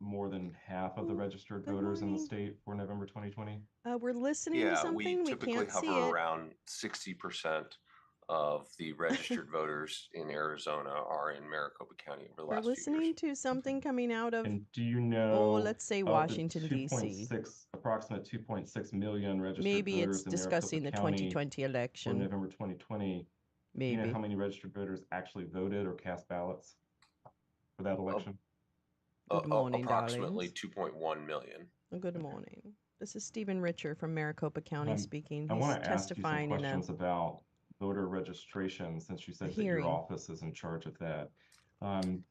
more than half of the registered Good voters in the morning. state for November 2020? We're listening to Yeah, we something. We typically can't hover see it. around 60% of the registered voters in Arizona are in Maricopa County over the We're last few years. listening to something coming out of, And do you oh, know let's say of the Washington, D.C. approximate 2.6 million registered Maybe it's voters in Maricopa discussing the County 2020 for election. November 2020? Do you know Maybe. how many registered voters actually voted or cast ballots for that election? Good morning, Approximately darlings. 2.1 million. Good morning. This is Stephen Richer from Maricopa County speaking. I He's want to ask you some testifying in a questions about voter registration since you said that your hearing. office is in charge of that. Um,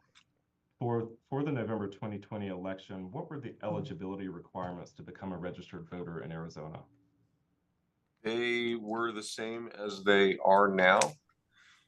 for the November 2020 election, what were the eligibility requirements to become a registered voter in Arizona? They were the same as they are now.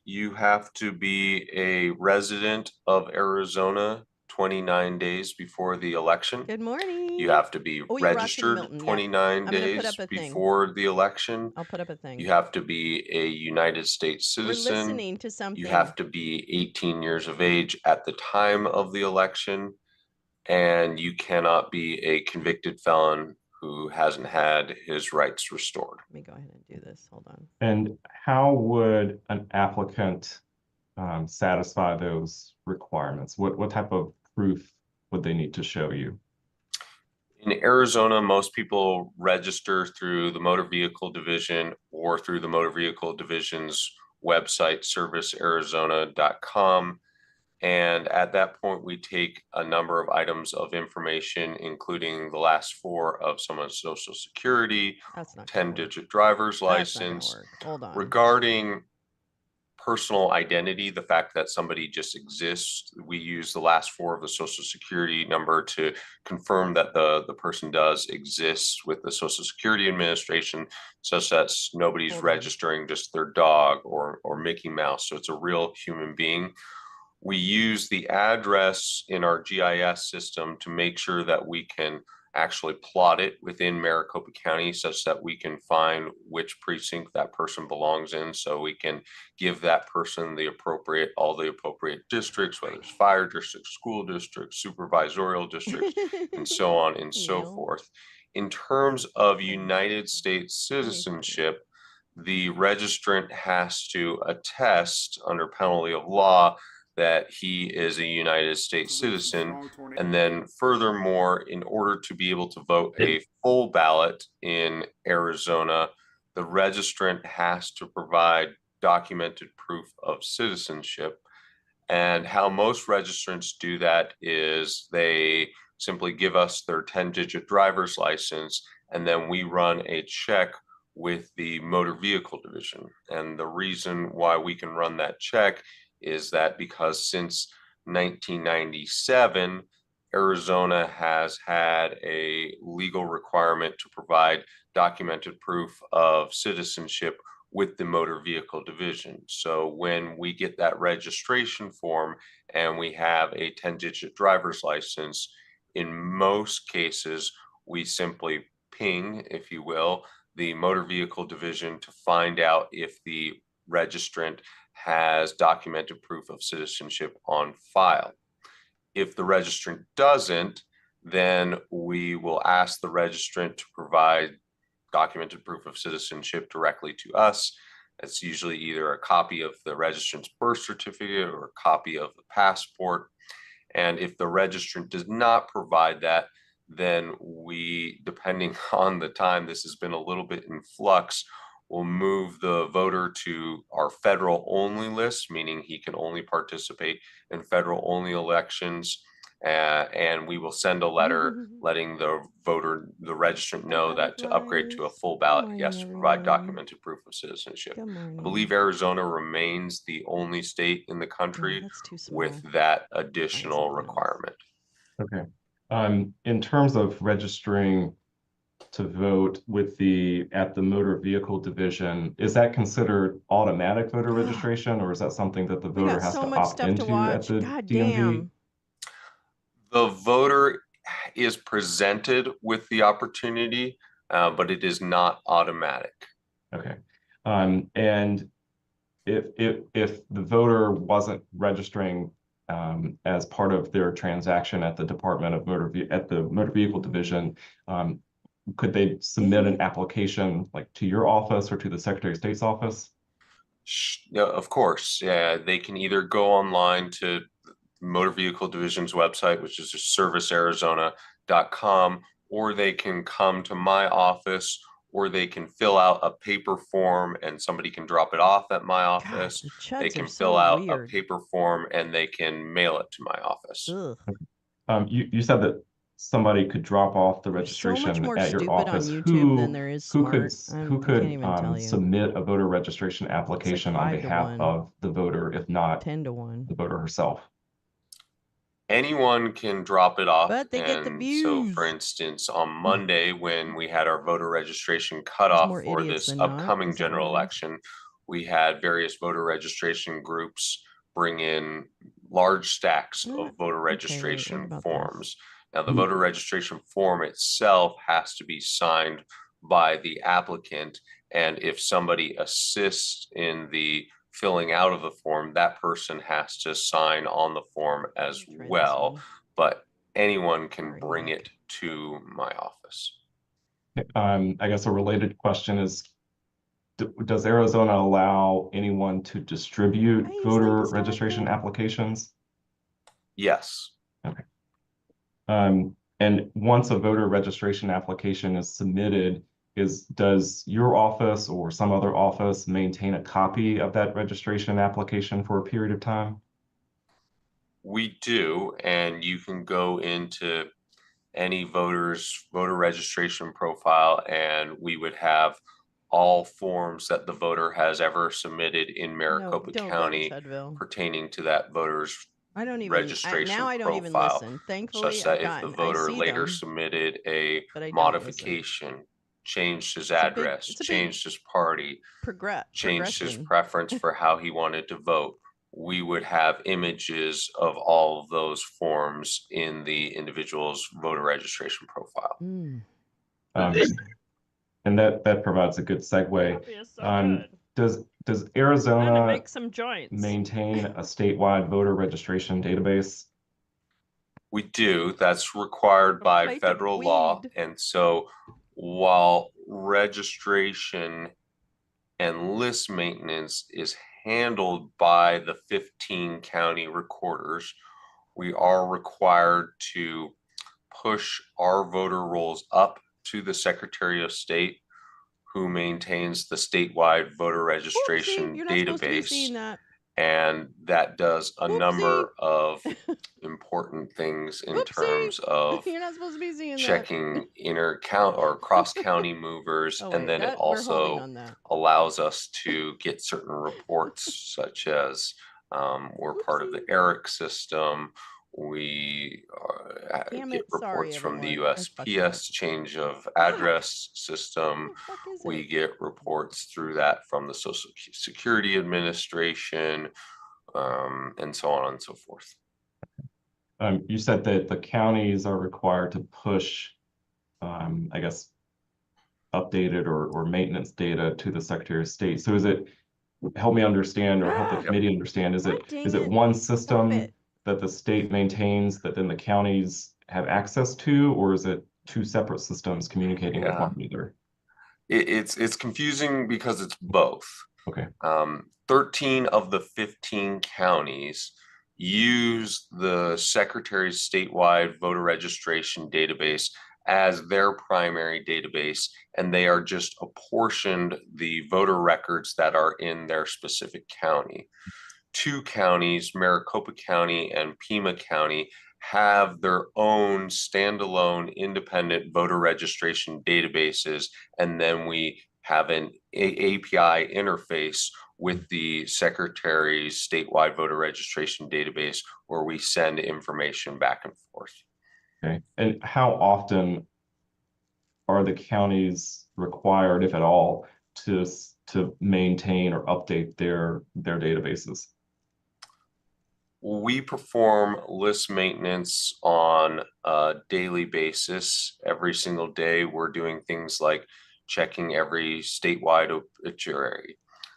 You have to be a resident of Arizona 29 days before the election. Good morning. You have to be Oh, you're Rocky registered Milton. Yep. 29 I'm gonna put days up a thing. before the election. I'll put up a thing. You have to be a United States We're citizen. listening to something. You have to be 18 years of age at the time of the election, and you cannot be a convicted felon who hasn't had his rights restored. Let me go ahead and do this. Hold on. And how would an applicant satisfy those requirements? What type of proof would they need to show you? In Arizona, most people register through the Motor Vehicle Division or through the Motor Vehicle Division's website, servicearizona.com. And at that point, we take a number of items of information, including the last four of someone's social security, That's not 10-digit driver's That's not gonna license. work. Hold on. Regarding personal identity, the fact that somebody just exists, we use the last four of the social security number to confirm that the person does exist with the Social Security Administration, such that nobody's Hold on. registering just their dog or Mickey Mouse. So it's a real human being. We use the address in our GIS system to make sure that we can actually plot it within Maricopa County such that we can find which precinct that person belongs in, so we can give that person all the appropriate districts, whether it's fire districts, school districts, supervisorial districts, and so on and so Neil. forth. In terms of United States citizenship, the registrant has to attest under penalty of law that he is a United States citizen. And then furthermore, in order to be able to vote a full ballot in Arizona, the registrant has to provide documented proof of citizenship. And how most registrants do that is they simply give us their 10-digit driver's license, and then we run a check with the Motor Vehicle Division. And the reason why we can run that check is that because since 1997, Arizona has had a legal requirement to provide documented proof of citizenship with the Motor Vehicle Division. So when we get that registration form and we have a 10-digit driver's license, in most cases, we simply ping, if you will, the Motor Vehicle Division to find out if the registrant has documented proof of citizenship on file. If the registrant doesn't, then we will ask the registrant to provide documented proof of citizenship directly to us. It's usually either a copy of the registrant's birth certificate or a copy of the passport. And if the registrant does not provide that, then we, depending on the time, this has been a little bit in flux, will move the voter to our federal only list, meaning he can only participate in federal only elections. And we will send a letter letting the registrant know that to upgrade to a full ballot, he has to provide documented proof of citizenship. I believe Arizona remains the only state in the country with that additional requirement. Okay. In terms of registering to vote at the Motor Vehicle Division, is that considered automatic voter registration, or is that something that the voter has to opt into at the DMV? The voter is presented with the opportunity, but it is not automatic. Okay. And if the voter wasn't registering as part of their transaction at the Department of at the Motor Vehicle Division, could they submit an application like to your office or to the Secretary of State's office? Yeah, of course. Yeah, they can either go online to Motor Vehicle Division's website, which is servicearizona.com, or they can come to my office, or they can fill out a paper form and somebody can drop it off at my God, office. the They chuds can are fill so out a weird. paper form and they can mail it to my office. Ugh. You said that somebody could drop off the There's so much registration more at your stupid on office. YouTube than there is smart. Who I can't could even tell you. submit a voter registration It's like application on 5 to behalf 1, of the voter, if not 10 to 1. the voter herself? Anyone can drop it off. But they get the And so, for views. instance, on Monday, when we had our voter registration There's cutoff more for idiots this than not. upcoming Is that what general it is? election, we had various voter registration groups bring in large stacks of voter Okay, wait, what registration about this? forms. Now, the Hmm. voter registration form itself has to be signed by the applicant, and if somebody assists in the filling out of the form, that person has to sign on the form as Let me try this well. one. But anyone can Sorry, bring Mike. it to my office. I guess a related question is, does Arizona allow anyone to distribute Why is voter this registration happening? applications? Yes. Okay. And once a voter registration application is submitted, does your office or some other office maintain a copy of that registration application for a period of time? We do, and you can go into any voter's voter registration profile, and we would have all forms that the voter has ever submitted in No, Maricopa don't go to County Chudville. pertaining to that voter's I don't even. registration Now I don't even profile, listen. such Thankfully, that if the I voter see later them, submitted a but I don't listen. modification, changed his It's a address, big changed his party, changed his progression. preference for how he wanted to vote, we would have images of all of those forms in the individual's voter registration profile. Mm. And that provides a good segue. Coffee is so Um, good. does I'm gonna Arizona make some joints. maintain a statewide voter registration database? We do. That's required A by plate of federal law. weed. And so while registration and list maintenance is handled by the 15 county recorders, we are required to push our voter rolls up to the Secretary of State, who maintains the statewide voter Whoopsie, registration you're not supposed to be database. seeing that. And that does a Whoopsie. number of important things in Whoopsie. terms of You're not supposed to be seeing that. checking inter-count or cross-county movers. Oh And wait, then it we're holding also on that. allows us to get certain reports, such as we're part of the Whoopsie. ERIC system. We Damn get it, sorry reports from the everyone. I fucked it up. USPS change of Ah, address system. where the fuck is We it? get reports through that from the Social Security Administration, and so on and so forth. You said that the counties are required to push, I guess, updated or maintenance data to the Secretary of State. So is it, help me understand or help the Ah, committee understand, God dang is it it. one Stop system it. that the state maintains that then the counties have access to, or is it two separate systems communicating with Yeah, one another? it's confusing because it's both. Okay. 13 of the 15 counties use the Secretary's statewide voter registration database as their primary database, and they are just apportioned the voter records that are in their specific county. 2 counties, Maricopa County and Pima County, have their own standalone independent voter registration databases, and then we have an API interface with the Secretary's statewide voter registration database where we send information back and forth. Okay. And how often are the counties required, if at all, to maintain or update their databases? We perform list maintenance on a daily basis. Every single day, we're doing things like checking every statewide obituary.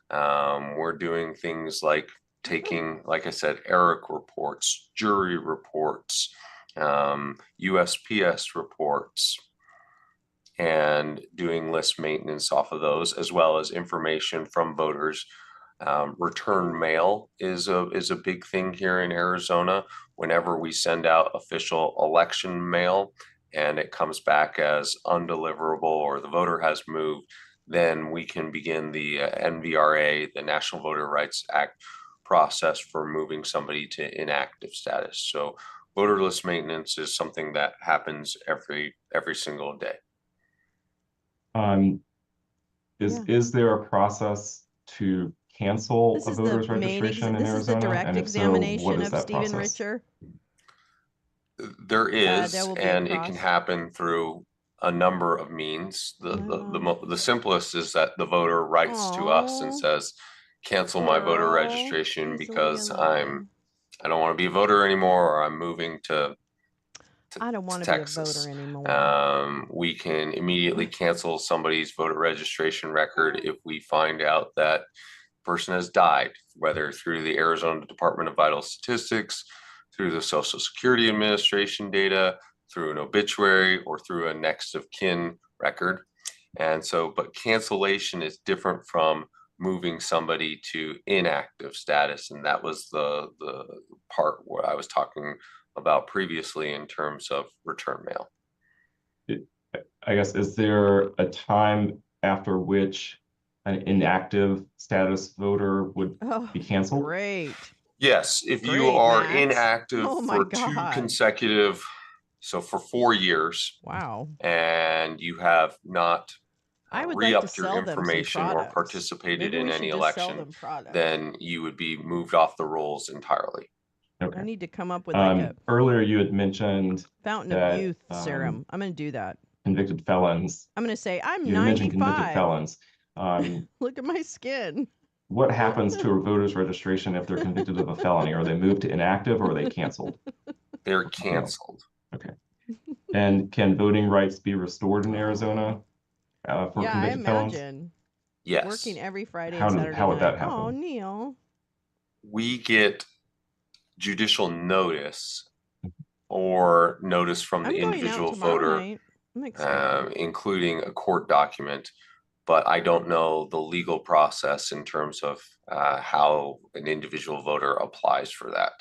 We're doing things like taking, like I said, ERIC reports, jury reports, USPS reports, and doing list maintenance off of those, as well as information from voters. Return mail is a big thing here in Arizona. Whenever we send out official election mail and it comes back as undeliverable or the voter has moved, then we can begin the NVRA, the National Voter Rights Act process for moving somebody to inactive status. So voter list maintenance is something that happens every single day. Is there a process to cancel This a is voter's the main, registration in this is the Arizona? direct And if so, what examination is of that Stephen process? Richer. There is, there will be a and it can process. happen through a number of means. The simplest is that the voter writes to us and Aw. says, cancel my voter Girl, registration please leave me because alone. I don't want to be a voter anymore, or I'm moving to I don't want to be a Texas. voter anymore. We can immediately cancel somebody's voter registration record if we find out that person has died, whether through the Arizona Department of Vital Statistics, through the Social Security Administration data, through an obituary, or through a next of kin record. And so, but cancellation is different from moving somebody to inactive status. And that was the part where I was talking about previously in terms of return mail. I guess, is there a time after which an inactive status voter would be canceled? Great. Yes, if you Great, are Max. inactive Oh my for 2 God. consecutive, so for 4 years, Wow. and you have not I would like to re-upped your sell them some information or products. participated Maybe in we any should just sell election, them products. then you would be moved off the rolls entirely. Okay. I need to come up with like a Earlier you had mentioned fountain that, of youth serum. I'm going to do that. convicted felons. I'm going to say, I'm You had mentioned convicted 95. felons. Look at my skin. What happens to a voter's registration if they're convicted of a felony? Are they moved to inactive or are they canceled? They're canceled. Okay. And can voting rights be restored in Arizona for Yeah, I convicted felons? imagine. Yes. Working every Friday How and would- Saturday how would that night. happen? Oh, Neil. We get judicial notice or notice from the I'm going out individual tomorrow voter, night. I'm excited. including a court document, but I don't know the legal process in terms of how an individual voter applies for that.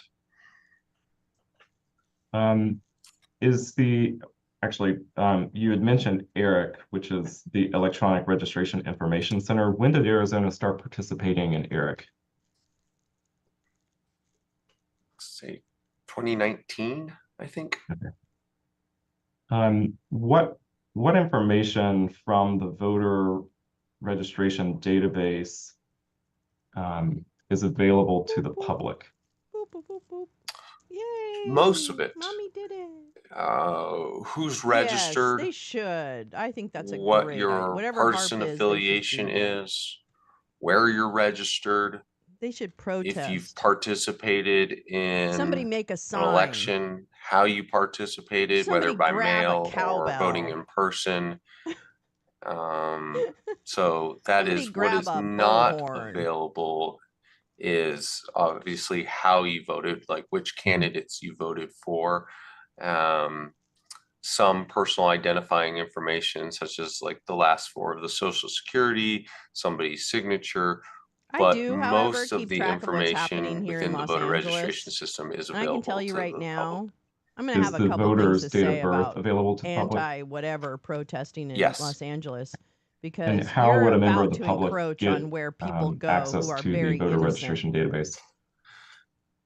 You had mentioned ERIC, which is the Electronic Registration Information Center. When did Arizona start participating in ERIC? Say 2019, I think. Okay. What information from the voter registration database is available to the public? Boop, boop, boop, boop. Yay. Most of it. Mommy did it. Who's registered? Yes, they should. I think that's a what great your whatever partisan HARP is, affiliation they should do that. is, where you're registered, They should protest. if you've participated in Somebody make a an sign. election, how you participated, Somebody whether by grab a mail or cowbell. voting in person. So that Somebody is what grab is a not bullhorn. available is obviously how you voted, like which candidates you voted for. Some personal identifying information, such as like the last four of the Social Security, somebody's signature. I But do, however, most of keep the track of what's happening information here within in the Los voter Angeles. registration system is And I available can tell you to right the now, public. I'm going to Is have a the couple things voter's to date say of birth about available to the public? anti-whatever protesting in Yes. Los Angeles, And because how you're would a member about of the to public encroach get on where people go access who are to the very voter innocent. registration database?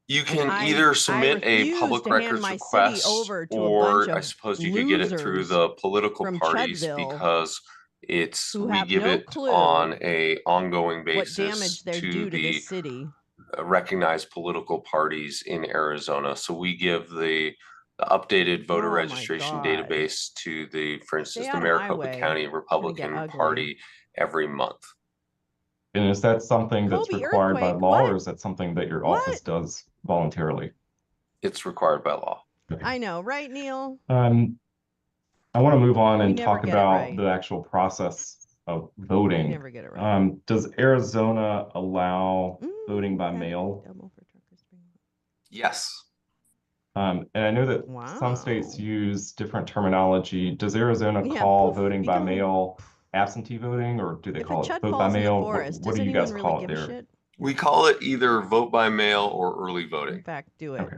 You And can I either submit a refuse public to hand records my city request, over to a bunch or I of suppose you could get it through losers the political from parties, Chudville because who we have give no it clue on a ongoing what damage basis they to do to the this city. recognized political parties in Arizona. So we give the updated voter Oh my registration God. database to the, for instance, Stay the out of my Maricopa way. County It's gonna get Republican ugly. Party every month. And is that something that's Kobe, required by earthquake, law, what? or is that something that your What? office does voluntarily? It's required by law. Okay. I know, right, Neil? I want to move on We and never talk get it about right. the actual process of I voting. never get it right. Does Arizona allow voting by Patrick mail? Delmo for truckers. Yes. And I know that some states Wow. use different terminology. Does Arizona Yeah, call poof, voting be by gone. mail absentee voting, or do they If a call it chud vote by falls in the mail? forest, What does do you guys anyone really call it give a there? shit? We call it either vote by mail or early In voting. fact, do it. Okay.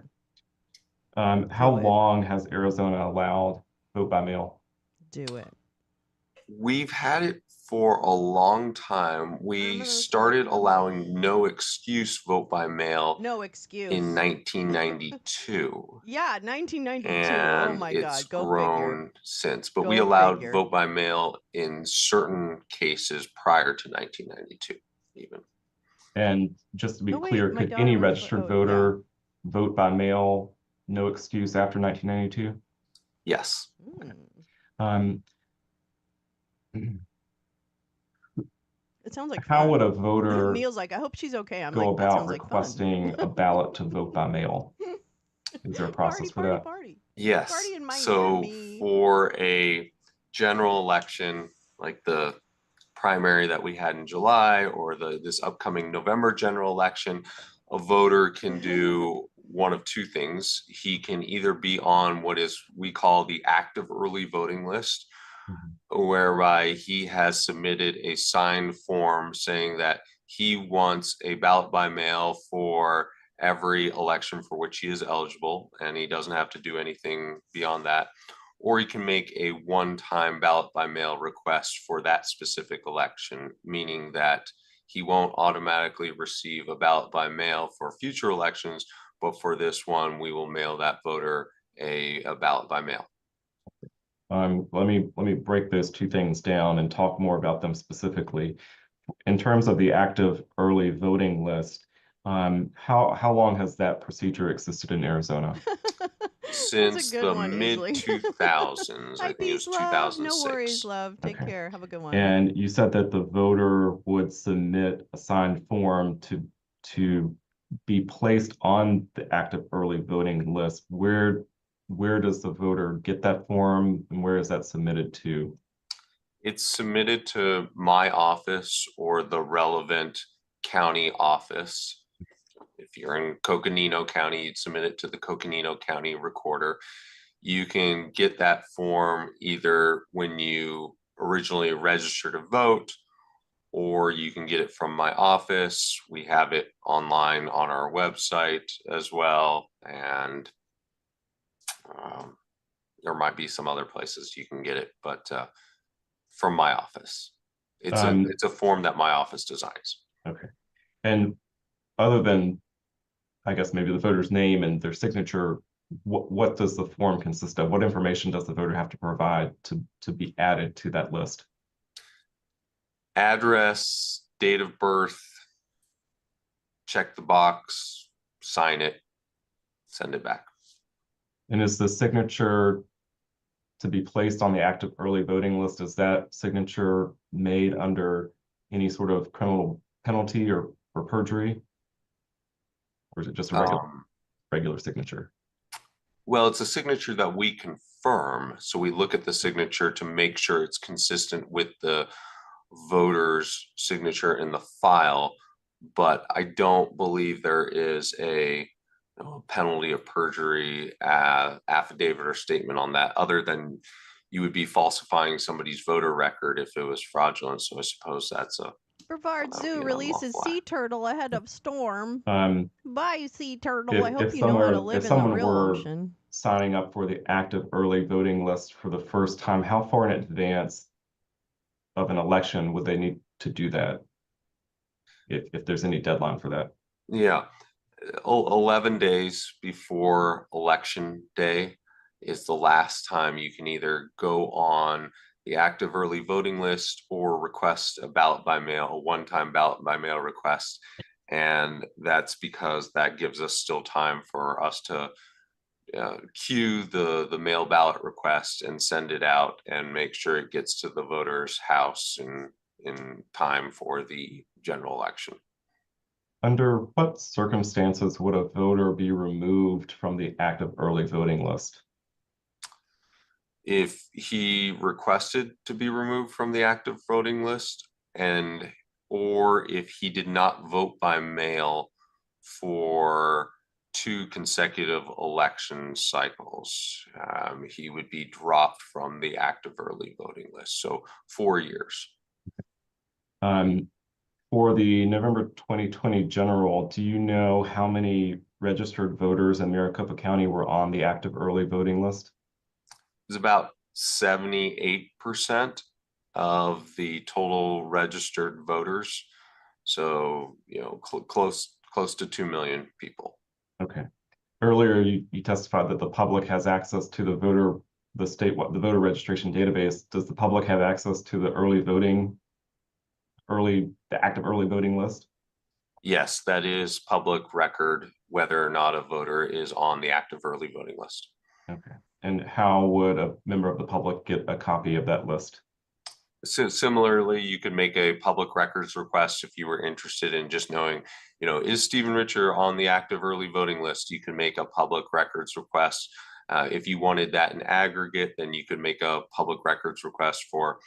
How Do it. long has Arizona allowed vote by mail? Do it. We've had it for a long time. I'm We gonna started select allowing no excuse vote by mail no excuse. in 1992. Yeah, 1992. Oh And my it's God, go figure. grown since, but we Go allowed figure. vote by mail in certain cases prior to 1992 even. And just to be Oh wait, clear, my could daughter any wants to. registered Oh yeah. voter vote by mail, no excuse after 1992? Yes. Mm. Um, It sounds like how fun. would a voter Neil's like, I hope she's okay. I'm go like, that about sounds like fun. requesting a ballot to vote by mail? Is there a process for that? Party. Yes. Party in So Miami. for a general election, like the primary that we had in July or this upcoming November general election, a voter can do one of two things. He can either be on what is we call the active early voting list, whereby he has submitted a signed form saying that he wants a ballot by mail for every election for which he is eligible, and he doesn't have to do anything beyond that. Or he can make a one-time ballot by mail request for that specific election, meaning that he won't automatically receive a ballot by mail for future elections, but for this one, we will mail that voter a ballot by mail. Let me break those two things down and talk more about them specifically. In terms of the active early voting list, how long has that procedure existed in Arizona? Since the one, mid Isling. 2000s, I Hi, think it was peace, love. No 2006. worries, love. Take Okay. care. Have a good one. And you said that the voter would submit a signed form to be placed on the active early voting list. Where does the voter get that form, and where is that submitted to? It's submitted to my office or the relevant county office. If you're in Coconino County, you'd submit it to the Coconino County recorder. You can get that form either when you originally register to vote, or you can get it from my office. We have it online on our website as well. And there might be some other places you can get it, but from my office. It's a form that my office designs. Okay. And other than, I guess, maybe the voter's name and their signature, what does the form consist of? What information does the voter have to provide to be added to that list? Address, date of birth, check the box, sign it, send it back. And is the signature to be placed on the active early voting list, is that signature made under any sort of criminal penalty or perjury? Or is it just a regular signature? Well, it's a signature that we confirm. So we look at the signature to make sure it's consistent with the voter's signature in the file. But I don't believe there is a penalty of perjury affidavit or statement on that, other than you would be falsifying somebody's voter record if it was fraudulent. So I suppose that's a Brevard Zoo releases sea turtle ahead of storm. Bye, sea turtle. I hope you know how to live in the real ocean. Signing up for the active early voting list for the first time, how far in advance of an election would they need to do that? If there's any deadline for that? Yeah, 11 days before election day is the last time you can either go on the active early voting list or request a ballot by mail, a one-time ballot by mail request. And that's because that gives us still time for us to queue the mail ballot request and send it out and make sure it gets to the voter's house in time for the general election. Under what circumstances would a voter be removed from the active early voting list? If he requested to be removed from the active voting list, or if he did not vote by mail for 2 consecutive election cycles, he would be dropped from the active early voting list. So 4 years. For the November 2020 general, do you know how many registered voters in Maricopa County were on the active early voting list? It's about 78% of the total registered voters. So, close to 2 million people. Okay. Earlier, you testified that the public has access to the voter registration database. Does the public have access to the active early voting list? Yes, that is public record, whether or not a voter is on the active early voting list. Okay. And how would a member of the public get a copy of that list? So similarly, you could make a public records request if you were interested in just knowing, is Stephen Richer on the active early voting list? You can make a public records request. If you wanted that in aggregate, then you could make a public records request for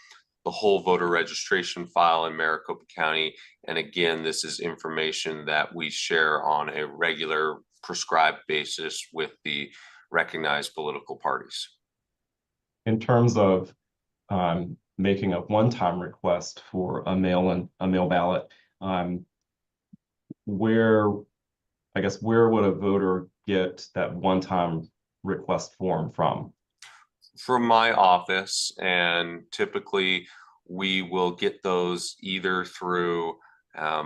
the whole voter registration file in Maricopa County. And again, this is information that we share on a regular prescribed basis with the recognized political parties. In terms of making a one-time request for a mail ballot, where would a voter get that one-time request form from? From my office, and typically we will get those either through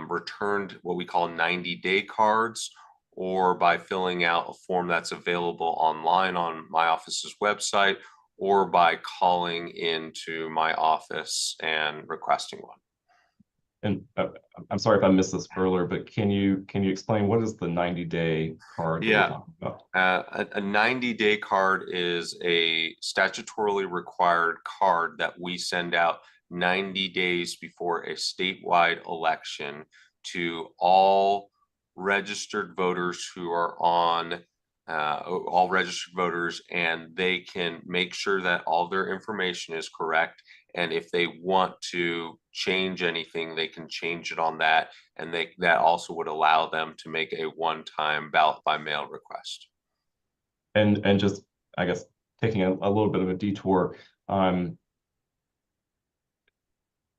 returned what we call 90-day cards, or by filling out a form that's available online on my office's website, or by calling into my office and requesting one. And I'm sorry if I missed this earlier, but can you explain what is the 90-day card that we're talking about? A 90-day card is a statutorily required card that we send out 90 days before a statewide election to all registered voters who are on all registered voters, and they can make sure that all their information is correct. And if they want to change anything, they can change it on that. And that also would allow them to make a one-time ballot by mail request. And just, I guess, taking a little bit of a detour,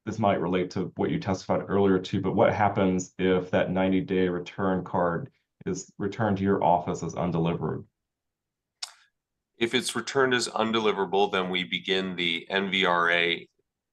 this might relate to what you testified earlier too, but what happens if that 90-day return card is returned to your office as undelivered? If it's returned as undeliverable, then we begin the NVRA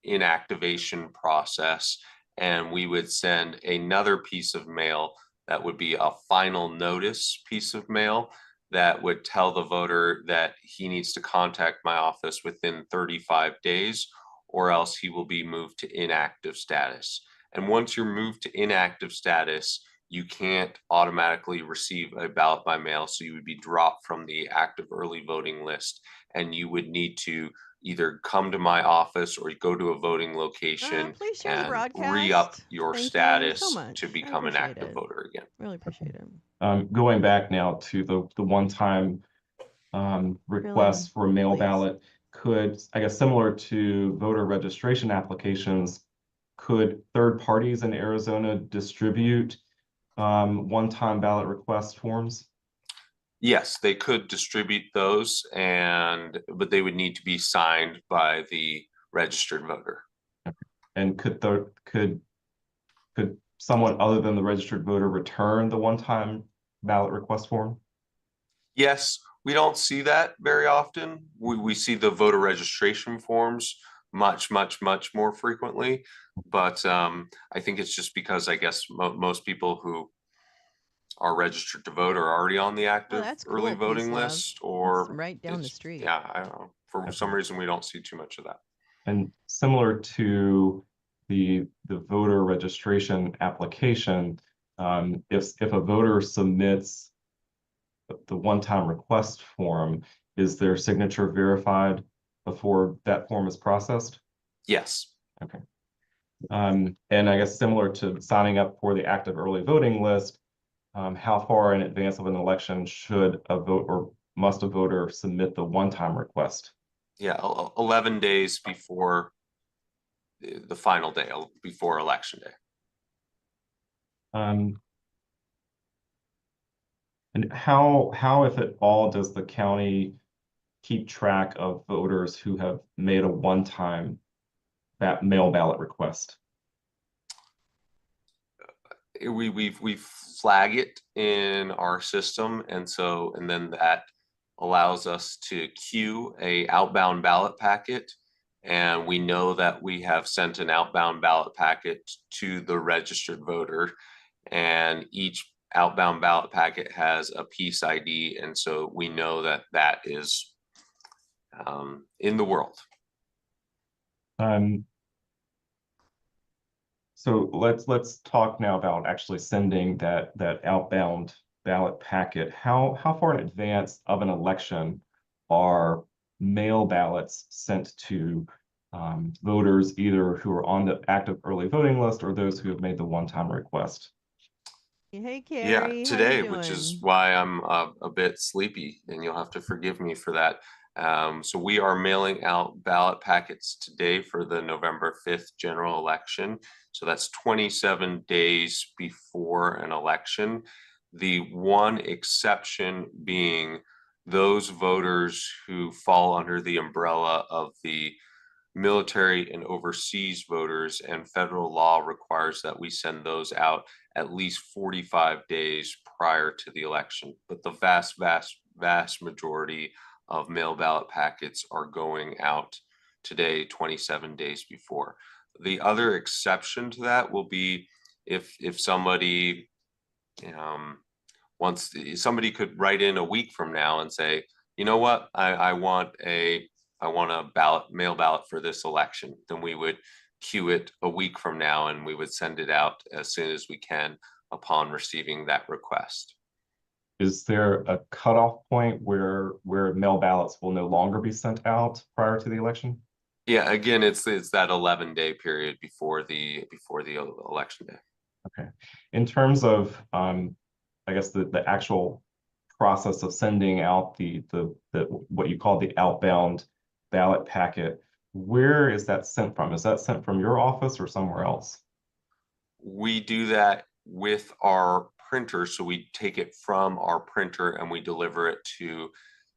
inactivation process, and we would send another piece of mail that would be a final notice piece of mail that would tell the voter that he needs to contact my office within 35 days, or else he will be moved to inactive status. And once you're moved to inactive status, you can't automatically receive a ballot by mail, so you would be dropped from the active early voting list, and you would need to either come to my office or go to a voting location and re-up your status to become an active voter again. Really appreciate it. Going back now to the one-time request for a mail ballot, could, I guess, similar to voter registration applications, could third parties in Arizona distribute one-time ballot request forms? Yes, they could distribute those, but they would need to be signed by the registered voter. Okay. And could someone other than the registered voter return the one-time ballot request form? Yes, we don't see that very often. We see the voter registration forms much more frequently, but I think it's just because I guess most people who are registered to vote are already on the active early voting list, or right down the street. Yeah, I don't know. For some reason, we don't see too much of that. And similar to the voter registration application, if a voter submits the one-time request form, is their signature verified before that form is processed? Yes. Okay. And I guess similar to signing up for the active early voting list, how far in advance of an election should a vote or must a voter submit the one-time request Yeah, 11 days before the final day, before election day. And how, if at all, does the county keep track of voters who have made a one-time mail ballot request? We flag it in our system, and then that allows us to queue a outbound ballot packet, and we know that we have sent an outbound ballot packet to the registered voter, and each outbound ballot packet has a piece ID, and so we know that that is in the world. So let's talk now about actually sending that outbound ballot packet. How far in advance of an election are mail ballots sent to voters, either who are on the active early voting list or those who have made the one-time request? Hey, Carrie. Yeah, today, how you which is doing? why I'm a bit sleepy, and you'll have to forgive me for that. So we are mailing out ballot packets today for the November 5th general election. So that's 27 days before an election. The one exception being those voters who fall under the umbrella of the military and overseas voters, and federal law requires that we send those out at least 45 days prior to the election. But the vast majority of mail ballot packets are going out today, 27 days before. The other exception to that will be if somebody somebody could write in a week from now and say, you know what, I want a mail ballot for this election, then we would queue it a week from now, and we would send it out as soon as we can upon receiving that request. Is there a cutoff point where mail ballots will no longer be sent out prior to the election? Yeah, again, it's that 11-day period before the election day. Okay. In terms of I guess the actual process of sending out the what you call the outbound ballot packet, where is that sent from? Is that sent from your office or somewhere else? We do that with our printer. So we take it from our printer and we deliver it to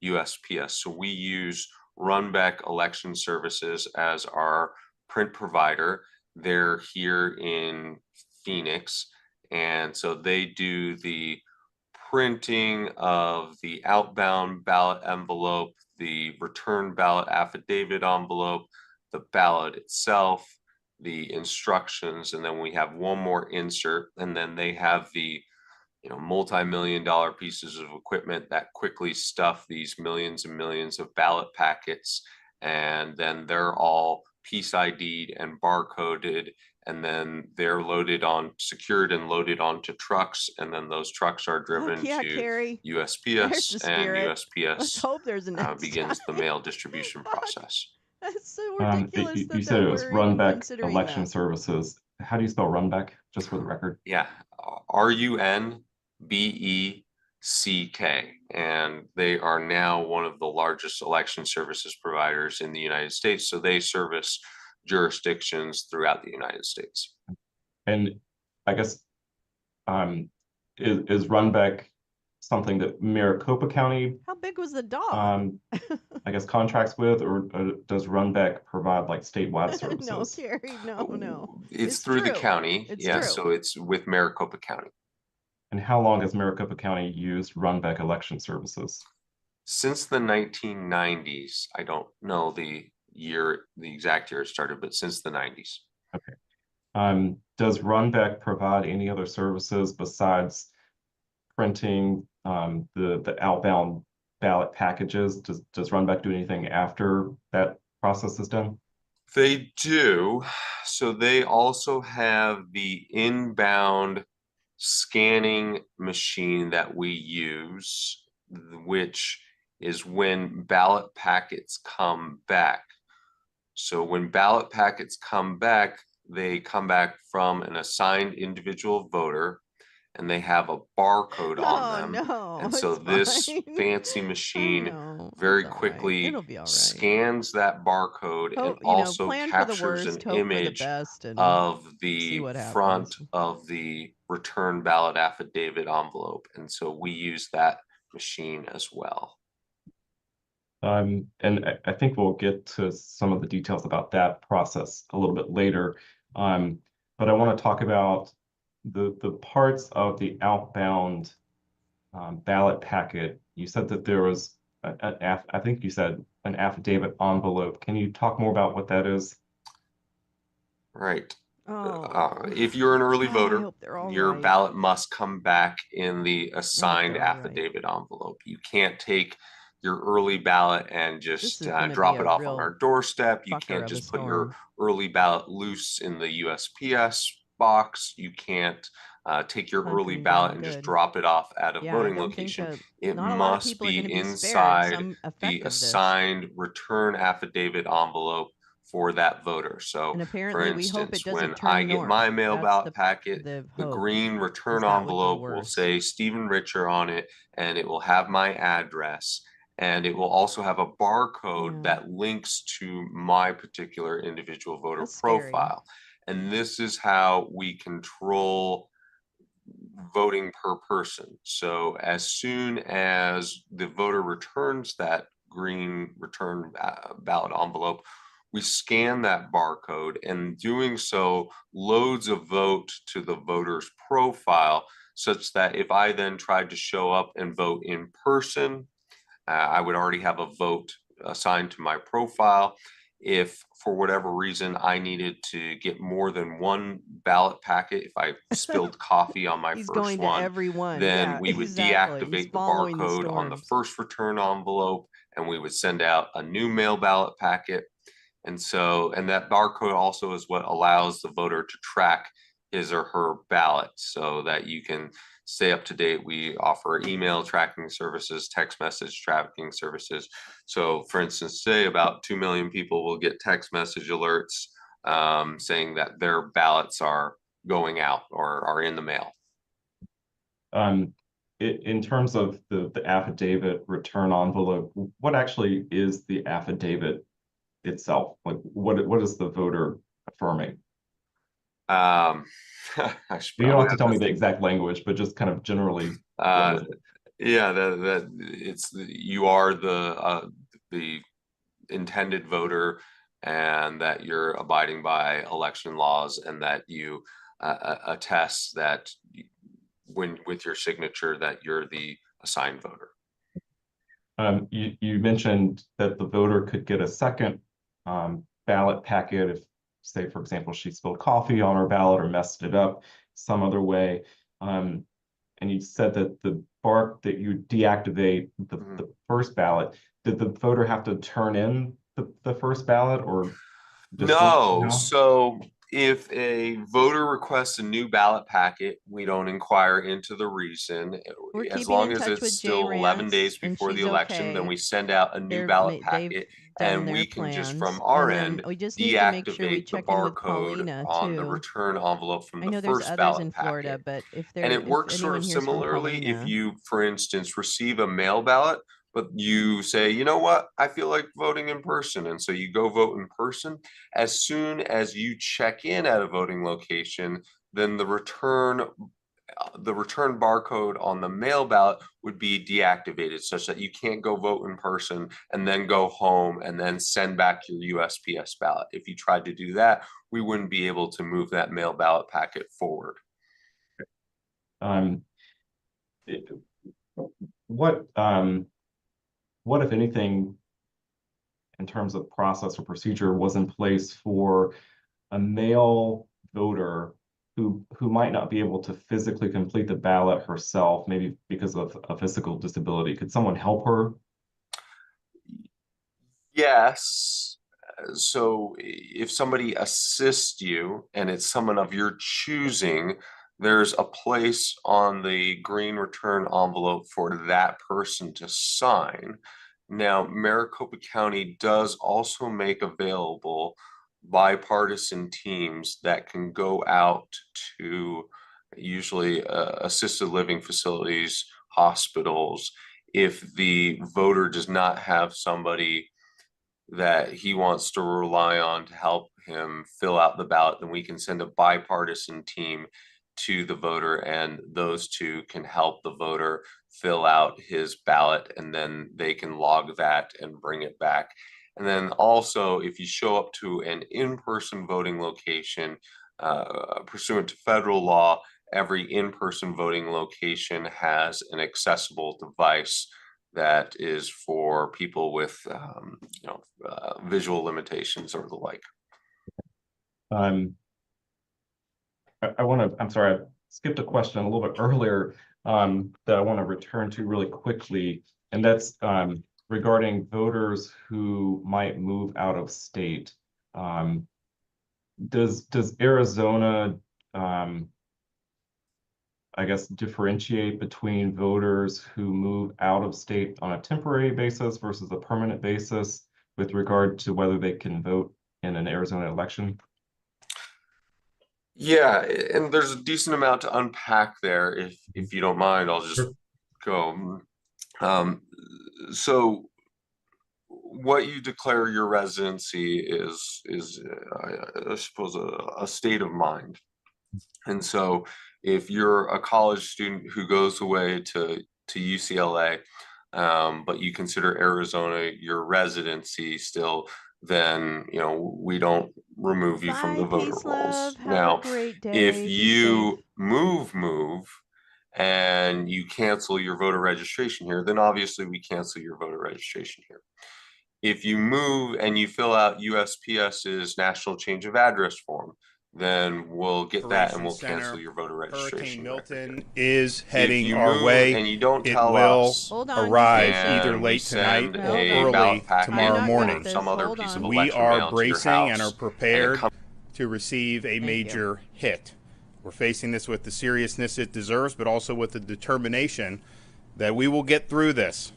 USPS. So we use Runback Election Services as our print provider. They're here in Phoenix. And so they do the printing of the outbound ballot envelope, the return ballot affidavit envelope, the ballot itself, the instructions, and then we have one more insert, and then they have the multi-million-dollar pieces of equipment that quickly stuff these millions and millions of ballot packets, and then they're all piece ID'd and barcoded, and then they're secured and loaded onto trucks, and then those trucks are driven to Carrie. USPS, and USPS Let's hope there's a next begins the time. mail distribution process. That's so ridiculous You said it was we're even Runback considering Election that. Services. How do you spell Runback, just for the record? Yeah, RUNBECK, and they are now one of the largest election services providers in the United States. So they service jurisdictions throughout the United States. And I guess is Runback something that Maricopa County How big was the dog? I guess contracts with, or does Runback provide like statewide services? No, Carrie, no. It's through the county. It's yeah, true. so it's with Maricopa County. And how long has Maricopa County used Runback Election Services? Since the 1990s. I don't know the exact year it started, but since the 90s. Okay. Does Runback provide any other services besides printing the outbound ballot packages? Does Runback do anything after that process is done? They do. So they also have the inbound scanning machine that we use, which is when ballot packets come back. So when ballot packets come back, they come back from an assigned individual voter, and they have a barcode on Oh them. no, And so it's this fine. fancy I machine know. very It's all right. quickly It'll be all right. scans that barcode and Hope, also plan for the captures an worst, hope for the image best, and of see the what front happens. of the return ballot affidavit envelope. And so we use that machine as well. And I think we'll get to some of the details about that process a little bit later. But I want to talk about the parts of the outbound ballot packet. You said that there was I think you said an affidavit envelope. Can you talk more about what that is? Right. Oh, If you're an early I voter, hope they're all your right. ballot must come back in the assigned they're all right. affidavit envelope. You can't take your early ballot and This just is gonna drop be it a off on real our doorstep. You fucker can't of a just put your storm. early ballot loose in the USPS box. You can't take your early Hunkering ballot down and just good. drop it off at a Yeah, I voting don't think location. It not a lot of must people are gonna be be spared inside some the effect of this. assigned return affidavit envelope for that voter. So, And for apparently we hope it instance, when doesn't I turn get my north. mail That's ballot packet, the the hope, green is return that would be envelope will worse. say Stephen Richer on it, and it will have my address. And it will also have a barcode that links to my particular individual voter That's scary. profile. And this is how we control voting per person. So as soon as the voter returns that green return ballot envelope, we scan that barcode, and doing so loads a vote to the voter's profile, such that if I then tried to show up and vote in person, I would already have a vote assigned to my profile. If for whatever reason I needed to get more than one ballot packet, if I spilled coffee on my He's first going to one, every one. then Yeah, we would exactly. He's deactivate the following the barcode on the storms. first return envelope, and we would send out a new mail ballot packet. And so, and that barcode also is what allows the voter to track his or her ballot so that you can stay up to date. We offer email tracking services, text message tracking services. So for instance, today about 2 million people will get text message alerts saying that their ballots are going out or are in the mail. In terms of the affidavit return envelope, what actually is the affidavit itself? Like what is the voter affirming? I You don't have to tell me the exact language, but just kind of generally. Yeah, that it's you are the intended voter, and that you're abiding by election laws, and that you attest that when with your signature that you're the assigned voter. You mentioned that the voter could get a second ballot packet if, say, for example, she spilled coffee on her ballot or messed it up some other way. And you said that the bark that you deactivate the first ballot, did the voter have to turn in the first ballot or no? So if a voter requests a new ballot packet, we don't inquire into the reason. As long as it's still 11 days before the election, then we send out a new ballot packet, and we can just from our end deactivate the barcode on the return envelope from the first ballot packet. But And it works sort of similarly if you, for instance, receive a mail ballot, but you say, you know what, I feel like voting in person. And so you go vote in person. As soon as you check in at a voting location, then the return barcode on the mail ballot would be deactivated, such that you can't go vote in person and then go home and then send back your USPS ballot. If you tried to do that, we wouldn't be able to move that mail ballot packet forward. What, if anything, in terms of process or procedure, was in place for a male voter who might not be able to physically complete the ballot herself, maybe because of a physical disability? Could someone help her? Yes. So if somebody assists you and it's someone of your choosing, there's a place on the green return envelope for that person to sign. Now, Maricopa County does also make available bipartisan teams that can go out to usually assisted living facilities, hospitals. If the voter does not have somebody that he wants to rely on to help him fill out the ballot, then we can send a bipartisan team to the voter, and those two can help the voter fill out his ballot, and then they can log that and bring it back. And then also, if you show up to an in-person voting location, pursuant to federal law, every in-person voting location has an accessible device that is for people with visual limitations or the like. I'm sorry, I skipped a question a little bit earlier that I want to return to really quickly, and that's regarding voters who might move out of state. Does Arizona, I guess, differentiate between voters who move out of state on a temporary basis versus a permanent basis with regard to whether they can vote in an Arizona election? Yeah, and there's a decent amount to unpack there. If you don't mind, I'll just go. So what you declare your residency is I suppose a state of mind. And so if you're a college student who goes away to UCLA, but you consider Arizona your residency still, then we don't remove you from the voter rolls. Now, if you move and you cancel your voter registration here, then obviously we cancel your voter registration here. If you move and you fill out USPS's National Change of Address form, then we'll get that and we'll cancel your voter registration. Hurricane Milton is heading our way. And you don't it tell will us, arrive either late tonight or early tomorrow morning. Some other piece of we election mail are to your bracing house, and are prepared to receive a major hit. We're facing this with the seriousness it deserves, but also with the determination that we will get through this.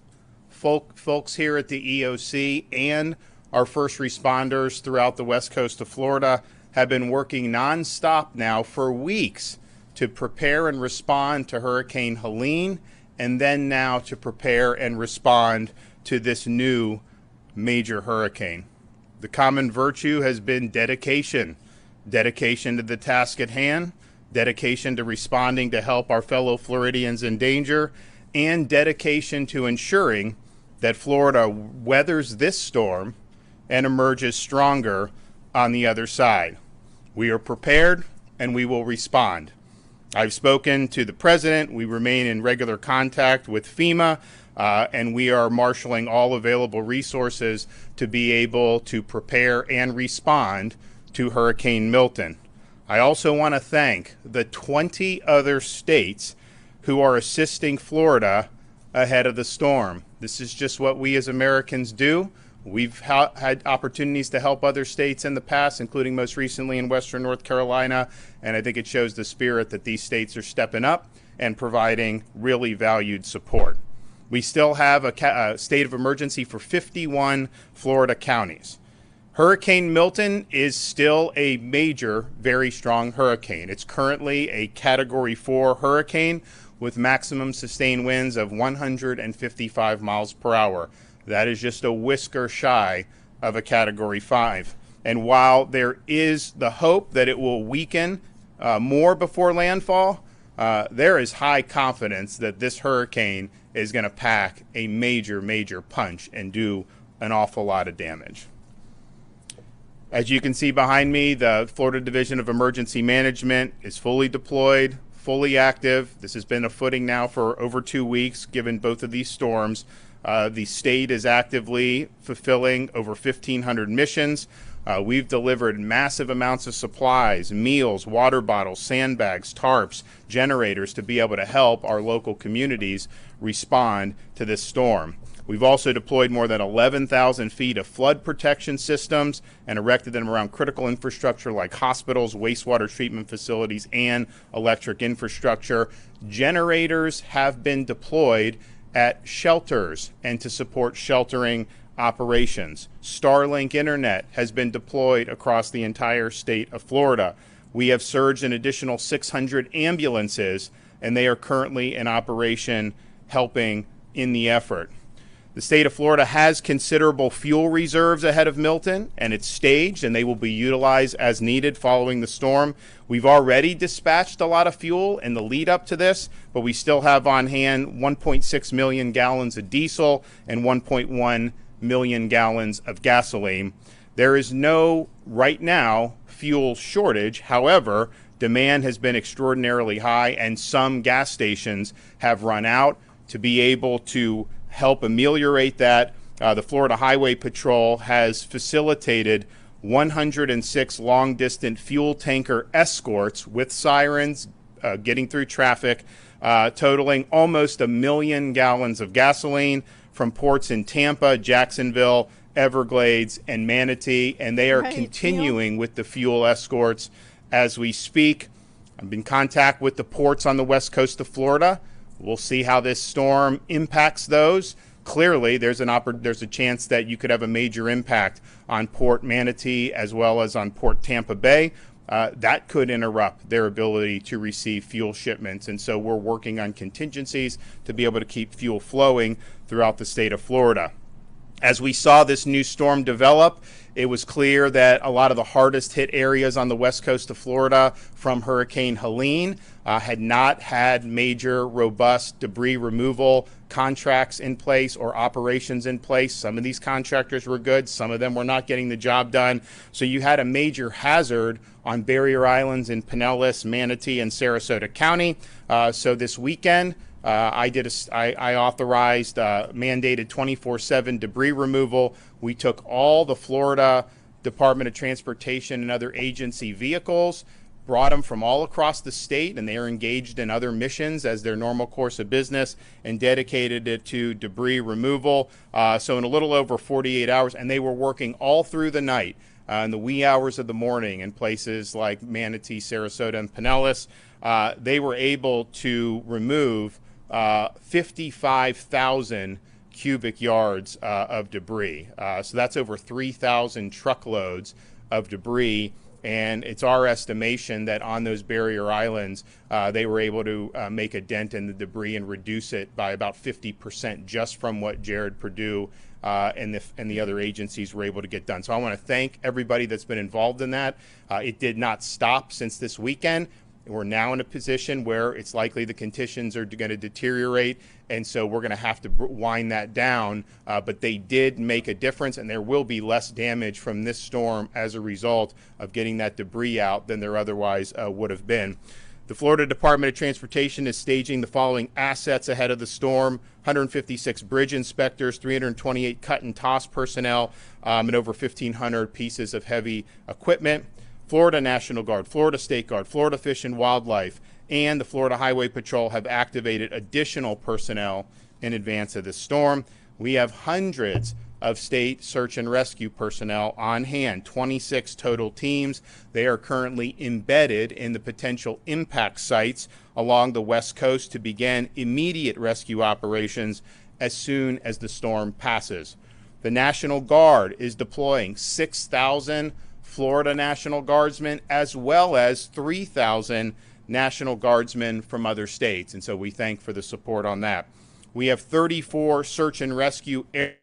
Folks here at the EOC and our first responders throughout the west coast of Florida have been working nonstop now for weeks to prepare and respond to Hurricane Helene, and then now to prepare and respond to this new major hurricane. The common virtue has been dedication. Dedication to the task at hand, dedication to responding to help our fellow Floridians in danger, and dedication to ensuring that Florida weathers this storm and emerges stronger on the other side. We are prepared and we will respond. I've spoken to the president. We remain in regular contact with FEMA, and we are marshaling all available resources to be able to prepare and respond to Hurricane Milton. I also want to thank the 20 other states who are assisting Florida ahead of the storm. This is just what we as Americans do. We've had opportunities to help other states in the past, including most recently in Western North Carolina, and I think it shows the spirit that these states are stepping up and providing really valued support. We still have a state of emergency for 51 Florida counties. Hurricane Milton is still a major, very strong hurricane. It's currently a Category 4 hurricane with maximum sustained winds of 155 miles per hour. That is just a whisker shy of a Category 5. And while there is the hope that it will weaken more before landfall, there is high confidence that this hurricane is going to pack a major, major punch and do an awful lot of damage. As you can see behind me, the Florida Division of Emergency Management is fully deployed, fully active. This has been a footing now for over 2 weeks, given both of these storms. The state is actively fulfilling over 1,500 missions. We've delivered massive amounts of supplies, meals, water bottles, sandbags, tarps, generators to be able to help our local communities respond to this storm. We've also deployed more than 11,000 feet of flood protection systems and erected them around critical infrastructure like hospitals, wastewater treatment facilities, and electric infrastructure. Generators have been deployed at shelters and to support sheltering operations. Starlink internet has been deployed across the entire state of Florida. We have surged an additional 600 ambulances, and they are currently in operation helping in the effort. The state of Florida has considerable fuel reserves ahead of Milton, and it's staged, and they will be utilized as needed following the storm. We've already dispatched a lot of fuel in the lead up to this, but we still have on hand 1.6 million gallons of diesel and 1.1 million gallons of gasoline. There is no, right now, fuel shortage. However, demand has been extraordinarily high, and some gas stations have run out. To be able to help ameliorate that, the Florida Highway Patrol has facilitated 106 long-distance fuel tanker escorts with sirens getting through traffic, totaling almost 1 million gallons of gasoline from ports in Tampa, Jacksonville, Everglades, and Manatee, and they are continuing with the fuel escorts as we speak. I'm in contact with the ports on the west coast of Florida. We'll see how this storm impacts those. Clearly, there's a chance that you could have a major impact on Port Manatee as well as on Port Tampa Bay. That could interrupt their ability to receive fuel shipments. And so we're working on contingencies to be able to keep fuel flowing throughout the state of Florida. As we saw this new storm develop, it was clear that a lot of the hardest hit areas on the west coast of Florida from Hurricane Helene had not had major, robust debris removal contracts in place or operations in place. Some of these contractors were good. Some of them were not getting the job done. So you had a major hazard on barrier islands in Pinellas, Manatee, and Sarasota County. So this weekend, I authorized mandated 24/7 debris removal. We took all the Florida Department of Transportation and other agency vehicles, brought them from all across the state, and they are engaged in other missions as their normal course of business, and dedicated it to debris removal. So in a little over 48 hours, and they were working all through the night, in the wee hours of the morning in places like Manatee, Sarasota, and Pinellas. They were able to remove 55,000 cubic yards of debris. So that's over 3,000 truckloads of debris. And it's our estimation that on those barrier islands, they were able to make a dent in the debris and reduce it by about 50% just from what Jared Perdue and the other agencies were able to get done. So I want to thank everybody that's been involved in that. It did not stop since this weekend. We're now in a position where it's likely the conditions are going to deteriorate, and so we're going to have to wind that down. But they did make a difference, and there will be less damage from this storm as a result of getting that debris out than there otherwise would have been. The Florida Department of Transportation is staging the following assets ahead of the storm: 156 bridge inspectors, 328 cut and toss personnel, and over 1,500 pieces of heavy equipment. Florida National Guard, Florida State Guard, Florida Fish and Wildlife, and the Florida Highway Patrol have activated additional personnel in advance of this storm. We have hundreds of state search and rescue personnel on hand, 26 total teams. They are currently embedded in the potential impact sites along the West Coast to begin immediate rescue operations as soon as the storm passes. The National Guard is deploying 6,000 Florida National Guardsmen, as well as 3,000 National Guardsmen from other states. And so we thank for the support on that. We have 34 search and rescue areas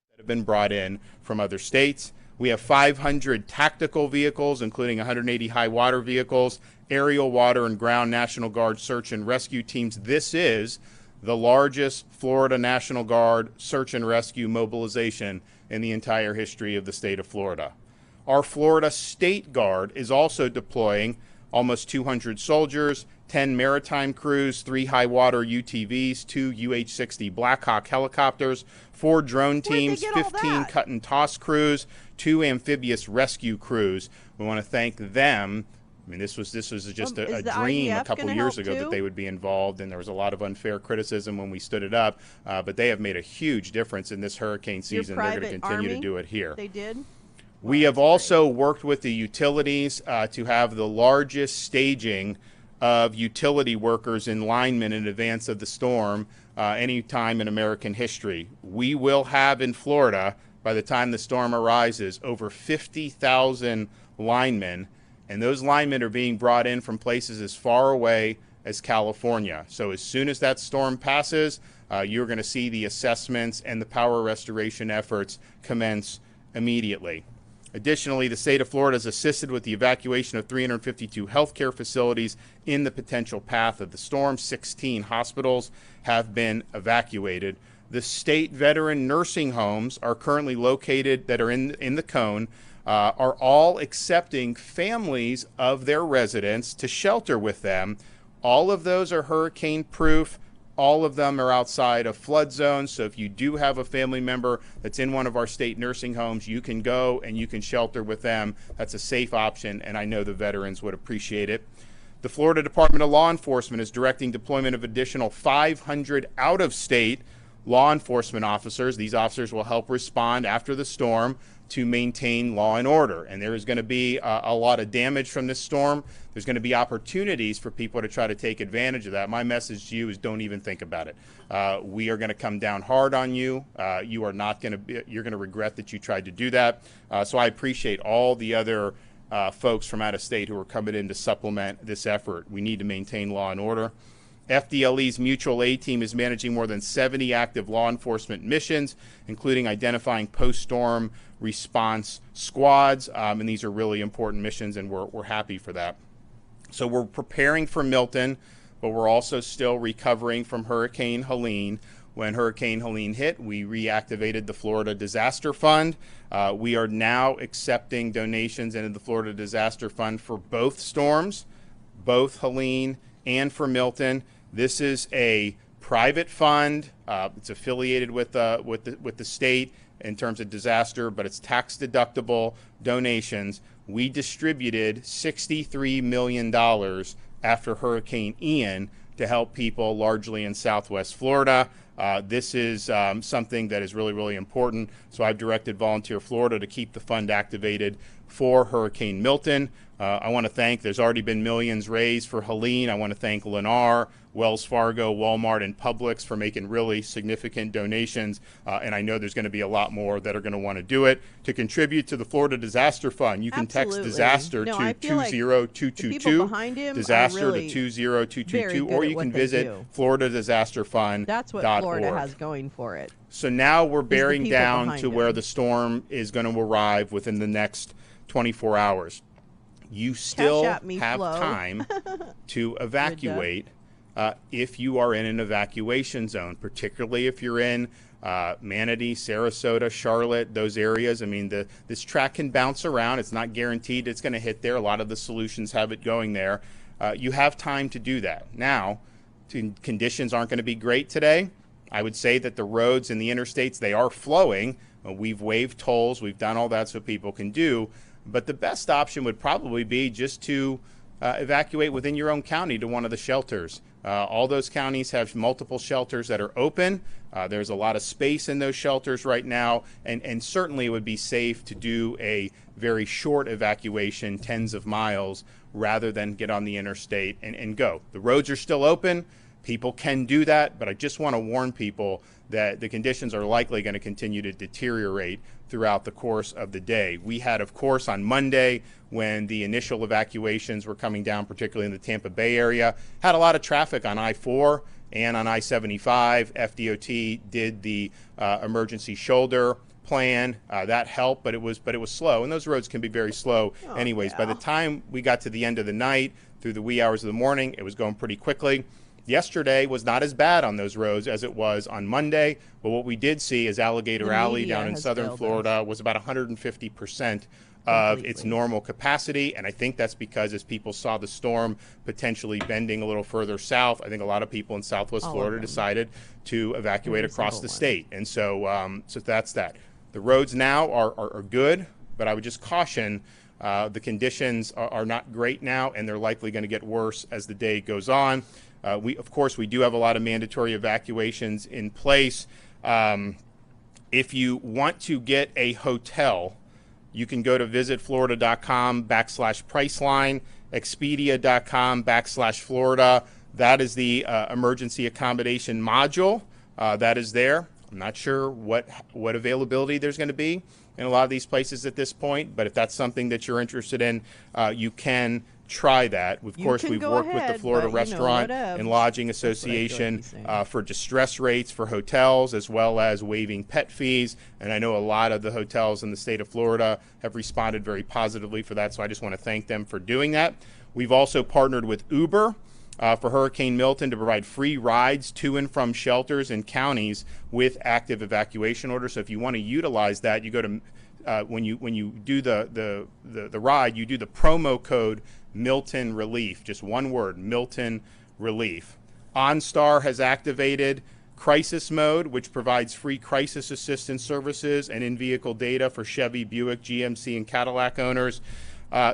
that have been brought in from other states. We have 500 tactical vehicles, including 180 high water vehicles, aerial, water, and ground National Guard search and rescue teams. This is the largest Florida National Guard search and rescue mobilization in the entire history of the state of Florida. Our Florida State Guard is also deploying almost 200 soldiers, 10 maritime crews, 3 high water UTVs, 2 UH-60 Blackhawk helicopters, 4 drone teams, 15 cut and toss crews, 2 amphibious rescue crews. We want to thank them. I mean, this was just a dream a couple years ago that they would be involved, and there was a lot of unfair criticism when we stood it up. But they have made a huge difference in this hurricane season. They're going to continue to do it here. They did. We have also worked with the utilities to have the largest staging of utility workers and linemen in advance of the storm any time in American history. We will have in Florida by the time the storm arises, over 50,000 linemen, and those linemen are being brought in from places as far away as California. So as soon as that storm passes, you're going to see the assessments and the power restoration efforts commence immediately. Additionally, the state of Florida has assisted with the evacuation of 352 healthcare facilities in the potential path of the storm. 16 hospitals have been evacuated. The state veteran nursing homes are currently located that are in the cone, are all accepting families of their residents to shelter with them. All of those are hurricane proof. All of them are outside of flood zones. So if you do have a family member that's in one of our state nursing homes, you can go and you can shelter with them. That's a safe option, and I know the veterans would appreciate it. The Florida Department of Law Enforcement is directing deployment of additional 500 out-of-state law enforcement officers. These officers will help respond after the storm to maintain law and order. And there is going to be a lot of damage from this storm. There's going to be opportunities for people to try to take advantage of that. My message to you is don't even think about it. We are going to come down hard on you. You are not going to you're going to regret that you tried to do that. So I appreciate all the other folks from out of state who are coming in to supplement this effort. We need to maintain law and order. FDLE's mutual aid team is managing more than 70 active law enforcement missions, including identifying post-storm response squads, and these are really important missions, and we're happy for that. So we're preparing for Milton, but we're also still recovering from Hurricane Helene. When Hurricane Helene hit, we reactivated the Florida Disaster Fund. We are now accepting donations into the Florida Disaster Fund for both storms, both Helene and for Milton. This is a private fund. It's affiliated with the state in terms of disaster, but it's tax deductible donations. We distributed $63 million after Hurricane Ian to help people largely in Southwest Florida. This is something that is really, really important. So I've directed Volunteer Florida to keep the fund activated for Hurricane Milton. I want to thank, there's already been millions raised for Helene. I want to thank Lennar, Wells Fargo, Walmart, and Publix for making really significant donations. And I know there's going to be a lot more that are going to want to do it. To contribute to the Florida Disaster Fund, you can text disaster to 20222, disaster to 20222, or you can visit FloridaDisasterFund.org. That's what Florida has going for it. So now we're bearing down to where the storm is going to arrive within the next 24 hours. You still have time to evacuate if you are in an evacuation zone, particularly if you're in Manatee, Sarasota, Charlotte, those areas. I mean, this track can bounce around. It's not guaranteed it's going to hit there. A lot of the solutions have it going there. You have time to do that. Now, conditions aren't going to be great today. I would say that the roads and the interstates, they are flowing. We've waived tolls. We've done all that so people can do. But the best option would probably be just to evacuate within your own county to one of the shelters. All those counties have multiple shelters that are open. There's a lot of space in those shelters right now, and certainly it would be safe to do a very short evacuation, tens of miles, rather than get on the interstate and go. The roads are still open. People can do that, but I just want to warn people that the conditions are likely going to continue to deteriorate throughout the course of the day. We had, of course, on Monday, when the initial evacuations were coming down, particularly in the Tampa Bay area, had a lot of traffic on I-4 and on I-75. FDOT did the emergency shoulder plan. That helped, but it was slow, and those roads can be very slow anyways. Yeah. By the time we got to the end of the night, through the wee hours of the morning, it was going pretty quickly. Yesterday was not as bad on those roads as it was on Monday, but what we did see is Alligator Alley down in southern Florida was about 150% of its normal capacity, and I think that's because as people saw the storm potentially bending a little further south, I think a lot of people in Southwest Florida decided to evacuate across the state, and so that's that. The roads now are good, but I would just caution the conditions are not great now, and they're likely going to get worse as the day goes on. Of course, we do have a lot of mandatory evacuations in place. If you want to get a hotel, you can go to visitflorida.com/Priceline, Expedia.com/Florida. That is the emergency accommodation module that is there. I'm not sure what availability there's going to be in a lot of these places at this point, but if that's something that you're interested in, you can try that. Of course, we've worked with the Florida Restaurant and Lodging Association for distress rates for hotels, as well as waiving pet fees. And I know a lot of the hotels in the state of Florida have responded very positively for that, so I just want to thank them for doing that. We've also partnered with Uber for Hurricane Milton to provide free rides to and from shelters and counties with active evacuation orders. So if you want to utilize that, you go to when you do the ride, you do the promo code Milton Relief, just one word, Milton Relief. OnStar has activated Crisis Mode, which provides free crisis assistance services and in-vehicle data for Chevy, Buick, GMC, and Cadillac owners.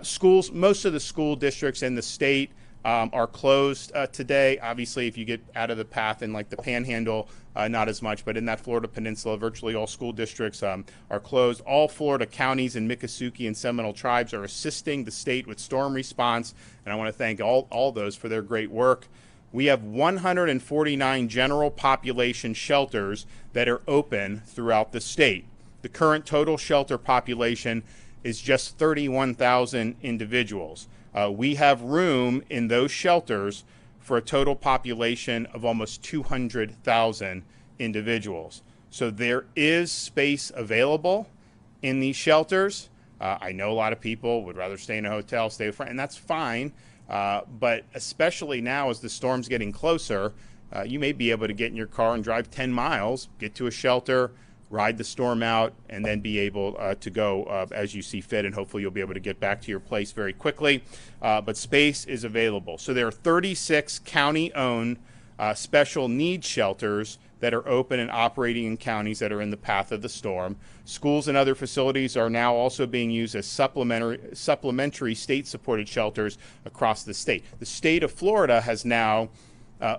Schools, most of the school districts in the state are closed today. Obviously, if you get out of the path in like the Panhandle, not as much, but in that Florida Peninsula, virtually all school districts are closed. All Florida counties and Miccosukee and Seminole tribes are assisting the state with storm response, and I want to thank all those for their great work. We have 149 general population shelters that are open throughout the state. The current total shelter population is just 31,000 individuals. We have room in those shelters for a total population of almost 200,000 individuals. So there is space available in these shelters. I know a lot of people would rather stay in a hotel, stay with friends, and that's fine. But especially now as the storm's getting closer, you may be able to get in your car and drive 10 miles, get to a shelter, ride the storm out, and then be able to go as you see fit, and hopefully you'll be able to get back to your place very quickly. But space is available. So there are 36 county-owned special needs shelters that are open and operating in counties that are in the path of the storm. Schools and other facilities are now also being used as supplementary state-supported shelters across the state. The state of Florida has now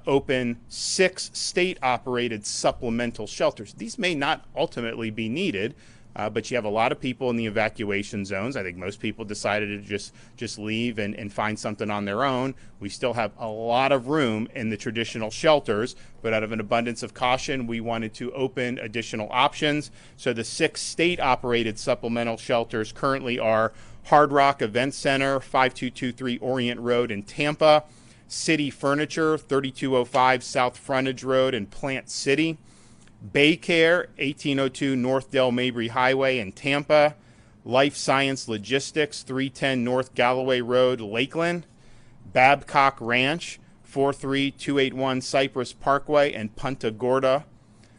open 6 state-operated supplemental shelters. These may not ultimately be needed, but you have a lot of people in the evacuation zones. I think most people decided to just leave and find something on their own. We still have a lot of room in the traditional shelters, but out of an abundance of caution, we wanted to open additional options. So the 6 state-operated supplemental shelters currently are Hard Rock Event Center, 5223 Orient Road in Tampa, City Furniture, 3205 South Frontage Road in Plant City, Bay Care, 1802 North Del Mabry Highway in Tampa, Life Science Logistics, 310 North Galloway Road, Lakeland, Babcock Ranch, 43281 Cypress Parkway in Punta Gorda,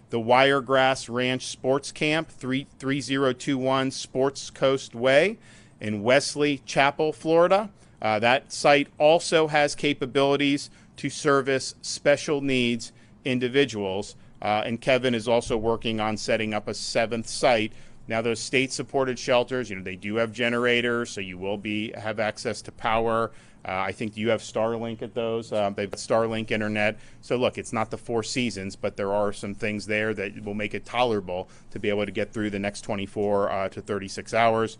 the Wiregrass Ranch Sports Camp, 3021 Sports Coast Way in Wesley Chapel, Florida. That site also has capabilities to service special needs individuals. And Kevin is also working on setting up a 7th site. Now, those state-supported shelters, they do have generators, so you will have access to power. I think you have Starlink at those. They've got Starlink internet. So, look, it's not the 4 seasons, but there are some things there that will make it tolerable to be able to get through the next 24 to 36 hours.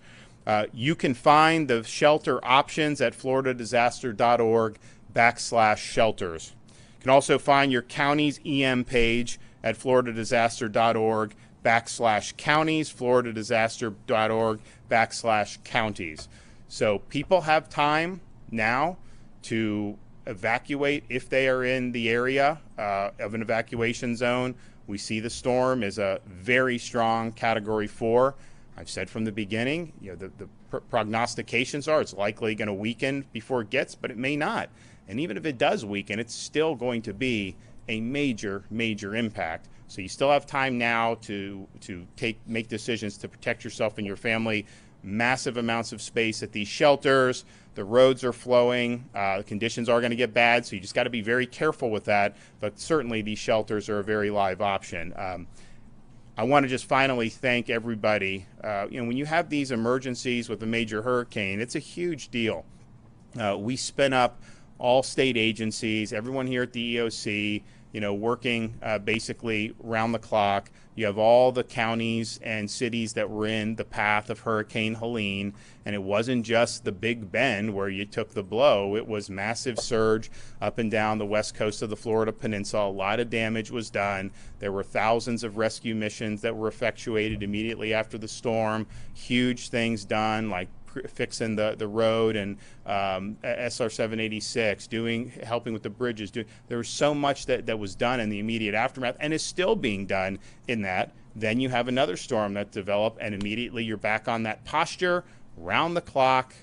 You can find the shelter options at floridadisaster.org/shelters. You can also find your county's EM page at floridadisaster.org/counties, floridadisaster.org/counties. So people have time now to evacuate if they are in the area of an evacuation zone. We see the storm is a very strong Category 4. I've said from the beginning, the prognostications are it's likely going to weaken before it gets, but it may not. And even if it does weaken, it's still going to be a major, major impact. So you still have time now to make decisions to protect yourself and your family. Massive amounts of space at these shelters. The roads are flowing. The conditions are going to get bad, so you just got to be very careful with that. But certainly these shelters are a very live option. I want to just finally thank everybody. When you have these emergencies with a major hurricane, it's a huge deal. We spin up all state agencies, everyone here at the EOC, working basically round the clock. You have all the counties and cities that were in the path of Hurricane Helene, and it wasn't just the Big Bend where you took the blow. It was massive surge up and down the west coast of the Florida Peninsula. A lot of damage was done. There were thousands of rescue missions that were effectuated immediately after the storm. Huge things done, like fixing the road and SR 786, helping with the bridges. There was so much that was done in the immediate aftermath and is still being done in that. Then you have another storm that developed, and immediately you're back on that posture, round the clock,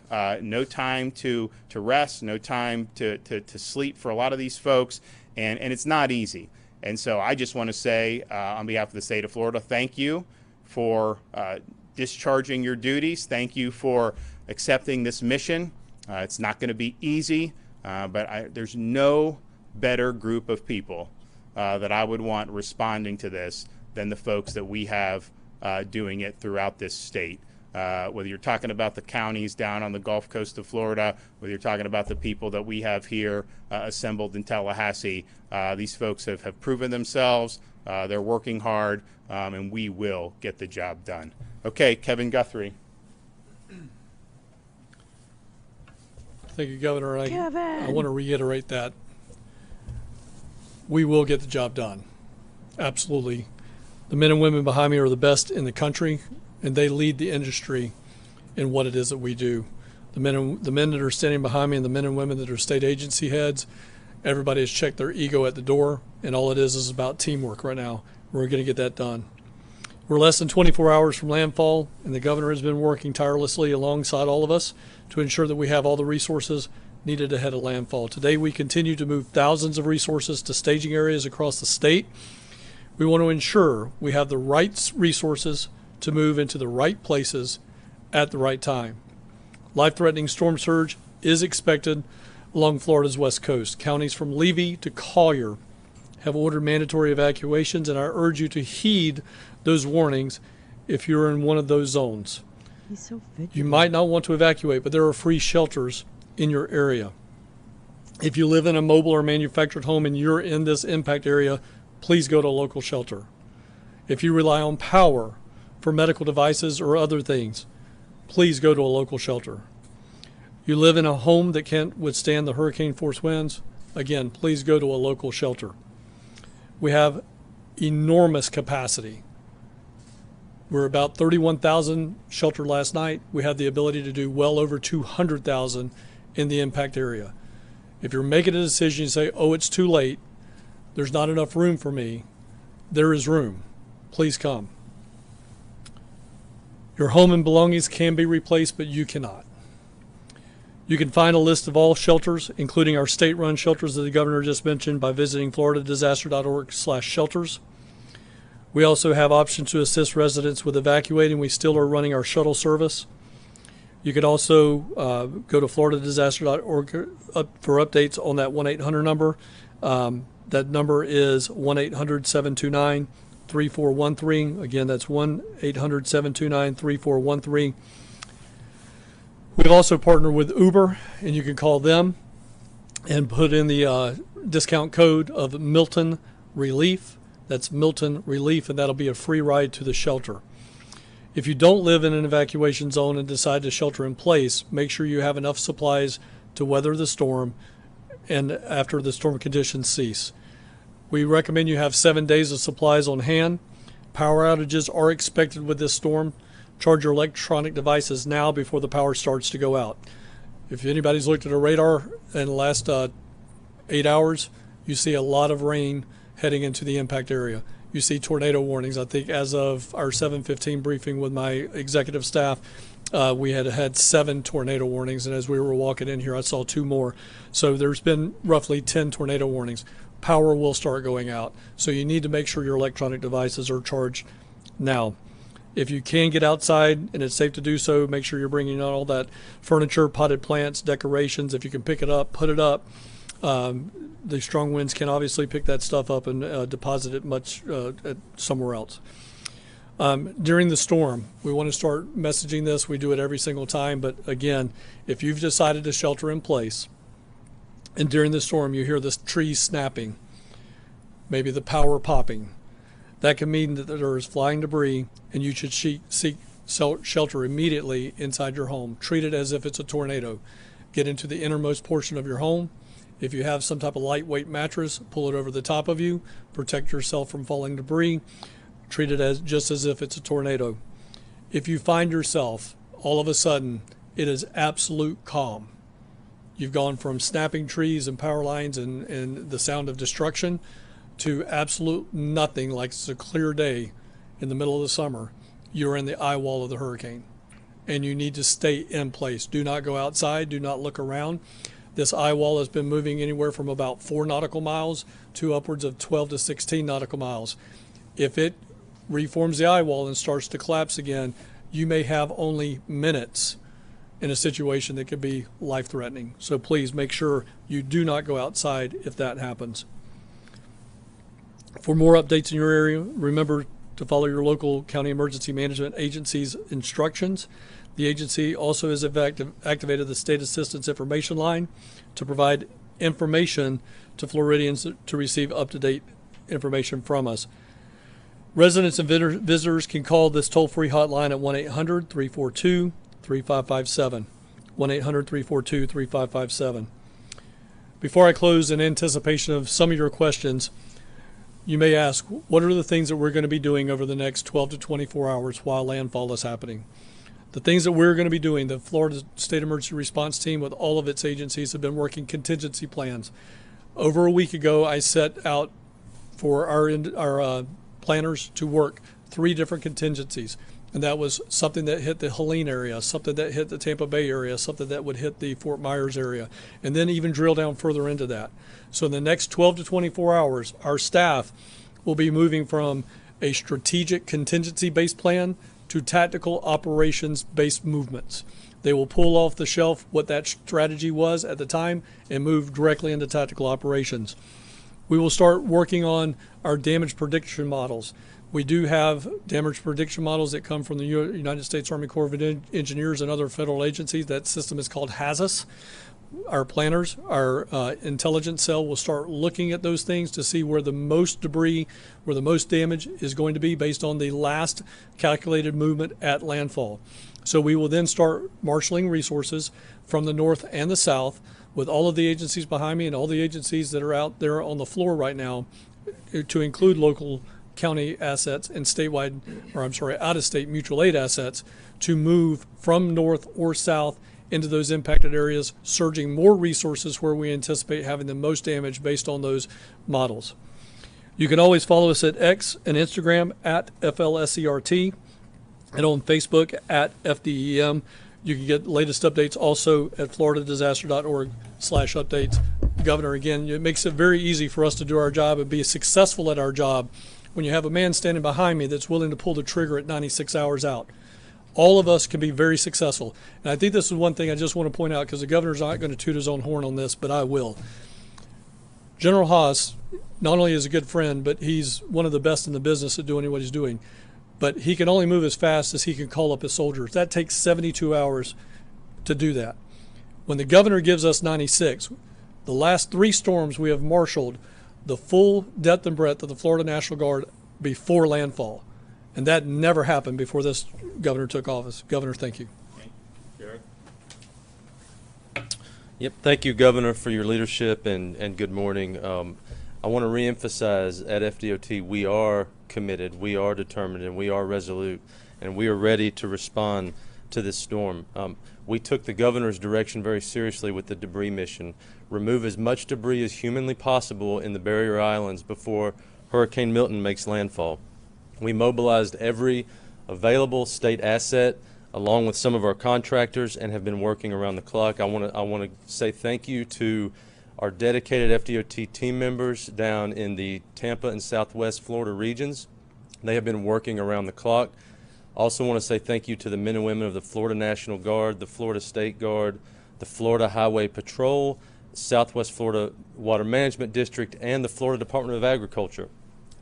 no time to rest, no time to sleep for a lot of these folks, and it's not easy. And so I just want to say, on behalf of the state of Florida, thank you for discharging your duties. Thank you for accepting this mission. It's not going to be easy, but there's no better group of people that I would want responding to this than the folks that we have doing it throughout this state. Whether you're talking about the counties down on the Gulf Coast of Florida, whether you're talking about the people that we have here assembled in Tallahassee, these folks have proven themselves. They're working hard, and we will get the job done. Okay, Kevin Guthrie. Thank you, Governor. Kevin. I want to reiterate that we will get the job done. Absolutely. The men and women behind me are the best in the country, and they lead the industry in what it is that we do. The men that are standing behind me and the men and women that are state agency heads, everybody has checked their ego at the door, and all it is about teamwork right now. We're going to get that done. We're less than 24 hours from landfall, and the governor has been working tirelessly alongside all of us to ensure that we have all the resources needed ahead of landfall. Today, we continue to move thousands of resources to staging areas across the state. We want to ensure we have the right resources to move into the right places at the right time. Life-threatening storm surge is expected along Florida's west coast. Counties from Levy to Collier have ordered mandatory evacuations, and I urge you to heed those warnings if you're in one of those zones. He's so vigilant. You might not want to evacuate, but there are free shelters in your area. If you live in a mobile or manufactured home and you're in this impact area, please go to a local shelter. If you rely on power for medical devices or other things, please go to a local shelter. You live in a home that can't withstand the hurricane force winds, again, please go to a local shelter. We have enormous capacity. We're about 31,000 sheltered last night. We have the ability to do well over 200,000 in the impact area. If you're making a decision, you say, oh, it's too late, there's not enough room for me, there is room. Please come. Your home and belongings can be replaced, but you cannot. You can find a list of all shelters, including our state-run shelters that the governor just mentioned, by visiting floridadisaster.org/shelters. We also have options to assist residents with evacuating. We still are running our shuttle service. You could also go to floridadisaster.org for updates on that 1-800 number. That number is 1-800-729-3413. Again, that's 1-800-729-3413. We've also partnered with Uber, and you can call them and put in the discount code of Milton Relief. That's Milton Relief, and that'll be a free ride to the shelter. If you don't live in an evacuation zone and decide to shelter in place, make sure you have enough supplies to weather the storm and after the storm conditions cease. We recommend you have 7 days of supplies on hand. Power outages are expected with this storm. Charge your electronic devices now before the power starts to go out. If anybody's looked at a radar in the last 8 hours, you see a lot of rain heading into the impact area. You see tornado warnings. I think as of our 7:15 briefing with my executive staff, we had 7 tornado warnings, and as we were walking in here, I saw 2 more. So there's been roughly 10 tornado warnings. Power will start going out. So you need to make sure your electronic devices are charged now. If you can get outside and it's safe to do so, make sure you're bringing out all that furniture, potted plants, decorations. If you can pick it up, put it up. The strong winds can obviously pick that stuff up and deposit it somewhere else. During the storm, we want to start messaging this. We do it every single time. But again, if you've decided to shelter in place and during the storm you hear this tree snapping, maybe the power popping. That can mean that there is flying debris and you should seek shelter immediately inside your home. Treat it as if it's a tornado. Get into the innermost portion of your home. If you have some type of lightweight mattress, pull it over the top of you. Protect yourself from falling debris. Treat it as just as if it's a tornado. If you find yourself, all of a sudden, it is absolute calm. You've gone from snapping trees and power lines and the sound of destruction to absolute nothing, like it's a clear day in the middle of the summer. You're in the eye wall of the hurricane, and you need to stay in place. Do not go outside. Do not look around. This eye wall has been moving anywhere from about 4 nautical miles to upwards of 12 to 16 nautical miles. If it reforms the eye wall and starts to collapse again, you may have only minutes in a situation that could be life-threatening. So please make sure you do not go outside if that happens. For more updates in your area, remember to follow your local county emergency management agency's instructions. The agency also has activated the State Assistance Information Line to provide information to Floridians to receive up-to-date information from us. Residents and visitors can call this toll-free hotline at 1-800-342-3557. 1-800-342-3557. Before I close, in anticipation of some of your questions, you may ask, what are the things that we're going to be doing over the next 12 to 24 hours while landfall is happening? The things that we're going to be doing, the Florida State Emergency Response Team with all of its agencies have been working contingency plans. Over a week ago, I set out for our planners to work 3 different contingencies. And that was something that hit the Helene area, something that hit the Tampa Bay area, something that would hit the Fort Myers area, and then even drill down further into that. So in the next 12 to 24 hours, our staff will be moving from a strategic contingency-based plan to tactical operations-based movements. They will pull off the shelf what that strategy was at the time and move directly into tactical operations. We will start working on our damage prediction models. We do have damage prediction models that come from the United States Army Corps of Engineers and other federal agencies. That system is called HAZUS. Our planners, our intelligence cell will start looking at those things to see where the most debris, where the most damage is going to be based on the last calculated movement at landfall. So we will then start marshaling resources from the north and the south with all of the agencies behind me and all the agencies that are out there on the floor right now, to include local county assets and out-of-state mutual aid assets, to move from north or south into those impacted areas, surging more resources where we anticipate having the most damage based on those models. You can always follow us at X and Instagram at FLSERT and on Facebook at FDEM. You can get latest updates also at floridadisaster.org/updates. Governor, again, it makes it very easy for us to do our job and be successful at our job when you have a man standing behind me that's willing to pull the trigger at 96 hours out. All of us can be very successful. And I think this is one thing I just want to point out, because the governor's not going to toot his own horn on this, but I will. General Haas not only is a good friend, but he's one of the best in the business at doing what he's doing. But he can only move as fast as he can call up his soldiers. That takes 72 hours to do that. When the governor gives us 96, the last 3 storms we have marshaled the full depth and breadth of the Florida National Guard before landfall. And that never happened before this governor took office. Governor, thank you. Yep, thank you, Governor, for your leadership, and good morning. I want to reemphasize at FDOT, we are committed, we are determined, and we are resolute, and we are ready to respond to this storm. We took the governor's direction very seriously with the debris mission. Remove as much debris as humanly possible in the barrier islands before Hurricane Milton makes landfall. We mobilized every available state asset along with some of our contractors and have been working around the clock. I want to say thank you to our dedicated FDOT team members down in the Tampa and Southwest Florida regions. They have been working around the clock. Also want to say thank you to the men and women of the Florida National Guard, the Florida State Guard, the Florida Highway Patrol, Southwest Florida Water Management District, and the Florida Department of Agriculture.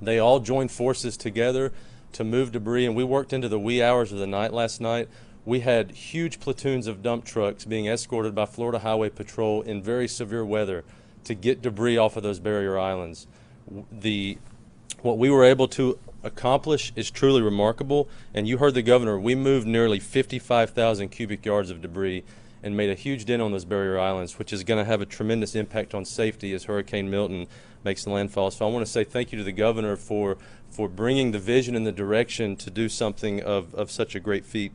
They all joined forces together to move debris, and we worked into the wee hours of the night last night. We had huge platoons of dump trucks being escorted by Florida Highway Patrol in very severe weather to get debris off of those barrier islands. What we were able to accomplish is truly remarkable. And you heard the governor, we moved nearly 55,000 cubic yards of debris and made a huge dent on those barrier islands, which is going to have a tremendous impact on safety as Hurricane Milton makes landfall. So I want to say thank you to the governor for bringing the vision and the direction to do something of such a great feat.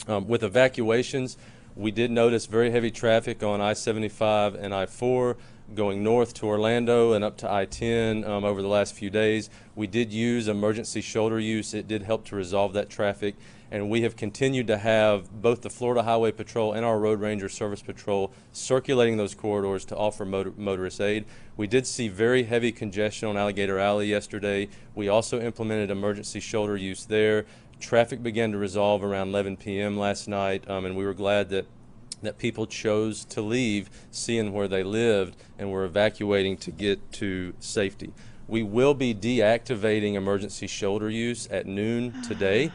With evacuations, we did notice very heavy traffic on I-75 and I-4 going north to Orlando and up to I-10 over the last few days. We did use emergency shoulder use. It did help to resolve that traffic. And we have continued to have both the Florida Highway Patrol and our Road Ranger Service Patrol circulating those corridors to offer motorist aid. We did see very heavy congestion on Alligator Alley yesterday. We also implemented emergency shoulder use there. Traffic began to resolve around 11 p.m. last night, and we were glad that people chose to leave seeing where they lived and were evacuating to get to safety. We will be deactivating emergency shoulder use at noon today.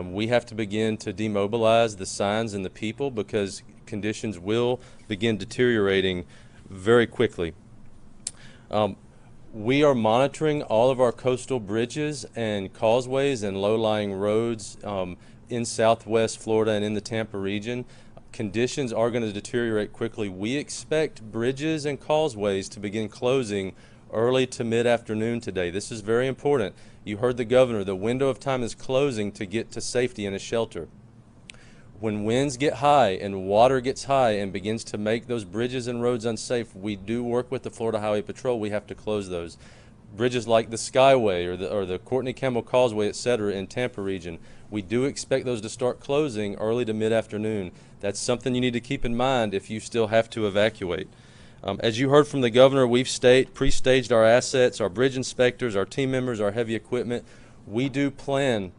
We have to begin to demobilize the signs and the people because conditions will begin deteriorating very quickly. We are monitoring all of our coastal bridges and causeways and low-lying roads in Southwest Florida and in the Tampa region. Conditions are going to deteriorate quickly. We expect bridges and causeways to begin closing early to mid-afternoon today. This is very important. You heard the governor. The window of time is closing to get to safety in a shelter. When winds get high and water gets high and begins to make those bridges and roads unsafe, we do work with the Florida Highway Patrol. We have to close those. Bridges like the Skyway or the Courtney Campbell Causeway, etc., in Tampa region, we do expect those to start closing early to mid-afternoon. That's something you need to keep in mind if you still have to evacuate. As you heard from the governor, we've pre-staged our assets, our bridge inspectors, our team members, our heavy equipment. We do plan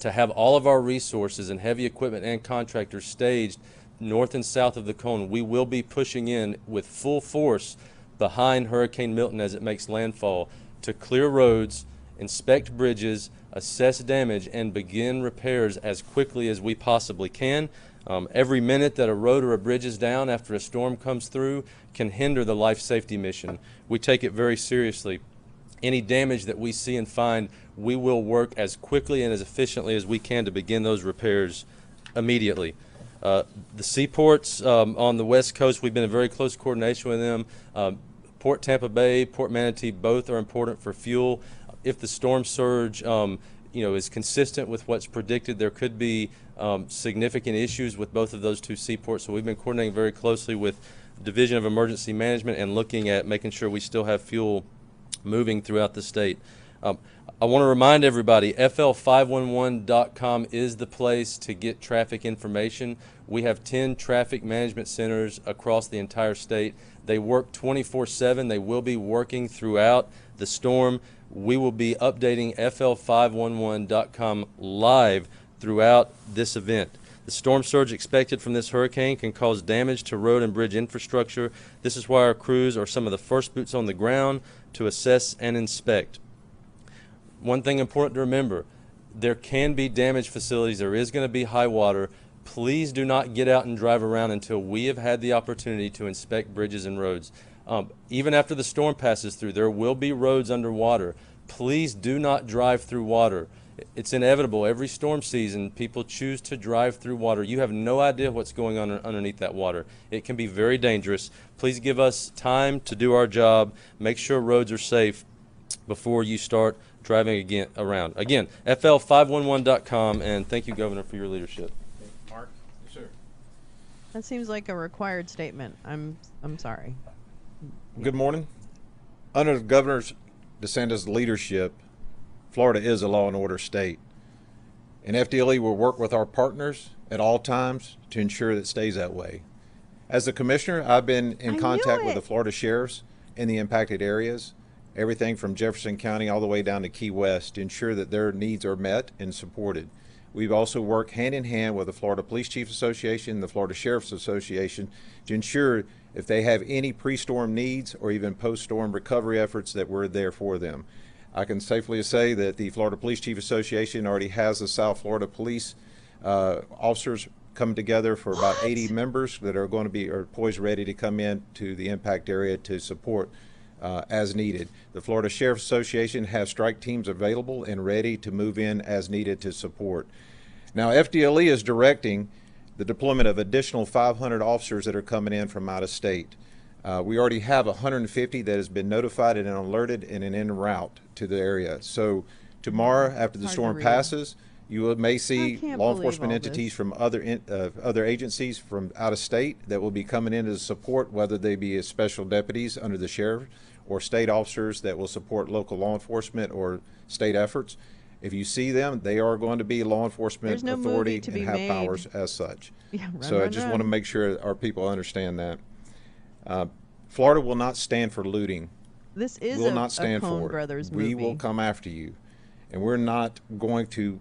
to have all of our resources and heavy equipment and contractors staged north and south of the cone. We will be pushing in with full force behind Hurricane Milton as it makes landfall to clear roads, inspect bridges, assess damage, and begin repairs as quickly as we possibly can. Every minute that a road or a bridge is down after a storm comes through can hinder the life safety mission. We take it very seriously. Any damage that we see and find, we will work as quickly and as efficiently as we can to begin those repairs immediately. The seaports on the West Coast, we've been in very close coordination with them. Port Tampa Bay, Port Manatee, both are important for fuel. If the storm surge is consistent with what's predicted, there could be significant issues with both of those two seaports. So we've been coordinating very closely with Division of Emergency Management and looking at making sure we still have fuel moving throughout the state. I want to remind everybody, FL511.com is the place to get traffic information. We have 10 traffic management centers across the entire state. They work 24/7. They will be working throughout the storm. We will be updating FL511.com live throughout this event. The storm surge expected from this hurricane can cause damage to road and bridge infrastructure. This is why our crews are some of the first boots on the ground to assess and inspect. One thing important to remember, there can be damaged facilities. There is going to be high water. Please do not get out and drive around until we have had the opportunity to inspect bridges and roads. Even after the storm passes through, there will be roads underwater. Please do not drive through water. It's inevitable. Every storm season, people choose to drive through water. You have no idea what's going on underneath that water. It can be very dangerous. Please give us time to do our job. Make sure roads are safe before you start driving around. Again, FL511.com, and thank you, Governor, for your leadership. Mark? Yes, sir. That seems like a required statement. I'm sorry. Good morning. Under the Governor DeSantis' leadership, Florida is a law and order state. And FDLE will work with our partners at all times to ensure that it stays that way. As a commissioner, I've been in contact with the Florida sheriffs in the impacted areas, everything from Jefferson County all the way down to Key West, to ensure that their needs are met and supported. We've also worked hand in hand with the Florida Police Chiefs Association, the Florida Sheriff's Association, to ensure if they have any pre-storm needs or even post-storm recovery efforts that we're there for them. I can safely say that the Florida Police Chief Association already has the South Florida Police officers come together for about 80 members that are going to be poised ready to come in to the impact area to support as needed. The Florida Sheriff's Association has strike teams available and ready to move in as needed to support. Now, FDLE is directing the deployment of additional 500 officers that are coming in from out of state. We already have 150 that has been notified and alerted and en route to the area. So tomorrow, after the storm passes, you may see law enforcement entities from other agencies from out of state that will be coming in to support, whether they be as special deputies under the sheriff or state officers that will support local law enforcement or state efforts. If you see them, they are going to be law enforcement authority and have powers as such. So I just want to make sure our people understand that. Florida will not stand for looting. This is will not stand a Coen for Brothers it. movie. We will come after you, and we're not going to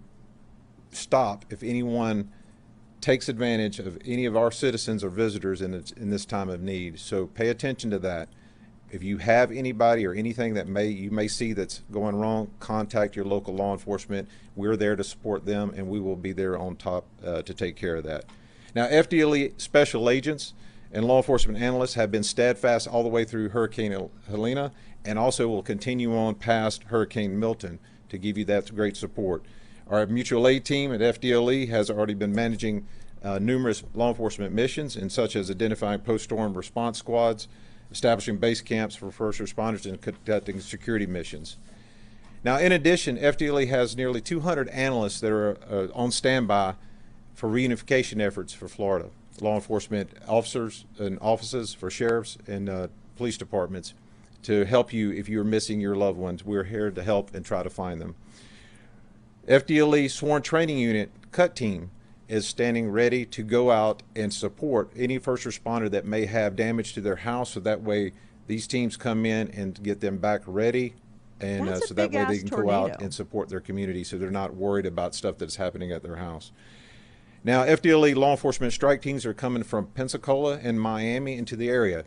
stop if anyone takes advantage of any of our citizens or visitors in this time of need. So pay attention to that. If you have anybody or anything that you may see that's going wrong, contact your local law enforcement. We're there to support them, and we will be there on top to take care of that. Now, FDLE special agents and law enforcement analysts have been steadfast all the way through Hurricane Helena, and also will continue on past Hurricane Milton to give you that great support. Our mutual aid team at FDLE has already been managing numerous law enforcement missions, and such as identifying post-storm response squads, establishing base camps for first responders, and conducting security missions. Now, in addition, FDLE has nearly 200 analysts that are on standby for reunification efforts for Florida, law enforcement officers and offices for sheriffs and police departments to help you if you're missing your loved ones. We're here to help and try to find them. FDLE Sworn Training Unit CUT team is standing ready to go out and support any first responder that may have damage to their house, so that way these teams come in and get them back ready, and so that way they can go out and support their community so they're not worried about stuff that's happening at their house. Now, FDLE law enforcement strike teams are coming from Pensacola and Miami into the area.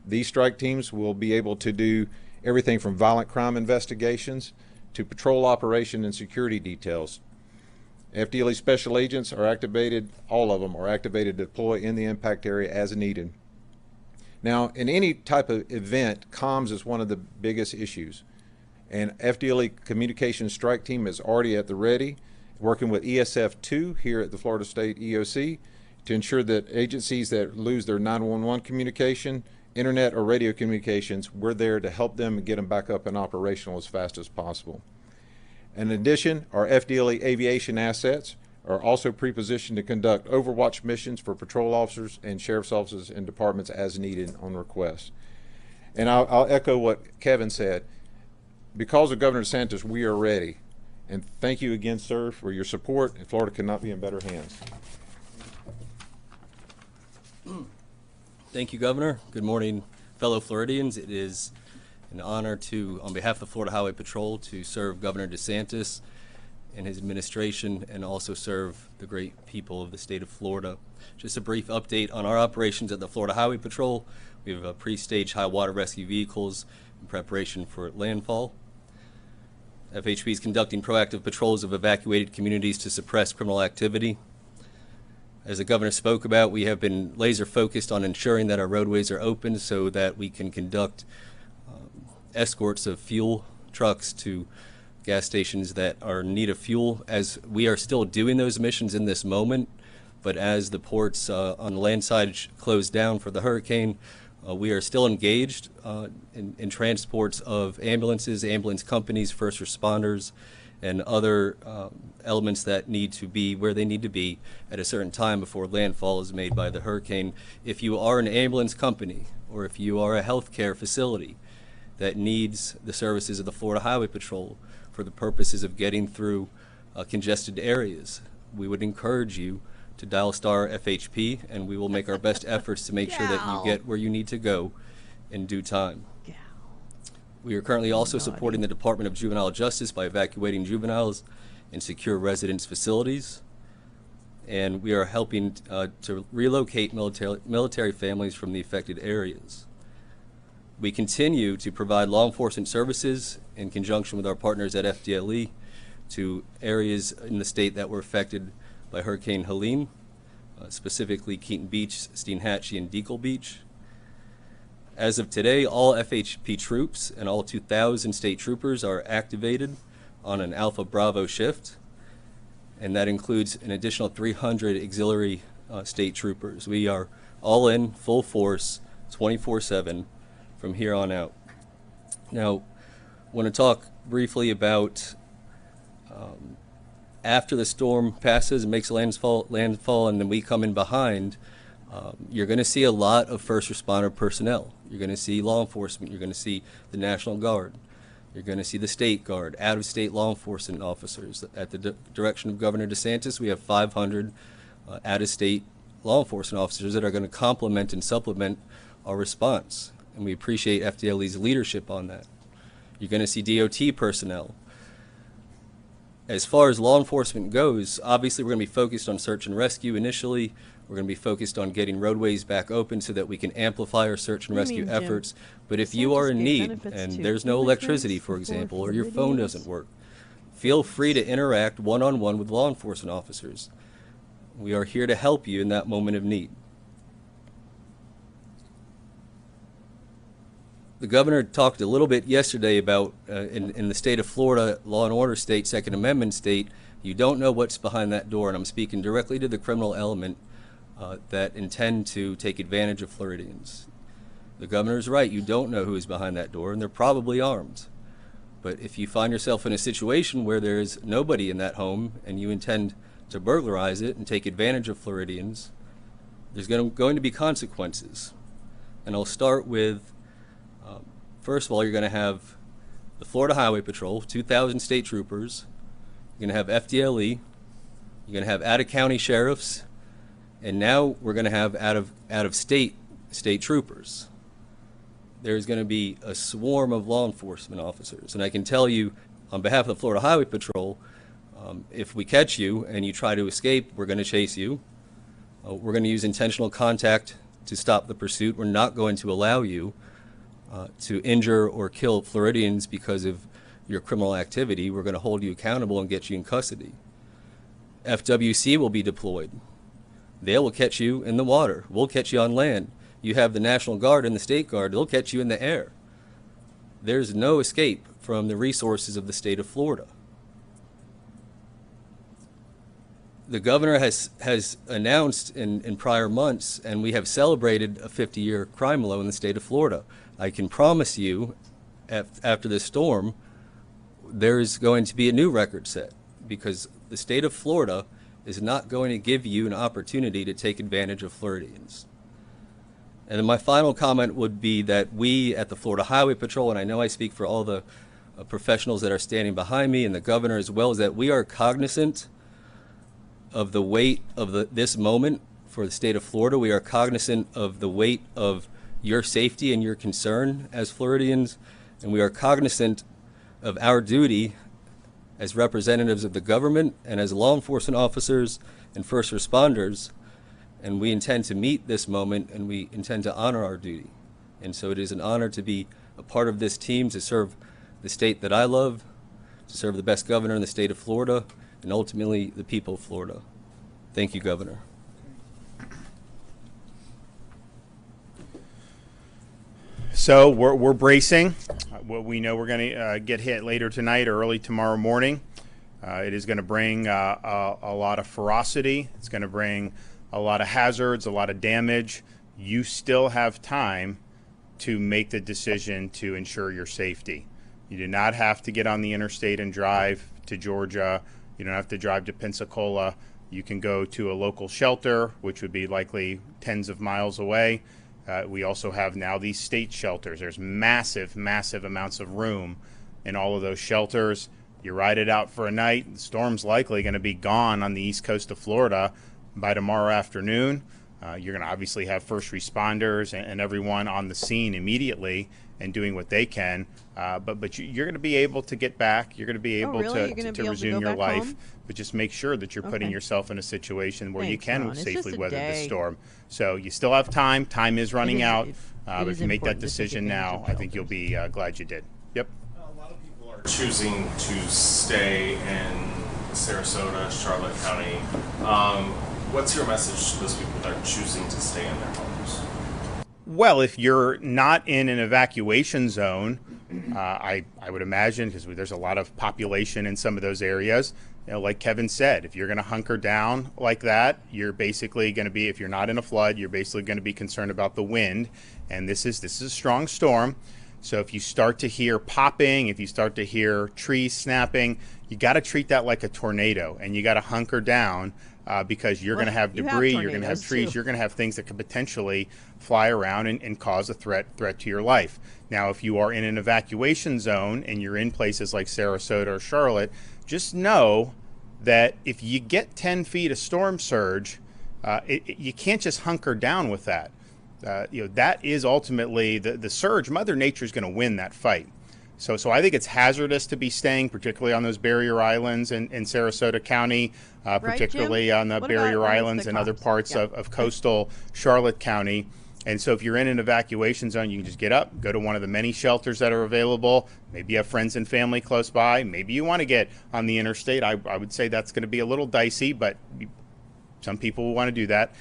These strike teams will be able to do everything from violent crime investigations to patrol operation and security details. FDLE special agents are activated, all of them are activated to deploy in the impact area as needed. Now, in any type of event, comms is one of the biggest issues. And FDLE Communications Strike Team is already at the ready, working with ESF2 here at the Florida State EOC to ensure that agencies that lose their 911 communication, internet or radio communications, we're there to help them and get them back up and operational as fast as possible. In addition, our FDLE aviation assets are also pre-positioned to conduct overwatch missions for patrol officers and sheriff's officers and departments as needed on request. And I'll echo what Kevin said. Because of Governor DeSantis, we are ready. And thank you again, sir, for your support. And Florida could not be in better hands. Thank you, Governor. Good morning, fellow Floridians. It is an honor to, on behalf of the Florida Highway Patrol, to serve Governor DeSantis and his administration, and also serve the great people of the state of Florida. Just a brief update on our operations at the Florida Highway Patrol. We have pre-staged high water rescue vehicles in preparation for landfall. FHP is conducting proactive patrols of evacuated communities to suppress criminal activity. As the governor spoke about, we have been laser focused on ensuring that our roadways are open so that we can conduct escorts of fuel trucks to gas stations that are in need of fuel, as we are still doing those missions in this moment. But as the ports on the land side closed down for the hurricane, we are still engaged in transports of ambulances, ambulance companies, first responders, and other elements that need to be where they need to be at a certain time before landfall is made by the hurricane. If you are an ambulance company, or if you are a healthcare facility that needs the services of the Florida Highway Patrol for the purposes of getting through congested areas, we would encourage you to dial star FHP, and we will make our best efforts to make sure that you get where you need to go in due time. We are currently also supporting the Department of Juvenile Justice by evacuating juveniles in secure residence facilities, and we are helping to relocate military families from the affected areas. We continue to provide law enforcement services in conjunction with our partners at FDLE to areas in the state that were affected by Hurricane Helene, specifically Keaton Beach, Steinhatchee, and Deacle Beach. As of today, all FHP troops and all 2,000 state troopers are activated on an Alpha Bravo shift, and that includes an additional 300 auxiliary state troopers. We are all in, full force, 24/7 from here on out. Now, I want to talk briefly about after the storm passes and makes landfall, and then we come in behind, you're going to see a lot of first responder personnel. You're going to see law enforcement. You're going to see the National Guard. You're going to see the State Guard, out-of-state law enforcement officers. At the direction of Governor DeSantis, we have 500 out-of-state law enforcement officers that are going to complement and supplement our response. And we appreciate FDLE's leadership on that. You're going to see DOT personnel. As far as law enforcement goes, obviously we're going to be focused on search and rescue initially. We're going to be focused on getting roadways back open so that we can amplify our search and rescue efforts. But if you are in need and there's no electricity, for example, or your phone doesn't work, feel free to interact one-on-one with law enforcement officers. We are here to help you in that moment of need. The governor talked a little bit yesterday about in the state of Florida, law and order state, Second Amendment state, you don't know what's behind that door, and I'm speaking directly to the criminal element that intend to take advantage of Floridians. The governor's right, you don't know who is behind that door, and they're probably armed. But if you find yourself in a situation where there is nobody in that home and you intend to burglarize it and take advantage of Floridians, there's going to be consequences. And I'll start with, first of all, you're going to have the Florida Highway Patrol, 2,000 state troopers. You're going to have FDLE. You're going to have out-of-county sheriffs. And now we're going to have out-of-state troopers. There's going to be a swarm of law enforcement officers. And I can tell you, on behalf of the Florida Highway Patrol, if we catch you and you try to escape, we're going to chase you. We're going to use intentional contact to stop the pursuit. We're not going to allow you to injure or kill Floridians because of your criminal activity. We're going to hold you accountable and get you in custody. FWC will be deployed. They will catch you in the water. We'll catch you on land. You have the National Guard and the State Guard. They'll catch you in the air. There's no escape from the resources of the state of Florida. The governor has announced in prior months, and we have celebrated a 50-year crime low in the state of Florida. I can promise you, after this storm, there's going to be a new record set, because the state of Florida is not going to give you an opportunity to take advantage of Floridians. And then my final comment would be that we at the Florida Highway Patrol, and I know I speak for all the professionals that are standing behind me and the governor as well, is that we are cognizant of the weight of this moment for the state of Florida. We are cognizant of the weight of your safety and your concern as Floridians, and we are cognizant of our duty as representatives of the government and as law enforcement officers and first responders, and we intend to meet this moment and we intend to honor our duty. And so it is an honor to be a part of this team, to serve the state that I love, to serve the best governor in the state of Florida, and ultimately the people of Florida. Thank you, Governor. So we're bracing. We know we're going to get hit later tonight or early tomorrow morning. It is going to bring a lot of ferocity. It's going to bring a lot of hazards, a lot of damage. You still have time to make the decision to ensure your safety. You do not have to get on the interstate and drive to Georgia. You don't have to drive to Pensacola. You can go to a local shelter, which would be likely tens of miles away. We also have now these state shelters. There's massive, massive amounts of room in all of those shelters. You ride it out for a night. The storm's likely going to be gone on the east coast of Florida by tomorrow afternoon. You're going to obviously have first responders and everyone on the scene immediately and doing what they can. But you're going to be able to get back. You're going to be able to resume your life. Home? But just make sure that you're putting yourself in a situation where you can safely weather the storm. So you still have time. Time is running out. But if you make that decision now, I think you'll be glad you did. Yep. A lot of people are choosing to stay in Sarasota, Charlotte County. What's your message to those people that are choosing to stay in their homes? Well, if you're not in an evacuation zone, I would imagine, because there's a lot of population in some of those areas, like Kevin said, if you're going to hunker down like that, you're basically going to be, if you're not in a flood, you're basically going to be concerned about the wind. And this is a strong storm. So if you start to hear popping, if you start to hear trees snapping, you got to treat that like a tornado, and you got to hunker down because you're going to have debris, you're going to have trees, you're going to have things that could potentially fly around and cause a threat to your life. Now, if you are in an evacuation zone and you're in places like Sarasota or Charlotte, just know that if you get 10 feet of storm surge, you can't just hunker down with that. That is ultimately the surge. Mother Nature is going to win that fight. So I think it's hazardous to be staying, particularly on those barrier islands in Sarasota County, particularly on the barrier islands and other parts of coastal Charlotte County. And so if you're in an evacuation zone, you can just get up, go to one of the many shelters that are available. Maybe you have friends and family close by. Maybe you want to get on the interstate. I would say that's going to be a little dicey, but some people will want to do that.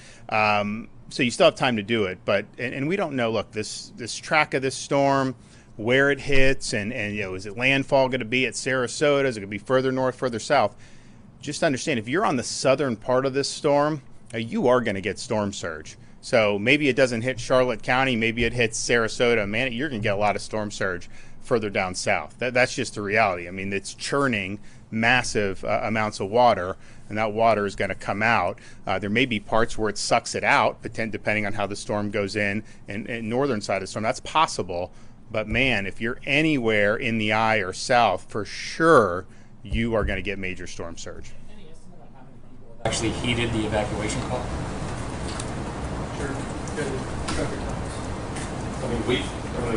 So you still have time to do it. And we don't know, look, this track of this storm, where it hits, and is it landfall going to be at Sarasota? Is it going to be further north, further south? Just understand, if you're on the southern part of this storm, you are going to get storm surge. So maybe it doesn't hit Charlotte County, maybe it hits Sarasota. Man, you're going to get a lot of storm surge further down south. That's just the reality. I mean, it's churning massive amounts of water, and that water is going to come out. There may be parts where it sucks it out, depending on how the storm goes in northern side of the storm. That's possible. But man, if you're anywhere in the eye or south, for sure, you are going to get major storm surge. Any estimate on how many people have actually heeded the evacuation call? Sure.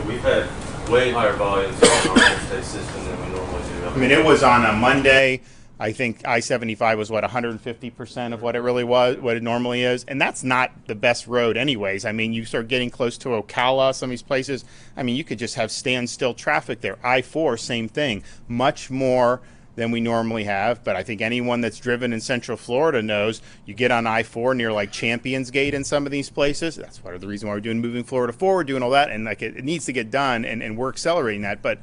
We've had way higher volumes on our interstate system than we normally do. I mean, it was on a Monday. I think I-75 was 150% of what it really was, what it normally is. And that's not the best road anyways. I mean, you start getting close to Ocala, some of these places. I mean, you could just have standstill traffic there. I-4, same thing. Much more than we normally have. But I think anyone that's driven in Central Florida knows you get on I-4 near like Champions Gate in some of these places. That's part of the reason why we're doing Moving Florida Forward, doing all that. And like it needs to get done, and we're accelerating that. But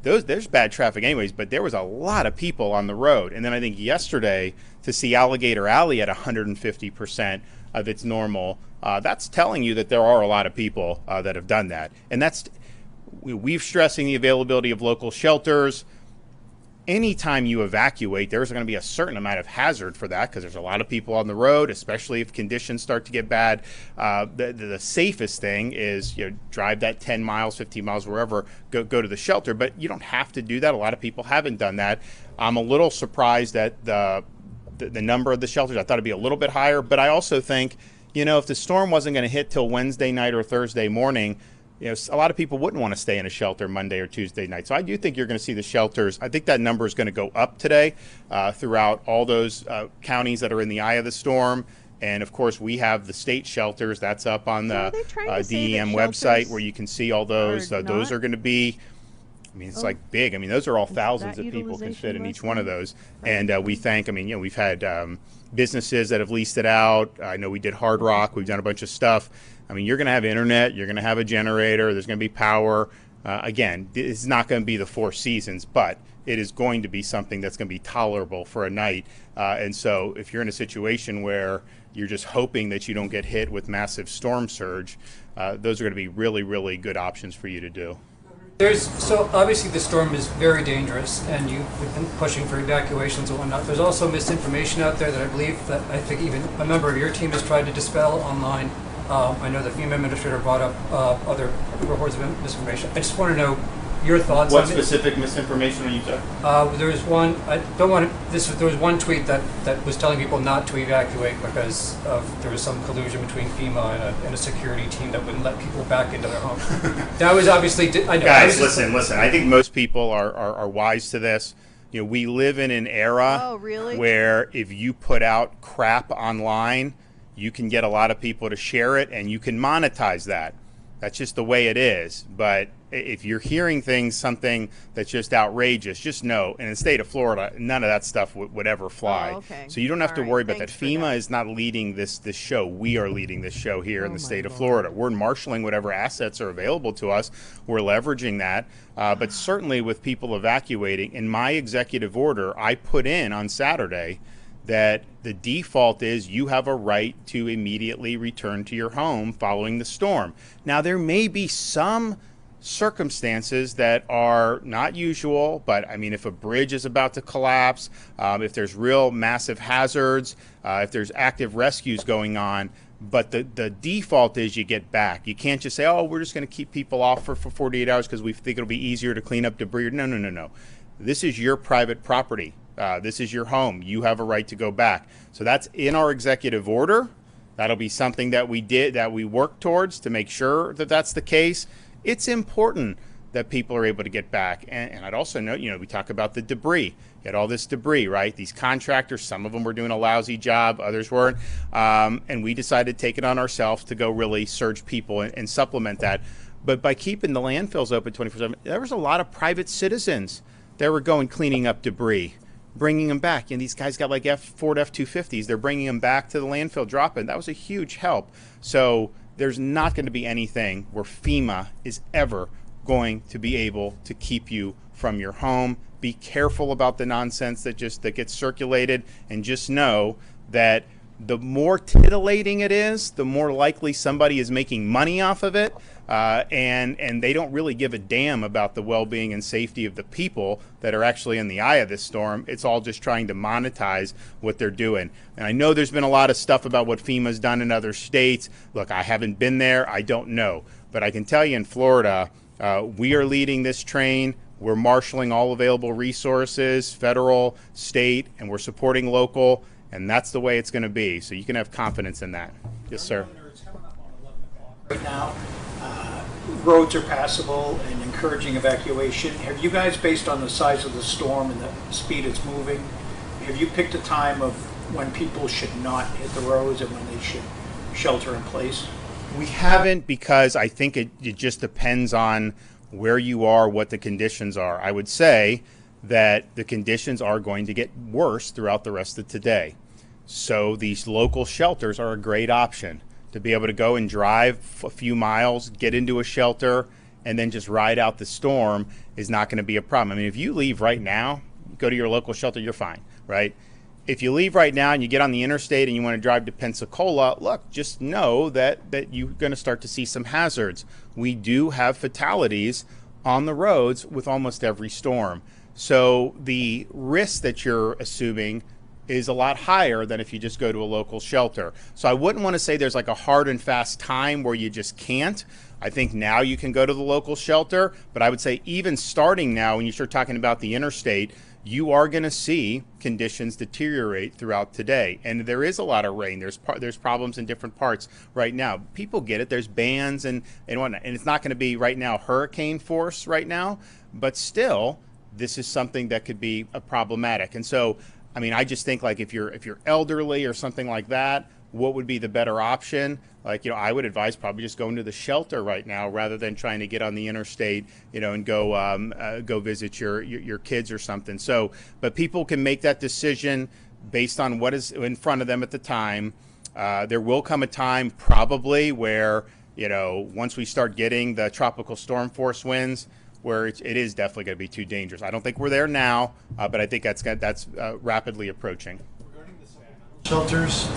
there's bad traffic anyways, but there was a lot of people on the road. And then I think yesterday to see Alligator Alley at 150% of its normal, that's telling you that there are a lot of people that have done that. And we've stressing the availability of local shelters. Anytime you evacuate, there's going to be a certain amount of hazard for that because there's a lot of people on the road, especially if conditions start to get bad. The safest thing is drive that 10 miles, 15 miles, wherever, go to the shelter. But you don't have to do that. A lot of people haven't done that. I'm a little surprised at the number of the shelters. I thought it'd be a little bit higher. But I also think, if the storm wasn't going to hit till Wednesday night or Thursday morning, a lot of people wouldn't want to stay in a shelter Monday or Tuesday night. So I do think you're going to see the shelters. I think that number is going to go up today throughout all those counties that are in the eye of the storm. And of course, we have the state shelters. That's up on the DEM website where you can see all those. Those are going to be, it's like big. I mean, those are all thousands of people can fit in each one of those. And we thank, we've had businesses that have leased it out. I know we did Hard Rock. We've done a bunch of stuff. You're going to have internet, you're going to have a generator, there's going to be power. Again, it's not going to be the Four Seasons, but it is going to be something that's going to be tolerable for a night. And so if you're in a situation where you're just hoping that you don't get hit with massive storm surge, those are going to be really, really good options for you to do. So obviously the storm is very dangerous, and you've been pushing for evacuations and whatnot. There's also misinformation out there that I think even a member of your team has tried to dispel online. I know the FEMA administrator brought up other reports of misinformation. I just want to know your thoughts on it. What specific misinformation are you talking? There was one. There was one tweet that was telling people not to evacuate because there was some collusion between FEMA and a security team that wouldn't let people back into their homes. That was obviously. Guys, listen. I think most people are wise to this. We live in an era where if you put out crap online, you can get a lot of people to share it, and you can monetize that. That's just the way it is. But if you're hearing something that's just outrageous, just know, in the state of Florida, none of that stuff would ever fly. Oh, okay. So you don't have to worry about that. Thanks for FEMA that. is not leading this show. We are leading this show here in the my state of Lord. Florida. We're marshaling whatever assets are available to us. We're leveraging that. But certainly with people evacuating, in my executive order, I put in on Saturday that the default is you have a right to immediately return to your home following the storm. Now, there may be some circumstances that are not usual, but I mean, if a bridge is about to collapse, if there's real massive hazards, if there's active rescues going on, but the default is you get back. You can't just say, oh, we're just going to keep people off for 48 hours because we think it'll be easier to clean up debris. No, no, no, no. This is your private property. This is your home. You have a right to go back. So that's in our executive order. That'll be something that we work towards to make sure that that's the case. It's important that people are able to get back. And I'd also note, we talk about the debris. You had all this debris, right? These contractors, some of them were doing a lousy job, others weren't. And we decided to take it on ourselves to go really surge people and supplement that. But by keeping the landfills open 24/7, there was a lot of private citizens that were going cleaning up debris, bringing them back. And these guys got like Ford F-250s. They're bringing them back to the landfill drop-in. That was a huge help. So there's not going to be anything where FEMA is ever going to be able to keep you from your home. Be careful about the nonsense that gets circulated, and just know that the more titillating it is, the more likely somebody is making money off of it, and they don't really give a damn about the well-being and safety of the people that are actually in the eye of this storm. It's all just trying to monetize what they're doing. And I know there's been a lot of stuff about what FEMA's done in other states. Look, I haven't been there. I don't know. But I can tell you in Florida, we are leading this train. We're marshaling all available resources, federal, state, and we're supporting local. And that's the way it's going to be. So you can have confidence in that. Yes, sir. It's coming up on 11 o'clock right now. Roads are passable and encouraging evacuation. Have you guys, based on the size of the storm and the speed it's moving, have you picked a time of when people should not hit the roads and when they should shelter in place? We haven't, because I think it just depends on where you are, what the conditions are. I would say that the conditions are going to get worse throughout the rest of today. So these local shelters are a great option to be able to go and drive a few miles, get into a shelter, and then just ride out the storm is not going to be a problem. I mean, if you leave right now, go to your local shelter, you're fine, right? If you leave right now and you get on the interstate and you want to drive to Pensacola, look, just know that you're going to start to see some hazards. We do have fatalities on the roads with almost every storm. So the risk that you're assuming is a lot higher than if you just go to a local shelter. So I wouldn't want to say there's like a hard and fast time where you just can't. I think now you can go to the local shelter, but I would say even starting now, when you start talking about the interstate, you are going to see conditions deteriorate throughout today. And there is a lot of rain. There's problems in different parts right now. People get it. There's bands and whatnot. And it's not going to be right now hurricane force right now, but still, this is something that could be problematic. And so, I mean, I just think like if you're elderly or something like that, what would be the better option? Like, I would advise probably just going to the shelter right now rather than trying to get on the interstate, and go visit your kids or something. So, but people can make that decision based on what is in front of them at the time. There will come a time probably where, once we start getting the tropical storm force winds, where it is definitely going to be too dangerous. I don't think we're there now, but I think that's rapidly approaching. Regarding the shelters,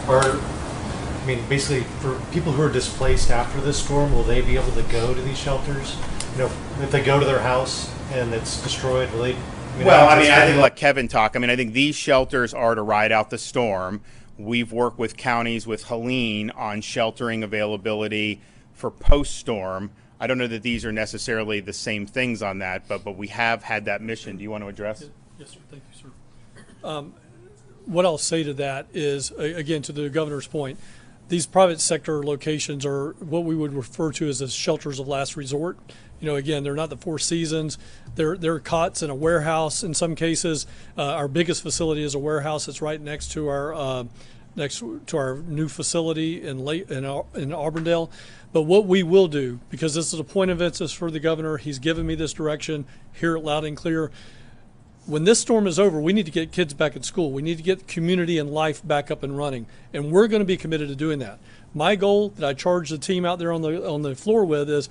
basically for people who are displaced after this storm, will they be able to go to these shelters? If they go to their house and it's destroyed, will they? I think let Kevin talk. I think these shelters are to ride out the storm. We've worked with counties, with Helene, on sheltering availability for post-storm. I don't know that these are necessarily the same things on that, but we have had that mission. Do you want to address? Yes, sir. Thank you, sir. What I'll say to that is, again, to the governor's point, these private sector locations are what we would refer to as the shelters of last resort. Again, they're not the Four Seasons. They're cots in a warehouse in some cases. Our biggest facility is a warehouse that's right next to our next to our new facility in Auburndale. But what we will do, because this is a point of emphasis for the governor, he's given me this direction, hear it loud and clear. When this storm is over, we need to get kids back in school. We need to get community and life back up and running, and we're going to be committed to doing that. My goal that I charge the team out there on the floor with is,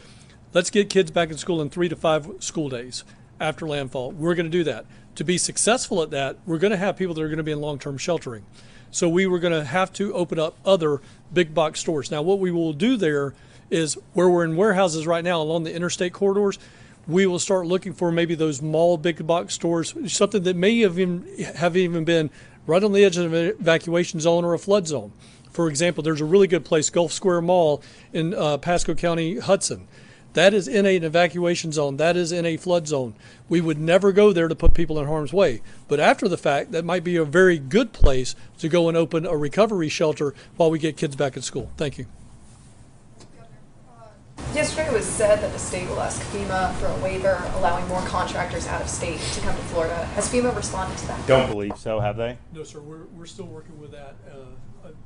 let's get kids back in school in 3 to 5 school days after landfall. We're going to do that. To be successful at that, we're going to have people that are going to be in long-term sheltering. So we were going to have to open up other big box stores. Now, what we will do there is, where we're in warehouses right now along the interstate corridors, we will start looking for maybe those mall big box stores, something that may have even been right on the edge of an evacuation zone or a flood zone. For example, there's a really good place, Gulf Square Mall in Pasco County, Hudson. That is in an evacuation zone. That is in a flood zone. We would never go there to put people in harm's way. But after the fact, that might be a very good place to go and open a recovery shelter while we get kids back at school. Thank you. Yesterday it was said that the state will ask FEMA for a waiver allowing more contractors out of state to come to Florida. Has FEMA responded to that? Don't believe so, have they? No, sir. We're still working with that,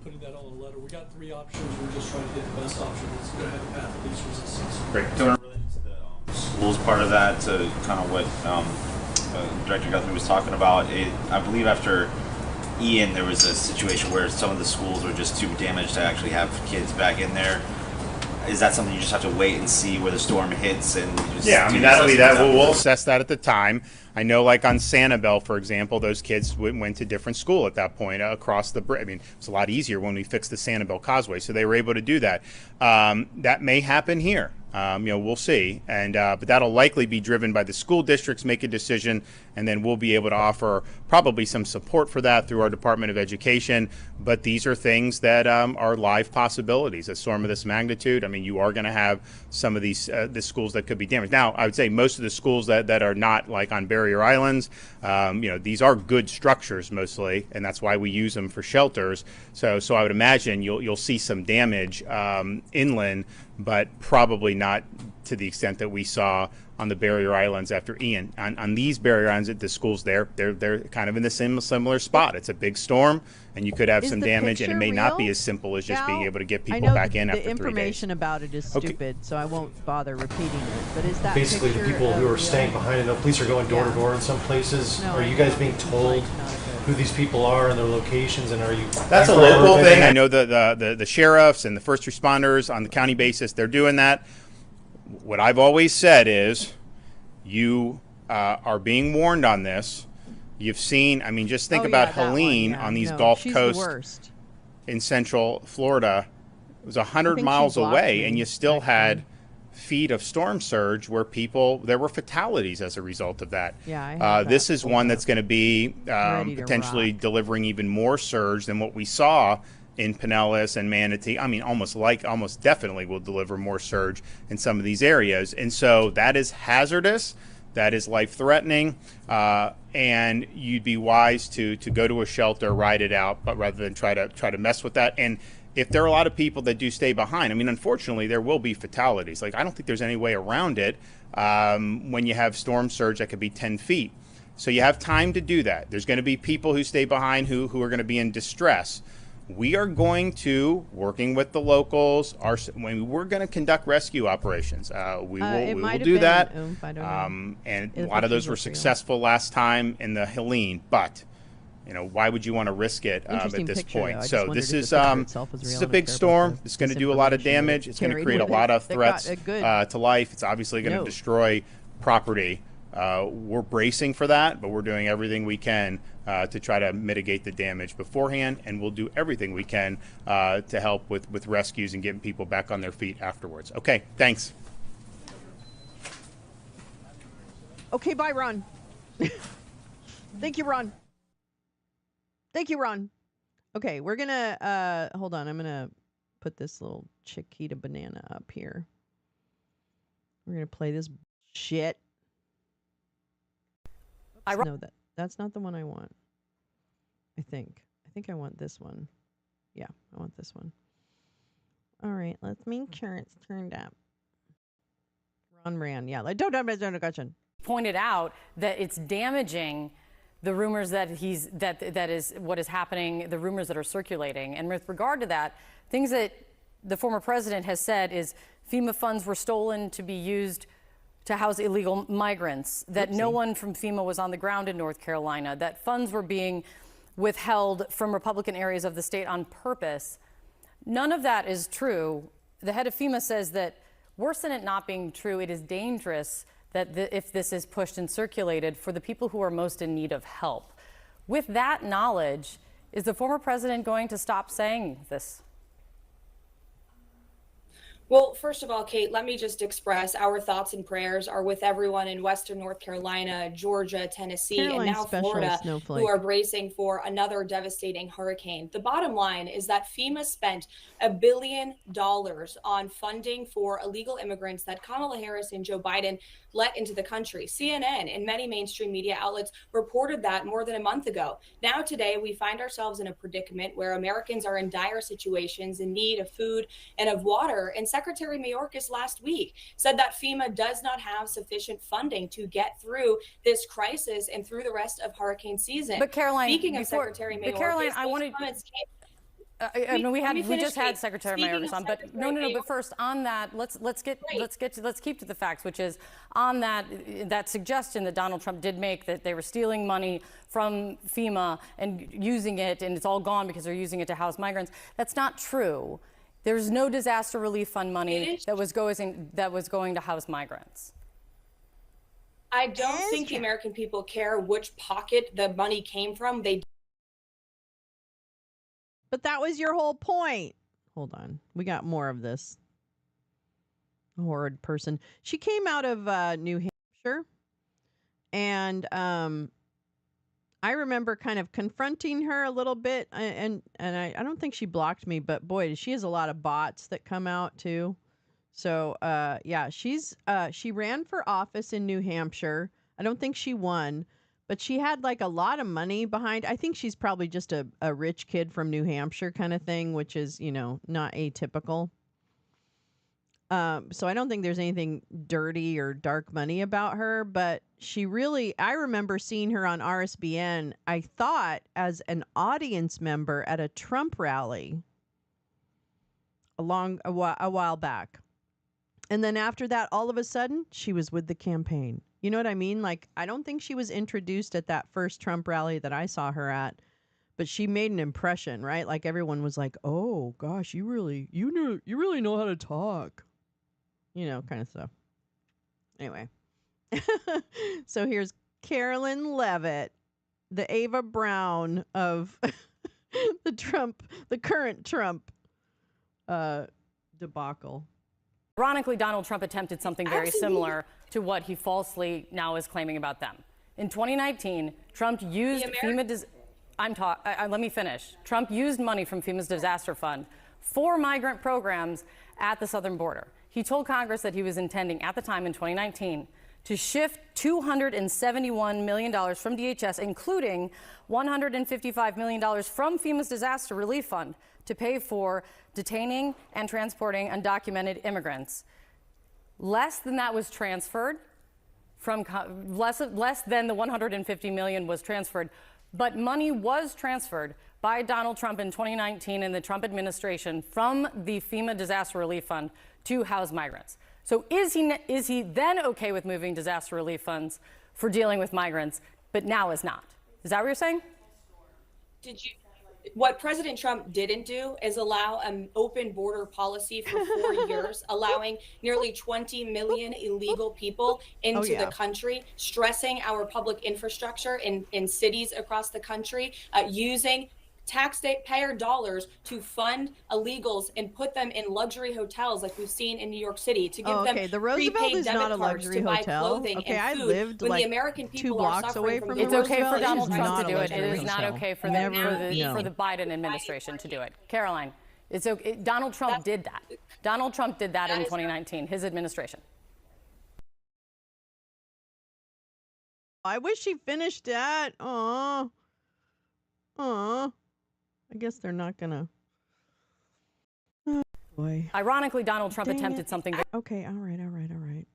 putting that on the letter. We got 3 options. We're just trying to get the best option that's going to have the path of least resistance. Great. Related to the schools part of that, to kind of what Director Guthrie was talking about, I believe after Ian, there was a situation where some of the schools were just too damaged to actually have kids back in there. Is that something you just have to wait and see where the storm hits? And just that'll be that. We'll assess that at the time. I know, like on Sanibel, for example, those kids went to different school at that point across the bridge. I mean, it's a lot easier when we fixed the Sanibel Causeway, so they were able to do that. That may happen here. We'll see, but that'll likely be driven by the school districts make a decision, and then we'll be able to offer probably some support for that through our Department of Education. But these are things that are live possibilities. A storm of this magnitude, I mean, you are going to have some of these the schools that could be damaged. Now, I would say most of the schools that are not like on barrier islands, these are good structures mostly, and that's why we use them for shelters. So I would imagine you'll see some damage inland, but probably not to the extent that we saw on the barrier islands after Ian. On these barrier islands at the schools, they're kind of in the similar spot. It's a big storm, and you could have some damage, and it may not be as simple as just being able to get people back in after 3 days. The information about it is stupid, so I won't bother repeating it. But is that basically the people who are staying behind? I know police are going door to door in some places. Are you guys being told who these people are and their locations, and are you? That's a local thing. I know the sheriffs and the first responders on the county basis, they're doing that. What I've always said is, you are being warned on this. You've seen, I mean, just think about Helene on these Gulf coasts in central Florida. It was 100 miles away, and you still had feet of storm surge where there were fatalities as a result of that. Yeah, this is one that's going to be potentially delivering even more surge than what we saw in Pinellas and Manatee. I mean, almost definitely will deliver more surge in some of these areas. And so that is hazardous. That is life-threatening. And you'd be wise to go to a shelter, ride it out, but rather than try to mess with that. And if there are a lot of people that do stay behind, I mean, unfortunately, there will be fatalities. Like, I don't think there's any way around it when you have storm surge that could be 10 feet. So you have time to do that. There's going to be people who stay behind who are going to be in distress. We are going to, working with the locals, we're going to conduct rescue operations. We will do that. And a lot of those were successful last time in the Helene, but why would you want to risk it at this point? So this is a big storm. It's going to do a lot of damage. It's going to create a lot of threats to life. It's obviously going to destroy property. We're bracing for that, but we're doing everything we can to try to mitigate the damage beforehand, and we'll do everything we can to help with rescues and getting people back on their feet afterwards. Okay, thanks. Okay, bye, Ron. Thank you, Ron. Thank you, Ron. Okay, we're gonna hold on. I'm gonna put this little Chiquita banana up here. We're gonna play this shit. No, that's not the one I want. I think I want this one. Yeah, I want this one. All right, let's make sure it's turned up. Ron Brand, yeah. Like, don't question. Pointed out that it's damaging the rumors that that is what is happening, the rumors that are circulating. And with regard to that, things that the former president has said is FEMA funds were stolen to be used to house illegal migrants, that no one from FEMA was on the ground in North Carolina, that funds were being withheld from Republican areas of the state on purpose. None of that is true. The head of FEMA says that worse than it not being true, it is dangerous that if this is pushed and circulated for the people who are most in need of help. With that knowledge, is the former president going to stop saying this? Well, first of all, Kate, let me just express our thoughts and prayers are with everyone in Western North Carolina, Georgia, Tennessee, and now Florida, who are bracing for another devastating hurricane. The bottom line is that FEMA spent $1 billion on funding for illegal immigrants that Kamala Harris and Joe Biden let into the country. CNN and many mainstream media outlets reported that more than a month ago. Now today, we find ourselves in a predicament where Americans are in dire situations in need of food and of water. And Secretary Mayorkas last week said that FEMA does not have sufficient funding to get through this crisis and through the rest of hurricane season. But Caroline, speaking of Secretary Mayorkas, Caroline, I wanted. We just had Secretary Mayorkas on, but no. But first, on that, let's keep to the facts, which is on that suggestion that Donald Trump did make that they were stealing money from FEMA and using it, and it's all gone because they're using it to house migrants. That's not true. There's no disaster relief fund money that was going to house migrants. I don't think the American people care which pocket the money came from. But that was your whole point. Hold on. We got more of this horrid person. She came out of New Hampshire. And I remember kind of confronting her a little bit. And I don't think she blocked me. But boy, she has a lot of bots that come out too. So, yeah, she ran for office in New Hampshire. I don't think she won. But she had like a lot of money behind. I think she's probably just a rich kid from New Hampshire kind of thing, which is, not atypical. So I don't think there's anything dirty or dark money about her. But I remember seeing her on RSBN, I thought, as an audience member at a Trump rally a while back. And then after that, all of a sudden, she was with the campaign. You know what I mean? Like, I don't think she was introduced at that first Trump rally that I saw her at, but she made an impression, right? Like everyone was like, "Oh gosh, you really know how to talk," kind of stuff. Anyway, so here's Carolyn Levitt, the Ava Brown of the current Trump debacle. Ironically, Donald Trump attempted something very similar to what he falsely now is claiming about them. In 2019, Trump used let me finish. Trump used money from FEMA's disaster fund for migrant programs at the southern border. He told Congress that he was intending at the time in 2019 to shift $271 million from DHS, including $155 million from FEMA's disaster relief fund, to pay for detaining and transporting undocumented immigrants. Less than that was transferred from less than the $150 million was transferred, but money was transferred by Donald Trump in 2019 and the Trump administration from the FEMA disaster relief fund to house migrants. So is he then okay with moving disaster relief funds for dealing with migrants, but now is not? Is that what you're saying? What President Trump didn't do is allow an open border policy for 4 years, allowing nearly 20 million illegal people into the country, stressing our public infrastructure in cities across the country, using taxpayer dollars to fund illegals and put them in luxury hotels like we've seen in New York City, to give them the Roosevelt prepaid is debit not a cards luxury to buy hotel. clothing and food. I lived when like the American 2 people blocks are away suffering from the It's okay for Roosevelt. Donald Trump to do it. It It is not okay for the Biden administration to do it. Caroline, it's okay. Donald Trump did that. Donald Trump did that in 2019, his administration. I wish she finished that. Aw. I guess they're not gonna. Oh, boy. Ironically, Donald Trump attempted something. Okay, all right.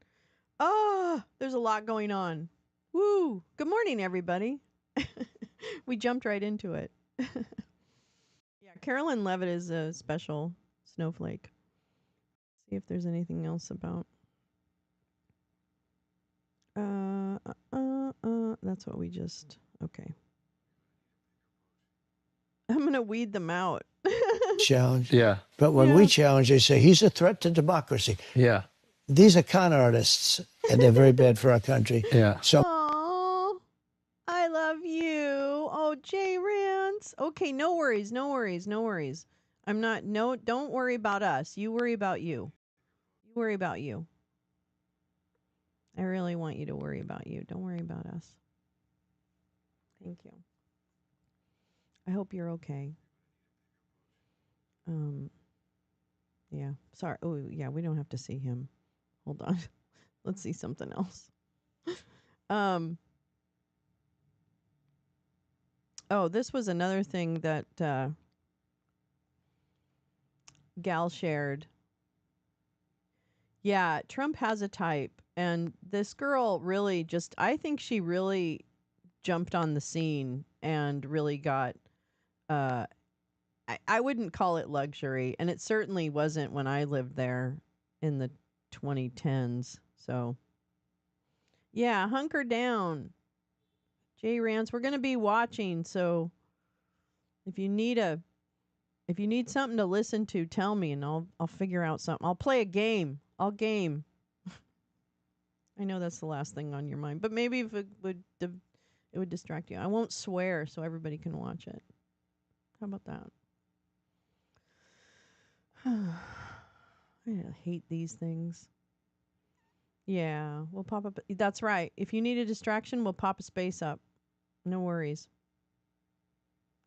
Oh, there's a lot going on. Woo! Good morning, everybody. We jumped right into it. Yeah, Carolyn Levitt is a special snowflake. See if there's anything else about. That's what we just. Okay. I'm gonna weed them out. Challenge. Yeah. But when we challenge, they say he's a threat to democracy. Yeah. These are con artists, and they're very bad for our country. Yeah. So. Aww, I love you. Oh, Jay Rance. Okay, no worries, no worries, no worries. I'm not. No, don't worry about us. You worry about you. You worry about you. I really want you to worry about you. Don't worry about us. Thank you. I hope you're okay. Yeah. Sorry. Oh, yeah, we don't have to see him. Hold on. Let's see something else. Oh, this was another thing that Gal shared. Yeah, Trump has a type, and this girl really just, I think she really jumped on the scene and really got, I wouldn't call it luxury, and it certainly wasn't when I lived there in the 2010s. So, yeah, hunker down. Jay Rance, we're going to be watching, so if you need something to listen to, tell me and I'll figure out something. I'll play a game. I'll game. I know that's the last thing on your mind, but maybe if it would distract you. I won't swear so everybody can watch it. How about that? I hate these things. Yeah, we'll pop up. That's right. If you need a distraction, we'll pop a space up. No worries.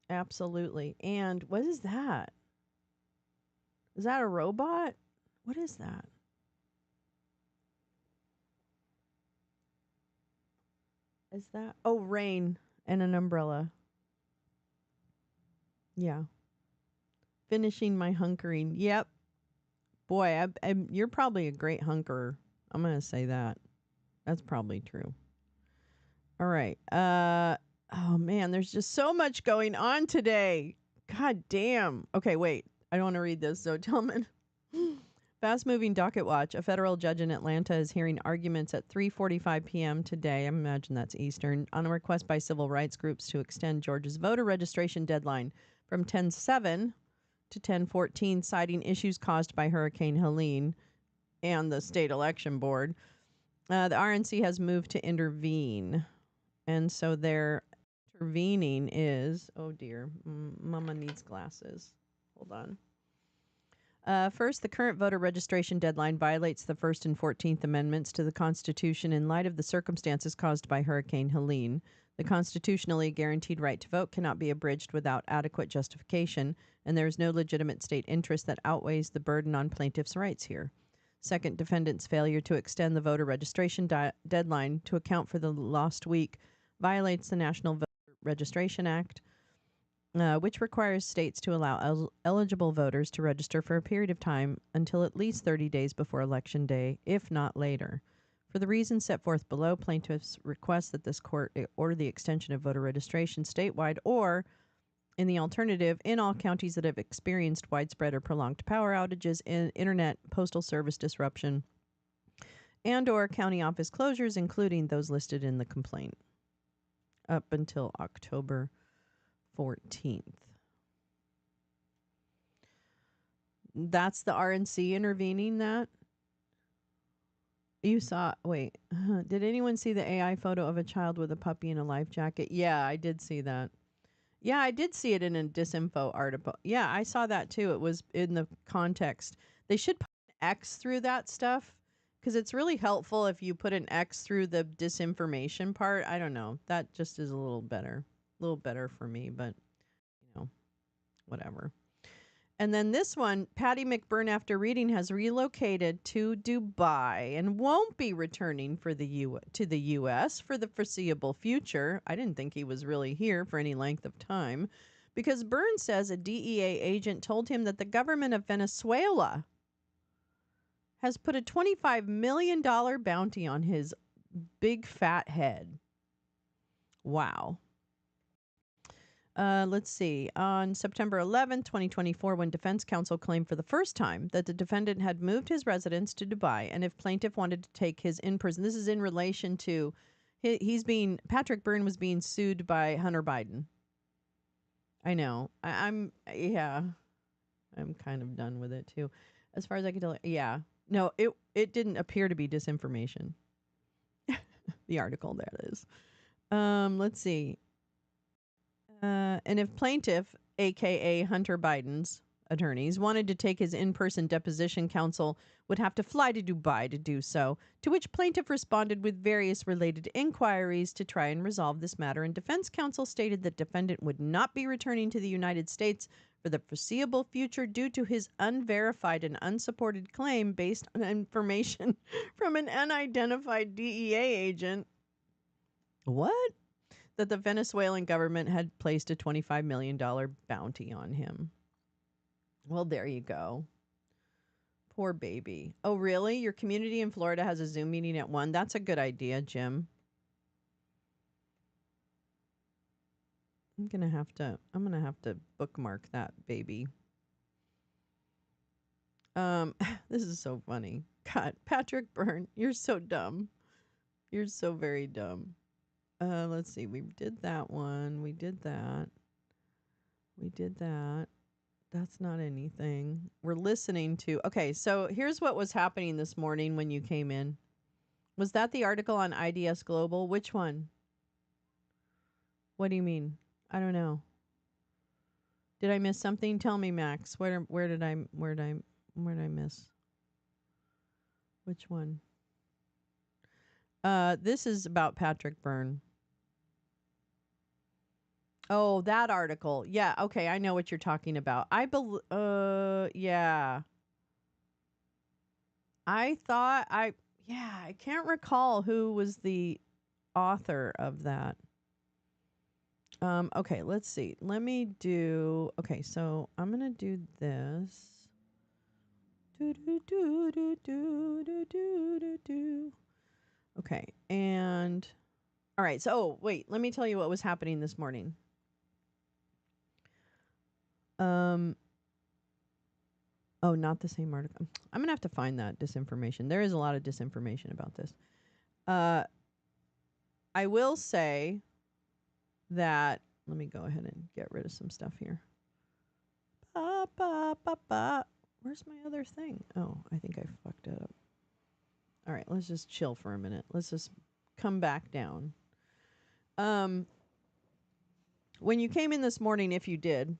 Absolutely. And what is that? Is that a robot? What is that? Is that? Oh, rain and an umbrella. Yeah. Finishing my hunkering. Yep. Boy, you're probably a great hunkerer. I'm going to say that. That's probably true. All right. Oh, man, there's just so much going on today. God damn. Okay, wait. I don't want to read this, so Tillman. Fast-moving docket watch. A federal judge in Atlanta is hearing arguments at 3:45 p.m. today, I imagine that's Eastern, on a request by civil rights groups to extend Georgia's voter registration deadline from 10/7 to 10/14, citing issues caused by Hurricane Helene and the state election board. The RNC has moved to intervene, and so their intervening is, oh dear, Mama needs glasses. Hold on. First, the current voter registration deadline violates the First and 14th Amendments to the Constitution in light of the circumstances caused by Hurricane Helene. The constitutionally guaranteed right to vote cannot be abridged without adequate justification, and there is no legitimate state interest that outweighs the burden on plaintiffs' rights here. Second, defendants' failure to extend the voter registration deadline to account for the lost week violates the National Voter Registration Act, which requires states to allow eligible voters to register for a period of time until at least 30 days before Election Day, if not later. For the reasons set forth below, plaintiffs request that this court order the extension of voter registration statewide or, in the alternative, in all counties that have experienced widespread or prolonged power outages, internet, postal service disruption, and or county office closures, including those listed in the complaint, up until October 14th. That's the RNC intervening that? You saw, wait, did anyone see the AI photo of a child with a puppy in a life jacket? Yeah, I did see that. Yeah, I did see it in a disinfo article. Yeah, I saw that too. It was in the context. They should put an X through that stuff because it's really helpful if you put an X through the disinformation part. I don't know. That just is a little better for me, but whatever. And then this one, Patty McBurn, after reading, has relocated to Dubai and won't be returning to the U.S. for the foreseeable future. I didn't think he was really here for any length of time, because Byrne says a DEA agent told him that the government of Venezuela has put a $25 million bounty on his big fat head. Wow. Let's see. On September 11, 2024, when defense counsel claimed for the first time that the defendant had moved his residence to Dubai, and if plaintiff wanted to take his in-person, this is in relation to Patrick Byrne was being sued by Hunter Biden. I know. I'm kind of done with it too. As far as I can tell, yeah. No, it didn't appear to be disinformation. The article, that is. Let's see. And if plaintiff, aka Hunter Biden's attorneys, wanted to take his in-person deposition, counsel would have to fly to Dubai to do so, to which plaintiff responded with various related inquiries to try and resolve this matter, and defense counsel stated that defendant would not be returning to the United States for the foreseeable future due to his unverified and unsupported claim based on information from an unidentified DEA agent. What? That the Venezuelan government had placed a $25 million bounty on him. Well, there you go. Poor baby. Oh, really? Your community in Florida has a Zoom meeting at 1? That's a good idea, Jim. I'm gonna have to bookmark that baby. This is so funny. God, Patrick Byrne, you're so dumb. You're so very dumb. Let's see. We did that one. We did that. We did that. That's not anything. We're listening to... Okay, so here's what was happening this morning when you came in. Was that the article on IDS Global? Which one? What do you mean? I don't know. Did I miss something? Tell me, Max. Where did I miss? Which one? This is about Patrick Byrne. Oh, that article. Yeah, okay, I know what you're talking about. Yeah. I can't recall who was the author of that. Okay, let's see. Okay, so I'm going to do this. Okay, and all right, so wait, let me tell you what was happening this morning. Oh, not the same article. I'm gonna have to find that disinformation. There is a lot of disinformation about this. I will say that, let me go ahead and get rid of some stuff here. Where's my other thing? Oh, I think I fucked it up. All right, let's just chill for a minute. Let's just come back down. When you came in this morning, if you did,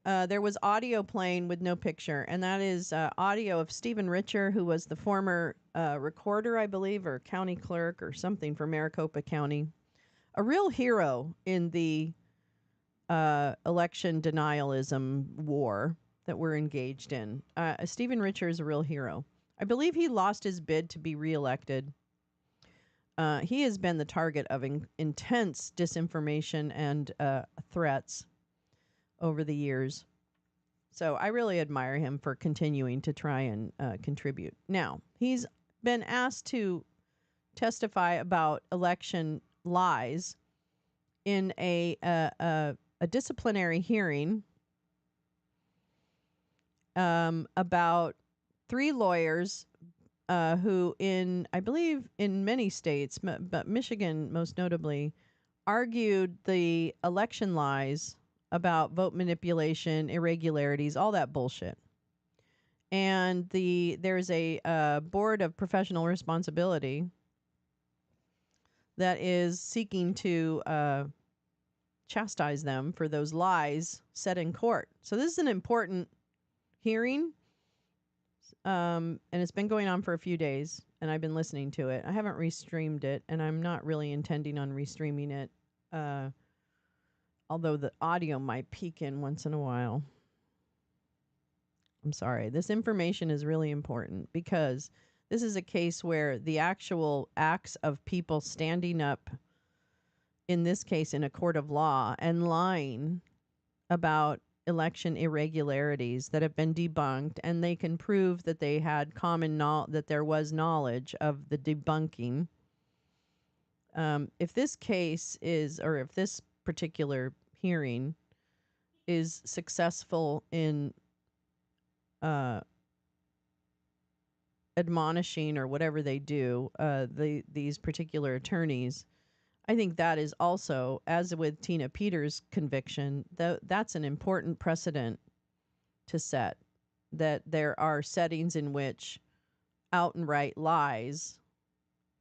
there was audio playing with no picture, and that is audio of Stephen Richer, who was the former recorder, I believe, or county clerk or something for Maricopa County. A real hero in the election denialism war that we're engaged in. Stephen Richer is a real hero. I believe he lost his bid to be reelected. He has been the target of intense disinformation and threats over the years. So I really admire him for continuing to try and contribute. Now, he's been asked to testify about election lies in a disciplinary hearing about 3 lawyers who I believe in many states, but Michigan most notably, argued the election lies about vote manipulation, irregularities, all that bullshit. And there's a board of professional responsibility that is seeking to chastise them for those lies said in court. So this is an important hearing, and it's been going on for a few days, and I've been listening to it. I haven't restreamed it, and I'm not really intending on restreaming it, although the audio might peek in once in a while. I'm sorry. This information is really important because this is a case where the actual acts of people standing up, in this case in a court of law, and lying about election irregularities that have been debunked, and they can prove that they had that there was knowledge of the debunking. If this case is, or if this particular hearing is successful in admonishing or whatever they do these particular attorneys, I think that is also, as with Tina Peters' conviction, that's an important precedent to set, that there are settings in which out and right lies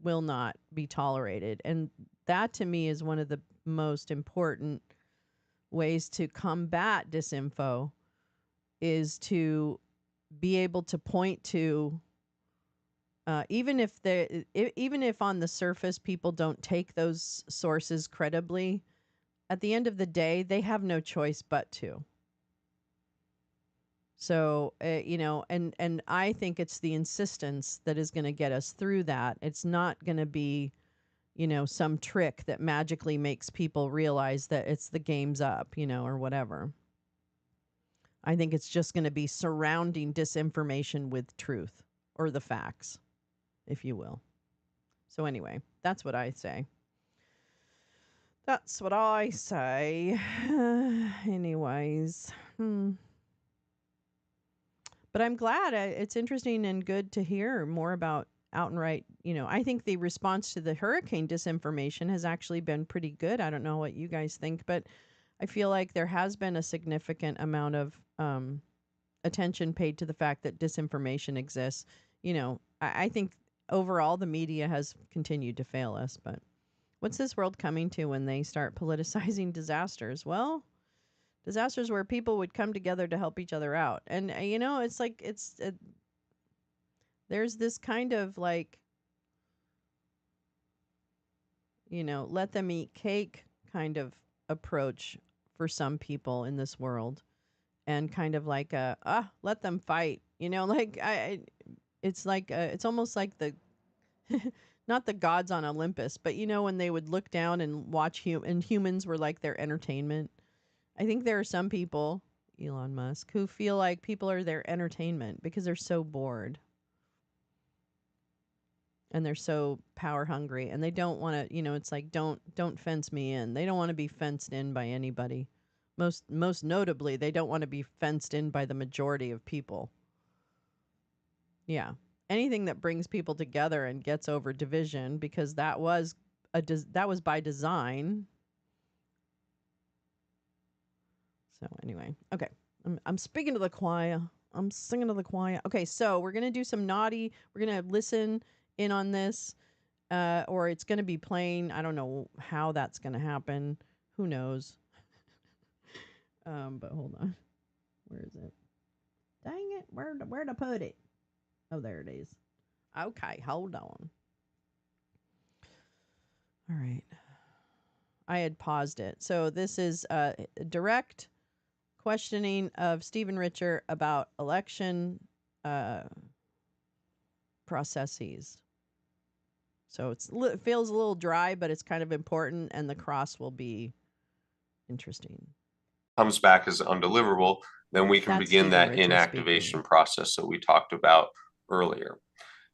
will not be tolerated. And that to me is one of the most important ways to combat disinfo, is to be able to point to even if on the surface people don't take those sources credibly, at the end of the day they have no choice but to. So and I think it's the insistence that is going to get us through that. It's not going to be some trick that magically makes people realize that it's the game's up, or whatever. I think it's just going to be surrounding disinformation with truth, or the facts, if you will. So anyway, that's what I say. That's what I say. Anyways. But I'm glad. It's interesting and good to hear more about out and right. I think the response to the hurricane disinformation has actually been pretty good. I don't know what you guys think, but I feel like there has been a significant amount of attention paid to the fact that disinformation exists. I think overall the media has continued to fail us, but what's this world coming to when they start politicizing disasters? Well, disasters where people would come together to help each other out. And, it's like, there's this kind of like, let them eat cake kind of approach for some people in this world. And kind of like, let them fight, it's like, it's almost like not the gods on Olympus, but when they would look down and watch and humans were like their entertainment. I think there are some people, Elon Musk, who feel like people are their entertainment because they're so bored. And they're so power hungry, and they don't want to, it's like, don't fence me in. They don't want to be fenced in by anybody. Most notably, they don't want to be fenced in by the majority of people. Yeah. Anything that brings people together and gets over division, because that was by design. So anyway, okay. I'm speaking to the choir. I'm singing to the choir. Okay, so we're going to do some naughty. We're going to listen in on this, or it's going to be playing. I don't know how that's going to happen. Who knows? But hold on. Where is it? Dang it. Where to put it? Oh, there it is. Okay, hold on. All right. I had paused it. So this is direct questioning of Stephen Richer about election processes. So it feels a little dry, but it's kind of important, and the cross will be interesting. Comes back as undeliverable, then we can begin that inactivation process that we talked about earlier.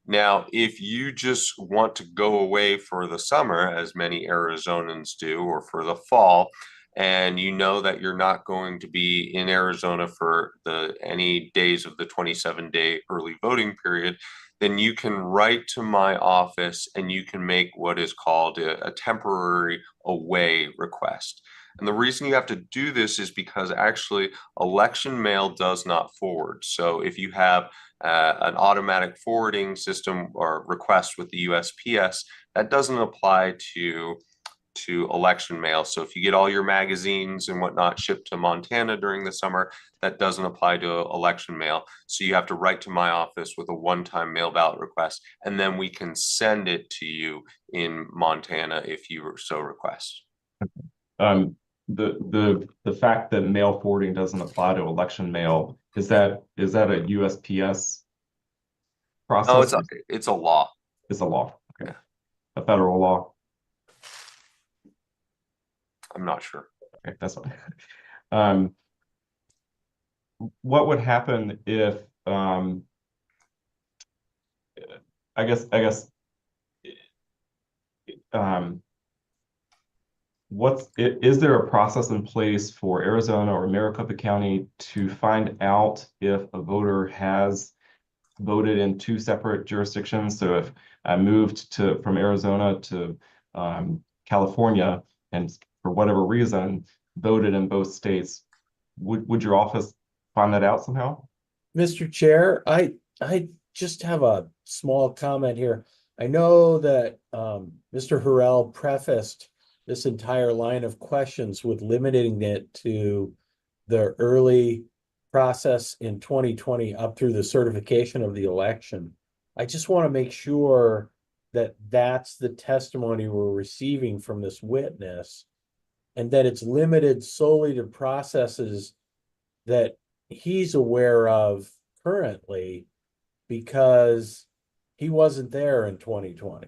Now, if you just want to go away for the summer, as many Arizonans do, or for the fall, and you know that you're not going to be in Arizona for any days of the 27-day early voting period, then you can write to my office and you can make what is called a temporary away request. And the reason you have to do this is because actually election mail does not forward. So if you have an automatic forwarding system or request with the USPS, that doesn't apply to election mail. So if you get all your magazines and whatnot shipped to Montana during the summer, that doesn't apply to election mail. So you have to write to my office with a one-time mail ballot request, and then we can send it to you in Montana if you so request. The fact that mail forwarding doesn't apply to election mail, is that a USPS process? No, it's a law. It's a law. Okay. A federal law. I'm not sure. Okay, that's fine. What would happen if I guess is there a process in place for Arizona or Maricopa County to find out if a voter has voted in two separate jurisdictions? So if I moved from Arizona to California and for whatever reason voted in both states, would your office find that out somehow? Mr. Chair, I just have a small comment here. I know that Mr. Hurrell prefaced this entire line of questions with limiting it to the early process in 2020 up through the certification of the election. I just want to make sure that that's the testimony we're receiving from this witness, and that it's limited solely to processes that he's aware of currently, because he wasn't there in 2020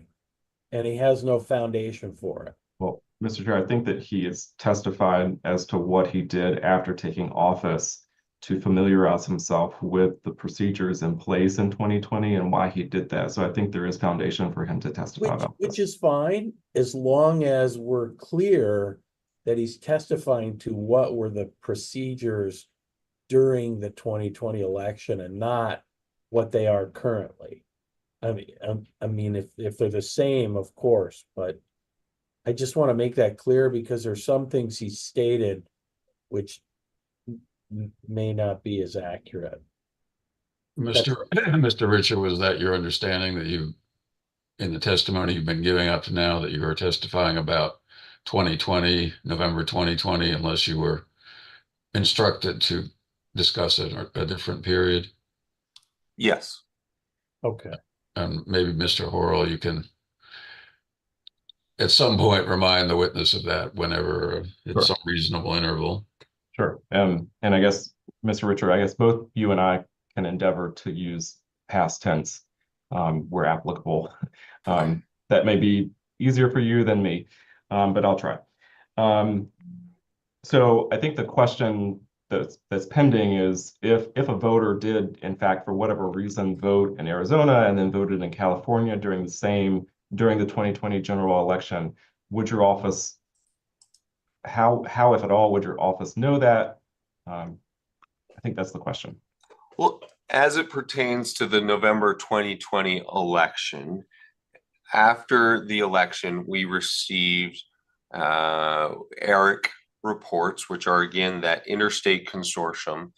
and he has no foundation for it. Well, Mr. Chair, I think that he has testified as to what he did after taking office to familiarize himself with the procedures in place in 2020 and why he did that. So I think there is foundation for him to testify about this. Which is fine, as long as we're clear that he's testifying to what were the procedures during the 2020 election and not what they are currently. I mean, if they're the same, of course, but I just want to make that clear because there's some things he stated which may not be as accurate. Mr. Richard, was that your understanding that you, in the testimony you've been giving up to now, that you were testifying about 2020, November 2020, unless you were instructed to discuss it at a different period? Yes. Okay. And maybe Mr. Horrell, you can at some point remind the witness of that whenever it's some reasonable interval. Sure. And I guess, Mr. Richard, I guess both you and I can endeavor to use past tense where applicable. That may be easier for you than me, but I'll try. So I think the question that's pending is if a voter did, in fact, for whatever reason, vote in Arizona and then voted in California during the 2020 general election, would your office, how if at all, would your office know that? I think that's the question. Well, as it pertains to the November 2020 election, after the election, we received ERIC reports, which are, again, that interstate consortium.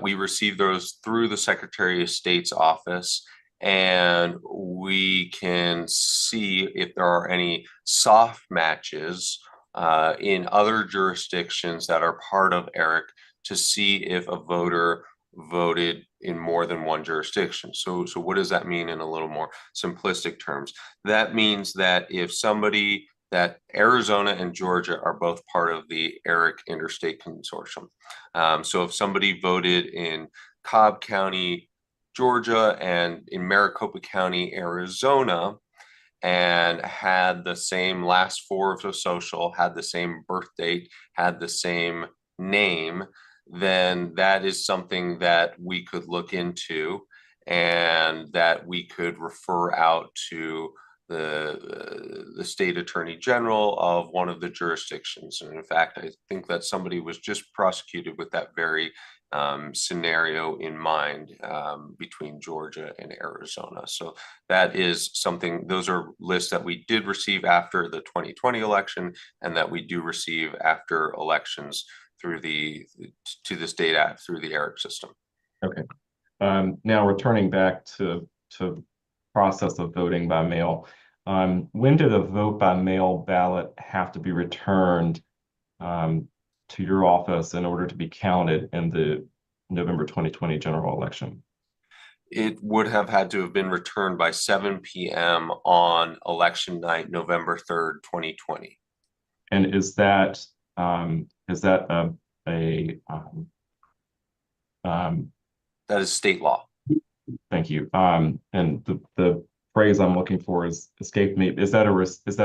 We received those through the Secretary of State's office, and we can see if there are any soft matches in other jurisdictions that are part of ERIC to see if a voter voted in more than one jurisdiction. So what does that mean in a little more simplistic terms? That means that if somebody that Arizona and Georgia are both part of the ERIC Interstate Consortium. So if somebody voted in Cobb County, Georgia, and in Maricopa County, Arizona, and had the same last four of the social, had the same birth date, had the same name, then that is something that we could look into and that we could refer out to the state attorney general of one of the jurisdictions. And in fact, I think that somebody was just prosecuted with that very scenario in mind between Georgia and Arizona. So that is something, those are lists that we did receive after the 2020 election and that we do receive after elections through to this date through the ERIC system. Okay. Now returning back to process of voting by mail. When did a vote by mail ballot have to be returned to your office in order to be counted in the November 2020 general election? It would have had to have been returned by 7 p.m. on election night, November 3rd, 2020. And is that that is state law. Thank you. And the phrase I'm looking for is escaped me. Is that a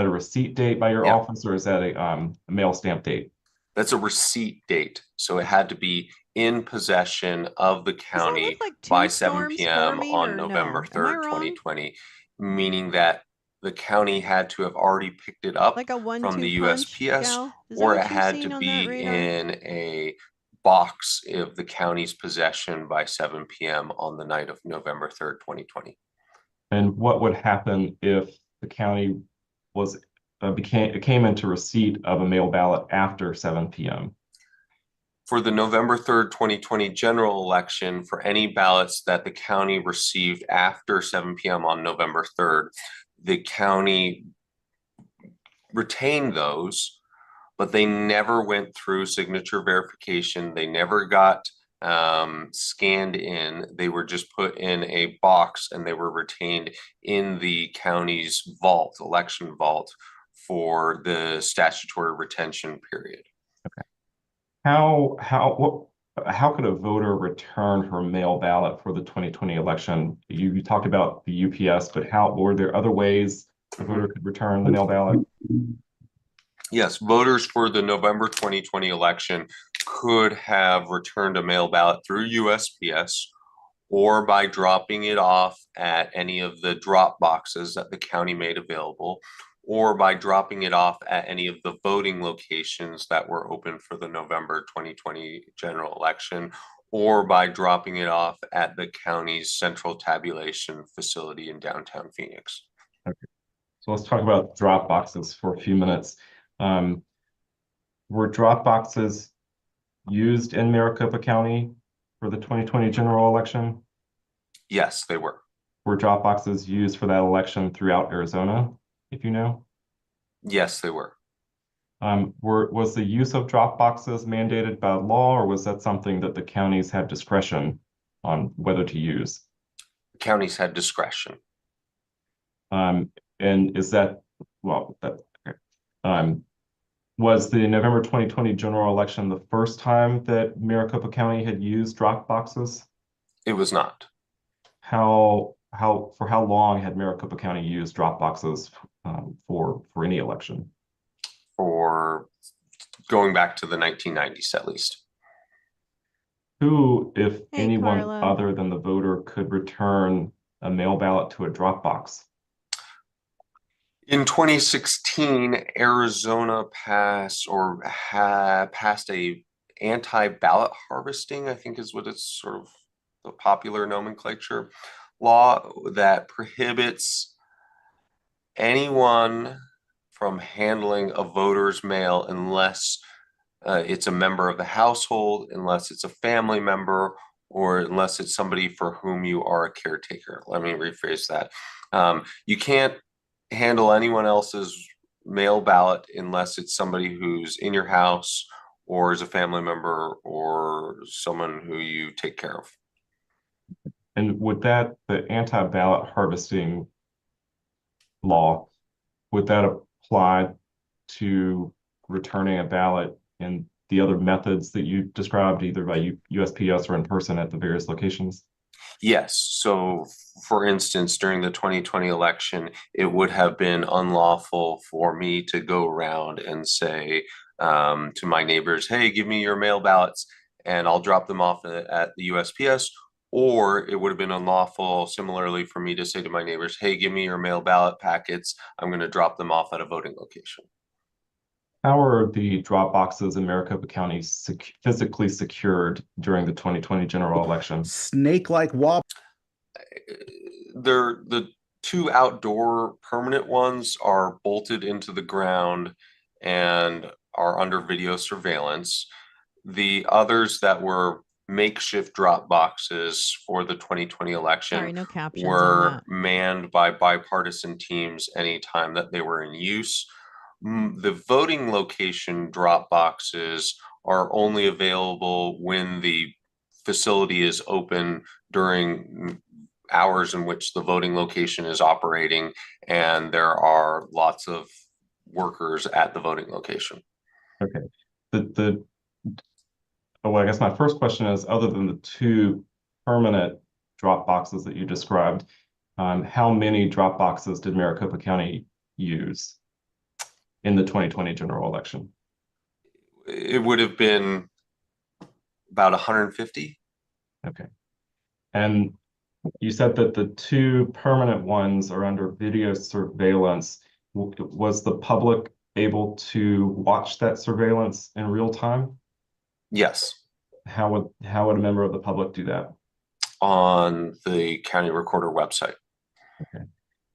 receipt date by your office, or is that a mail stamp date? That's a receipt date. So it had to be in possession of the county by 7 p.m. on November 3rd, 2020, meaning that the county had to have already picked it up Like a from the 1-2 punch, USPS, gal? Is that or what it you've had seen to on that be radar? in a box of the county's possession by 7 p.m. on the night of November 3rd, 2020. And what would happen if the county was came into receipt of a mail ballot after 7 p.m.? For the November 3rd, 2020 general election, for any ballots that the county received after 7 p.m. on November 3rd, the county retained those, but they never went through signature verification. They never got scanned in. They were just put in a box and they were retained in the county's vault, election vault, for the statutory retention period. Okay. How could a voter return her mail ballot for the 2020 election? You talked about the UPS, but were there other ways a voter could return the mail ballot? Yes, voters for the November 2020 election could have returned a mail ballot through USPS or by dropping it off at any of the drop boxes that the county made available, or by dropping it off at any of the voting locations that were open for the November 2020 general election, or by dropping it off at the county's central tabulation facility in downtown Phoenix. Okay. So let's talk about drop boxes for a few minutes. Were drop boxes used in Maricopa County for the 2020 general election? Yes, they were. Were drop boxes used for that election throughout Arizona, if you know? Yes, they were. Was the use of drop boxes mandated by law, or was that something that the counties had discretion on whether to use? Counties had discretion. And is that, well, okay. Was the November 2020 general election the first time that Maricopa County had used drop boxes? It was not. For how long had Maricopa County used drop boxes for any election? For going back to the 1990s, at least. Who, if anyone Carla. other than the voter, could return a mail ballot to a drop box? In 2016, Arizona passed a anti-ballot harvesting, I think is what it's sort of the popular nomenclature, law that prohibits anyone from handling a voter's mail unless it's a member of the household, unless it's a family member, or unless it's somebody for whom you are a caretaker. Let me rephrase that. You can't handle anyone else's mail ballot unless it's somebody who's in your house or is a family member or someone who you take care of. And would the anti-ballot harvesting law, would that apply to returning a ballot and the other methods that you described, either by USPS or in person at the various locations? Yes. So, for instance, during the 2020 election, it would have been unlawful for me to go around and say to my neighbors, hey, give me your mail ballots and I'll drop them off at the USPS. Or it would have been unlawful, similarly, for me to say to my neighbors, hey, give me your mail ballot packets. I'm going to drop them off at a voting location. How are the drop boxes in Maricopa County physically secured during the 2020 general election? Snake-like wall. They're the two outdoor permanent ones are bolted into the ground and are under video surveillance. The others that were makeshift drop boxes for the 2020 election were manned by bipartisan teams anytime that they were in use. The voting location drop boxes are only available when the facility is open during hours in which the voting location is operating and there are lots of workers at the voting location. Okay. Well, I guess my first question is, other than the two permanent drop boxes that you described, how many drop boxes did Maricopa County use in the 2020 general election? It would have been about 150. Okay. And You said that the two permanent ones are under video surveillance. Was the public able to watch that surveillance in real time? Yes, How would a member of the public do that? on the county recorder website. Okay.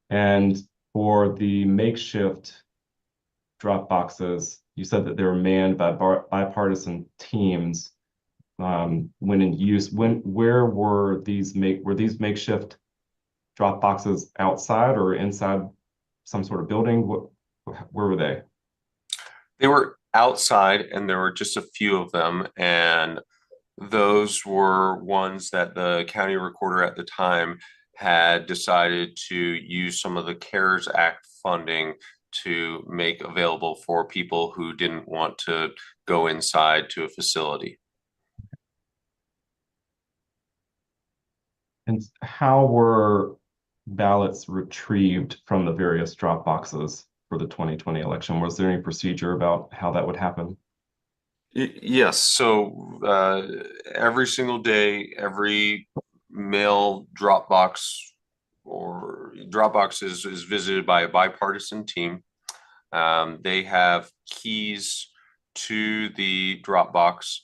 And for the makeshift drop boxes, you said that they were manned by bipartisan teams. When in use, where were these makeshift drop boxes, outside or inside some sort of building? Where were they? They were outside, and there were just a few of them, and those were ones that the county recorder at the time had decided to use some of the CARES Act funding to make available for people who didn't want to go inside to a facility. And how were ballots retrieved from the various drop boxes for the 2020 election? Was there any procedure about how that would happen? Yes. So every single day, every mail Dropbox is visited by a bipartisan team. They have keys to the Dropbox.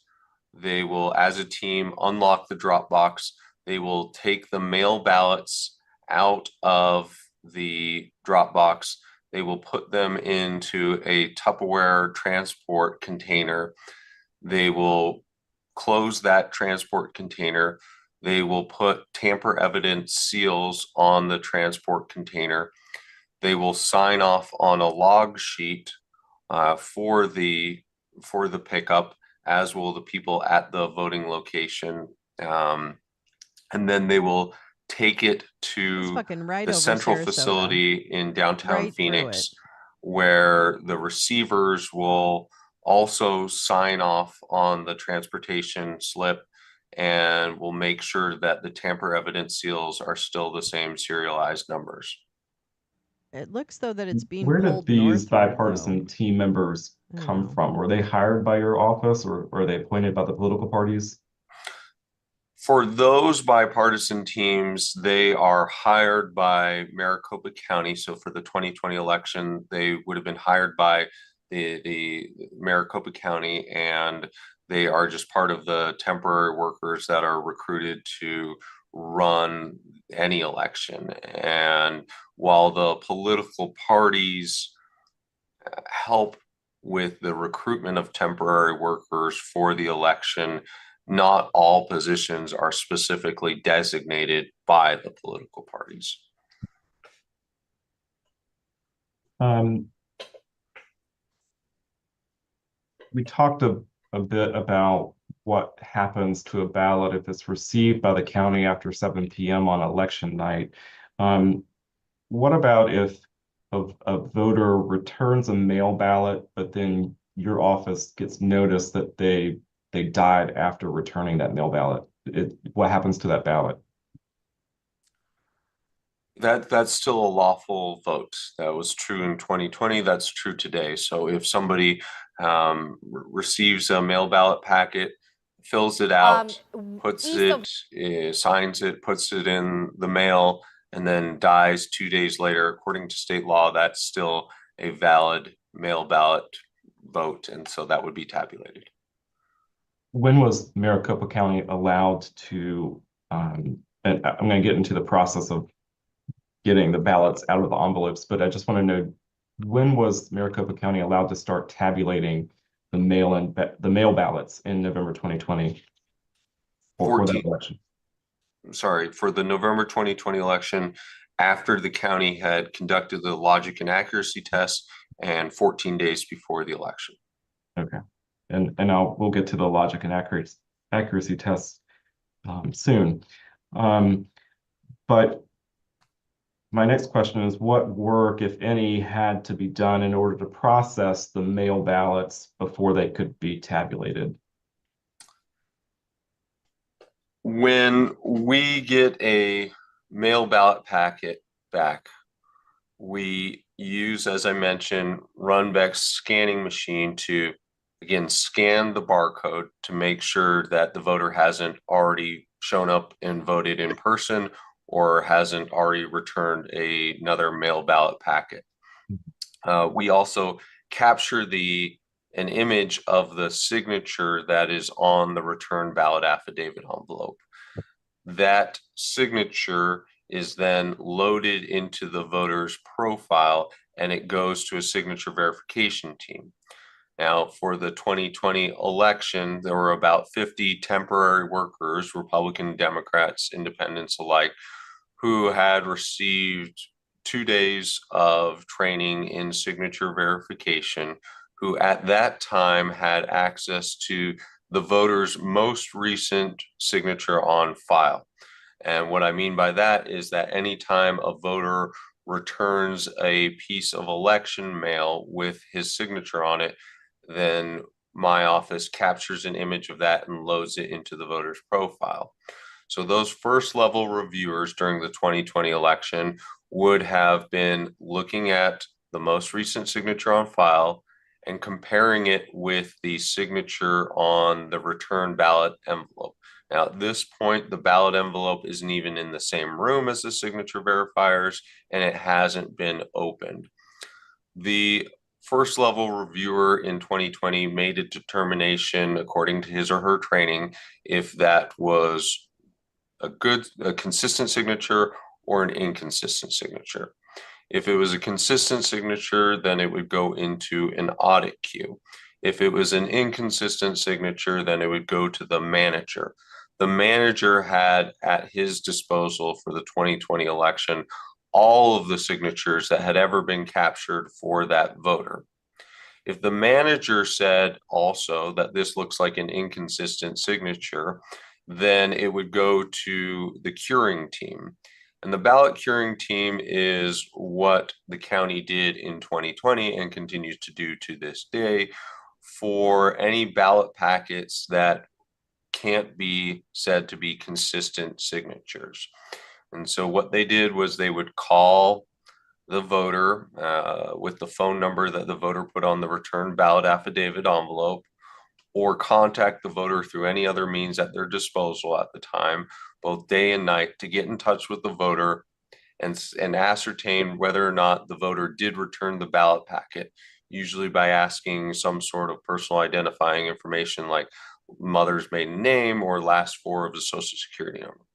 They will, as a team, unlock the Dropbox. They will take the mail ballots out of the Dropbox. They will put them into a Tupperware transport container. They will close that transport container. They will put tamper evident seals on the transport container. They will sign off on a log sheet for the pickup, as will the people at the voting location. And then they will take it to the central facility in downtown Phoenix, where the receivers will also sign off on the transportation slip and will make sure that the tamper evidence seals are still the same serialized numbers. It looks though that it's being Where did pulled these northward, bipartisan team members come from? Were they hired by your office, or are they appointed by the political parties? For those bipartisan teams, they are hired by Maricopa County. So for the 2020 election, they would have been hired by the Maricopa County, and they are just part of the temporary workers that are recruited to run any election. And while the political parties help with the recruitment of temporary workers for the election, not all positions are specifically designated by the political parties. We talked a bit about what happens to a ballot if it's received by the county after 7 p.m. on election night. What about if a voter returns a mail ballot, but then your office gets notice that they died after returning that mail ballot? What happens to that ballot? That's still a lawful vote. That was true in 2020. That's true today. So if somebody receives a mail ballot packet, fills it out, signs it, puts it in the mail, and then dies 2 days later, according to state law, that's still a valid mail ballot vote, and so that would be tabulated. When was Maricopa County allowed to, and I'm going to get into the process of getting the ballots out of the envelopes, but I just want to know, when was Maricopa County allowed to start tabulating the mail ballots in November 2020 for that election? Sorry, for the November 2020 election, after the county had conducted the logic and accuracy test and 14 days before the election. Okay, and we'll get to the logic and accuracy tests soon. But my next question is, what work, if any, had to be done in order to process the mail ballots before they could be tabulated? When we get a mail ballot packet back, we use, as I mentioned, Runbeck's scanning machine to, again, scan the barcode to make sure that the voter hasn't already shown up and voted in person or hasn't already returned another mail ballot packet. We also capture an image of the signature that is on the return ballot affidavit envelope. That signature is then loaded into the voter's profile, and it goes to a signature verification team. Now, for the 2020 election, there were about 50 temporary workers, Republican, Democrats, independents alike, who had received 2 days of training in signature verification, who at that time had access to the voter's most recent signature on file. And what I mean by that is that anytime a voter returns a piece of election mail with his signature on it, then my office captures an image of that and loads it into the voter's profile. So those first level reviewers during the 2020 election would have been looking at the most recent signature on file and comparing it with the signature on the return ballot envelope. Now, at this point, the ballot envelope isn't even in the same room as the signature verifiers, and it hasn't been opened. The first level reviewer in 2020 made a determination according to his or her training if that was a consistent signature or an inconsistent signature. If it was a consistent signature, then it would go into an audit queue. If it was an inconsistent signature, then it would go to the manager. The manager had at his disposal for the 2020 election all of the signatures that had ever been captured for that voter. If the manager said also that this looks like an inconsistent signature, then it would go to the curing team. And the ballot curing team is what the county did in 2020 and continues to do to this day for any ballot packets that can't be said to be consistent signatures. And so what they did was they would call the voter with the phone number that the voter put on the return ballot affidavit envelope, or contact the voter through any other means at their disposal at the time, both day and night, to get in touch with the voter and ascertain whether or not the voter did return the ballot packet, usually by asking some sort of personal identifying information like mother's maiden name or last four of the social security number.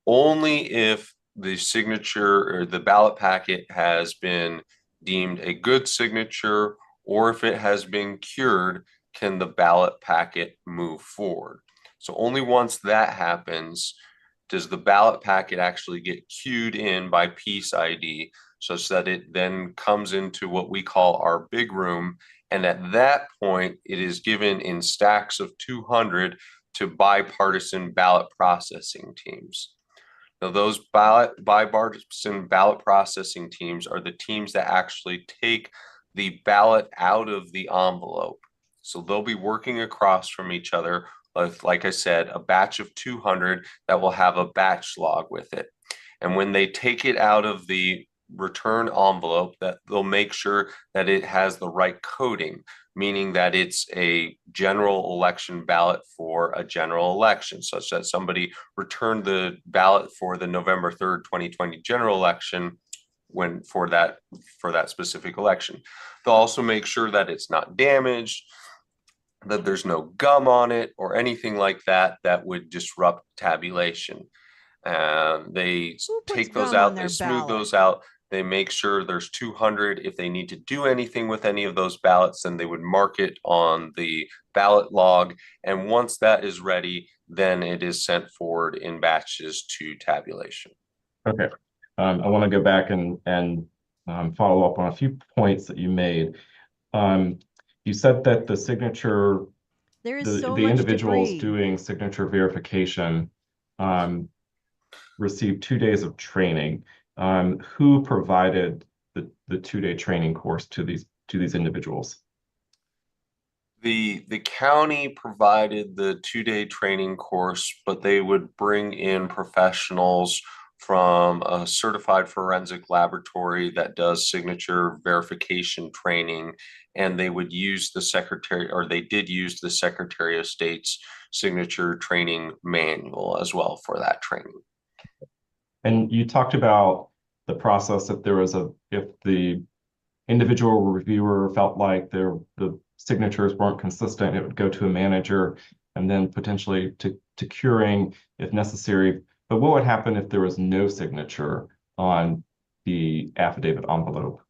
Only if the signature or the ballot packet has been deemed a good signature, or if it has been cured, can the ballot packet move forward. So only once that happens does the ballot packet actually get queued in by piece ID, such that it then comes into what we call our big room. And at that point, it is given in stacks of 200 to bipartisan ballot processing teams. Now, those bipartisan ballot processing teams are the teams that actually take the ballot out of the envelope. So they'll be working across from each other, like I said, a batch of 200 that will have a batch log with it. And when they take it out of the return envelope, that they'll make sure that it has the right coding, meaning that it's a general election ballot for a general election, such that somebody returned the ballot for the November 3rd, 2020 general election for that specific election. They'll also make sure that it's not damaged, that there's no gum on it or anything like that that would disrupt tabulation. They take those out, they smooth those out, they make sure there's 200. If they need to do anything with any of those ballots, then they would mark it on the ballot log. And once that is ready, then it is sent forward in batches to tabulation. Okay. I want to go back and follow up on a few points that you made. You said that the signature, the individuals doing signature verification received 2 days of training. Who provided the 2-day training course to these individuals? The county provided the 2-day training course, but they would bring in professionals from a certified forensic laboratory that does signature verification training, and they would use they did use the Secretary of State's signature training manual as well for that training. And you talked about the process if the individual reviewer felt like the signatures weren't consistent, it would go to a manager and then potentially to curing if necessary. But what would happen if there was no signature on the affidavit envelope?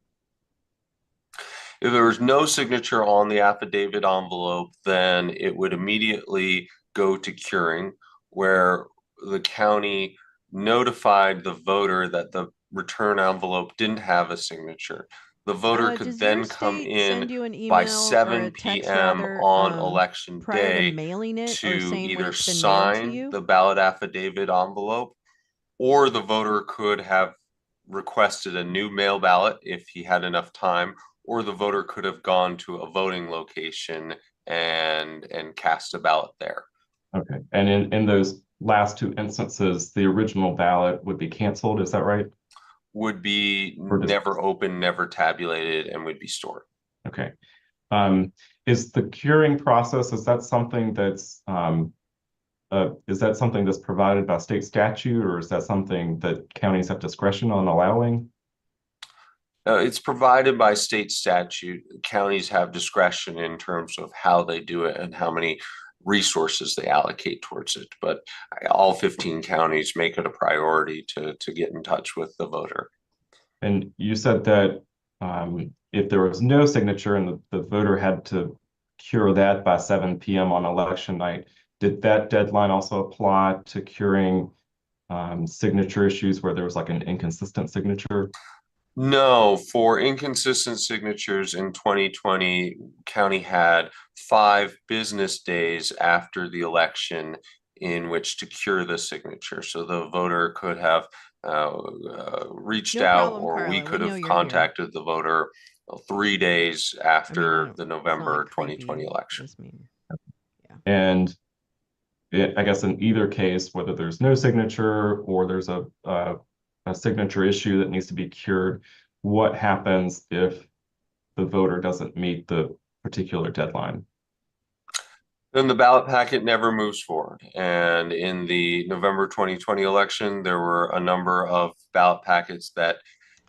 If there was no signature on the affidavit envelope, then it would immediately go to curing, where the county notified the voter that the return envelope didn't have a signature. The voter could Does then your come state in send you an email by or 7 a text p.m. rather, on election prior to day mailing it or to saying when either it's been mailed to sign you? the ballot affidavit envelope, or the voter could have requested a new mail ballot if he had enough time, or the voter could have gone to a voting location and cast a ballot there. Okay. And in those last two instances, the original ballot would be canceled, is that right? Would be Or does- never opened, never tabulated, and would be stored. Okay. Is the curing process, is that something that's provided by state statute, or is that something that counties have discretion on allowing? It's provided by state statute. Counties have discretion in terms of how they do it and how many resources they allocate towards it. But all 15 counties make it a priority to get in touch with the voter. And you said that if there was no signature and the voter had to cure that by 7 p.m. on election night, did that deadline also apply to curing signature issues where there was like an inconsistent signature? No, for inconsistent signatures in 2020, county had 5 business days after the election in which to cure the signature. So the voter could have reached out, or we could have contacted the voter 3 days after the November 2020 election. And I guess in either case, whether there's no signature or there's a signature issue that needs to be cured, what happens if the voter doesn't meet the particular deadline? Then the ballot packet never moves forward. And in the November 2020 election, there were a number of ballot packets that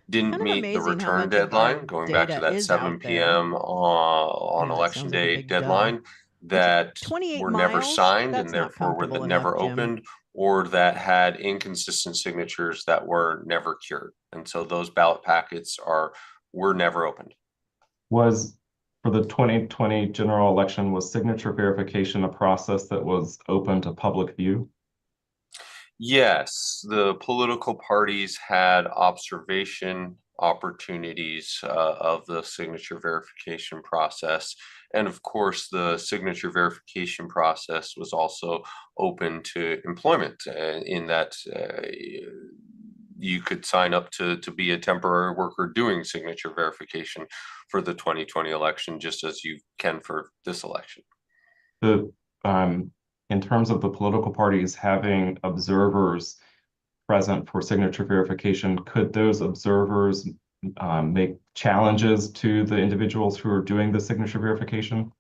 didn't meet the return deadline, going back to that 7 p.m. on election day deadline, that were never signed and therefore were never opened, or that had inconsistent signatures that were never cured. And so those ballot packets were never opened. For the 2020 general election, was signature verification a process that was open to public view? Yes, the political parties had observation opportunities of the signature verification process. And of course, the signature verification process was also open to employment in that you could sign up to be a temporary worker doing signature verification for the 2020 election, just as you can for this election. In terms of the political parties having observers present for signature verification, could those observers make challenges to the individuals who are doing the signature verification?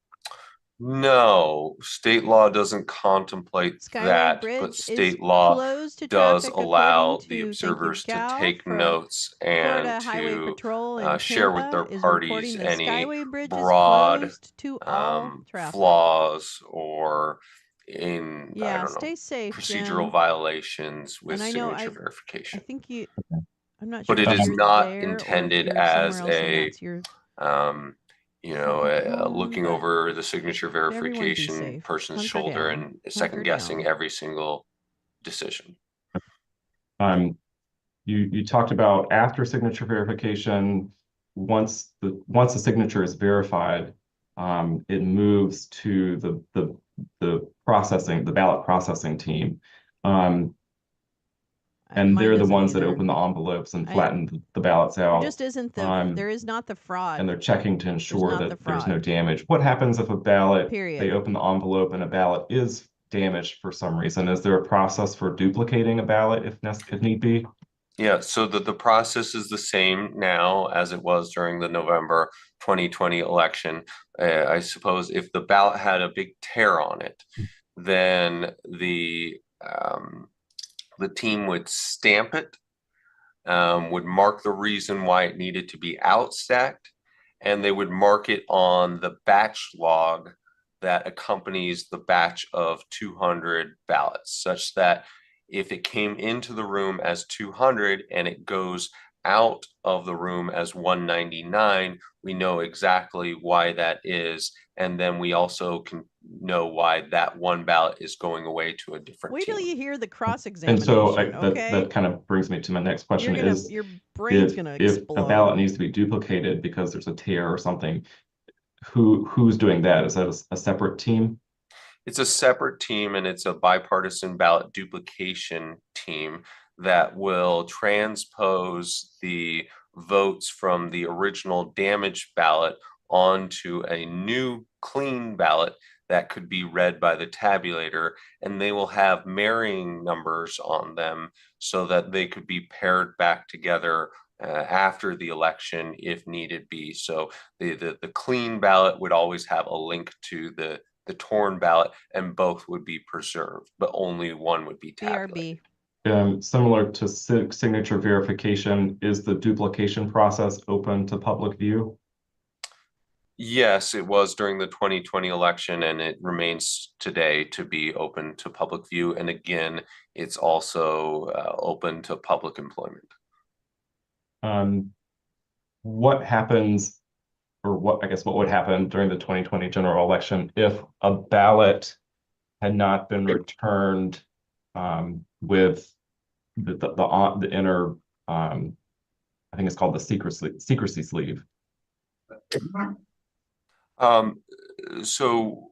No, state law doesn't contemplate that, but state law does allow the observers to take notes and to share with their parties any broad flaws or I don't know, procedural violations with signature verification. I think I'm not sure. But it is not intended as a looking over the signature verification person's shoulder and second guessing every single decision. You talked about after signature verification, once the signature is verified, it moves to the ballot processing team. And they're the ones that open the envelopes and flatten the ballots out. There just isn't there is not the fraud. And they're checking to ensure that there's no damage. What happens if a ballot, they open the envelope and a ballot is damaged for some reason? Is there a process for duplicating a ballot if need be? Yeah, so the process is the same now as it was during the November 2020 election. I suppose if the ballot had a big tear on it, then the The team would stamp it, would mark the reason why it needed to be outstacked, and they would mark it on the batch log that accompanies the batch of 200 ballots, such that if it came into the room as 200 and it goes out of the room as 199, we know exactly why that is. And then we also can know why that one ballot is going away to a different Wait till team. you hear the cross And examination. so Okay. that kind of brings me to my next question is, your brain's if, gonna if explode. a ballot needs to be duplicated because there's a tear or something, who's doing that? Is that a separate team? It's a separate team, and it's a bipartisan ballot duplication team that will transpose the votes from the original damaged ballot onto a new clean ballot that could be read by the tabulator, and they will have marrying numbers on them so that they could be paired back together after the election if needed be. So the clean ballot would always have a link to the torn ballot, and both would be preserved, but only one would be tabulated. Similar to signature verification, is the duplication process open to public view? Yes, it was during the 2020 election, and it remains today to be open to public view. And again, it's also open to public employment. What happens, or what would happen during the 2020 general election if a ballot had not been returned with the inner, I think it's called the secrecy sleeve? So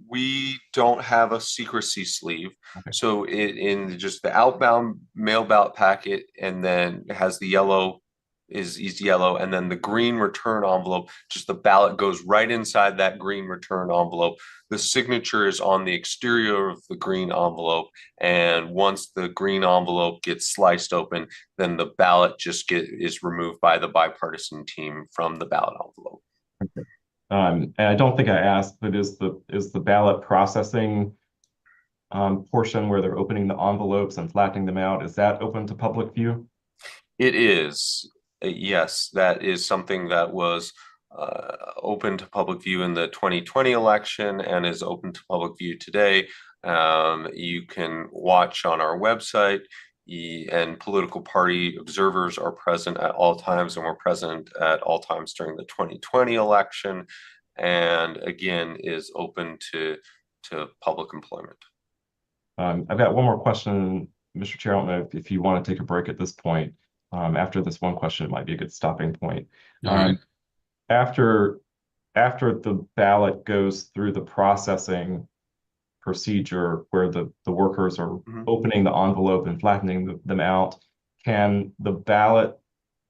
we don't have a secrecy sleeve. Okay. So in just the outbound mail ballot packet, and then it has the yellow is yellow, and then the green return envelope, just the ballot goes right inside that green return envelope. The signature is on the exterior of the green envelope, and once the green envelope gets sliced open, then the ballot just is removed by the bipartisan team from the ballot envelope. Okay. And I don't think I asked, but is the ballot processing portion where they're opening the envelopes and flattening them out, is that open to public view? It is. Yes, that is something that was open to public view in the 2020 election and is open to public view today. You can watch on our website, and political party observers are present at all times, and were present at all times during the 2020 election, and again is open to public employment. I've got one more question, Mr. Chair. I don't know if you want to take a break at this point. After this one question, it might be a good stopping point. Right. After the ballot goes through the processing procedure where the workers are opening the envelope and flattening them out, can the ballot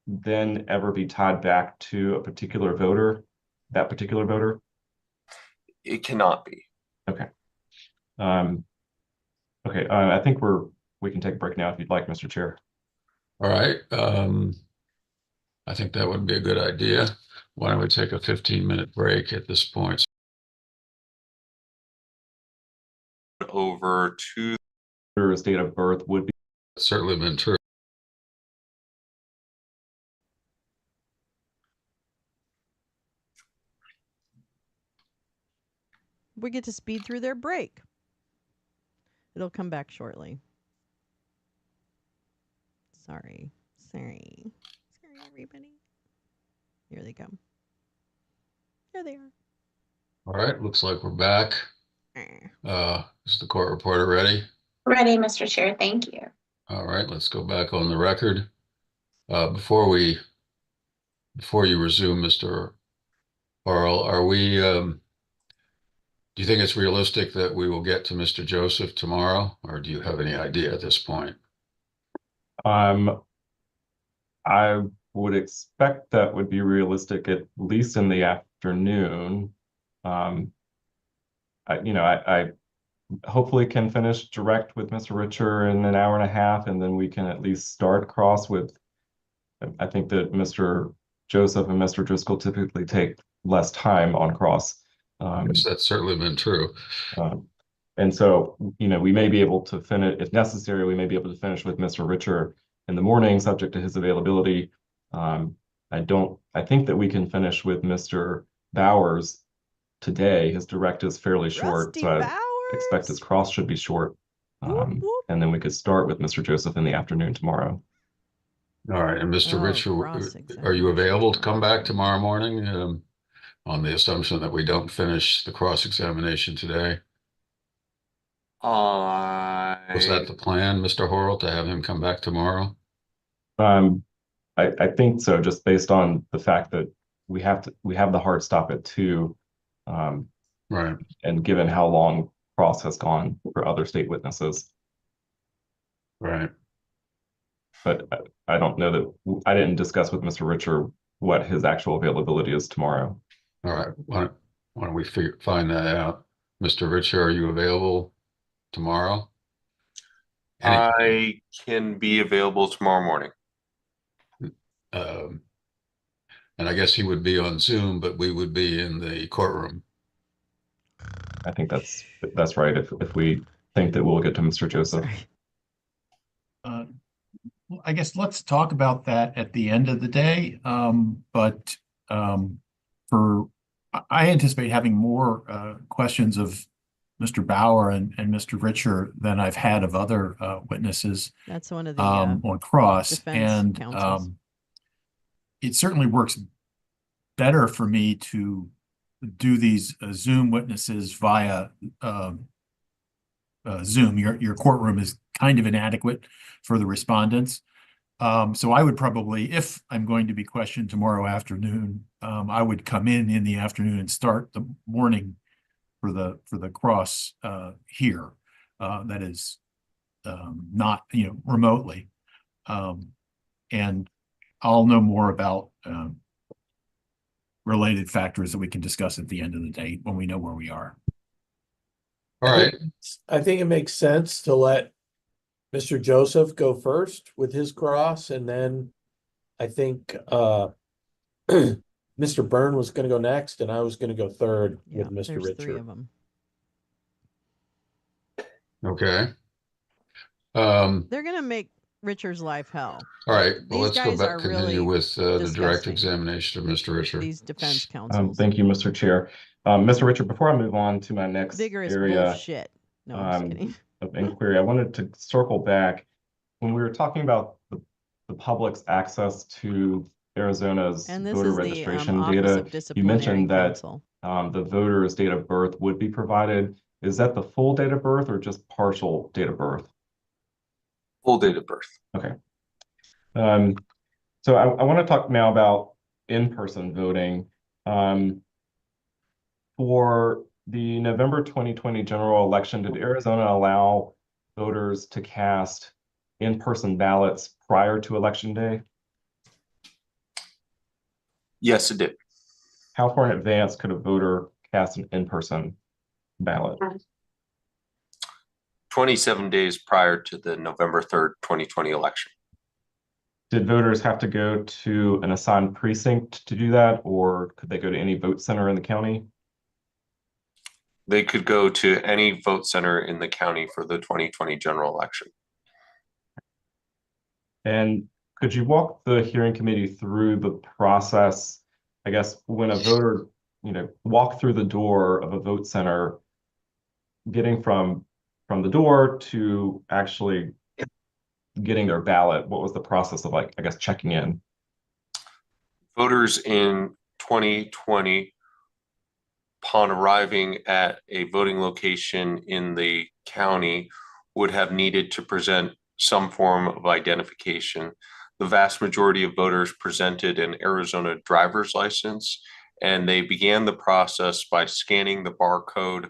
then ever be tied back to a particular voter, that particular voter? It cannot be. Okay. Okay, I think we can take a break now if you'd like, Mr. Chair. All right. I think that would be a good idea. Why don't we take a 15-minute break at this point? Over to his date of birth would be certainly been true. We get to speed through their break. It'll come back shortly. Sorry, everybody. Here they come. There they are. All right, looks like we're back. Is the court reporter ready? Ready, Mr. Chair. Thank you. All right, let's go back on the record. Before you resume, Mr. Harrell, do you think it's realistic that we will get to Mr. Joseph tomorrow, or do you have any idea at this point? I would expect that would be realistic, at least in the afternoon. I hopefully can finish direct with Mr. Richer in an hour and a half, and then we can at least start cross with, I think that Mr. Joseph and Mr. Driscoll typically take less time on cross. Yes, that's certainly been true. And so, we may be able to finish, if necessary, we may be able to finish with Mr. Richer in the morning, subject to his availability. I think that we can finish with Mr. Bowers today. His direct is fairly short, Rusty so I Bowers. expect his cross should be short. And then we could start with Mr. Joseph in the afternoon tomorrow. All right, and Mr. Richer, are you available to come back tomorrow morning on the assumption that we don't finish the cross-examination today? Was that the plan, Mr. Horrell, to have him come back tomorrow? I think so, just based on the fact that we have the hard stop at 2. Right. And given how long cross has gone for other state witnesses. Right. But I don't know that I didn't discuss with Mr. Richer what his actual availability is tomorrow. All right. Why don't we find that out? Mr. Richer, are you available tomorrow? I can be available tomorrow morning. And I guess he would be on Zoom, but we would be in the courtroom. I think that's right. If we think that we'll get to Mr. Joseph. I guess let's talk about that at the end of the day. But I anticipate having more questions of Mr. Bauer and Mr. Richer than I've had of other witnesses. That's one of the on cross, and counsels. It certainly works better for me to do these Zoom witnesses via Zoom. Your courtroom is kind of inadequate for the respondents. So I would probably, if I'm going to be questioned tomorrow afternoon, I would come in the afternoon and start the morning for the cross here. That is not remotely, and I'll know more about related factors that we can discuss at the end of the day when we know where we are. All right. I think it makes sense to let Mr. Joseph go first with his cross, and then I think Mr. Byrne was going to go next, and I was going to go third with Mr. Richer. 3 of them. Okay. They're going to make Richard's life hell. All right. Well, These let's go guys back, are continue really with the direct disgusting. examination of Mr. Richer. These defense counsels. Thank you, Mr. Chair. Mr. Richer, before I move on to my next Vigorous area bullshit. No, I'm just kidding. of inquiry, I wanted to circle back when we were talking about the public's access to Arizona's voter registration data. You mentioned that the voter's date of birth would be provided. Is that the full date of birth or just partial date of birth? Full date of birth. Okay. So I want to talk now about in-person voting. For the November 2020 general election, did Arizona allow voters to cast in-person ballots prior to election day? Yes, it did. How far in advance could a voter cast an in-person ballot? 27 days prior to the November 3rd, 2020 election. Did voters have to go to an assigned precinct to do that, or could they go to any vote center in the county? They could go to any vote center in the county for the 2020 general election. And could you walk the hearing committee through the process, I guess, when a voter, walk through the door of a vote center, getting from the door to actually getting their ballot? What was the process of, checking in? Voters in 2020, upon arriving at a voting location in the county, would have needed to present some form of identification. The vast majority of voters presented an Arizona driver's license, and they began the process by scanning the barcode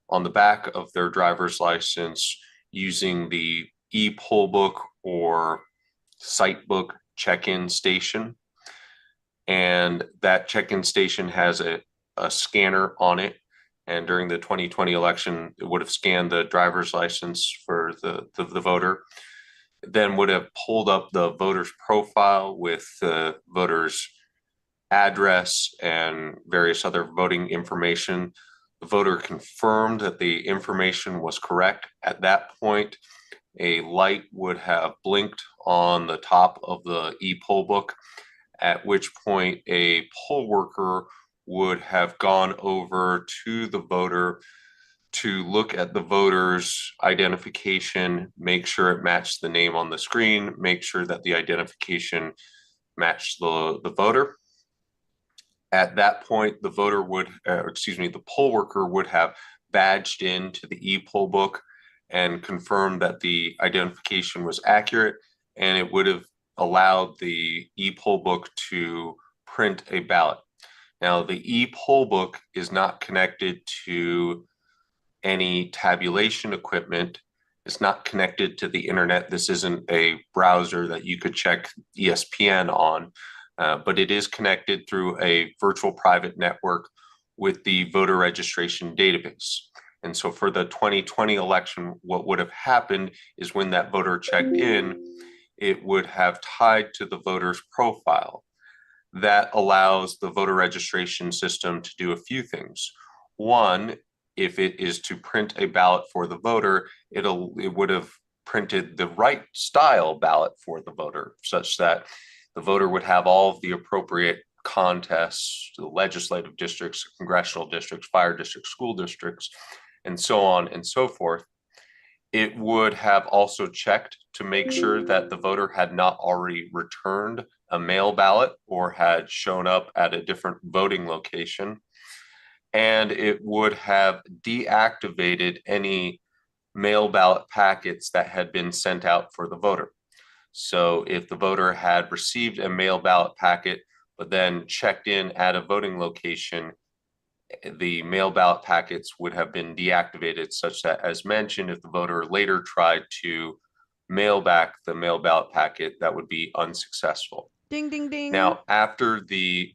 on the back of their driver's license using the e-poll book or site book check-in station. And that check-in station has a scanner on it. And during the 2020 election, it would have scanned the driver's license for the voter, then would have pulled up the voter's profile with the voter's address and various other voting information. The voter confirmed that the information was correct. At that point, a light would have blinked on the top of the e-poll book, at which point a poll worker would have gone over to the voter to look at the voter's identification, make sure it matched the name on the screen, make sure that the identification matched the voter. At that point, the voter would, the poll worker would have badged into the e-poll book and confirmed that the identification was accurate, and it would have allowed the e-poll book to print a ballot. Now, the e-poll book is not connected to any tabulation equipment. It's not connected to the internet. This isn't a browser that you could check ESPN on, but it is connected through a virtual private network with the voter registration database. And so for the 2020 election, what would have happened is when that voter checked in, it would have tied to the voter's profile. That allows the voter registration system to do a few things. One, if it is to print a ballot for the voter, it would have printed the right style ballot for the voter, such that the voter would have all of the appropriate contests, the legislative districts, congressional districts, fire districts, school districts, and so on and so forth. It would have also checked to make sure that the voter had not already returned a mail ballot or had shown up at a different voting location. And it would have deactivated any mail ballot packets that had been sent out for the voter. So if the voter had received a mail ballot packet, but then checked in at a voting location, the mail ballot packets would have been deactivated, such that, as mentioned, if the voter later tried to mail back the mail ballot packet, that would be unsuccessful. Ding, ding, ding. Now, after the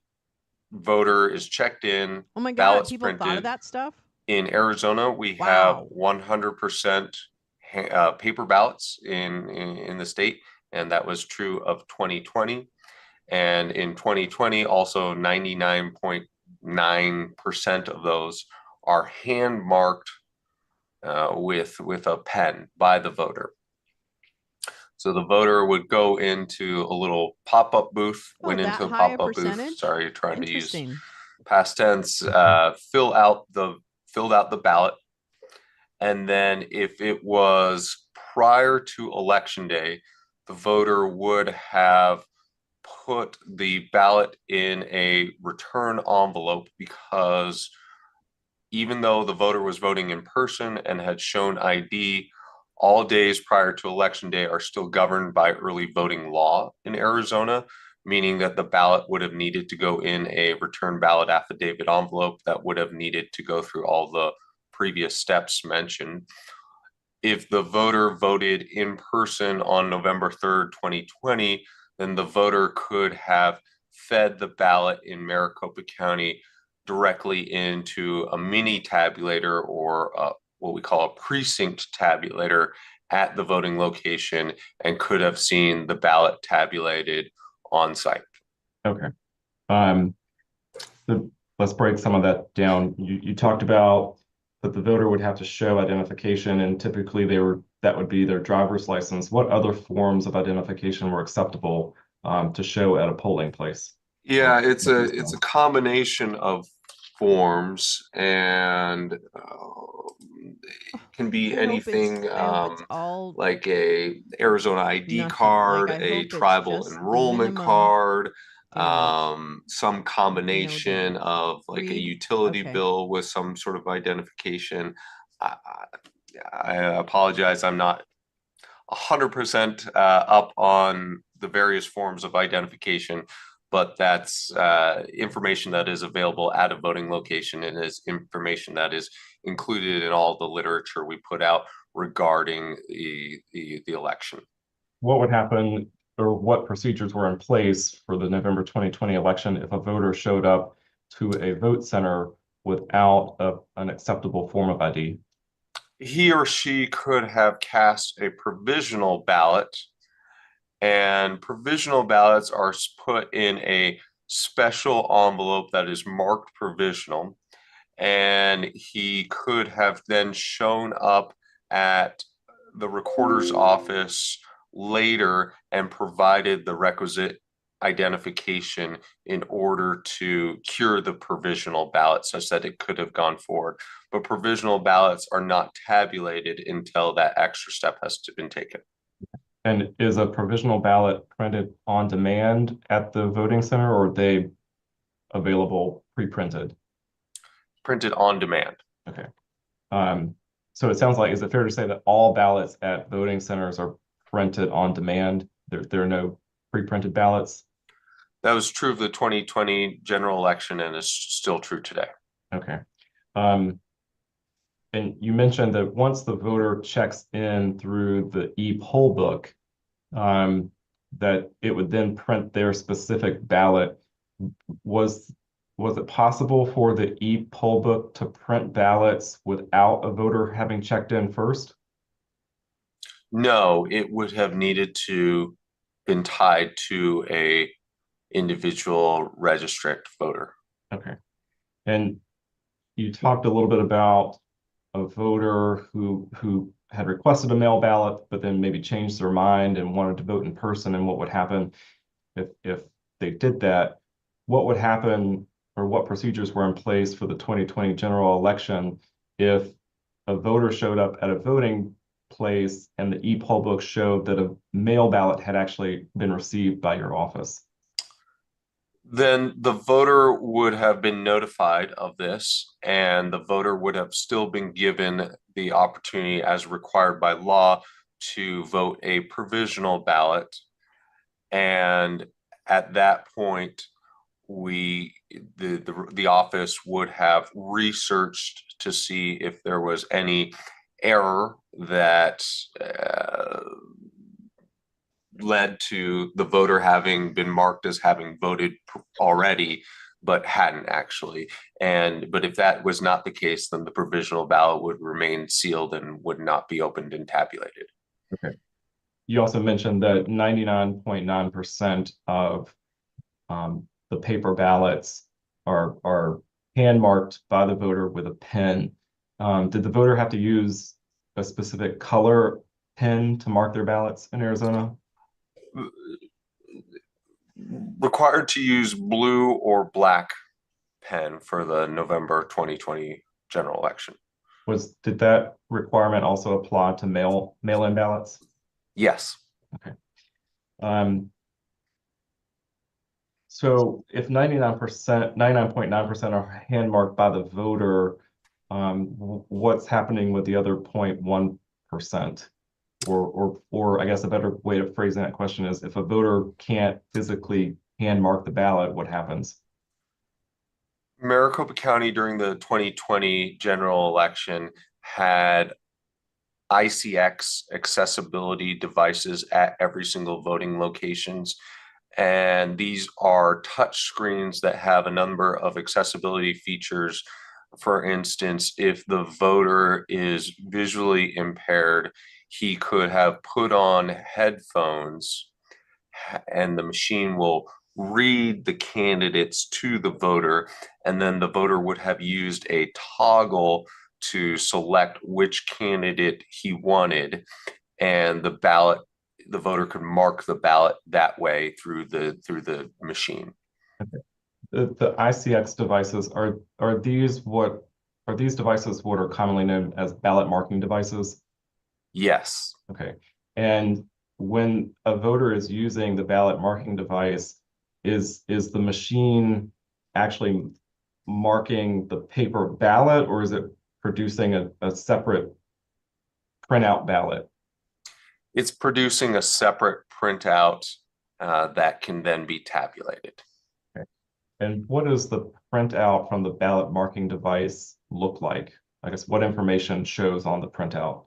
voter is checked in, oh my God, ballots people printed, thought of that stuff? in Arizona, we have 100% paper ballots in the state, and that was true of 2020. And in 2020, also 99.9% of those are hand marked with a pen by the voter. So the voter would go into a little pop-up booth, went into a pop-up booth. Sorry, trying to use past tense. Filled out the ballot, and then if it was prior to election day, the voter would have put the ballot in a return envelope, because even though the voter was voting in person and had shown ID, all days prior to election day are still governed by early voting law in Arizona, meaning that the ballot would have needed to go in a return ballot affidavit envelope that would have needed to go through all the previous steps mentioned. If the voter voted in person on November 3rd, 2020, then the voter could have fed the ballot in Maricopa County directly into a mini tabulator, or what we call a precinct tabulator, at the voting location, and could have seen the ballot tabulated on site. Okay. So let's break some of that down. You talked about that the voter would have to show identification, and typically that would be their driver's license. What other forms of identification were acceptable to show at a polling place? Yeah, it's a combination of forms, and it can be anything like a Arizona ID card, a tribal enrollment card, some combination of like a utility bill with some sort of identification. I apologize, I'm not 100% up on the various forms of identification, but that's information that is available at a voting location, and is information that is included in all the literature we put out regarding the election. What would happen, or what procedures were in place for the November 2020 election if a voter showed up to a vote center without an acceptable form of ID? He or she could have cast a provisional ballot, and provisional ballots are put in a special envelope that is marked provisional. and he could have then shown up at the recorder's office later and provided the requisite identification in order to cure the provisional ballot such that it could have gone forward. But provisional ballots are not tabulated until that extra step has been taken. And is a provisional ballot printed on demand at the voting center, or are they available pre-printed? Printed on demand. Okay. So it sounds like, is it fair to say that all ballots at voting centers are printed on demand? There are no pre-printed ballots? That was true of the 2020 general election and is still true today. Okay. And you mentioned that once the voter checks in through the e-poll book, that it would then print their specific ballot. Was it possible for the e-poll book to print ballots without a voter having checked in first? No, it would have needed to been tied to a individual registrant voter. Okay. And you talked a little bit about a voter who had requested a mail ballot, but then maybe changed their mind and wanted to vote in person, and what would happen if they did that. What would happen, or what procedures were in place for the 2020 general election if a voter showed up at a voting place and the e-poll book showed that a mail ballot had actually been received by your office? Then the voter would have been notified of this, and the voter would have still been given the opportunity as required by law to vote a provisional ballot. And at that point, the office would have researched to see if there was any error that led to the voter having been marked as having voted already, but hadn't actually. But if that was not the case, then the provisional ballot would remain sealed and would not be opened and tabulated. Okay. You also mentioned that 99.9% of the paper ballots are hand marked by the voter with a pen. Did the voter have to use a specific color pen to mark their ballots in Arizona? Required to use blue or black pen for the November 2020 general election. Did that requirement also apply to mail-in ballots? Yes. Okay. So if 99.9% are hand marked by the voter, what's happening with the other 0.1%? Or I guess a better way of phrasing that question is, if a voter can't physically hand mark the ballot, what happens? Maricopa County during the 2020 general election had ICX accessibility devices at every single voting locations. And these are touch screens that have a number of accessibility features. For instance, if the voter is visually impaired, he could have put on headphones and the machine will read the candidates to the voter, and then the voter would have used a toggle to select which candidate he wanted, and the voter could mark the ballot that way through the machine. Okay. The ICX devices, are these devices what are commonly known as ballot marking devices? Yes. Okay. And when a voter is using the ballot marking device, is the machine actually marking the paper ballot, or is it producing a separate printout ballot? It's producing a separate printout that can then be tabulated. Okay. And what does the printout from the ballot marking device look like? I guess what information shows on the printout?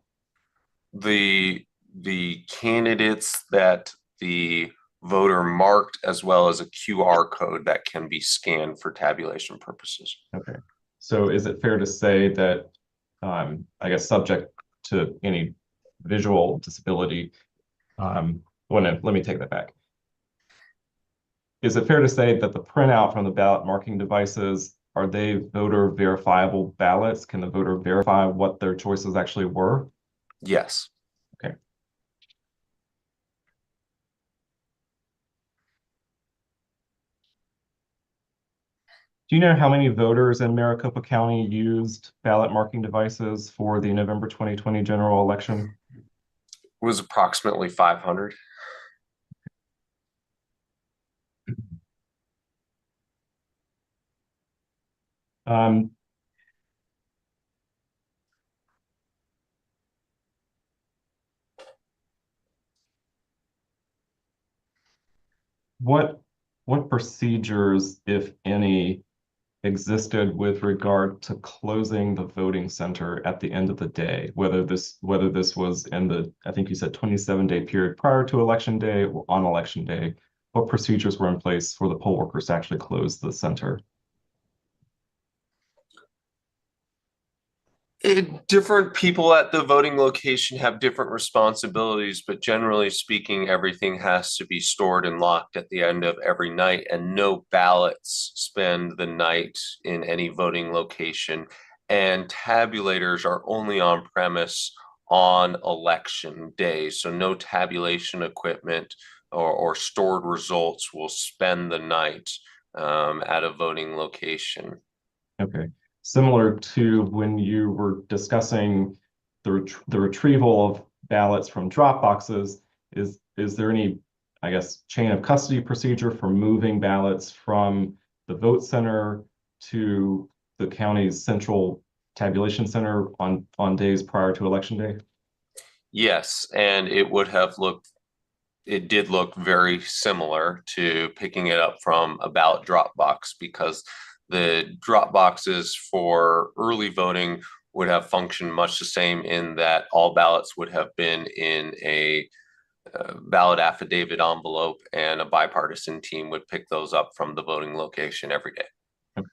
The candidates that the voter marked, as well as a QR code that can be scanned for tabulation purposes. Okay. So is it fair to say that, I guess subject to any visual disability, let me take that back. Is it fair to say that the printout from the ballot marking devices are they voter verifiable ballots? Can the voter verify what their choices actually were? Yes. Okay. Do you know how many voters in Maricopa County used ballot marking devices for the November 2020 general election? It was approximately 500. Um, what procedures, if any, existed with regard to closing the voting center at the end of the day, whether this was in the, I think you said 27-day period prior to election day or on election day? What procedures were in place for the poll workers to actually close the center? Different people at the voting location have different responsibilities, but generally speaking, everything has to be stored and locked at the end of every night, and no ballots spend the night in any voting location. And tabulators are only on premise on election day, so no tabulation equipment or stored results will spend the night at a voting location. Okay. Similar to when you were discussing the retrieval of ballots from drop boxes, is there any, I guess, chain of custody procedure for moving ballots from the vote center to the county's central tabulation center on days prior to election day? Yes, and it did look very similar to picking it up from a ballot drop box, because the drop boxes for early voting would have functioned much the same in that all ballots would have been in a ballot affidavit envelope, and a bipartisan team would pick those up from the voting location every day. Okay.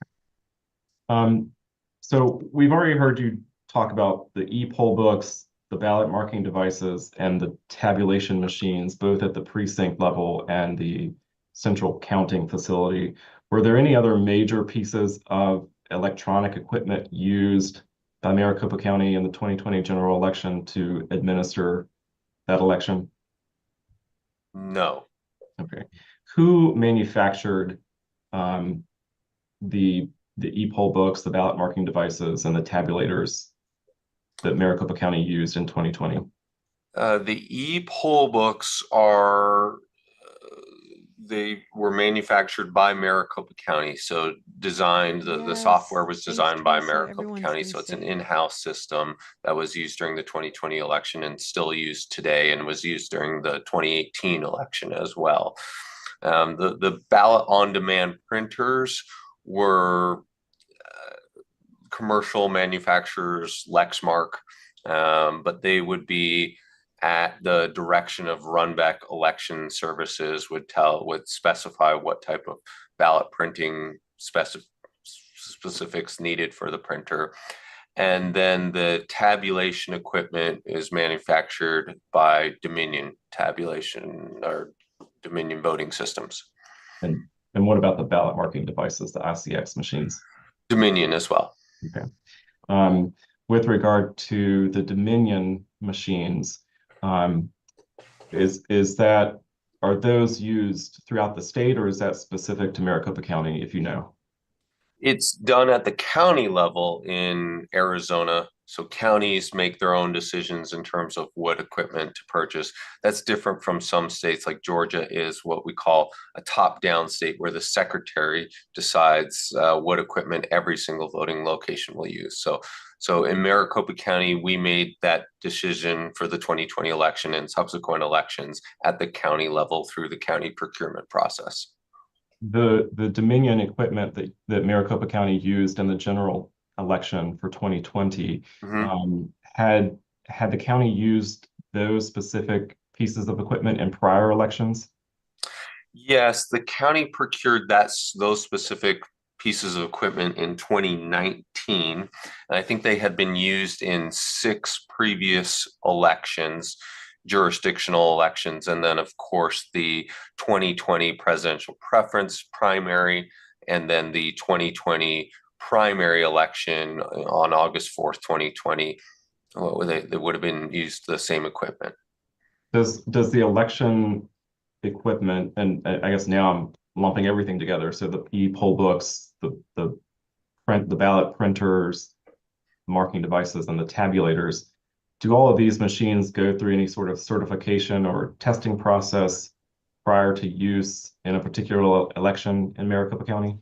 So we've already heard you talk about the e-poll books, the ballot marking devices, and the tabulation machines, both at the precinct level and the central counting facility. Were there any other major pieces of electronic equipment used by Maricopa County in the 2020 general election to administer that election? No. Okay. Who manufactured the e-poll books, the ballot marking devices, and the tabulators that Maricopa County used in 2020? The e-poll books they were manufactured by Maricopa County. So the software was designed by Maricopa County. So it's an in-house system that was used during the 2020 election and still used today, and was used during the 2018 election as well. The ballot on-demand printers were commercial manufacturers, Lexmark, but they would be at the direction of Runbeck Election Services, would specify what type of ballot printing specifics needed for the printer. And then the tabulation equipment is manufactured by Dominion Tabulation or Dominion Voting Systems. And what about the ballot marking devices, the ICX machines? Dominion as well. Okay. With regard to the Dominion machines, are those used throughout the state, or is that specific to Maricopa County, if you know? It's done at the county level in Arizona. So counties make their own decisions in terms of what equipment to purchase. That's different from some states, like Georgia is what we call a top-down state, where the secretary decides what equipment every single voting location will use. So in Maricopa County, we made that decision for the 2020 election and subsequent elections at the county level through the county procurement process. The Dominion equipment that Maricopa County used in the general election for 2020, had the county used those specific pieces of equipment in prior elections? Yes, the county procured those specific pieces of equipment in 2019, and I think they had been used in 6 previous elections, jurisdictional elections, and then of course the 2020 presidential preference primary, and then the 2020 primary election on August 4th, 2020, they would have been used the same equipment. Does the election equipment, and I guess now I'm lumping everything together, so the e-poll books, the ballot printers, marking devices, and the tabulators, do all of these machines go through any sort of certification or testing process prior to use in a particular election in Maricopa County?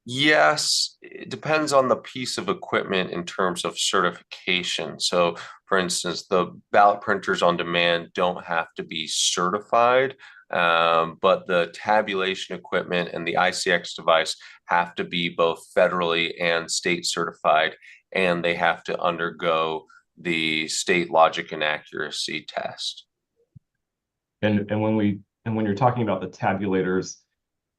Yes, it depends on the piece of equipment in terms of certification. So, for instance, the ballot printers on demand don't have to be certified, but the tabulation equipment and the ICX device have to be both federally and state certified, and they have to undergo the state logic and accuracy test. And when you're talking about the tabulators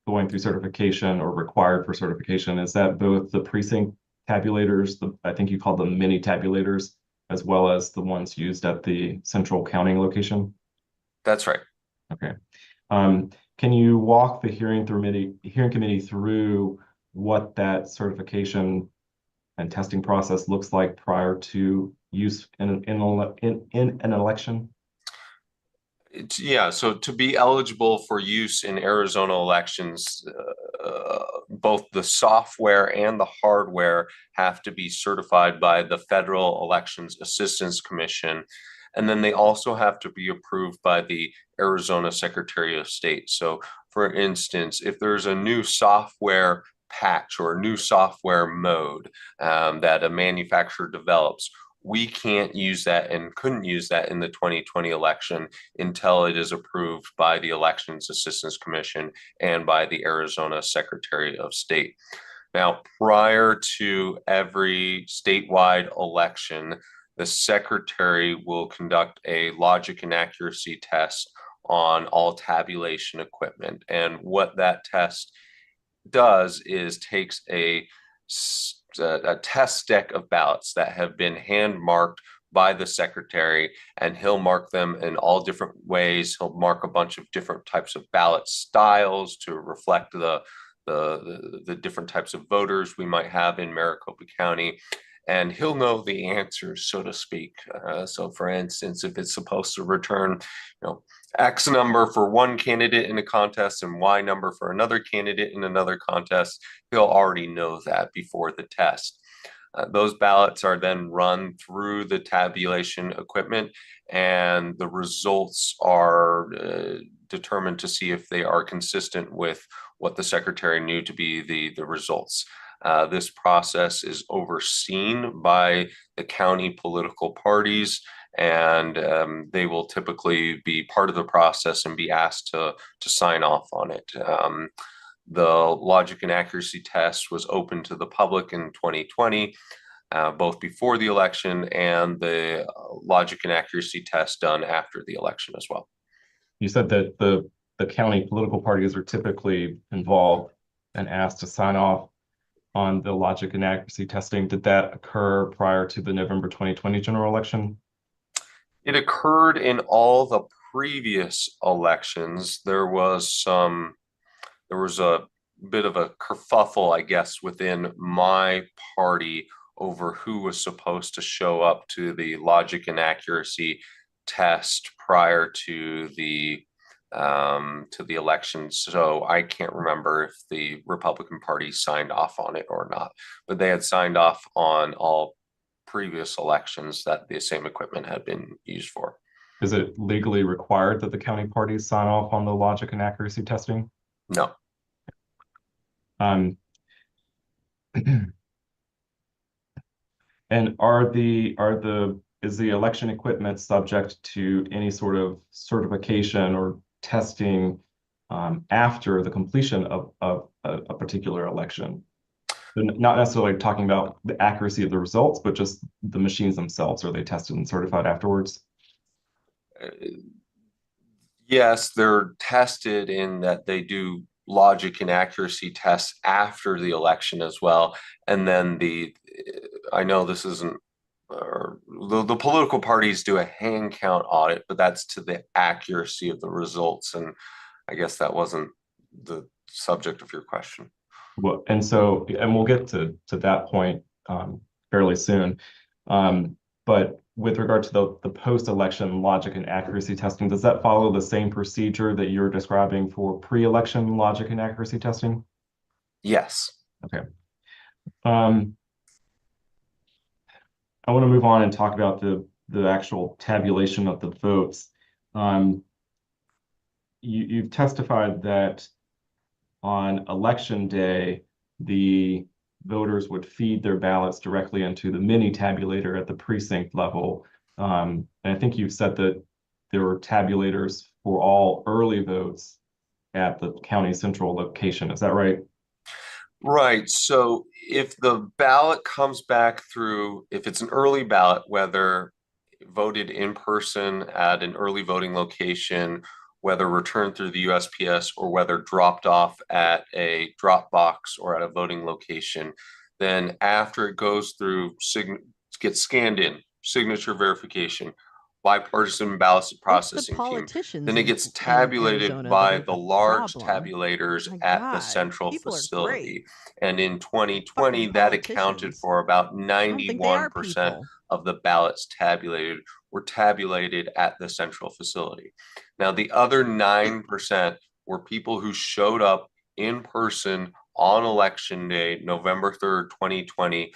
going through certification or required for certification, is that both the precinct tabulators, I think you call them mini tabulators, as well as the ones used at the central counting location? That's right. Okay. Can you walk the hearing committee through what that certification and testing process looks like prior to use in an election? Yeah, so to be eligible for use in Arizona elections, both the software and the hardware have to be certified by the Federal Elections Assistance Commission. And then they also have to be approved by the Arizona Secretary of State. So for instance, if there's a new software patch or a new software mode that a manufacturer develops, we can't use that and couldn't use that in the 2020 election until it is approved by the Elections Assistance Commission and by the Arizona Secretary of State. Now, prior to every statewide election, the Secretary will conduct a logic and accuracy test on all tabulation equipment. And what that test does is takes a test deck of ballots that have been hand marked by the secretary, and he'll mark them in all different ways. He'll mark a bunch of different types of ballot styles to reflect the different types of voters we might have in Maricopa County, and he'll know the answers, so to speak. So for instance, if it's supposed to return, X number for one candidate in a contest and Y number for another candidate in another contest, he'll already know that before the test. Those ballots are then run through the tabulation equipment, and the results are determined to see if they are consistent with what the secretary knew to be the results. This process is overseen by the county political parties, and they will typically be part of the process and be asked to sign off on it. The logic and accuracy test was open to the public in 2020, both before the election and the logic and accuracy test done after the election as well. You said that the county political parties are typically involved and asked to sign off on the logic and accuracy testing. Did that occur prior to the November 2020 general election? It occurred in all the previous elections. There was a bit of a kerfuffle, I guess, within my party over who was supposed to show up to the logic and accuracy test prior to the election. So I can't remember if the Republican Party signed off on it or not, but they had signed off on all previous elections that the same equipment had been used for. Is it legally required that the county parties sign off on the logic and accuracy testing? No. And is the election equipment subject to any sort of certification or testing after the completion of a particular election? Not necessarily talking about the accuracy of the results, but just the machines themselves. Are they tested and certified afterwards? Yes, they're tested in that they do logic and accuracy tests after the election as well. And then I know this isn't, the political parties do a hand count audit, but that's to the accuracy of the results. And I guess that wasn't the subject of your question. Well, and we'll get to that point fairly soon. But with regard to the post-election logic and accuracy testing, does that follow the same procedure that you're describing for pre-election logic and accuracy testing? Yes. Okay. I want to move on and talk about the actual tabulation of the votes. You've testified that on election day, the voters would feed their ballots directly into the mini tabulator at the precinct level. And I think you've said that there were tabulators for all early votes at the county central location. Is that right? Right. So if the ballot comes back through, if it's an early ballot, whether voted in person at an early voting location, whether returned through the USPS, or whether dropped off at a drop box or at a voting location, then after it goes through, gets scanned in, signature verification, bipartisan ballot processing team, then it gets tabulated by the large tabulators at the central facility. And in 2020, that accounted for about 91% of the ballots tabulated were tabulated at the central facility. Now, the other 9% were people who showed up in person on election day, November 3rd, 2020,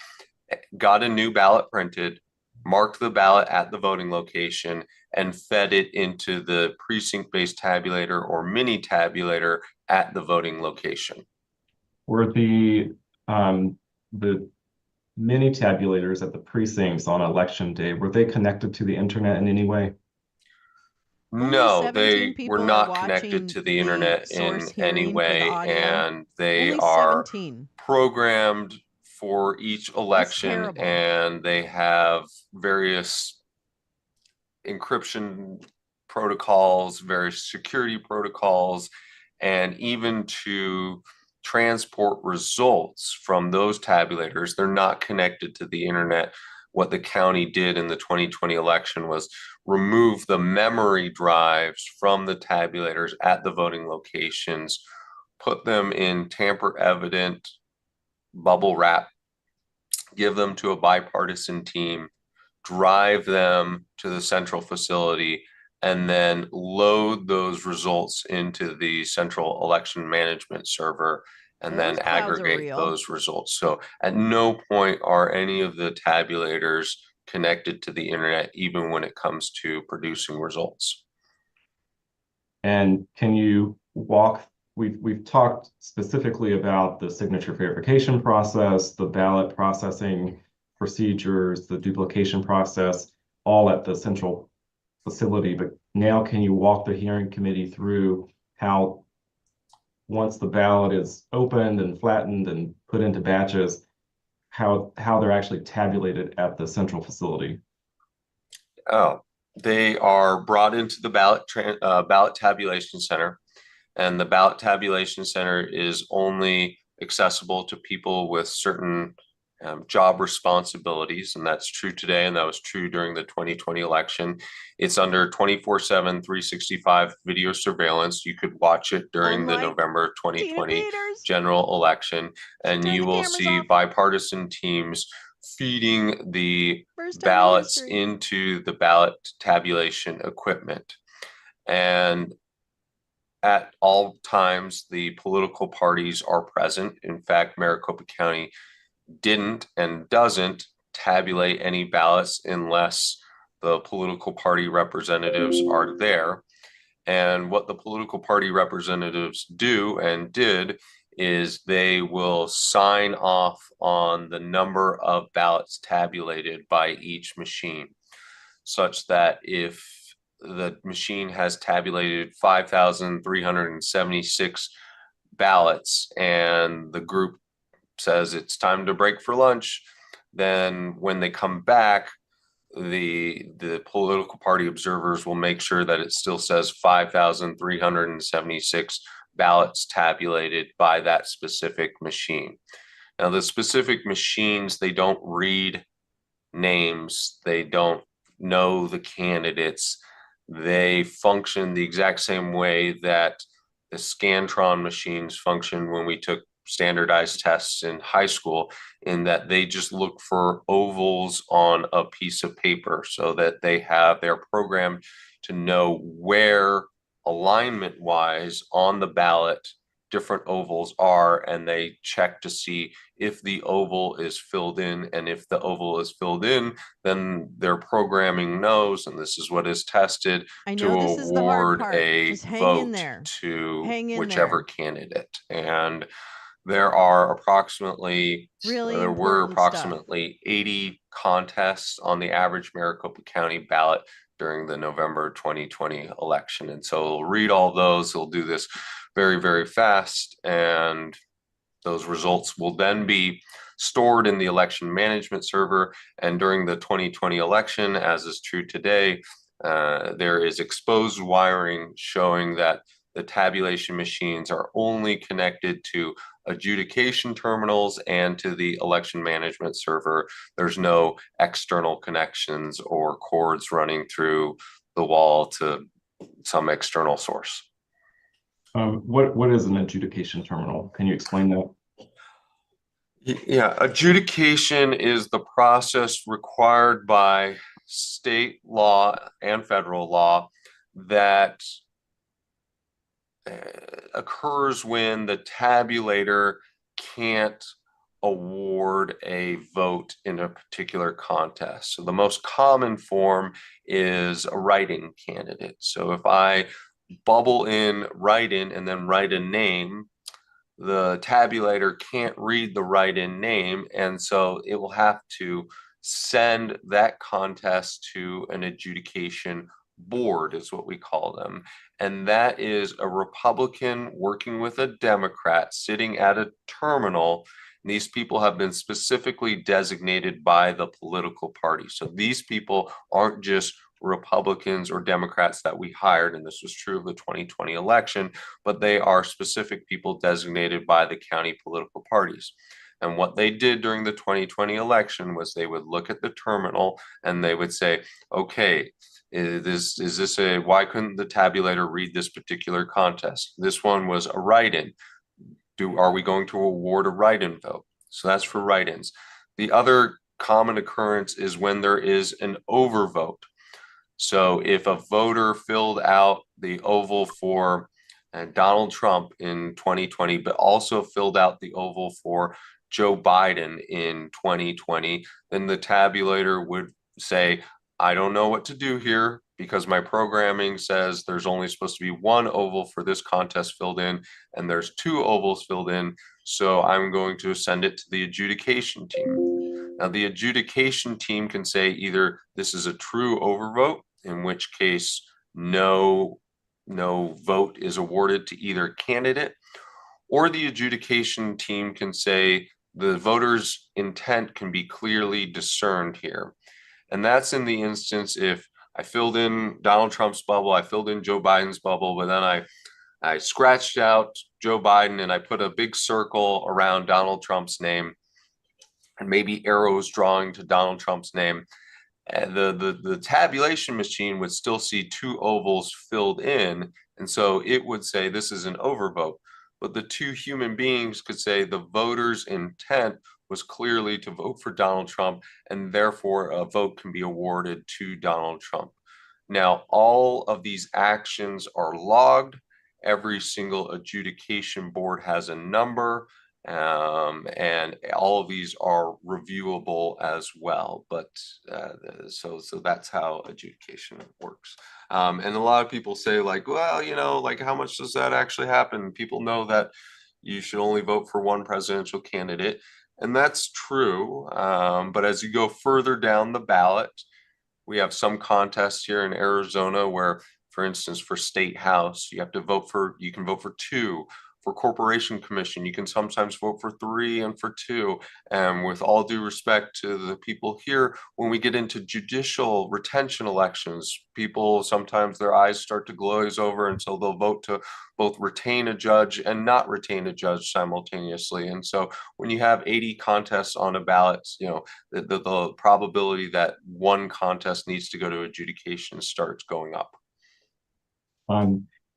got a new ballot printed, marked the ballot at the voting location, and fed it into the precinct-based tabulator or mini tabulator at the voting location. Were the mini tabulators at the precincts on election day, were they connected to the internet in any way? No, they were not connected to the internet in any way, and they are programmed for each election, and they have various encryption protocols, various security protocols, and even to transport results from those tabulators, they're not connected to the internet. What the county did in the 2020 election was remove the memory drives from the tabulators at the voting locations, put them in tamper-evident bubble wrap, give them to a bipartisan team, drive them to the central facility, and then load those results into the central election management server and then aggregate those results. So at no point are any of the tabulators connected to the internet, even when it comes to producing results. And can you we've talked specifically about the signature verification process, the ballot processing procedures, the duplication process, all at the central facility. But now can you walk the hearing committee through how, once the ballot is opened and flattened and put into batches, how they're actually tabulated at the central facility? Oh, they are brought into the ballot tabulation center, and the ballot tabulation center is only accessible to people with certain job responsibilities, and that's true today, and that was true during the 2020 election. It's under 24/7, 365 video surveillance. You could watch it during the November 2020 general election, and you will see bipartisan teams feeding the ballots into the ballot tabulation equipment. And at all times, the political parties are present. In fact, Maricopa County didn't and doesn't tabulate any ballots unless the political party representatives are there. And what the political party representatives do and did is they will sign off on the number of ballots tabulated by each machine, such that if the machine has tabulated 5,376 ballots and the group says it's time to break for lunch, then when they come back, the political party observers will make sure that it still says 5,376 ballots tabulated by that specific machine. Now, the specific machines, they don't read names, they don't know the candidates, they function the exact same way that the Scantron machines function when we took standardized tests in high school, in that they just look for ovals on a piece of paper so that they're programmed to know where alignment wise on the ballot different ovals are, and they check to see if the oval is filled in. And if the oval is filled in, then their programming knows, and this is what is tested, to award a vote to whichever candidate. And there were approximately 80 contests on the average Maricopa County ballot during the November 2020 election. And so we'll read all those. We'll do this very, very fast. And those results will then be stored in the election management server. And during the 2020 election, as is true today, there is exposed wiring showing that the tabulation machines are only connected to adjudication terminals and to the election management server. There's no external connections or cords running through the wall to some external source. What is an adjudication terminal? Can you explain that? Yeah, adjudication is the process required by state law and federal law that occurs when the tabulator can't award a vote in a particular contest. So the most common form is a write-in candidate. So if I bubble in write-in and then write a name, the tabulator can't read the write-in name, and so it will have to send that contest to an adjudication board, is what we call them. And that is a Republican working with a Democrat sitting at a terminal. And these people have been specifically designated by the political party. So these people aren't just Republicans or Democrats that we hired, and this was true of the 2020 election, but they are specific people designated by the county political parties. And what they did during the 2020 election was they would look at the terminal and they would say, okay, why couldn't the tabulator read this particular contest? This one was a write-in. Are we going to award a write-in vote? So that's for write-ins. The other common occurrence is when there is an overvote. So if a voter filled out the oval for Donald Trump in 2020, but also filled out the oval for Joe Biden in 2020, then the tabulator would say, I don't know what to do here because my programming says there's only supposed to be one oval for this contest filled in, and there's two ovals filled in. So I'm going to send it to the adjudication team. Now, the adjudication team can say either this is a true overvote, in which case no vote is awarded to either candidate, or the adjudication team can say the voter's intent can be clearly discerned here. And that's in the instance if I filled in Donald Trump's bubble, I filled in Joe Biden's bubble, but then I scratched out Joe Biden and I put a big circle around Donald Trump's name and maybe arrows drawing to Donald Trump's name. And the tabulation machine would still see two ovals filled in. And so it would say this is an overvote. But the two human beings could say the voter's intent was clearly to vote for Donald Trump, and therefore a vote can be awarded to Donald Trump. Now, all of these actions are logged. Every single adjudication board has a number, and all of these are reviewable as well. But so that's how adjudication works. And a lot of people say, like, well, like, how much does that actually happen? People know that you should only vote for one presidential candidate. And that's true. But as you go further down the ballot, we have some contests here in Arizona where, for instance, for state house, you can vote for two. For corporation commission, you can sometimes vote for 3 and for 2. And with all due respect to the people here, when we get into judicial retention elections, people sometimes their eyes start to glaze over, and so they'll vote to both retain a judge and not retain a judge simultaneously. And so when you have 80 contests on a ballot, the probability that one contest needs to go to adjudication starts going up.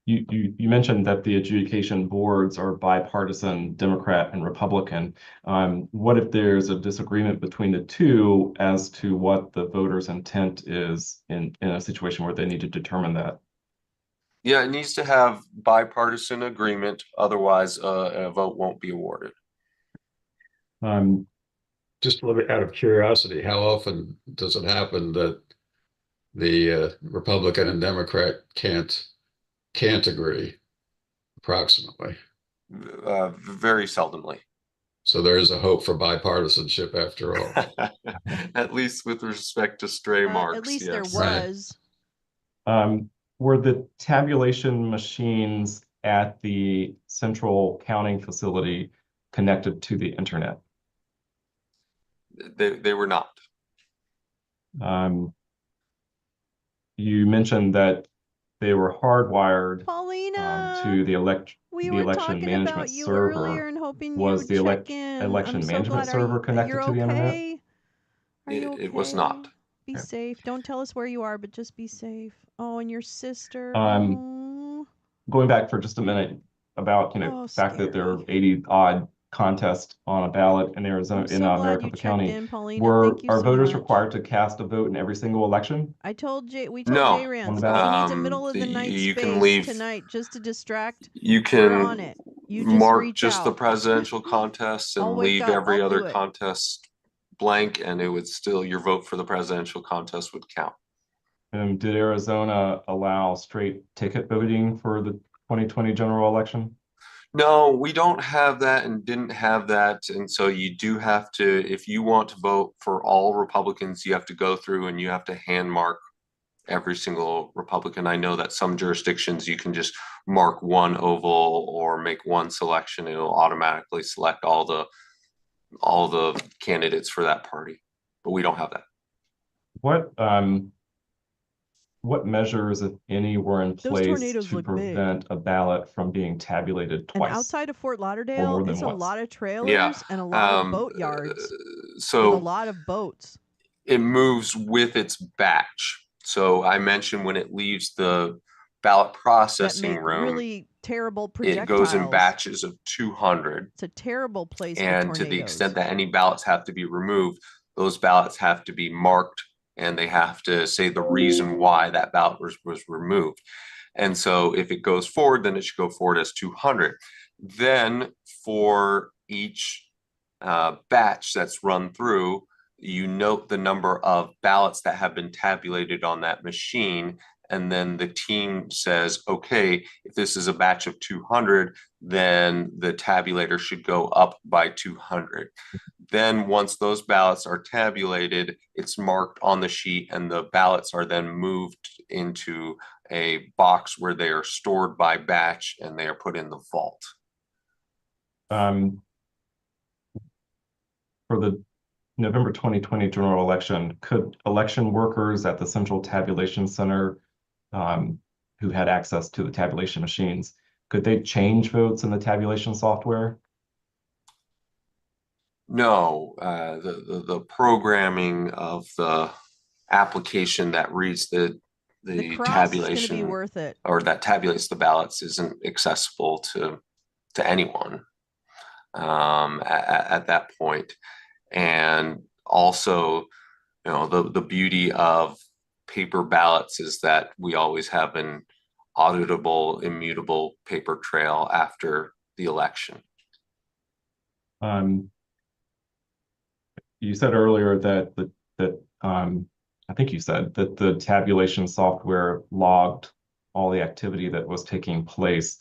You mentioned that the adjudication boards are bipartisan, Democrat and Republican. What if there's a disagreement between the two as to what the voters' intent is in a situation where they need to determine that? Yeah, it needs to have bipartisan agreement, otherwise a vote won't be awarded. Just a little bit out of curiosity, how often does it happen that the Republican and Democrat can't agree, approximately? Very seldomly. So there is a hope for bipartisanship after all. At least with respect to stray marks. At least yes. there was. Were the tabulation machines at the central counting facility connected to the internet? They were not. You mentioned that they were hardwired Paulina, to the we the were election talking management about you server. earlier and hoping you Was would the check in. election I'm so management glad. server connected You're to the internet? okay? Are you okay? It was not. Be safe. Don't tell us where you are, but just be safe. Oh, and your sister. Going back for just a minute about the fact that there are 80 odd contests on a ballot in Arizona, in Maricopa County. Are voters required to cast a vote in every single election? We told Jay No. Rance he needs a middle of the night you space can leave tonight just to distract. You We're on can it. You just mark reach just the out. presidential contests and I'll wake leave up. every I'll other do it. contest blank, and it would still, your vote for the presidential contest would count. Did Arizona allow straight ticket voting for the 2020 general election? No, we don't have that and didn't have that. And so you do have to, if you want to vote for all Republicans, you have to go through and you have to hand mark every single Republican. I know that some jurisdictions you can just mark one oval or make one selection. It'll automatically select all the candidates for that party, but we don't have that. What measures, if any, were in Those place tornadoes to look big. prevent a ballot from being tabulated And twice? outside of Fort Or Lauderdale, more than it's a once? lot of trailers Yeah, and a lot of boat yards so with a lot of boats. it moves with its batch. So I mentioned when it leaves the ballot That processing make room, really terrible it projectiles. goes in batches of 200. It's a terrible place for And tornadoes. to the extent that any ballots have to be removed, those ballots have to be marked and they have to say the reason why that ballot was removed. And so if it goes forward, then it should go forward as 200. Then for each batch that's run through, you note the number of ballots that have been tabulated on that machine. And then the team says, okay, if this is a batch of 200, then the tabulator should go up by 200. Then once those ballots are tabulated, it's marked on the sheet and the ballots are then moved into a box where they are stored by batch and they are put in the vault. For the November 2020 general election, could election workers at the Central Tabulation Center who had access to the tabulation machines, could they change votes in the tabulation software? No, the programming of the application that reads the tabulation is gonna be worth it. or that tabulates the ballots isn't accessible to anyone at that point. And also, the beauty of paper ballots is that we always have an auditable, immutable paper trail after the election. You said earlier that I think you said that the tabulation software logged all the activity that was taking place.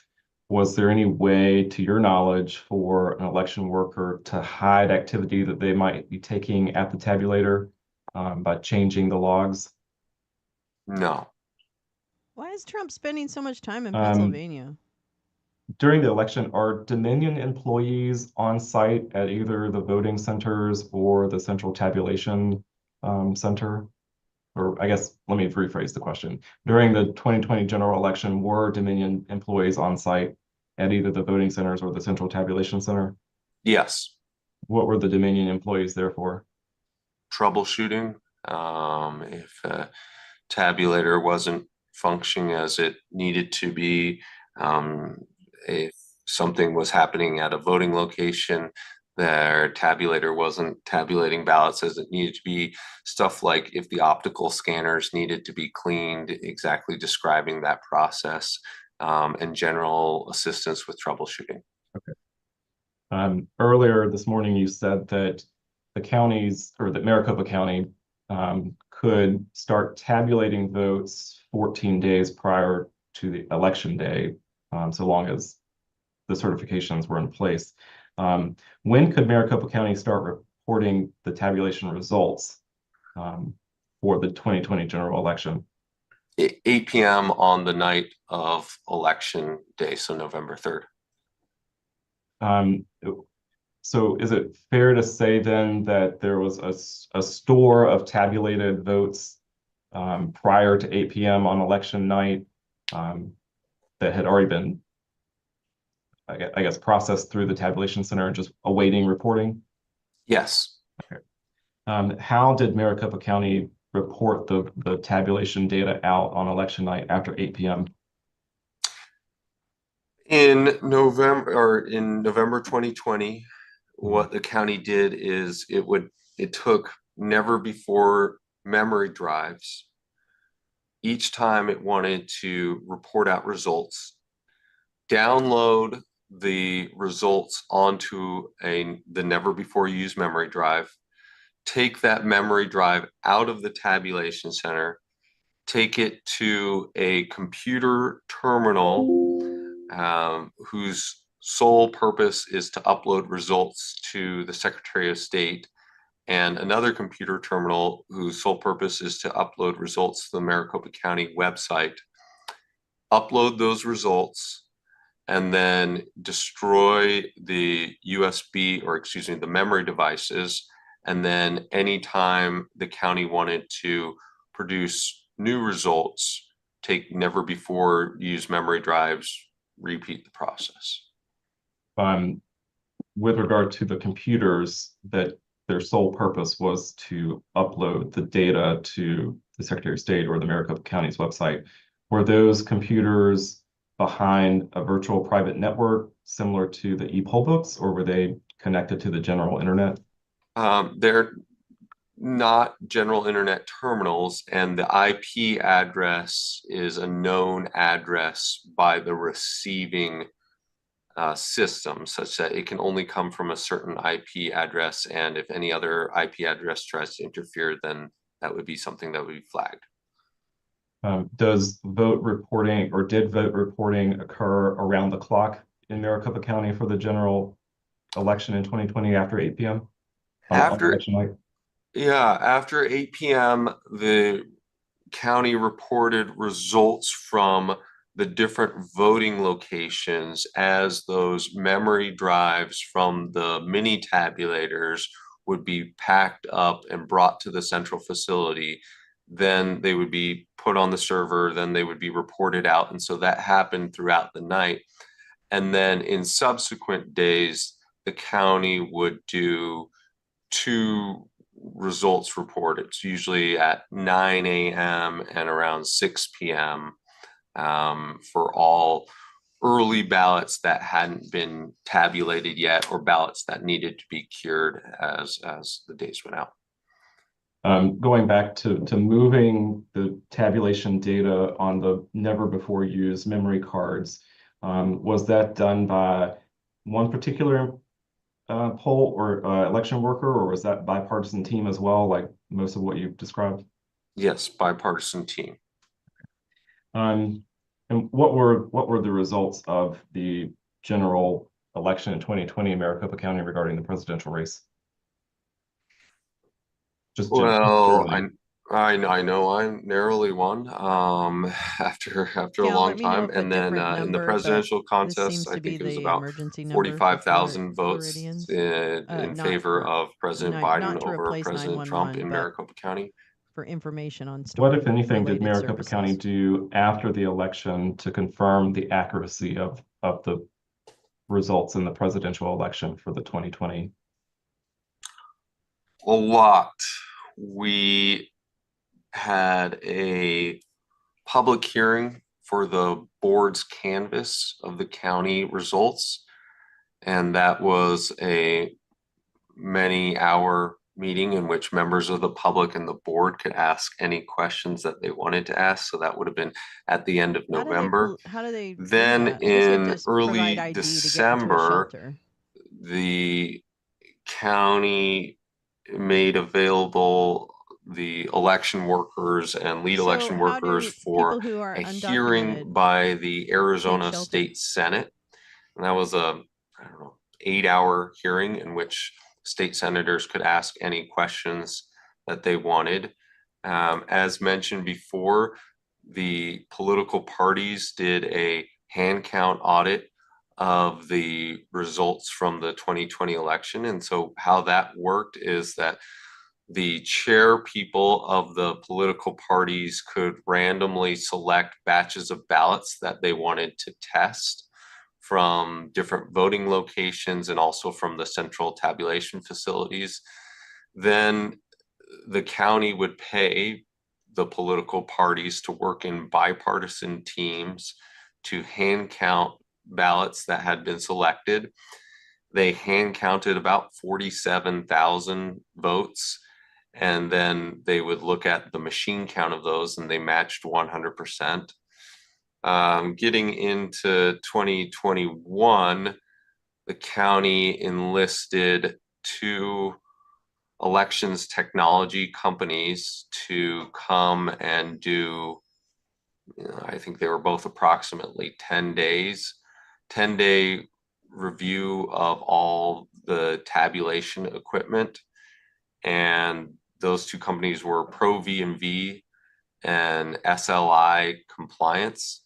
Was there any way, to your knowledge, for an election worker to hide activity that they might be taking at the tabulator by changing the logs? No. Why is Trump spending so much time in Pennsylvania? During the election, are Dominion employees on site at either the voting centers or the central tabulation center? Or I guess, let me rephrase the question. During the 2020 general election, were Dominion employees on site at either the voting centers or the central tabulation center? Yes. What were the Dominion employees there for? Troubleshooting. If a tabulator wasn't functioning as it needed to be. If something was happening at a voting location, their tabulator wasn't tabulating ballots as it needed to be. Stuff like if the optical scanners needed to be cleaned, exactly describing that process, and general assistance with troubleshooting. Okay. Earlier this morning, you said that the counties, or that Maricopa County could start tabulating votes 14 days prior to the election day, so long as the certifications were in place. When could Maricopa County start reporting the tabulation results for the 2020 general election? 8 p.m. on the night of election day, so November 3rd. So is it fair to say then that there was a store of tabulated votes prior to 8 p.m. on election night that had already been, I guess, processed through the tabulation center and just awaiting reporting? Yes. Okay. How did Maricopa County report the tabulation data out on election night after 8 p.m.? In November 2020, what the county did is it took never before memory drives. Each time it wanted to report out results, download the results onto the never before used memory drive, take that memory drive out of the tabulation center, take it to a computer terminal whose sole purpose is to upload results to the Secretary of State, and another computer terminal whose sole purpose is to upload results to the Maricopa County website, upload those results, and then destroy the USB, or excuse me, the memory devices. And then anytime the county wanted to produce new results, take never before used memory drives, repeat the process. With regard to the computers, that their sole purpose was to upload the data to the Secretary of State or the Maricopa County's website, were those computers behind a virtual private network similar to the e-poll books, or were they connected to the general internet? They're not general internet terminals, and the IP address is a known address by the receiving system, such that it can only come from a certain IP address, and if any other IP address tries to interfere, then that would be something that would be flagged. Does vote reporting, or did vote reporting occur around the clock in Maricopa County for the general election in 2020 after 8 p.m.? After 8 p.m., the county reported results from the different voting locations as those memory drives from the mini tabulators would be packed up and brought to the central facility. Then they would be put on the server, then they would be reported out. And so that happened throughout the night. And then in subsequent days, the county would do 2 results reported. It's usually at 9 a.m. and around 6 p.m. For all early ballots that hadn't been tabulated yet, or ballots that needed to be cured as the days went out. Going back to moving the tabulation data on the never before used memory cards, was that done by one particular poll or election worker, or was that bipartisan team as well, like most of what you've described? Yes, bipartisan team. And what were the results of the general election in 2020 in Maricopa County regarding the presidential race? Well, I know I narrowly won after a long time, and then in the presidential contest, I think it was about 45,000 votes in favor of President Biden over President Trump in Maricopa County. For information on what, if anything, did Maricopa County do after the election to confirm the accuracy of the results in the presidential election for the 2020? A lot. We had a public hearing for the board's canvas of the county results. And that was a many-hour meeting in which members of the public and the board could ask any questions that they wanted to ask. So that would have been at the end of November. How do they do Then that? I guess you have in to provide early ID to get into a December, shelter. the county made available the election workers and lead election how do workers for people who are a undocumented hearing by the Arizona shelter? State Senate. And that was a, I don't know, 8-hour hearing in which state senators could ask any questions that they wanted. As mentioned before, the political parties did a hand count audit of the results from the 2020 election. And so how that worked is that the chair people of the political parties could randomly select batches of ballots that they wanted to test from different voting locations and also from the central tabulation facilities. Then the county would pay the political parties to work in bipartisan teams to hand count ballots that had been selected. They hand counted about 47,000 votes, and then they would look at the machine count of those, and they matched 100%. Getting into 2021, the county enlisted 2 elections technology companies to come and do, I think they were both approximately 10 days, 10-day review of all the tabulation equipment. And those 2 companies were Pro V&V and SLI Compliance.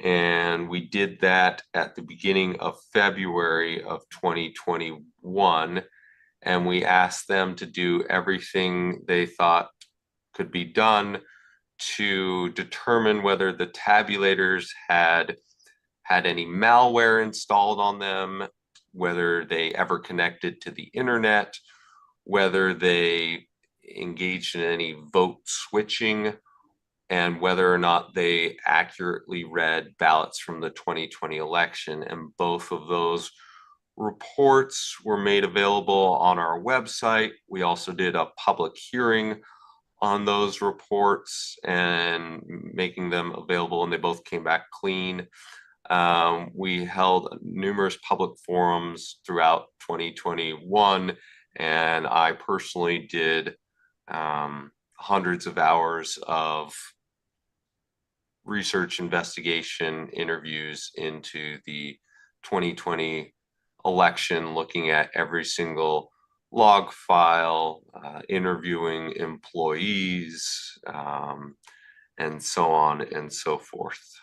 And we did that at the beginning of February of 2021. And we asked them to do everything they thought could be done to determine whether the tabulators had any malware installed on them, whether they ever connected to the internet, whether they engaged in any vote switching, and whether or not they accurately read ballots from the 2020 election. And both of those reports were made available on our website. We also did a public hearing on those reports and making them available, and they both came back clean. We held numerous public forums throughout 2021, and I personally did hundreds of hours of research, investigation, interviews into the 2020 election, looking at every single log file, interviewing employees, and so on and so forth.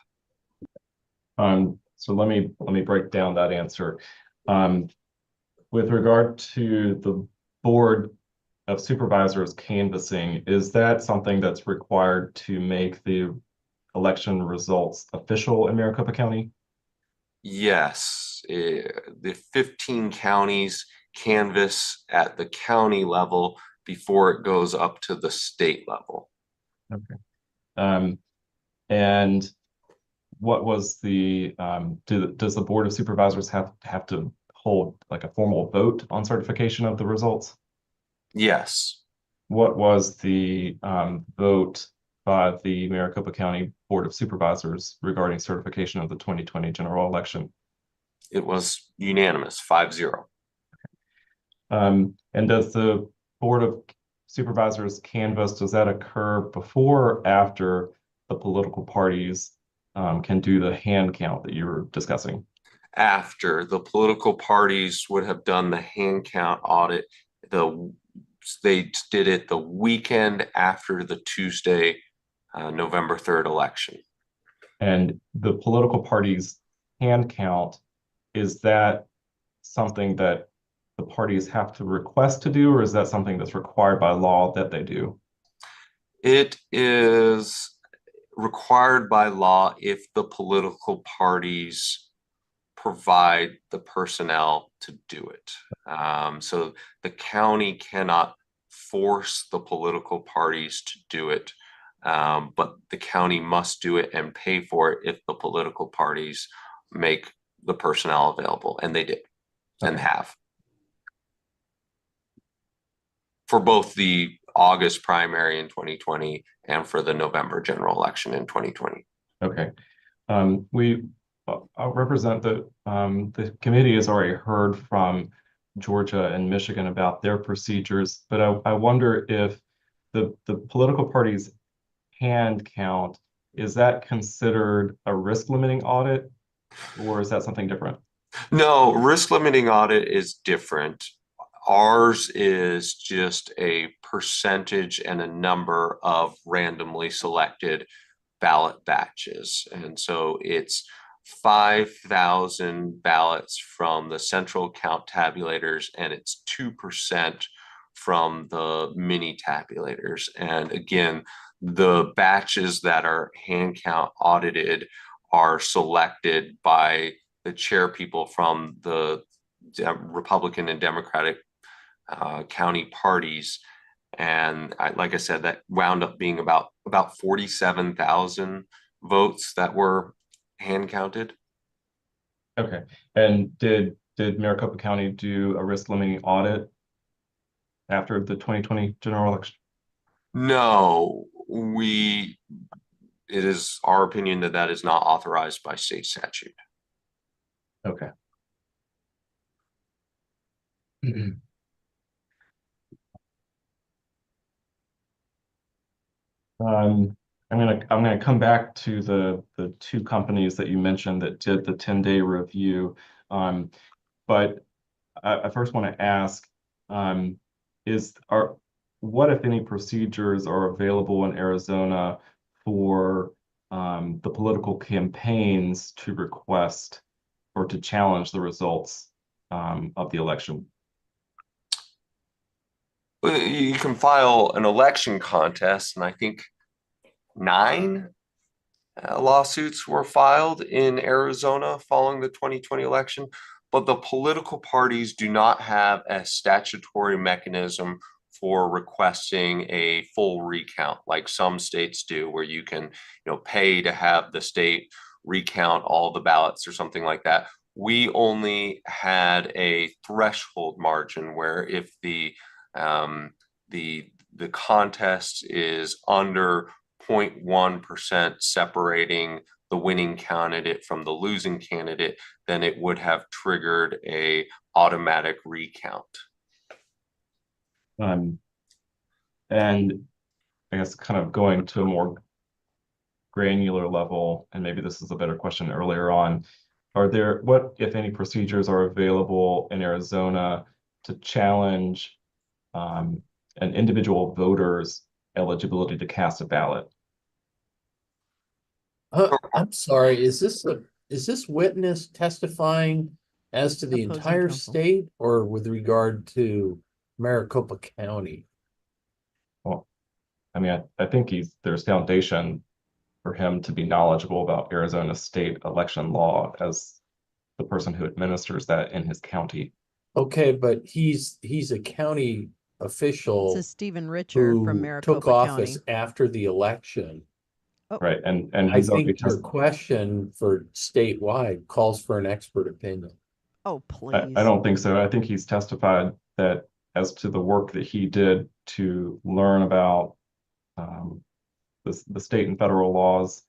So let me break down that answer. With regard to the Board of Supervisors canvassing, is that something that's required to make the election results official in Maricopa County? Yes, the 15 counties canvass at the county level before it goes up to the state level. Okay. And what was the does the Board of Supervisors have to hold like a formal vote on certification of the results? Yes. What was the vote by the Maricopa County Board of Supervisors regarding certification of the 2020 general election? It was unanimous, 5-0. And does the Board of Supervisors canvass, does that occur before or after the political parties can do the hand count that you were discussing? After the political parties would have done the hand count audit, they did it the weekend after the Tuesday, November 3rd election. And the political parties hand count, is that something that the parties have to request to do, or is that something that's required by law that they do? It is required by law if the political parties provide the personnel to do it. So the county cannot force the political parties to do it. but the county must do it and pay for it if the political parties make the personnel available, and they did and have. For both the August primary in 2020 and for the November general election in 2020. Okay. I'll represent the committee has already heard from Georgia and Michigan about their procedures, but I wonder if the political parties' hand count, is that considered a risk limiting audit, or is that something different? No, risk limiting audit is different. Ours is just a percentage and a number of randomly selected ballot batches. And so it's 5,000 ballots from the central count tabulators, and it's 2% from the mini tabulators. And again, the batches that are hand count audited are selected by the chair people from the Republican and Democratic county parties. And like I said, that wound up being about 47,000 votes that were hand counted. Okay. And did Maricopa County do a risk limiting audit after the 2020 general election? No, it is our opinion that that is not authorized by state statute. Okay. I'm gonna come back to the two companies that you mentioned that did the 10-day review. But I first want to ask, what if any procedures are available in Arizona for the political campaigns to request or to challenge the results of the election? You can file an election contest, and I think 9 lawsuits were filed in Arizona following the 2020 election, but the political parties do not have a statutory mechanism for requesting a full recount like some states do, where you can, pay to have the state recount all the ballots or something like that. We only had a threshold margin where if the contest is under 0.1% separating the winning candidate from the losing candidate, then it would have triggered a automatic recount. And I guess kind of going to a more granular level, and maybe this is a better question earlier on, what, if any, procedures are available in Arizona to challenge an individual voter's eligibility to cast a ballot? I'm sorry, is this witness testifying as to the Opposing entire counsel. state or with regard to Maricopa County? Well, I mean, I think there's foundation for him to be knowledgeable about Arizona state election law as the person who administers that in his county. Okay, but he's a county official This is Stephen Richer from who Maricopa took office County. after the election. Right, and I he's already think your question for statewide calls for an expert opinion. Oh, please. I don't think so. I think he's testified that as to the work that he did to learn about the state and federal laws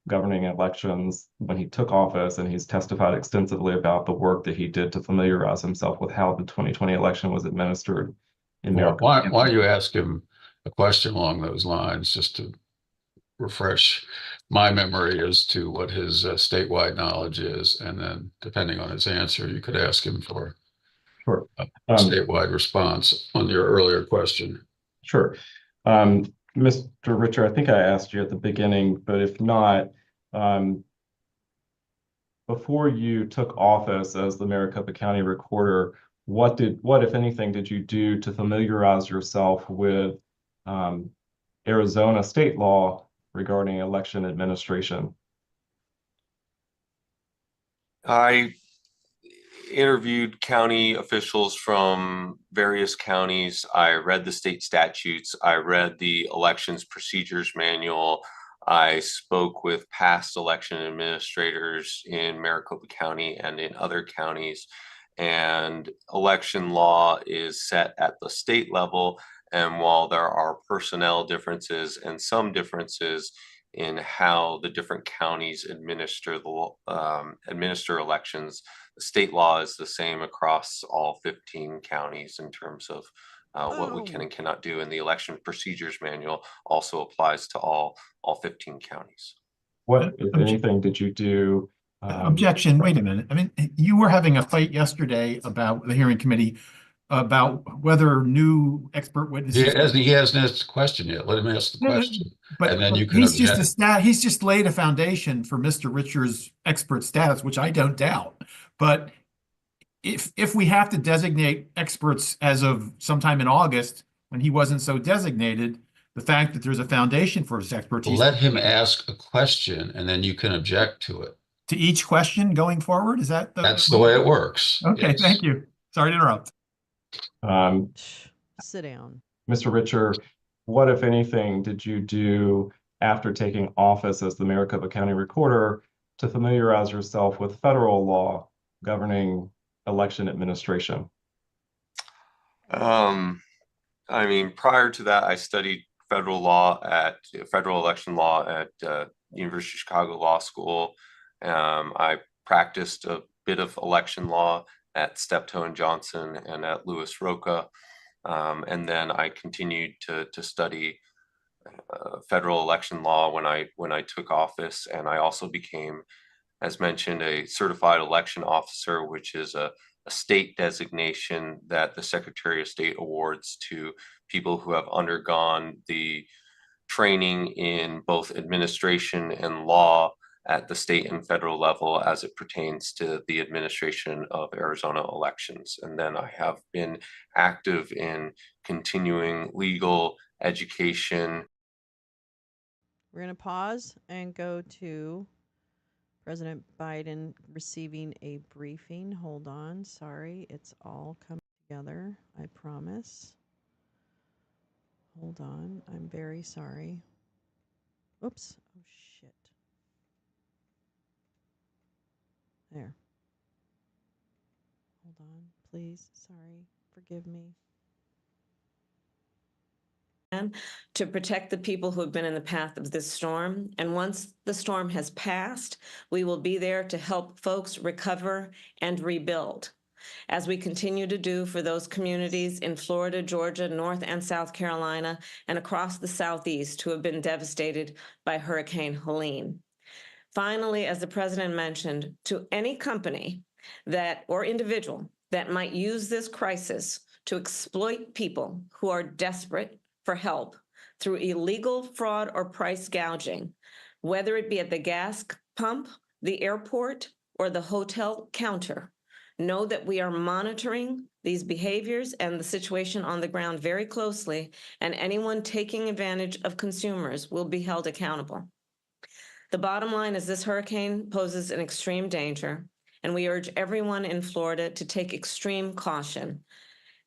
governing elections when he took office, and he's testified extensively about the work that he did to familiarize himself with how the 2020 election was administered in Maricopa. Why don't you ask him a question along those lines, just to refresh my memory as to what his statewide knowledge is, and then depending on his answer, you could ask him for Sure. a statewide response on your earlier question. Sure. Mr. Richer, I think I asked you at the beginning, but if not, before you took office as the Maricopa County Recorder, what, if anything, did you do to familiarize yourself with Arizona state law regarding election administration? interviewed county officials from various counties. I read the state statutes. I read the elections procedures manual. I spoke with past election administrators in Maricopa County and in other counties. And election law is set at the state level. And while there are personnel differences and some differences in how the different counties administer elections, the state law is the same across all 15 counties in terms of what we can and cannot do. And the election procedures manual also applies to all 15 counties. What, if anything, did you do? Objection, wait a minute. I mean, you were having a fight yesterday about the hearing committee about whether new expert witnesses. He hasn't asked the question yet. Let him ask the question. But and then you can he's just laid a foundation for Mr. Richards' expert status, which I don't doubt. But if we have to designate experts as of sometime in August, when he wasn't so designated, the fact that there's a foundation for his expertise. Let him ask a question and then you can object to it. To each question going forward? Is that that's the way it works? Okay, yes. Thank you. Sorry to interrupt. Sit down. Mr. Richard, what, if anything, did you do after taking office as the Maricopa County Recorder to familiarize yourself with federal law governing election administration? I mean, prior to that, I studied federal election law at University of Chicago Law School. I practiced a bit of election law at Steptoe and Johnson and at Lewis Roca. And then I continued to study federal election law when I took office. And I also became, as mentioned, a certified election officer, which is a state designation that the Secretary of State awards to people who have undergone the training in both administration and law at the state and federal level as it pertains to the administration of Arizona elections. And then I have been active in continuing legal education. We're going to pause and go to President Biden receiving a briefing. Hold on. Sorry, it's all coming together. I promise. Hold on. I'm very sorry. Oops. Oh, shit. There. Hold on, please. Sorry. Forgive me. To protect the people who have been in the path of this storm. And once the storm has passed, we will be there to help folks recover and rebuild, as we continue to do for those communities in Florida, Georgia, North and South Carolina, and across the Southeast who have been devastated by Hurricane Helene. Finally, as the president mentioned, to any company or individual that might use this crisis to exploit people who are desperate for help through illegal fraud or price gouging, whether it be at the gas pump, the airport, or the hotel counter, know that we are monitoring these behaviors and the situation on the ground very closely, and anyone taking advantage of consumers will be held accountable. The bottom line is this hurricane poses an extreme danger, and we urge everyone in Florida to take extreme caution.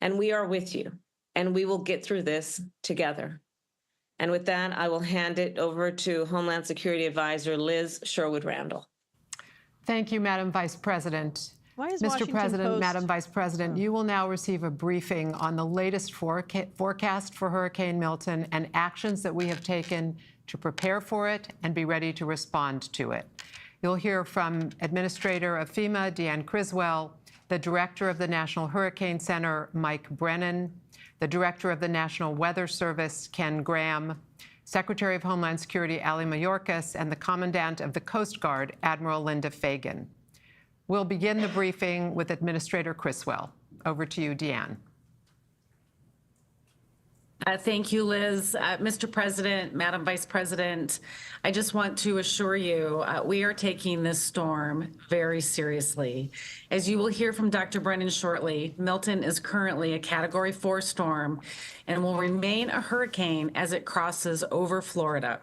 And we are with you, and we will get through this together. And with that, I will hand it over to Homeland Security Advisor Liz Sherwood-Randall. Thank you, Madam Vice President. Why is Mr. Washington President, Post... Madam Vice President, you will now receive a briefing on the latest forecast for Hurricane Milton and actions that we have taken to prepare for it and be ready to respond to it. You'll hear from Administrator of FEMA, Deanne Criswell, the Director of the National Hurricane Center, Mike Brennan, the Director of the National Weather Service, Ken Graham, Secretary of Homeland Security, Ali Mayorkas, and the Commandant of the Coast Guard, Admiral Linda Fagan. We'll begin the briefing with Administrator Criswell. Over to you, Deanne. Thank you, Liz. Mr. President, Madam Vice President, I just want to assure you we are taking this storm very seriously. As you will hear from Dr. Brennan shortly, Milton is currently a Category 4 storm and will remain a hurricane as it crosses over Florida.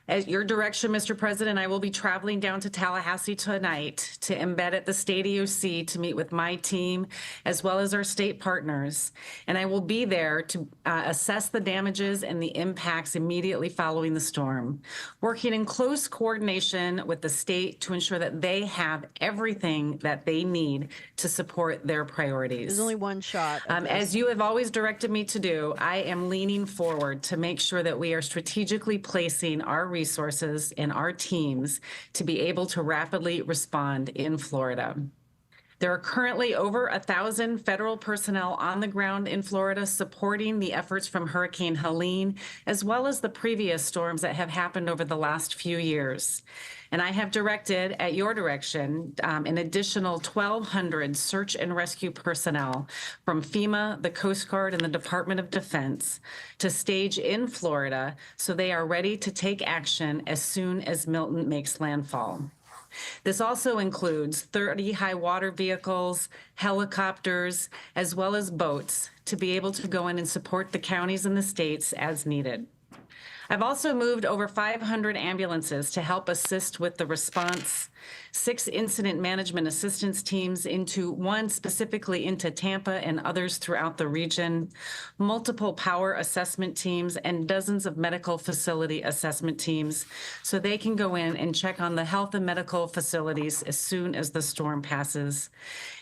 At your direction, Mr. President, I will be traveling down to Tallahassee tonight to embed at the state EOC to meet with my team as well as our state partners. And I will be there to assess the damages and the impacts immediately following the storm, working in close coordination with the state to ensure that they have everything that they need to support their priorities. There's only one shot. As you have always directed me to do, I am leaning forward to make sure that we are strategically placing our resources and our teams to be able to rapidly respond in Florida. There are currently over 1,000 federal personnel on the ground in Florida supporting the efforts from Hurricane Helene, as well as the previous storms that have happened over the last few years. And I have directed, at your direction, an additional 1,200 search and rescue personnel from FEMA, the Coast Guard, and the Department of Defense to stage in Florida so they are ready to take action as soon as Milton makes landfall. This also includes 30 high water vehicles, helicopters, as well as boats to be able to go in and support the counties and the states as needed. I've also moved over 500 ambulances to help assist with the response, 6 incident management assistance teams one specifically into Tampa and others throughout the region, multiple power assessment teams, and dozens of medical facility assessment teams so they can go in and check on the health and medical facilities as soon as the storm passes.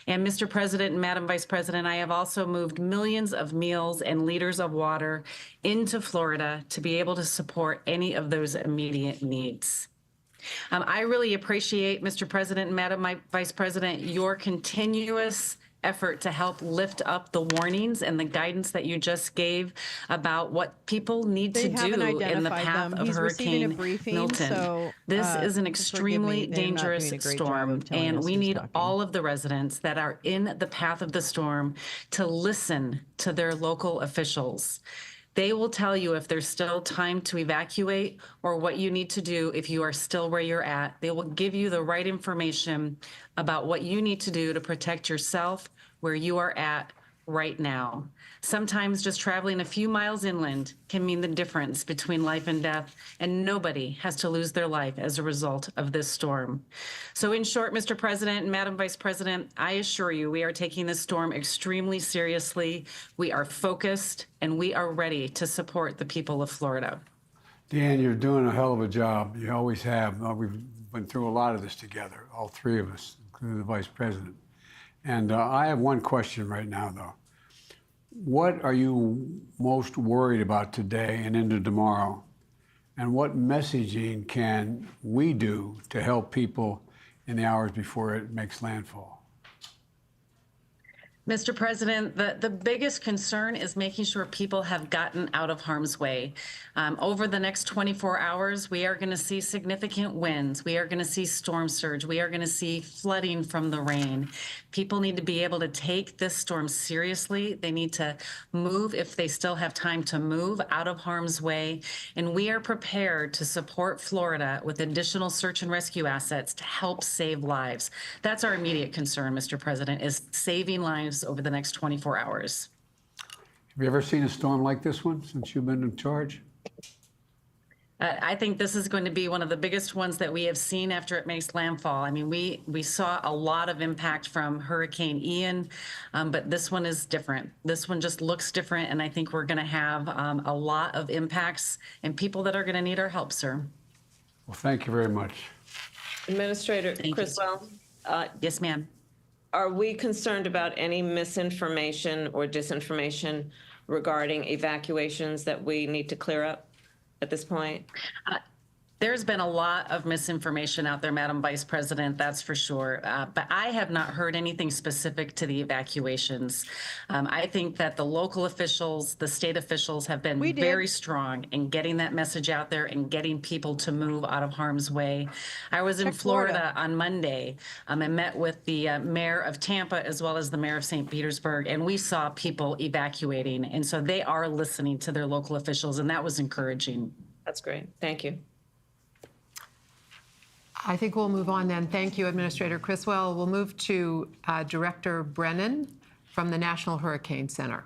And Mr. President and Madam Vice President, I have also moved millions of meals and liters of water into Florida to be able to support any of those immediate needs. I really appreciate, Mr. President and Madam Vice President, your continuous effort to help lift up the warnings and the guidance that you just gave about what people need to do in the path of Hurricane Milton. This is an extremely dangerous storm, and we need all of the residents that are in the path of the storm to listen to their local officials. They will tell you if there's still time to evacuate or what you need to do if you are still where you're at. They will give you the right information about what you need to do to protect yourself where you are at right now. Sometimes just traveling a few miles inland can mean the difference between life and death, and nobody has to lose their life as a result of this storm. So in short, Mr. President and Madam Vice President, I assure you we are taking this storm extremely seriously. We are focused, and we are ready to support the people of Florida. Dan, you're doing a hell of a job. You always have. We've been through a lot of this together, all three of us, including the Vice President. And I have one question right now, though. What are you most worried about today and into tomorrow? And what messaging can we do to help people in the hours before it makes landfall? Mr. President, the biggest concern is making sure people have gotten out of harm's way. Over the next 24 hours, we are going to see significant winds. We are going to see storm surge. We are going to see flooding from the rain. People need to be able to take this storm seriously. They need to move, if they still have time to move, out of harm's way. And we are prepared to support Florida with additional search and rescue assets to help save lives. That's our immediate concern, Mr. President, is saving lives over the next 24 hours. Have you ever seen a storm like this one since you've been in charge? I think this is going to be one of the biggest ones that we have seen after it makes landfall. I mean, we saw a lot of impact from Hurricane Ian, but this one is different. This one just looks different, and I think we're going to have a lot of impacts and people that are going to need our help, sir. Well, thank you very much. Administrator Criswell? Yes, ma'am. Are we concerned about any misinformation or disinformation regarding evacuations that we need to clear up at this point? There's been a lot of misinformation out there, Madam Vice President, that's for sure. But I have not heard anything specific to the evacuations. I think that the local officials, the state officials have been very strong in getting that message out there and getting people to move out of harm's way. I was in Florida on Monday. I met with the mayor of Tampa as well as the mayor of St. Petersburg, and we saw people evacuating. And so they are listening to their local officials, and that was encouraging. That's great. Thank you. I think we'll move on then. Thank you, Administrator Criswell. We'll move to Director Brennan from the National Hurricane Center.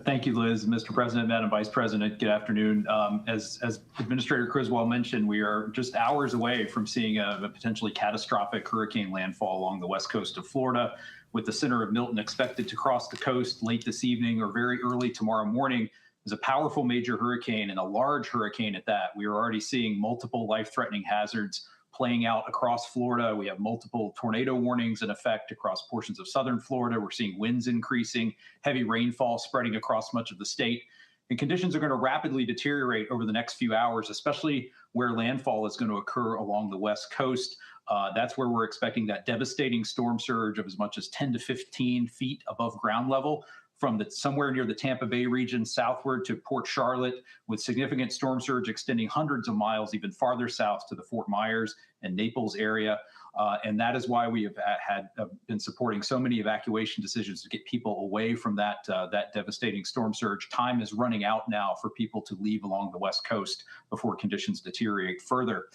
Thank you, Liz. Mr. President, Madam Vice President, good afternoon. As Administrator Criswell mentioned, we are just hours away from seeing a potentially catastrophic hurricane landfall along the west coast of Florida, with the center of Milton expected to cross the coast late this evening or very early tomorrow morning. Is a powerful major hurricane and a large hurricane at that. We are already seeing multiple life-threatening hazards playing out across Florida. We have multiple tornado warnings in effect across portions of southern Florida. We're seeing winds increasing, heavy rainfall spreading across much of the state. And conditions are going to rapidly deteriorate over the next few hours, especially where landfall is going to occur along the west coast. That's where we're expecting that devastating storm surge of as much as 10 to 15 feet above ground level, from somewhere near the Tampa Bay region southward to Port Charlotte, with significant storm surge extending hundreds of miles even farther south to the Fort Myers and Naples area. And that is why we have been supporting so many evacuation decisions to get people away from that devastating storm surge. Time is running out now for people to leave along the west coast before conditions deteriorate further.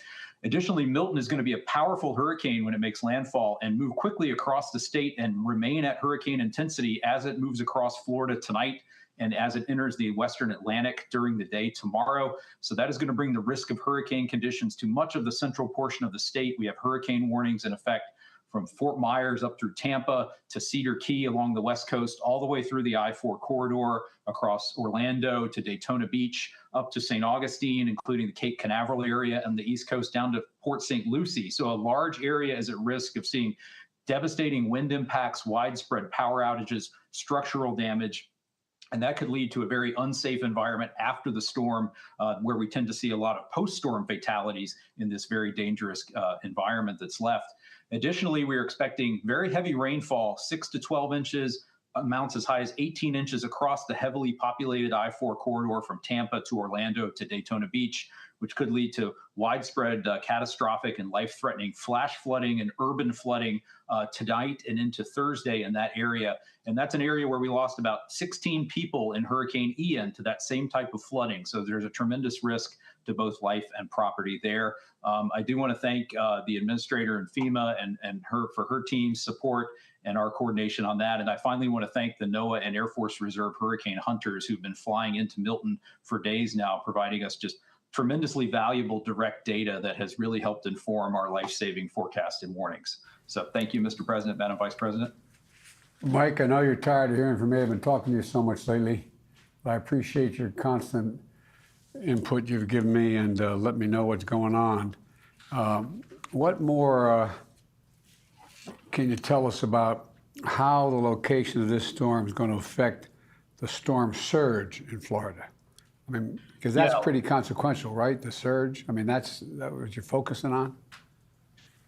Additionally, Milton is going to be a powerful hurricane when it makes landfall and move quickly across the state and remain at hurricane intensity as it moves across Florida tonight and as it enters the western Atlantic during the day tomorrow. So that is going to bring the risk of hurricane conditions to much of the central portion of the state. We have hurricane warnings in effect from Fort Myers up through Tampa to Cedar Key along the west coast, all the way through the I-4 corridor across Orlando to Daytona Beach, up to St. Augustine, including the Cape Canaveral area and the East Coast down to Port St. Lucie. So a large area is at risk of seeing devastating wind impacts, widespread power outages, structural damage. And that could lead to a very unsafe environment after the storm, where we tend to see a lot of post-storm fatalities in this very dangerous environment that's left. Additionally, we are expecting very heavy rainfall, 6 to 12 inches, amounts as high as 18 inches across the heavily populated I-4 corridor from Tampa to Orlando to Daytona Beach, which could lead to widespread catastrophic and life-threatening flash flooding and urban flooding tonight and into Thursday in that area. And that's an area where we lost about 16 people in Hurricane Ian to that same type of flooding. So there's a tremendous risk to both life and property there. I do want to thank the administrator and FEMA and her for her team's support and our coordination on that. And I finally want to thank the NOAA and Air Force Reserve hurricane hunters who've been flying into Milton for days now, providing us just tremendously valuable direct data that has really helped inform our life-saving forecast and warnings. So thank you, Mr. President, Madam Vice President. Mike, I know you're tired of hearing from me. I've been talking to you so much lately, but I appreciate your constant input you've given me and let me know what's going on. What more can you tell us about how the location of this storm is going to affect the storm surge in Florida? I mean, because that's pretty consequential, right? The surge. I mean, that what you're focusing on?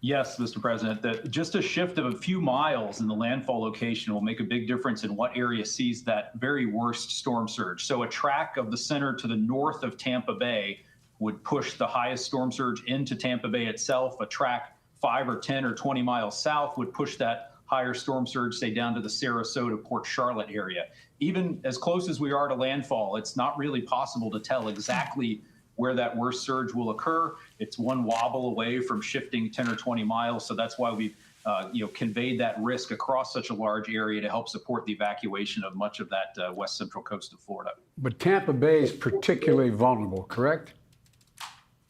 Yes, Mr. President, just a shift of a few miles in the landfall location will make a big difference in what area sees that very worst storm surge. So a track of the center to the north of Tampa Bay would push the highest storm surge into Tampa Bay itself. A track 5 or 10 or 20 miles south would push that higher storm surge, say, down to the Sarasota, Port Charlotte area. Even as close as we are to landfall, it's not really possible to tell exactly where that worst surge will occur. It's one wobble away from shifting 10 or 20 miles. So that's why we've conveyed that risk across such a large area to help support the evacuation of much of that west central coast of Florida. But Tampa Bay is particularly vulnerable, correct?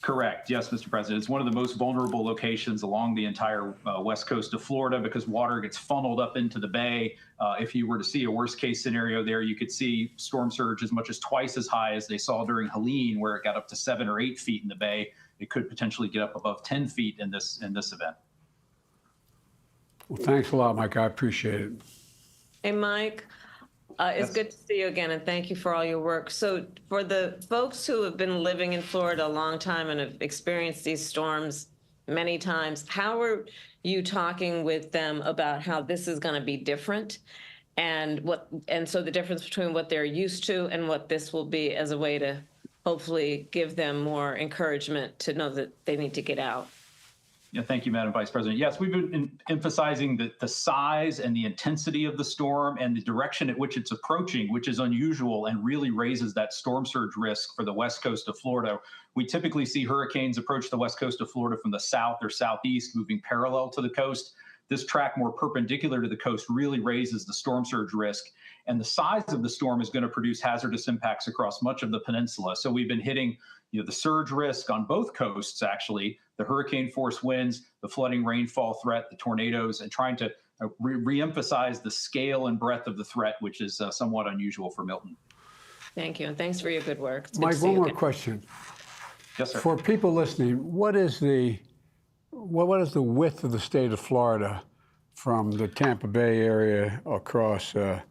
Correct. Yes, Mr. President. It's one of the most vulnerable locations along the entire west coast of Florida because water gets funneled up into the bay. If you were to see a worst case scenario there, you could see storm surge as much as twice as high as they saw during Helene, where it got up to 7 or 8 feet in the bay. It could potentially get up above 10 feet in this event. Well, thanks a lot, Mike. I appreciate it. Hey, Mike. It's good to see you again, and thank you for all your work. So for the folks who have been living in Florida a long time and have experienced these storms many times, how are you talking with them about how this is going to be different and so the difference between what they're used to and what this will be as a way to hopefully give them more encouragement to know that they need to get out? Yeah, thank you, Madam Vice President. Yes, we've been emphasizing the size and the intensity of the storm and the direction at which it's approaching, which is unusual and really raises that storm surge risk for the west coast of Florida. We typically see hurricanes approach the west coast of Florida from the south or southeast, moving parallel to the coast. this track more perpendicular to the coast really raises the storm surge risk. And the size of the storm is going to produce hazardous impacts across much of the peninsula. So we've been hitting the surge risk on both coasts, actually, the hurricane force winds, the flooding rainfall threat, the tornadoes, and trying to re-emphasize the scale and breadth of the threat, which is somewhat unusual for Milton. Thank you, and thanks for your good work. Mike, one more question. Yes, sir. For people listening, what is the width of the state of Florida from the Tampa Bay area across to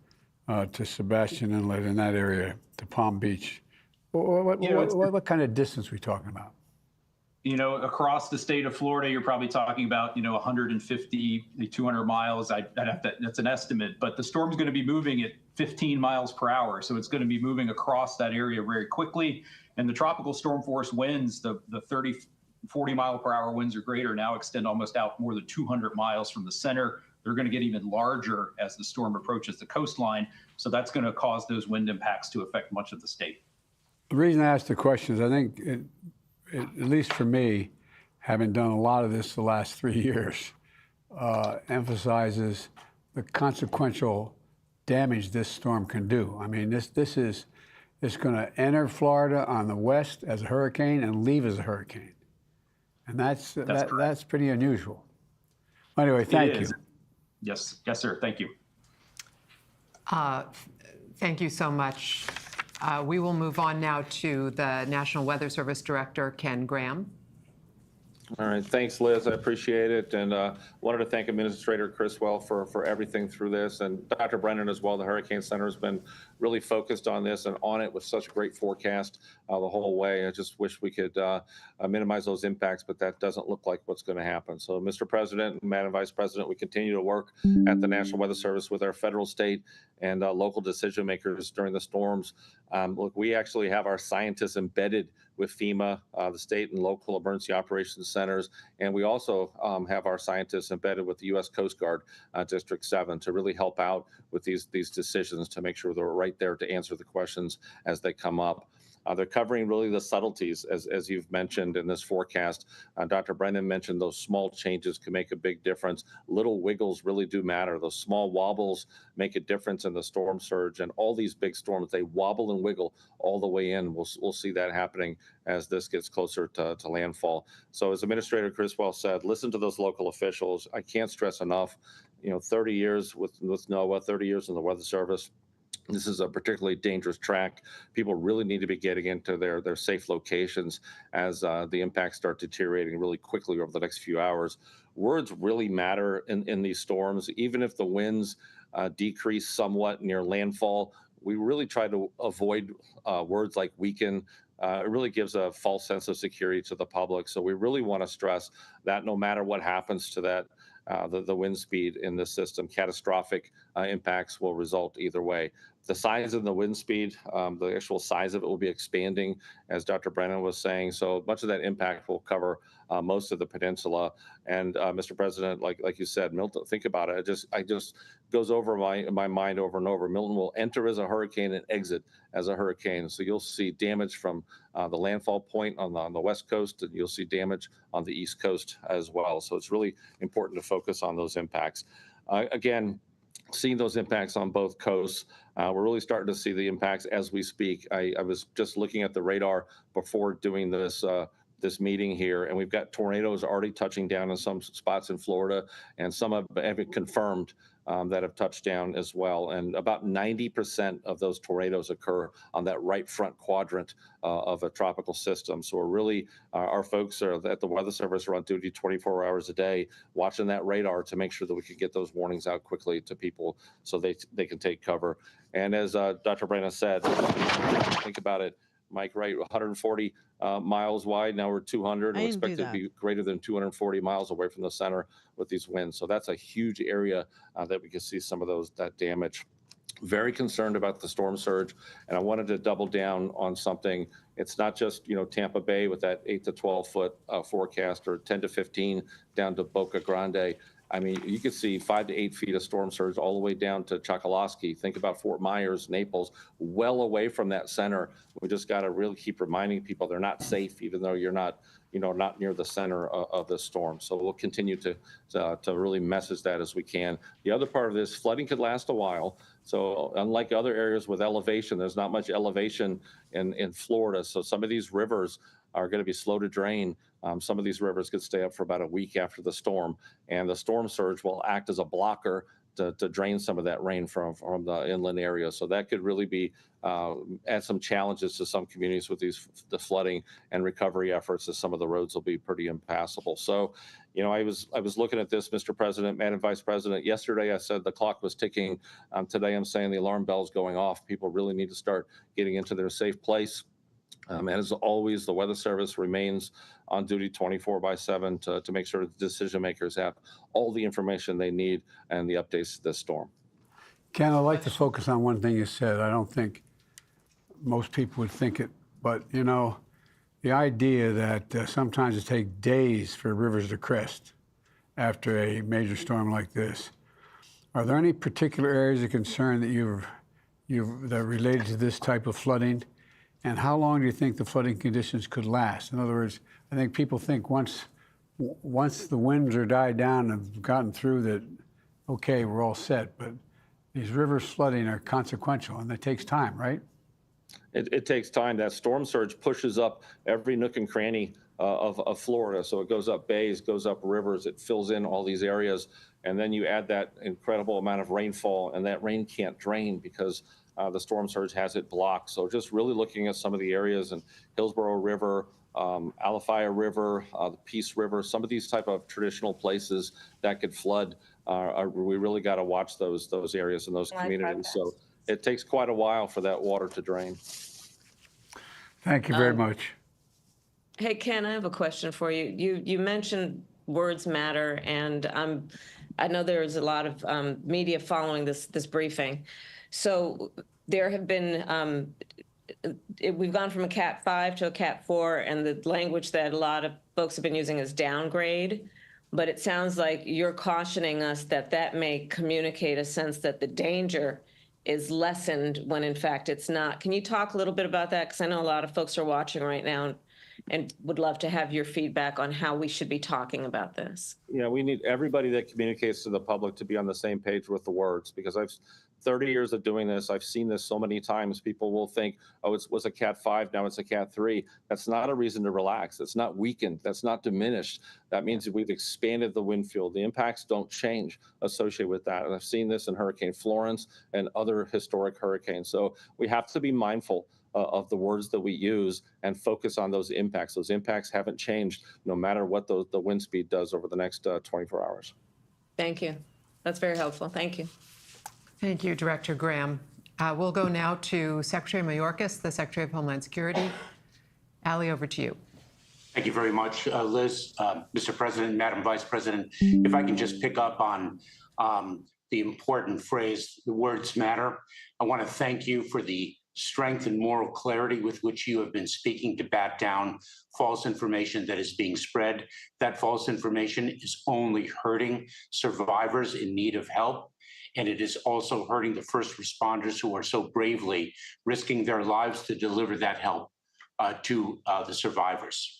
Sebastian Inlet in that area to Palm Beach? What kind of distance are we talking about? Across the state of Florida, you're probably talking about, 150, 200 miles. That's an estimate, but the storm's going to be moving at 15 miles per hour. So it's going to be moving across that area very quickly. And the tropical storm force winds, the 30, 40 mile per hour winds or greater now extend almost out more than 200 miles from the center. They're going to get even larger as the storm approaches the coastline. So that's going to cause those wind impacts to affect much of the state. The reason I asked the question is I think at least for me, having done a lot of this the last 3 years, emphasizes the consequential damage this storm can do. I mean, it's going to enter Florida on the west as a hurricane and leave as a hurricane, and that's pretty unusual. Anyway, thank you. Yes, sir. Thank you. Thank you so much. We will move on now to the National Weather Service Director, Ken Graham. All right, thanks, Liz. I appreciate it, and wanted to thank Administrator Criswell for everything through this, and Dr. Brennan as well. The Hurricane Center has been really focused on this and on it with such a great forecast the whole way. I just wish we could minimize those impacts, but that doesn't look like what's going to happen. So, Mr. President and Madam Vice President, we continue to work at the National Weather Service with our federal, state, and local decision makers during the storms. Look, we actually have our scientists embedded with FEMA, the state and local emergency operations centers, and we also have our scientists embedded with the U.S. Coast Guard District 7 to really help out with these decisions to make sure they're right there to answer the questions as they come up. They're covering really the subtleties, as you've mentioned in this forecast. Dr. Brennan mentioned those small changes can make a big difference. Little wiggles really do matter. Those small wobbles make a difference in the storm surge. And all these big storms, they wobble and wiggle all the way in. We'll see that happening as this gets closer to landfall. So as Administrator Criswell said, listen to those local officials. I can't stress enough, 30 years with NOAA, 30 years in the Weather Service. This is a particularly dangerous track. People really need to be getting into their safe locations as the impacts start deteriorating really quickly over the next few hours. Words really matter in these storms. Even if the winds decrease somewhat near landfall, we really try to avoid words like weaken. It really gives a false sense of security to the public. So we really want to stress that no matter what happens to that, the wind speed in this system, catastrophic impacts will result either way. The size of the wind speed, the actual size of it will be expanding, as Dr. Brennan was saying. So much of that impact will cover most of the peninsula. And Mr. President, like you said, Milton, think about it. It just goes over my mind over and over. Milton will enter as a hurricane and exit as a hurricane. So you'll see damage from the landfall point on the west coast, and you'll see damage on the east coast as well. So it's really important to focus on those impacts. Again, seeing those impacts on both coasts. We're really starting to see the impacts as we speak. I was just looking at the radar before doing this meeting here, and we've got tornadoes already touching down in some spots in Florida, and some have confirmed that have touched down as well. And about 90% of those tornadoes occur on that right front quadrant of a tropical system. So we're really, our folks are at the Weather Service are on duty 24 hours a day, watching that radar to make sure that we can get those warnings out quickly to people so they can take cover. And as Dr. Brennan said, think about it, Mike, right? 140 miles wide. Now we're 200. We expect it to be greater than 240 miles away from the center with these winds. So that's a huge area that we can see some of that damage. Very concerned about the storm surge, and I wanted to double down on something. It's not just Tampa Bay with that 8 to 12 foot forecast, or 10 to 15 down to Boca Grande. I mean, you could see 5 to 8 feet of storm surge all the way down to Chokoloskee. Think about Fort Myers, Naples, well away from that center. We just got to really keep reminding people they're not safe, even though you're not, not near the center of the storm. So we'll continue to really message that as we can. The other part of this, flooding could last a while. So unlike other areas with elevation, there's not much elevation in Florida. So some of these rivers are going to be slow to drain. Some of these rivers could stay up for about a week after the storm, and the storm surge will act as a blocker to drain some of that rain from the inland area. So that could really be add some challenges to some communities with the flooding and recovery efforts, as some of the roads will be pretty impassable. So, I was looking at this, Mr. President, Madam Vice President. Yesterday I said the clock was ticking. Today I'm saying the alarm bell's going off. People really need to start getting into their safe place. And as always, the Weather Service remains on duty 24/7 to make sure the decision makers have all the information they need and the updates to this storm. Ken, I'd like to focus on one thing you said. I don't think most people would think it, but the idea that sometimes it takes days for rivers to crest after a major storm like this. Are there any particular areas of concern that that are related to this type of flooding? And how long do you think the flooding conditions could last? In other words, I think people think once the winds are died down and have gotten through that, okay, we're all set. But these rivers flooding are consequential, and it takes time, right? It takes time. That storm surge pushes up every nook and cranny of Florida. So it goes up bays, goes up rivers, it fills in all these areas. And then you add that incredible amount of rainfall, and that rain can't drain because the storm surge has it blocked. So just really looking at some of the areas in Hillsborough River, Alafaya River, the Peace River, some of these type of traditional places that could flood, we really got to watch those areas and those communities. So it takes quite a while for that water to drain. Thank you very much. Hey, Ken, I have a question for you. You mentioned words matter, and I know there's a lot of media following this briefing. So there have been, we've gone from a Cat 5 to a Cat 4, and the language that a lot of folks have been using is downgrade. But it sounds like you're cautioning us that may communicate a sense that the danger is lessened when in fact it's not. Can you talk a little bit about that? Because I know a lot of folks are watching right now and would love to have your feedback on how we should be talking about this. Yeah, we need everybody that communicates to the public to be on the same page with the words, because I've 30 years of doing this. I've seen this so many times. People will think, oh, it was a Cat 5, now it's a Cat 3. That's not a reason to relax. It's not weakened. That's not diminished. That means that we've expanded the wind field. The impacts don't change associated with that. And I've seen this in Hurricane Florence and other historic hurricanes. So we have to be mindful of the words that we use and focus on those impacts. Those impacts haven't changed no matter what the wind speed does over the next 24 hours. Thank you. That's very helpful. Thank you. Thank you, Director Graham. We'll go now to Secretary Mayorkas, the Secretary of Homeland Security. Ali, over to you. Thank you very much, Liz. Mr. President, Madam Vice President, if I can just pick up on the important phrase, the words matter. I want to thank you for the strength and moral clarity with which you have been speaking to bat down false information that is being spread. That false information is only hurting survivors in need of help. And it is also hurting the first responders who are so bravely risking their lives to deliver that help to the survivors.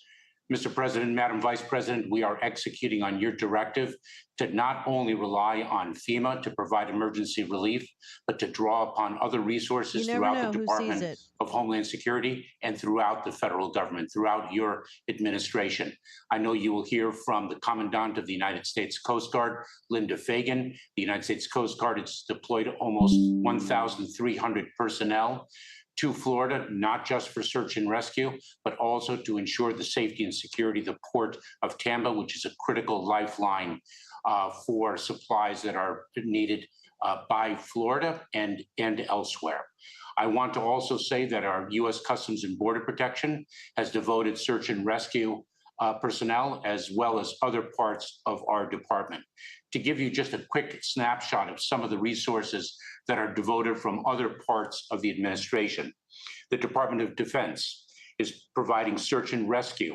Mr. President, Madam Vice President, we are executing on your directive to not only rely on FEMA to provide emergency relief, but to draw upon other resources throughout the Department of Homeland Security and throughout the federal government, throughout your administration. I know you will hear from the Commandant of the United States Coast Guard, Linda Fagan. The United States Coast Guard has deployed almost 1,300 personnel to Florida, not just for search and rescue, but also to ensure the safety and security of the port of Tampa, which is a critical lifeline for supplies that are needed by Florida and elsewhere. I want to also say that our U.S. Customs and Border Protection has devoted search and rescue personnel as well as other parts of our department. To give you just a quick snapshot of some of the resources that are devoted from other parts of the administration, the Department of Defense is providing search and rescue,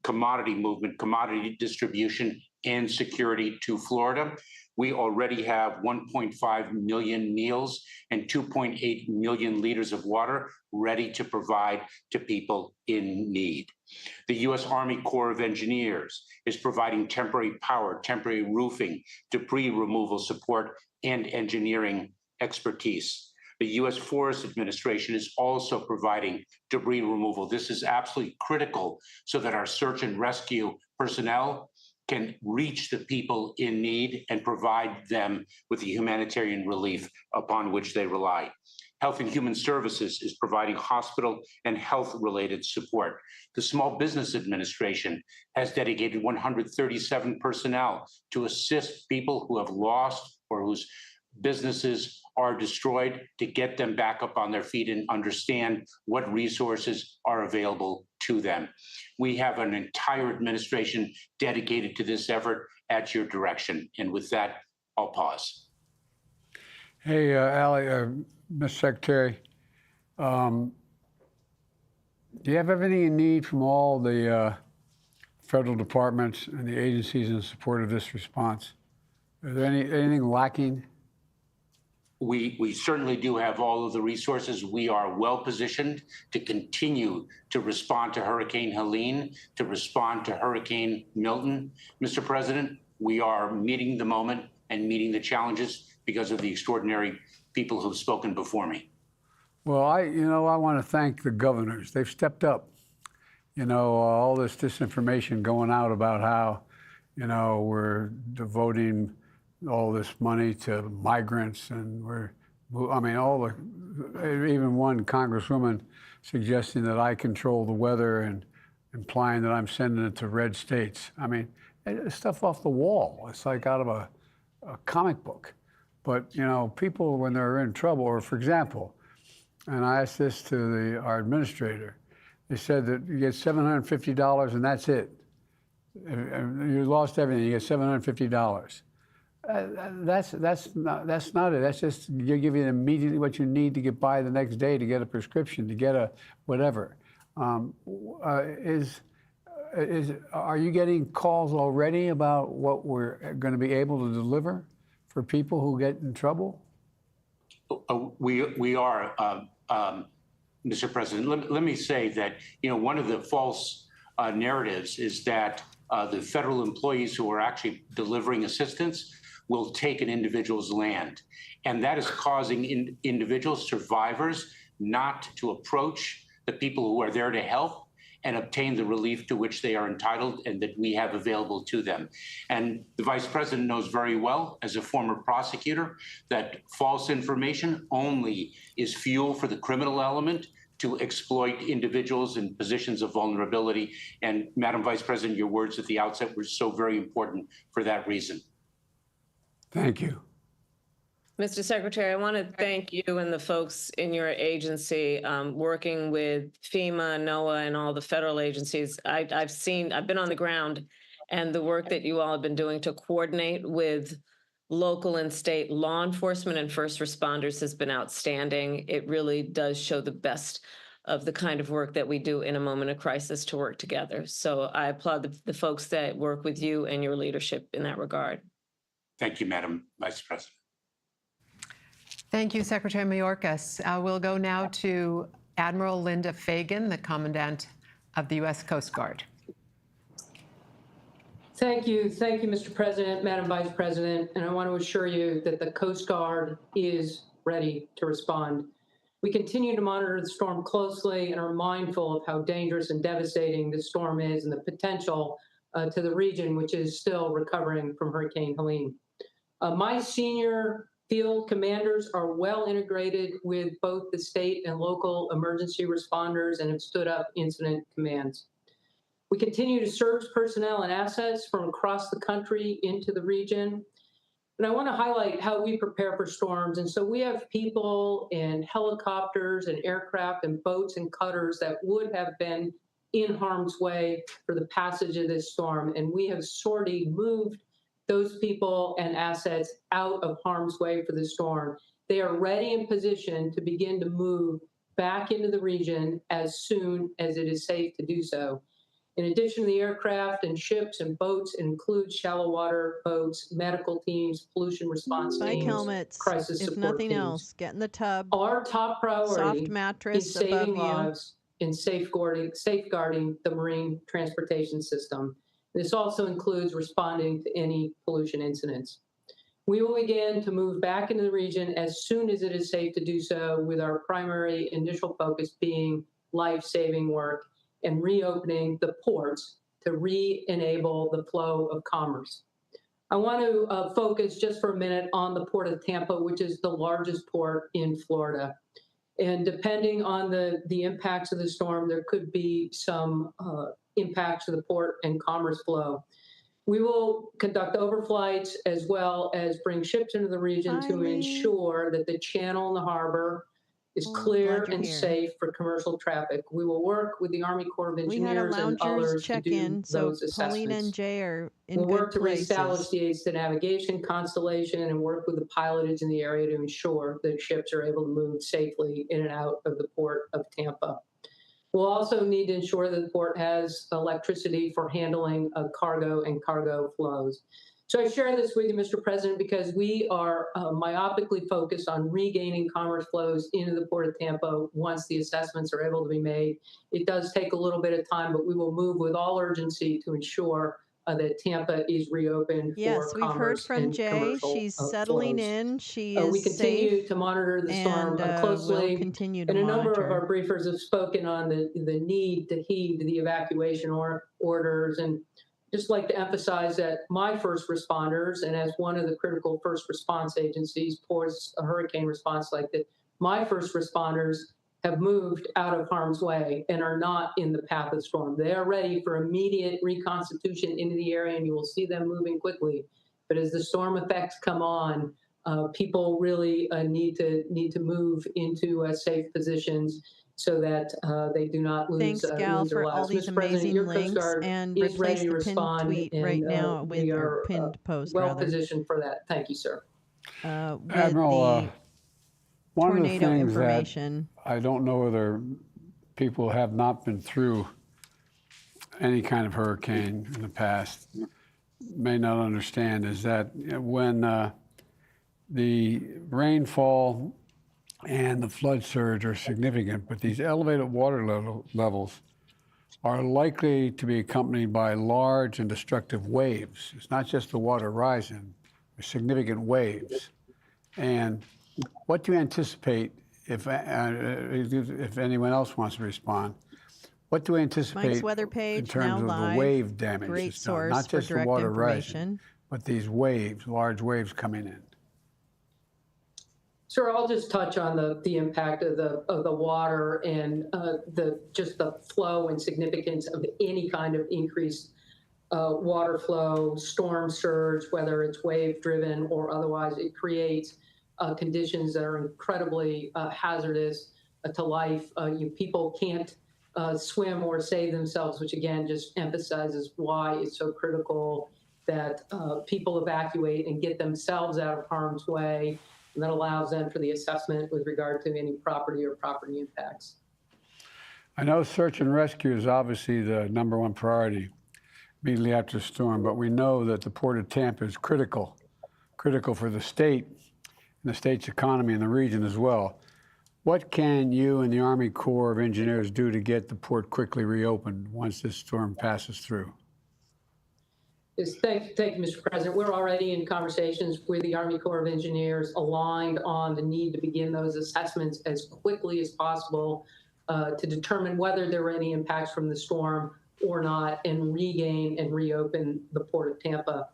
commodity movement, commodity distribution, and security to Florida. We already have 1.5 million meals and 2.8 million liters of water ready to provide to people in need. The U.S. Army Corps of Engineers is providing temporary power, temporary roofing, debris removal support, and engineering expertise. The U.S. Forest Administration is also providing debris removal. This is absolutely critical so that our search and rescue personnel can reach the people in need and provide them with the humanitarian relief upon which they rely. Health and Human Services is providing hospital and health-related support. The Small Business Administration has dedicated 137 personnel to assist people who have lost or whose businesses are destroyed, to get them back up on their feet and understand what resources are available to them. We have an entire administration dedicated to this effort at your direction. And with that, I'll pause. Hey, Allie, Mr. Secretary, do you have everything you need from all the federal departments and the agencies in support of this response? Is there anything lacking? We certainly do have all of the resources. We are well positioned to continue to respond to Hurricane Helene, to respond to Hurricane Milton. Mr. President, we are meeting the moment and meeting the challenges because of the extraordinary people who've spoken before me. Well, I want to thank the governors. They've stepped up. All this disinformation going out about how, we're devoting all this money to migrants, and even one congresswoman suggesting that I control the weather and implying that I'm sending it to red states. It's stuff off the wall. It's like out of a comic book. But, people, when they're in trouble, or for example, and I asked this to our administrator, they said that you get $750 and that's it. You lost everything, you get $750. That's not it. That's just you give you immediately what you need to get by the next day, to get a prescription, to get a whatever. Are you getting calls already about what we're going to be able to deliver for people who get in trouble? We are, Mr. President. Let me say that one of the false narratives is that the federal employees who are actually delivering assistance will take an individual's land. And that is causing individual survivors not to approach the people who are there to help and obtain the relief to which they are entitled and that we have available to them. And the Vice President knows very well, as a former prosecutor, that false information only is fuel for the criminal element to exploit individuals in positions of vulnerability. And Madam Vice President, your words at the outset were so very important for that reason. Thank you. Mr. Secretary, I want to thank you and the folks in your agency working with FEMA, NOAA, and all the federal agencies. I've been on the ground, and the work that you all have been doing to coordinate with local and state law enforcement and first responders has been outstanding. It really does show the best of the kind of work that we do in a moment of crisis to work together. So I applaud the folks that work with you and your leadership in that regard. Thank you, Madam Vice President. Thank you, Secretary Mayorkas. We'll go now to Admiral Linda Fagan, the Commandant of the U.S. Coast Guard. Thank you, Mr. President, Madam Vice President, and I want to assure you that the Coast Guard is ready to respond. We continue to monitor the storm closely and are mindful of how dangerous and devastating this storm is and the potential to the region, which is still recovering from Hurricane Helene. My senior field commanders are well integrated with both the state and local emergency responders and have stood up incident commands. We continue to surge personnel and assets from across the country into the region. And I want to highlight how we prepare for storms. And so we have people in helicopters and aircraft and boats and cutters that would have been in harm's way for the passage of this storm. And we have sorely moved those people and assets out of harm's way for the storm. They are ready and positioned to begin to move back into the region as soon as it is safe to do so. In addition to the aircraft and ships and boats, it includes shallow water boats, medical teams, pollution response Bike teams, helmets, crisis if support nothing teams. else. Get in the tub. Our top priority Soft is mattress saving above you. lives and safeguarding the marine transportation system. This also includes responding to any pollution incidents. We will begin to move back into the region as soon as it is safe to do so, with our primary initial focus being life-saving work and reopening the ports to re-enable the flow of commerce. I want to focus just for a minute on the Port of Tampa, which is the largest port in Florida. And depending on the impacts of the storm, there could be some impacts to the port and commerce flow. We will conduct overflights as well as bring ships into the region to ensure that the channel and the harbor is clear and safe for commercial traffic. We will work with the Army Corps of Engineers and others to do those assessments. Paulina and Jay are in We'll good work to places. reestablish the aids to navigation constellation and work with the pilotage in the area to ensure that ships are able to move safely in and out of the Port of Tampa. We'll also need to ensure that the port has electricity for handling cargo and cargo flows. So I share this with you, Mr. President, because we are myopically focused on regaining commerce flows into the Port of Tampa once the assessments are able to be made. It does take a little bit of time, but we will move with all urgency to ensure that Tampa is reopened yes, for we've heard commerce from and Jay. commercial She's settling flows. in. She is We continue safe to monitor the storm and closely. will continue to and a number monitor. of our briefers have spoken on the need to heed the evacuation orders. And just like to emphasize that my first responders, and as one of the critical first response agencies pours a hurricane response like that, my first responders have moved out of harm's way and are not in the path of the storm. They are ready for immediate reconstitution into the area, and you will see them moving quickly. But as the storm effects come on, people really need to move into safe positions so that they do not lose, Thanks, Gal, lose their for lives. all these Mr. President, amazing your Coast links, Guard and is replace ready to the pinned respond, tweet and right now with we your are pinned post. well rather. positioned for that. Thank you, sir. With Admiral, the one of the tornado things information. that I don't know whether people who have not been through any kind of hurricane in the past may not understand is that when the rainfall and the flood surge are significant, but these elevated water levels are likely to be accompanied by large and destructive waves. It's not just the water rising, there's significant waves. And what do you anticipate, if anyone else wants to respond, what do we anticipate Mike's weather page, in terms now of live, the wave damage great that's done? source Not for just the direct water rising, information. but these waves, large waves coming in. Sir, I'll just touch on the impact of the water and just the flow and significance of any kind of increased water flow, storm surge, whether it's wave driven or otherwise. It creates conditions that are incredibly hazardous to life. People can't swim or save themselves, which again just emphasizes why it's so critical that people evacuate and get themselves out of harm's way. And that allows them for the assessment with regard to any property or property impacts. I know search and rescue is obviously the #1 priority immediately after the storm, but we know that the Port of Tampa is critical for the state and the state's economy and the region as well. What can you and the Army Corps of Engineers do to get the port quickly reopened once this storm passes through? Thank you, Mr. President. We're already in conversations with the Army Corps of Engineers, aligned on the need to begin those assessments as quickly as possible to determine whether there were any impacts from the storm or not, and regain and reopen the Port of Tampa.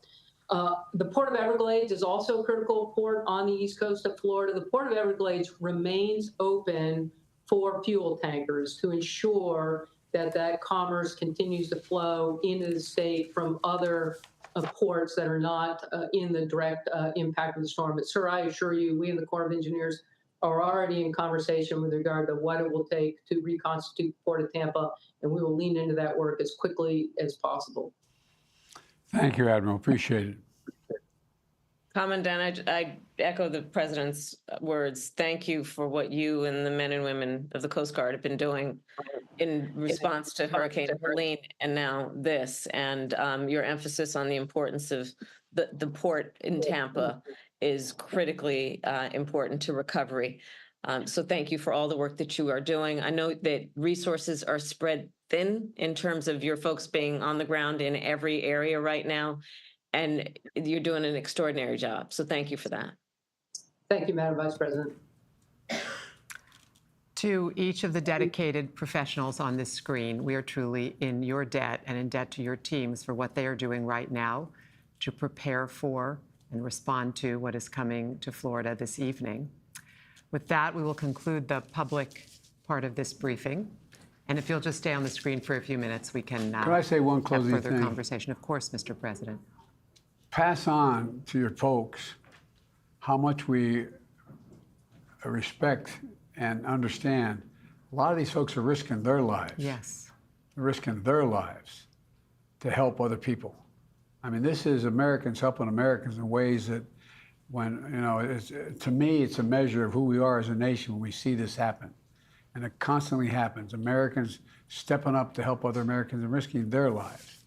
The Port of Everglades is also a critical port on the east coast of Florida. The Port of Everglades remains open for fuel tankers to ensure that commerce continues to flow into the state from other ports that are not in the direct impact of the storm. But sir, I assure you, we in the Corps of Engineers are already in conversation with regard to what it will take to reconstitute the Port of Tampa, and we will lean into that work as quickly as possible. Thank you, Admiral. Appreciate it. Commandant, I echo the President's words. Thank you for what you and the men and women of the Coast Guard have been doing in response to Hurricane Helene and now this, and your emphasis on the importance of the port in Tampa is critically important to recovery. So thank you for all the work that you are doing. I know that resources are spread thin in terms of your folks being on the ground in every area right now, and you're doing an extraordinary job. So thank you for that. Thank you, Madam Vice President. To each of the dedicated professionals on this screen, we are truly in your debt and in debt to your teams for what they are doing right now to prepare for and respond to what is coming to Florida this evening. With that, we will conclude the public part of this briefing. And if you'll just stay on the screen for a few minutes, we can Could I say one closing have further thing? conversation. Of course, Mr. President. Pass on to your folks how much we respect and understand. A lot of these folks are risking their lives. Yes. Risking their lives to help other people. I mean, this is Americans helping Americans in ways that when, you know, to me, it's a measure of who we are as a nation when we see this happen. And it constantly happens. Americans stepping up to help other Americans and risking their lives.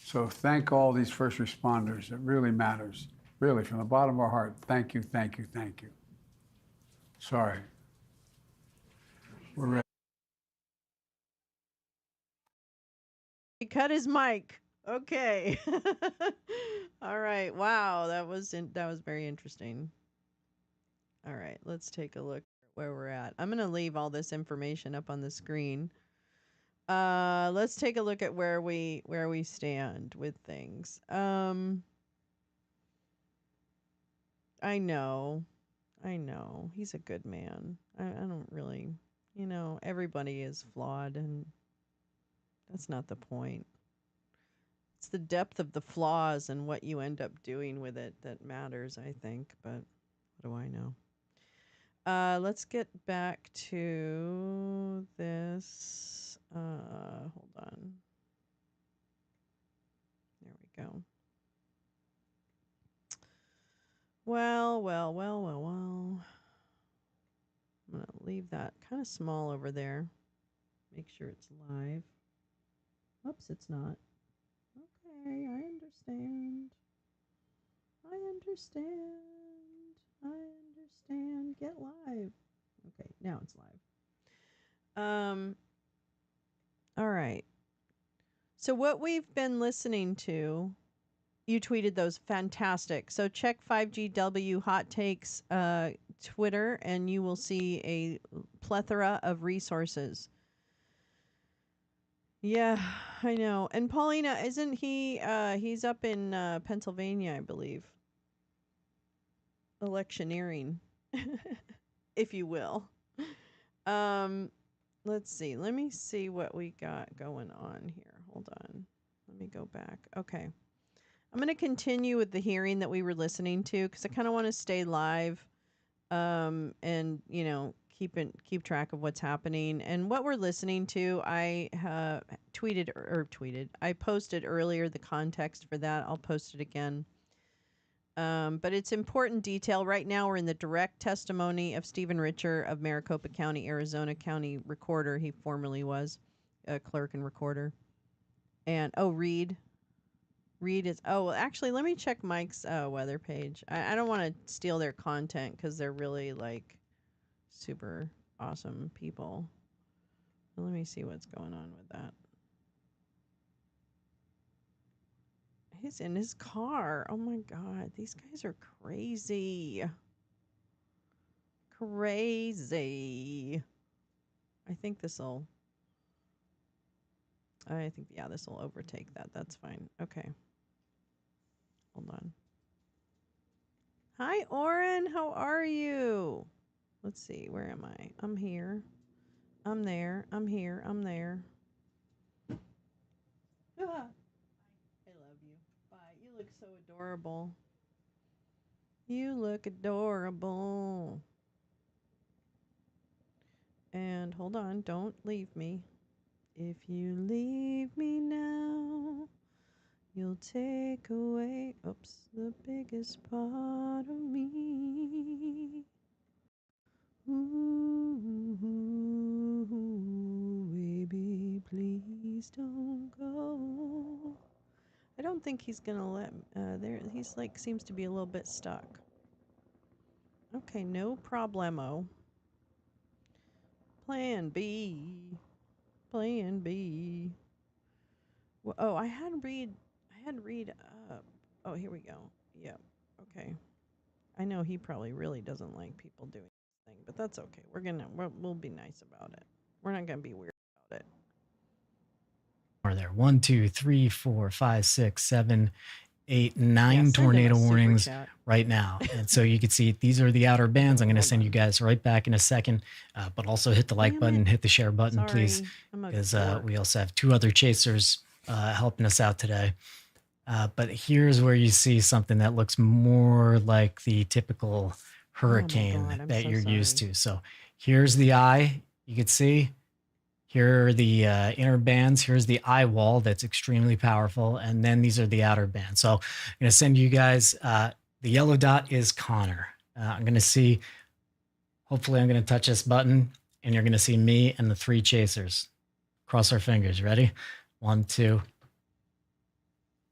So thank all these first responders. It really matters. Really, from the bottom of our heart, thank you, thank you, thank you. Sorry. We're ready. He cut his mic. Okay. All right. Wow, that was very interesting. All right, let's take a look where we're at. I'm going to leave all this information up on the screen. Let's take a look at where we stand with things. I know. He's a good man. I don't really, everybody is flawed, and that's not the point. It's the depth of the flaws and what you end up doing with it that matters, I think. But what do I know? Let's get back to this. Hold on. There we go. Well. I'm going to leave that kind of small over there. Make sure it's live. Oops, it's not. Okay, I understand. Get live. Okay, now it's live. All right. So what we've been listening to, you tweeted those fantastic. So check 5GW Hot Takes Twitter, and you will see a plethora of resources. Yeah, I know. And Paulina, isn't he, he's up in Pennsylvania, I believe. Electioneering, if you will. Let's see. Let me see what we got going on here. Hold on. Let me go back. Okay. I'm going to continue with the hearing that we were listening to because I kind of want to stay live and, keep track of what's happening. And what we're listening to, I I posted earlier the context for that. I'll post it again. But it's important detail. Right now, we're in the direct testimony of Stephen Richer of Maricopa County, Arizona County Recorder. He formerly was a clerk and recorder. And, Reed. Reed is, well, actually, let me check Mike's weather page. I don't want to steal their content because they're really, super awesome people. Let me see what's going on with that. He's in his car. Oh my God. These guys are crazy. Crazy. This will overtake that. That's fine. Okay. Hold on. Hi, Oren. How are you? Let's see. Where am I? I'm here. I'm there. I'm here. I'm there. I love you. Bye. You look so adorable. You look adorable. And hold on. Don't leave me. If you leave me now, you'll take away, the biggest part of me. Ooh, baby. Please don't go. I don't think he's gonna let. He's like seems to be a little bit stuck. Okay, no problemo. Plan B. Plan B. Well, oh, I had read. Oh, here we go. Yep. Okay. I know he probably really doesn't like people doing this thing, but that's okay. We'll be nice about it. We're not gonna be weird about it. Are there 1, 2, 3, 4, 5, 6, 7, 8, 9 tornado warnings right now? And so you can see these are the outer bands. I'm going to send you guys right back in a second, but also hit the like button, hit the share button, please, because we also have 2 other chasers helping us out today. But here's where you see something that looks more like the typical hurricane that you're used to. So here's the eye. You can see. Here are the inner bands. Here's the eye wall that's extremely powerful. And then these are the outer bands. So I'm going to send you guys, the yellow dot is Connor. I'm going to see, hopefully I'm going to touch this button and you're going to see me and the 3 chasers. Cross our fingers. Ready? 1, 2.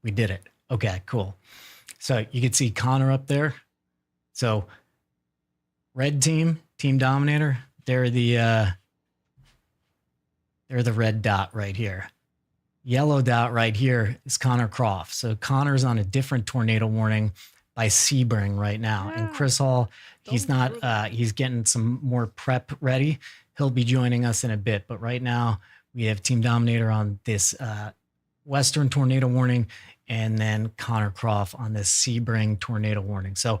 We did it. Okay, cool. So you can see Connor up there. So red team, Team Dominator, they're the red dot right here. Yellow dot right here is Connor Croft. So Connor's on a different tornado warning by Sebring right now. And Chris Hall, he's not, he's getting some more prep ready. He'll be joining us in a bit. But right now we have Team Dominator on this Western tornado warning and then Connor Croft on this Sebring tornado warning. So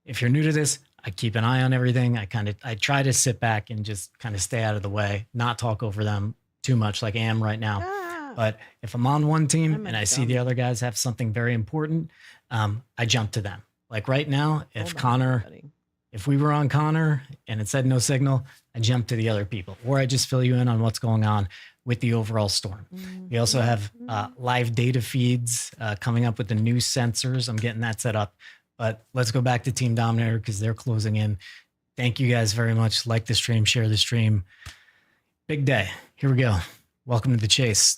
if you're new to this, I keep an eye on everything. I try to sit back and just kind of stay out of the way, not talk over them too much like I am right now. But if I'm on one team and I see the other guys have something very important, I jump to them. Like right now, if we were on Connor and it said no signal, I jump to the other people, or I just fill you in on what's going on with the overall storm. We also have live data feeds coming up with the new sensors. I'm getting that set up. But let's go back to Team Dominator because they're closing in. Thank you guys very much. Like the stream, share the stream. Big day. Here we go. Welcome to the chase.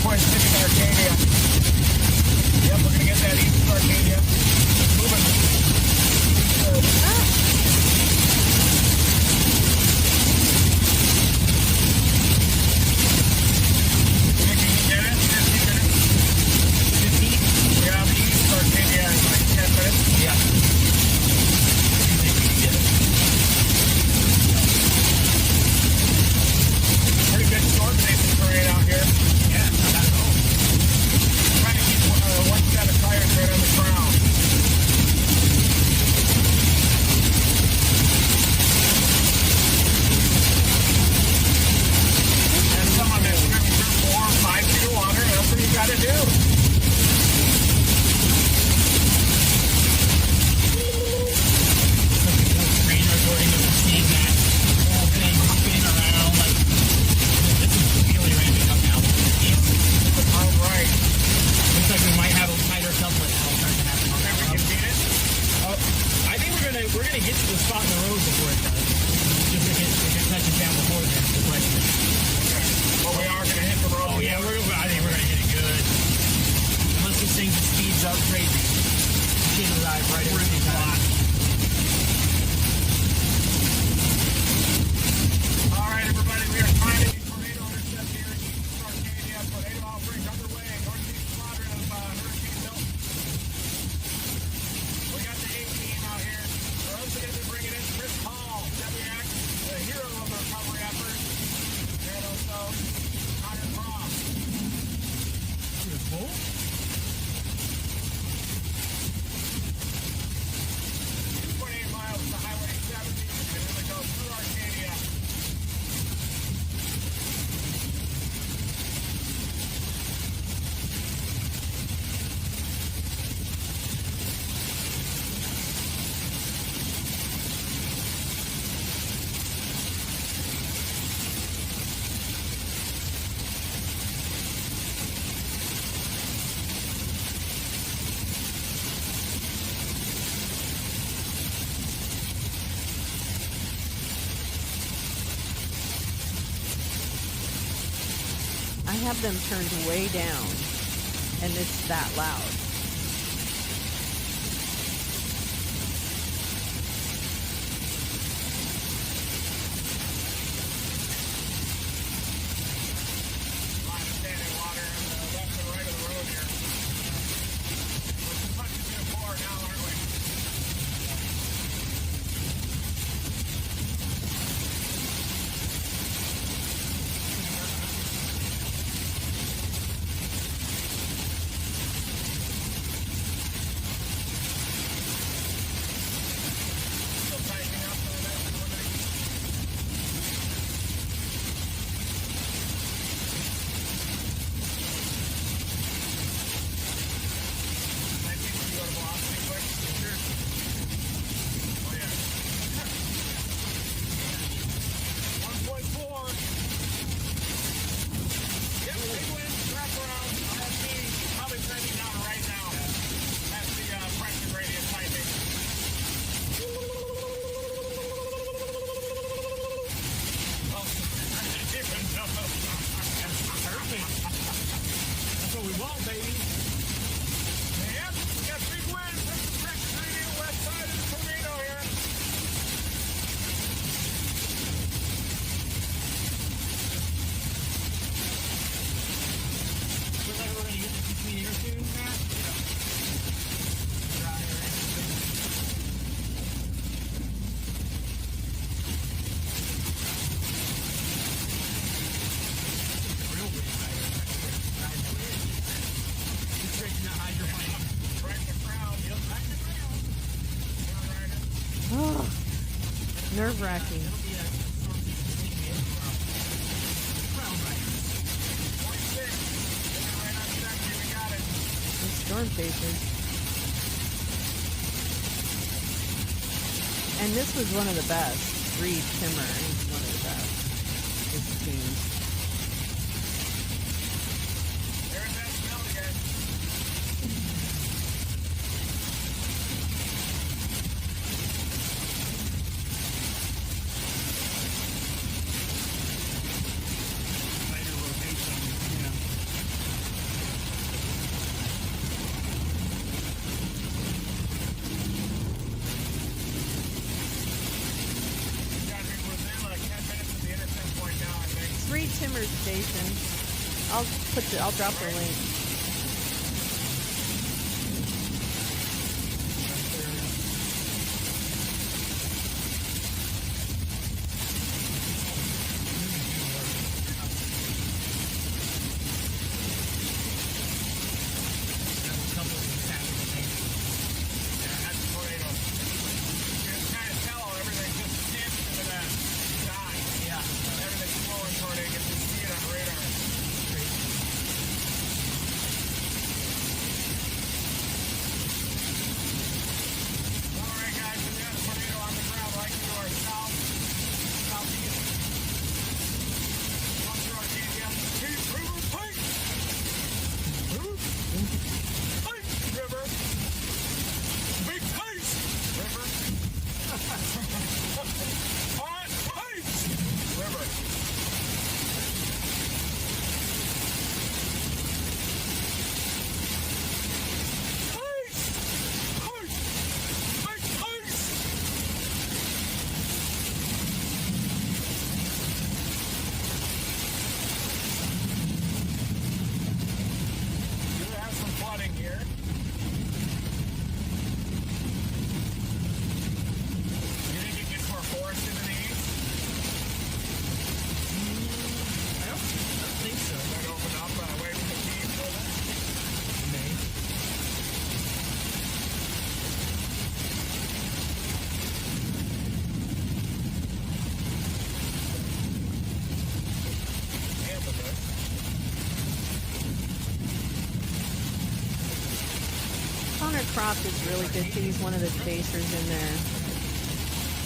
Arcadia. Yep, we're gonna get that east Arcadia. Moving. have them turned way down, and it's that loud. Nerve-wracking. Storm chasers. And this was one of the best. Reed Timmer is one of the best. His team. Timmer's station. I'll drop the link. Croft is really good too. He's one of the chasers in there.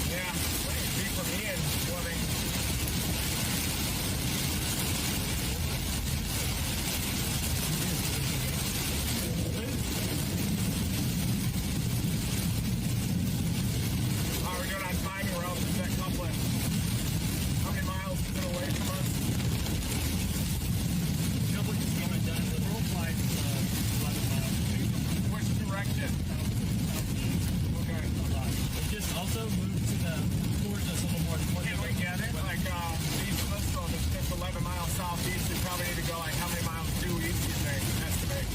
Yeah, for me and flooding. How are we doing on timing? We're out to that couplet. How many miles is it away from us? it. Okay. It just also moved to the towards us a little more. Can we get it? Like, east of us, so if it's 11 miles southeast, we probably need to go like how many miles due east, you think? Estimate.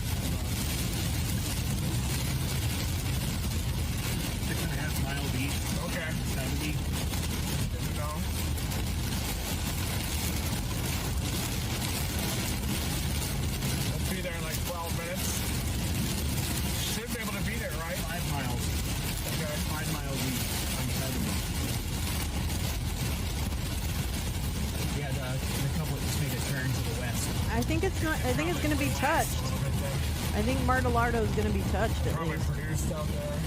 6.5 miles east. Okay. 70. Good to know. We'll be there in like 12 minutes. Should be able to be there, right? 5 miles. Okay. 5 miles east on 70. Yeah, the couple just made a turn to the west. I think it's not. I think it's going to be touched. I think Martelardo is going to be touched at Probably least. produced out there.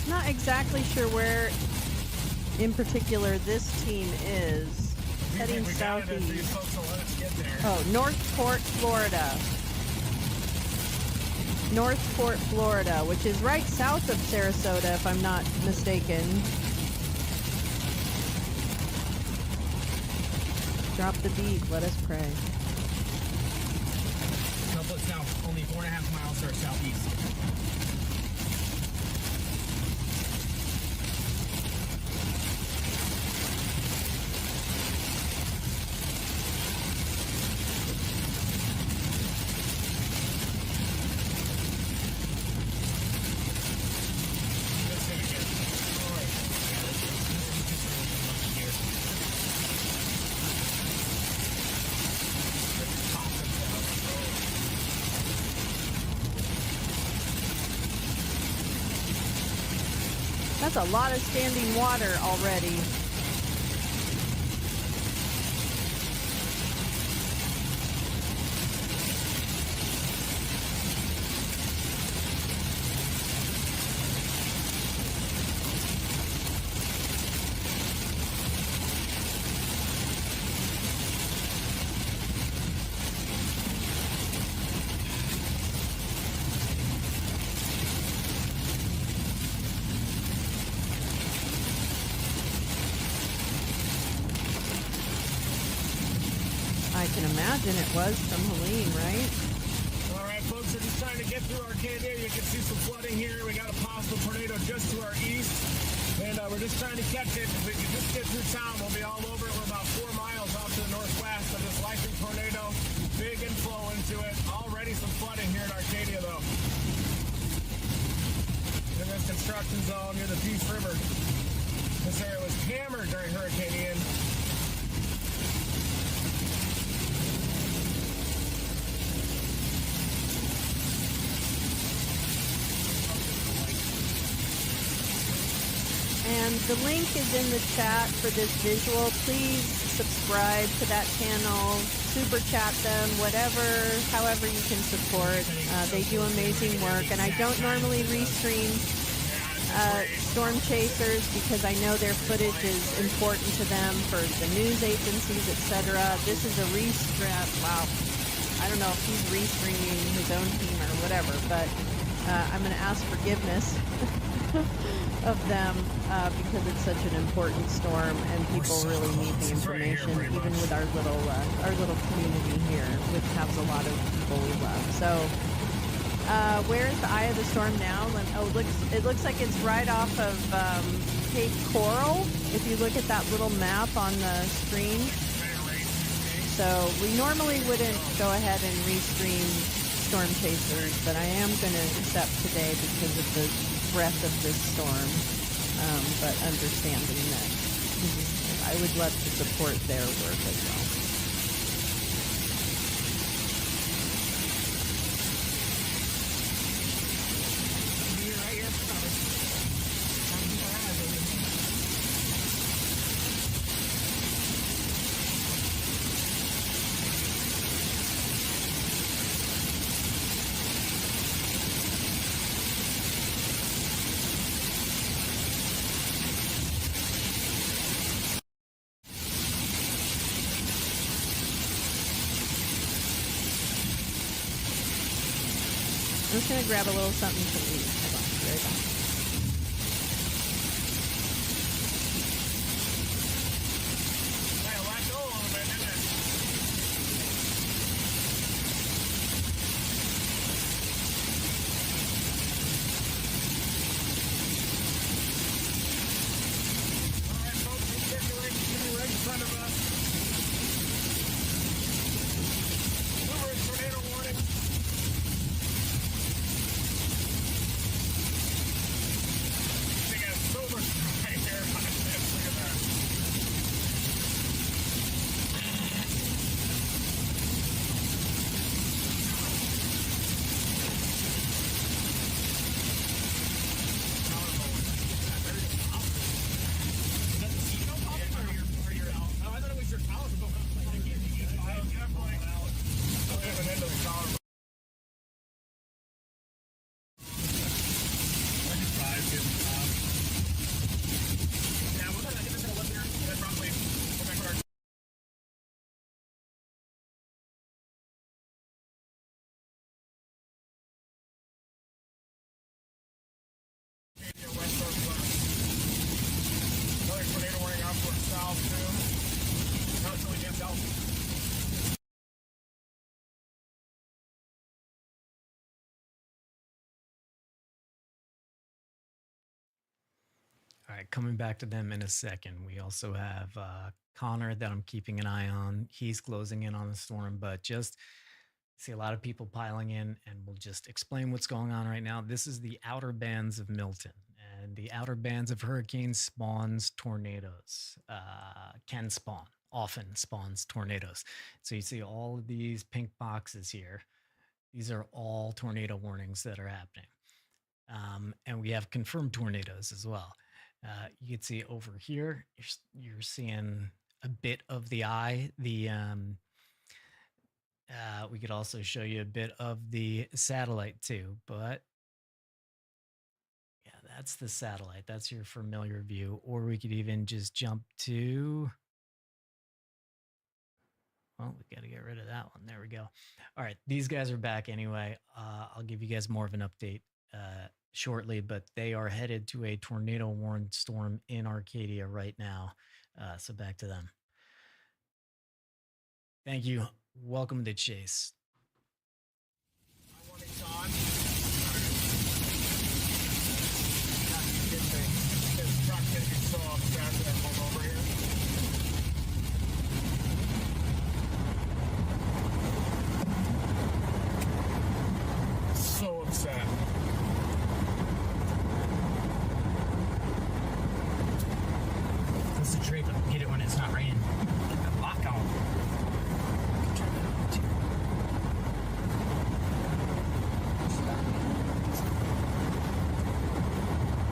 Not exactly sure where, in particular, this team is. Heading southeast. Oh, Northport, Florida. Northport, Florida, which is right south of Sarasota, if I'm not mistaken. Drop the beat. Let us pray. It's now only 4.5 miles to our southeast. That's a lot of standing water already. I can imagine it was from Helene, right? All right, folks, we're just trying to get through Arcadia. You can see some flooding here. We got a possible tornado just to our east, and we're just trying to catch it. If we can just get through town, we'll be all over it. We're about 4 miles off to the northwest of this likely tornado. Big inflow into it. Already some flooding here in Arcadia, though. In this construction zone near the Peace River. This area was hammered during Hurricane Ian. And the link is in the chat for this visual. Please subscribe to that channel, super chat them, whatever, however you can support. They do amazing work, and I don't normally restream Storm Chasers because I know their footage is important to them for the news agencies, etc. This is a restream. Wow, I don't know if he's restreaming his own team or whatever, but I'm going to ask forgiveness of them because it's such an important storm and people really need the information, even with our little community here, which has a lot of people we love. So where is the eye of the storm now? Oh, it looks like it's right off of Cape Coral, if you look at that little map on the screen. So we normally wouldn't go ahead and restream Storm Chasers, but I am going to accept today because of the breadth of this storm, but understanding that I would love to support their work as well. I'm just gonna grab a little something to eat. Hold on, be right back. All right, coming back to them in a second. We also have Connor that I'm keeping an eye on. He's closing in on the storm, but just see a lot of people piling in, and we'll just explain what's going on right now. This is the outer bands of Milton, and the outer bands of hurricanes spawns tornadoes, can spawn, often spawns tornadoes. So you see all of these pink boxes here. These are all tornado warnings that are happening. And we have confirmed tornadoes as well. You can see over here, you're seeing a bit of the eye. We could also show you a bit of the satellite too, but yeah, that's the satellite. That's your familiar view. Or we could even just jump to, well, we got to get rid of that one. There we go. All right, these guys are back anyway. I'll give you guys more of an update shortly, but they are headed to a tornado warned storm in Arcadia right now. So back to them. Thank you. Welcome to Chase. So upset. That's the trick. Get it when it's not raining. Lock on.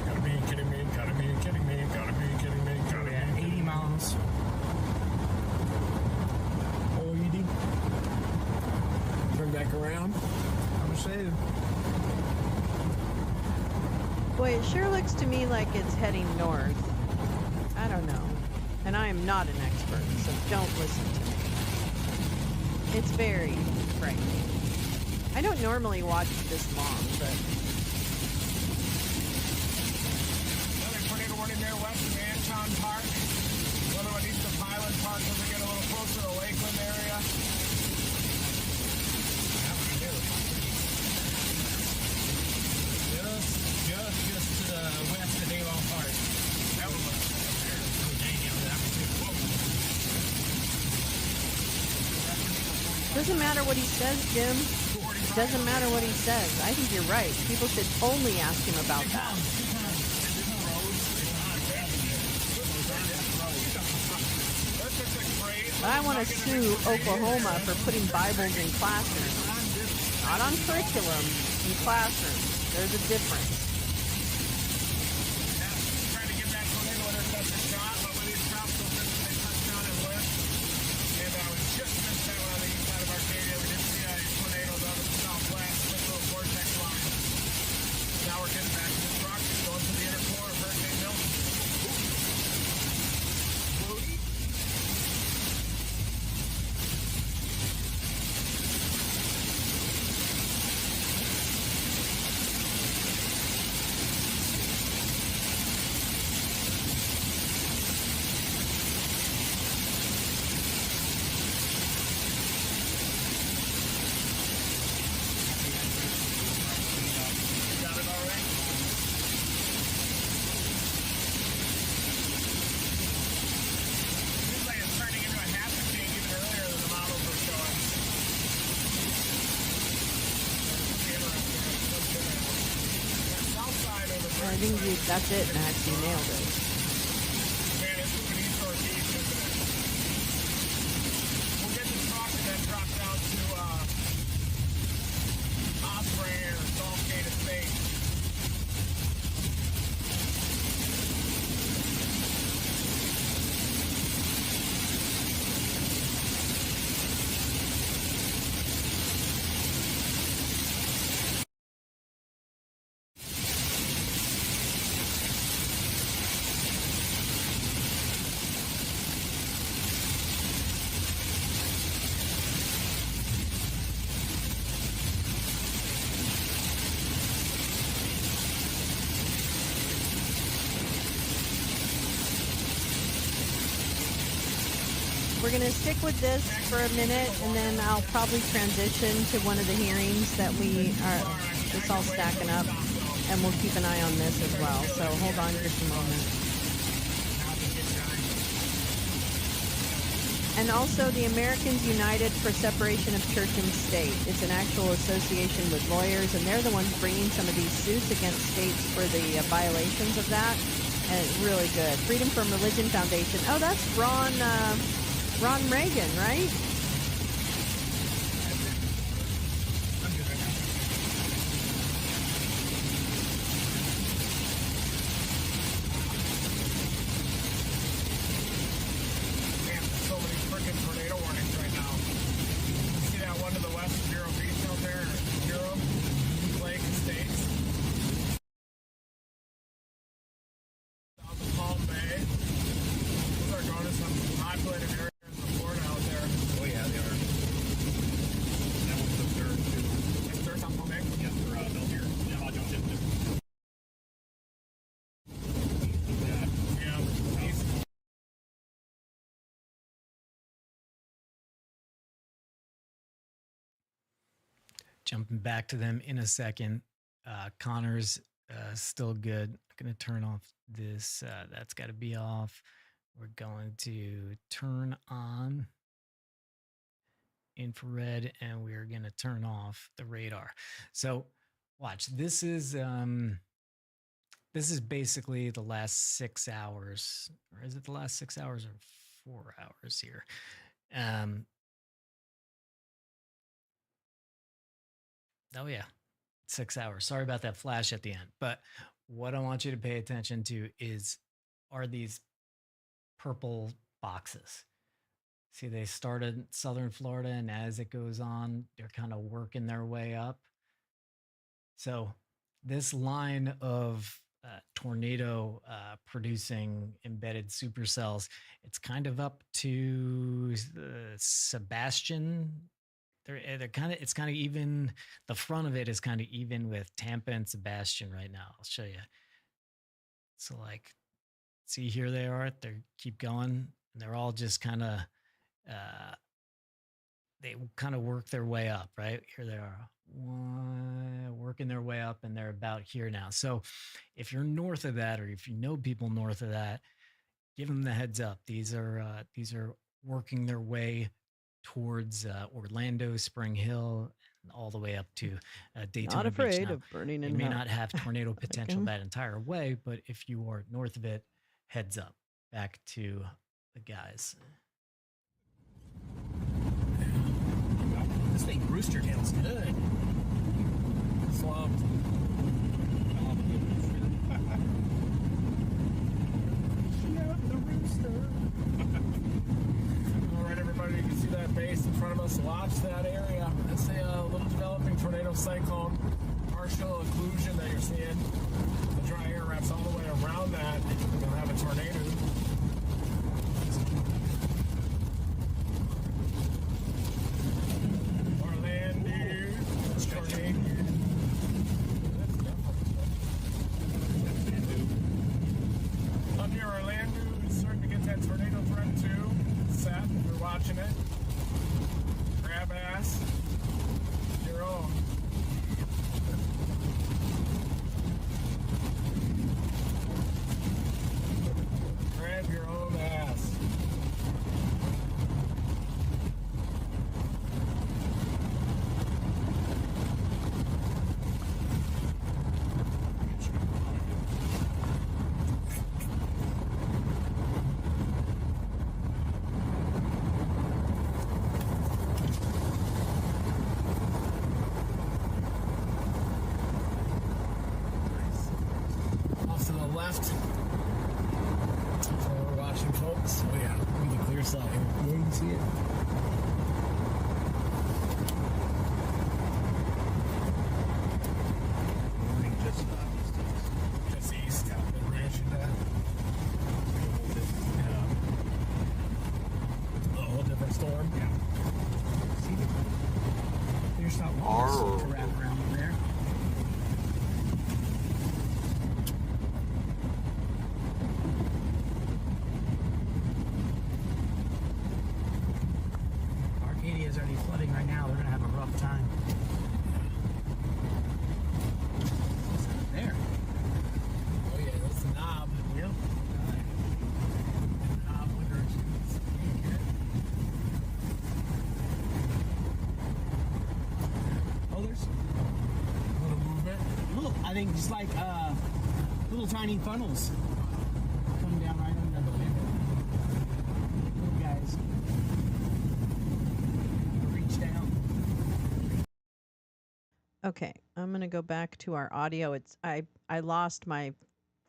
Gotta be kidding me, gotta be kidding me, gotta be kidding me, gotta be at 80 miles. Oh, you did? Turn back around. I'm saying. Boy, it sure looks to me like it's heading north. I don't know. And I am not an expert, so don't listen to me. It's very frightening. I don't normally watch this long, but... Another tornado warning there west of Anton Park. Another one east of Highland Park as we get a little closer to Lakeland area. Just to the west of Avon Park. That one looks there. Oh, dang, yeah, that one too. Whoa. Doesn't matter what he says, Jim. Doesn't matter what he says. I think you're right. People should only ask him about that. But I want to sue Oklahoma for putting Bibles in classrooms. Not on curriculum, in classrooms. There's a difference. Trying to get that tornado interceptor shot, but with these drops, they'll just touch down and lift. And we just missed that one on the east side of Arcadia. We did see a tornado out of the southwest, this little vortex line. Now we're getting back to this rock, going to the inner core of Hurricane Milton. I think that's it, Max. You nailed it. Man, it's moving east northeast, isn't it? We'll get the truck and then drop down to Osprey or Gulfgate Estate. We're going to stick with this for a minute, and then I'll probably transition to one of the hearings that we are just all stacking up, and we'll keep an eye on this as well. So hold on just a moment. And also the Americans United for Separation of Church and State. It's an actual association with lawyers, and they're the ones bringing some of these suits against states for the violations of that. And it's really good. Freedom from Religion Foundation. Oh, that's Ron Reagan, right? Man, so many freaking tornado warnings right now. You see that one to the west of Vero Beach out there? Vero Lake Estates. South of Palm Bay. Those are going to some populated areas. Florida out there. Oh yeah, they are. That one's the third too. That's third on Palm Bay? Yes, they're out here. Yeah, I'll jump into. Yeah, east. Jumping back to them in a second. Connor's still good. I'm going to turn off this. That's got to be off. We're going to turn on infrared, and we're going to turn off the radar. So watch, this is basically the last 6 hours, or is it the last 6 hours or 4 hours here? Oh yeah, 6 hours. Sorry about that flash at the end. But what I want you to pay attention to are these purple boxes. See, they started southern Florida, and as it goes on, they're kind of working their way up. So this line of tornado producing embedded supercells, it's kind of up to Sebastian. They're kind of, it's kind of even, the front of it is kind of even with Tampa and Sebastian right now. I'll show you. So like, see, here they are, they keep going, and they're all just kind of, they kind of work their way up, right? Here they are, working their way up, and they're about here now. So if you're north of that, or if you know people north of that, give them the heads up. These are working their way towards Orlando, Spring Hill, and all the way up to Daytona Not afraid Beach. Now, of burning they in may hell. not have tornado potential that entire way, but if you are north of it, heads up. Back to the guys. This thing rooster tail's good. Slumped. The rooster. All right, everybody, you can see that base in front of us. Watch that area. That's a little developing tornado cyclone. Partial occlusion that you're seeing. The dry air wraps all the way around that. We'll have a tornado. Up near Orlando, it's starting to get that tornado threat too. Set, if you're watching it. Grab ass. Your own. left. So we're watching, folks. Oh yeah, look at the clear side here. You can see it. Just east, yeah, the ranch and that. A whole different storm. Yeah. See the there's not one to wrap around in there. Arcadia's already flooding right now. They're gonna have a rough time. What's that there? Oh yeah, that's the knob. Yep. Knob winter issues. Oh, there's a little movement. Look, I think just like little tiny funnels coming down right under the window. Little guys. Reach down. Okay, I'm gonna go back to our audio. I lost my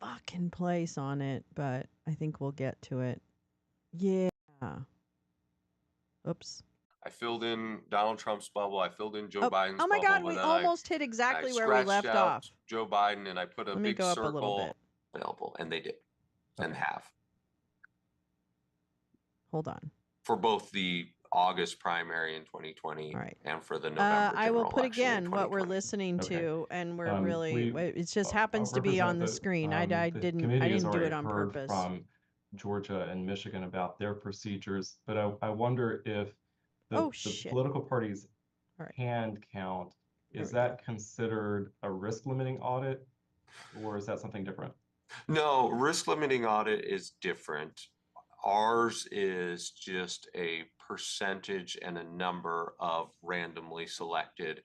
fucking place on it, but I think we'll get to it. Yeah. Oops. I filled in Donald Trump's bubble. I filled in Joe Oh, Biden's oh my bubble. God, and we then almost hit I exactly where we scratched left out off. Joe Biden, and I put a Let me big go up a little circle bit. available, and they did, and have Hold on. for both the August primary in 2020 All right. and for the November I will general put election in again what we're 2020. listening Okay. to, and we're really. We It just happens to be on the screen. I the didn't committee has do already it on heard purpose. from Georgia and Michigan about their procedures, but I wonder if the shit. political parties' All right. hand count, There is we go. that considered a risk limiting audit, or is that something different? No, risk limiting audit is different. Ours is just a percentage and a number of randomly selected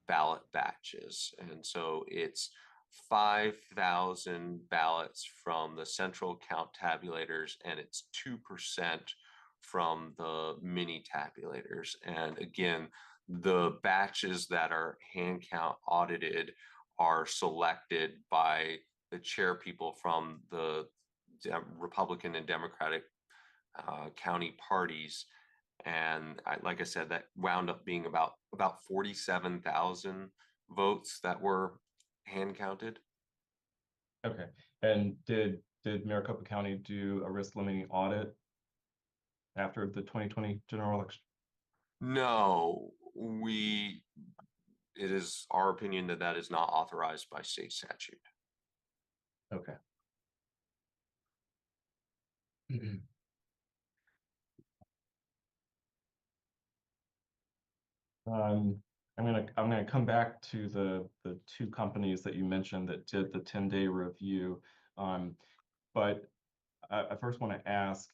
ballot batches. And so it's 5,000 ballots from the central count tabulators, and it's 2% from the mini tabulators. And again, the batches that are hand count audited are selected by the chair people from the Republican and Democratic county parties. And like I said, that wound up being about 47,000 votes that were hand counted. Okay. And did Maricopa County do a risk limiting audit after the 2020 general election? No, it is our opinion that that is not authorized by state statute. Okay. I'm gonna come back to the two companies that you mentioned that did the 10-day review. But I first want to ask,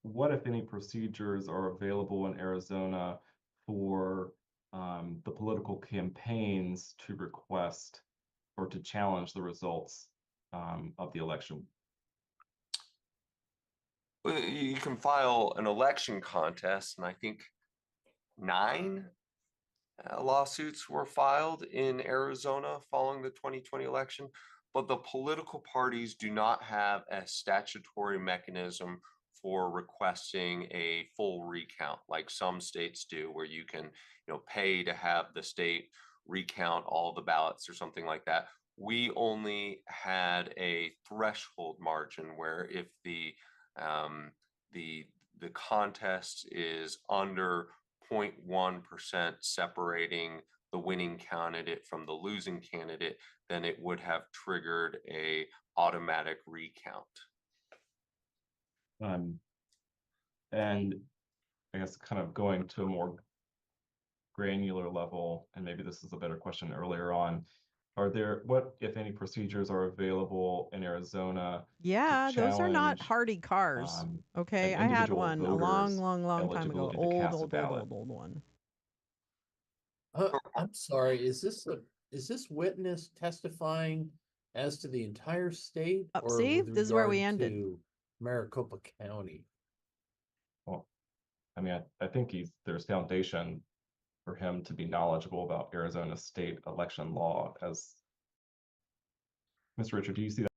what if any procedures are available in Arizona for the political campaigns to request or to challenge the results of the election? Well, you can file an election contest, and I think 9 lawsuits were filed in Arizona following the 2020 election, but the political parties do not have a statutory mechanism for requesting a full recount like some states do, where you can, pay to have the state recount all the ballots or something like that. We only had a threshold margin where if the contest is under 0.1% separating the winning candidate from the losing candidate, then it would have triggered a automatic recount. And I guess kind of going to a more granular level, and maybe this is a better question earlier on, what, if any, procedures are available in Arizona? Yeah, those are not challenge, hardy cars. Okay, an I had individual one a long, voter's long time ago. eligibility to cast a Old ballot? one. I'm sorry, is this witness testifying as to the entire state or see, with this is where we regard ended. to Maricopa County? Well, I mean, I think there's foundation for him to be knowledgeable about Arizona state election law as Mr. Richard, do you see that?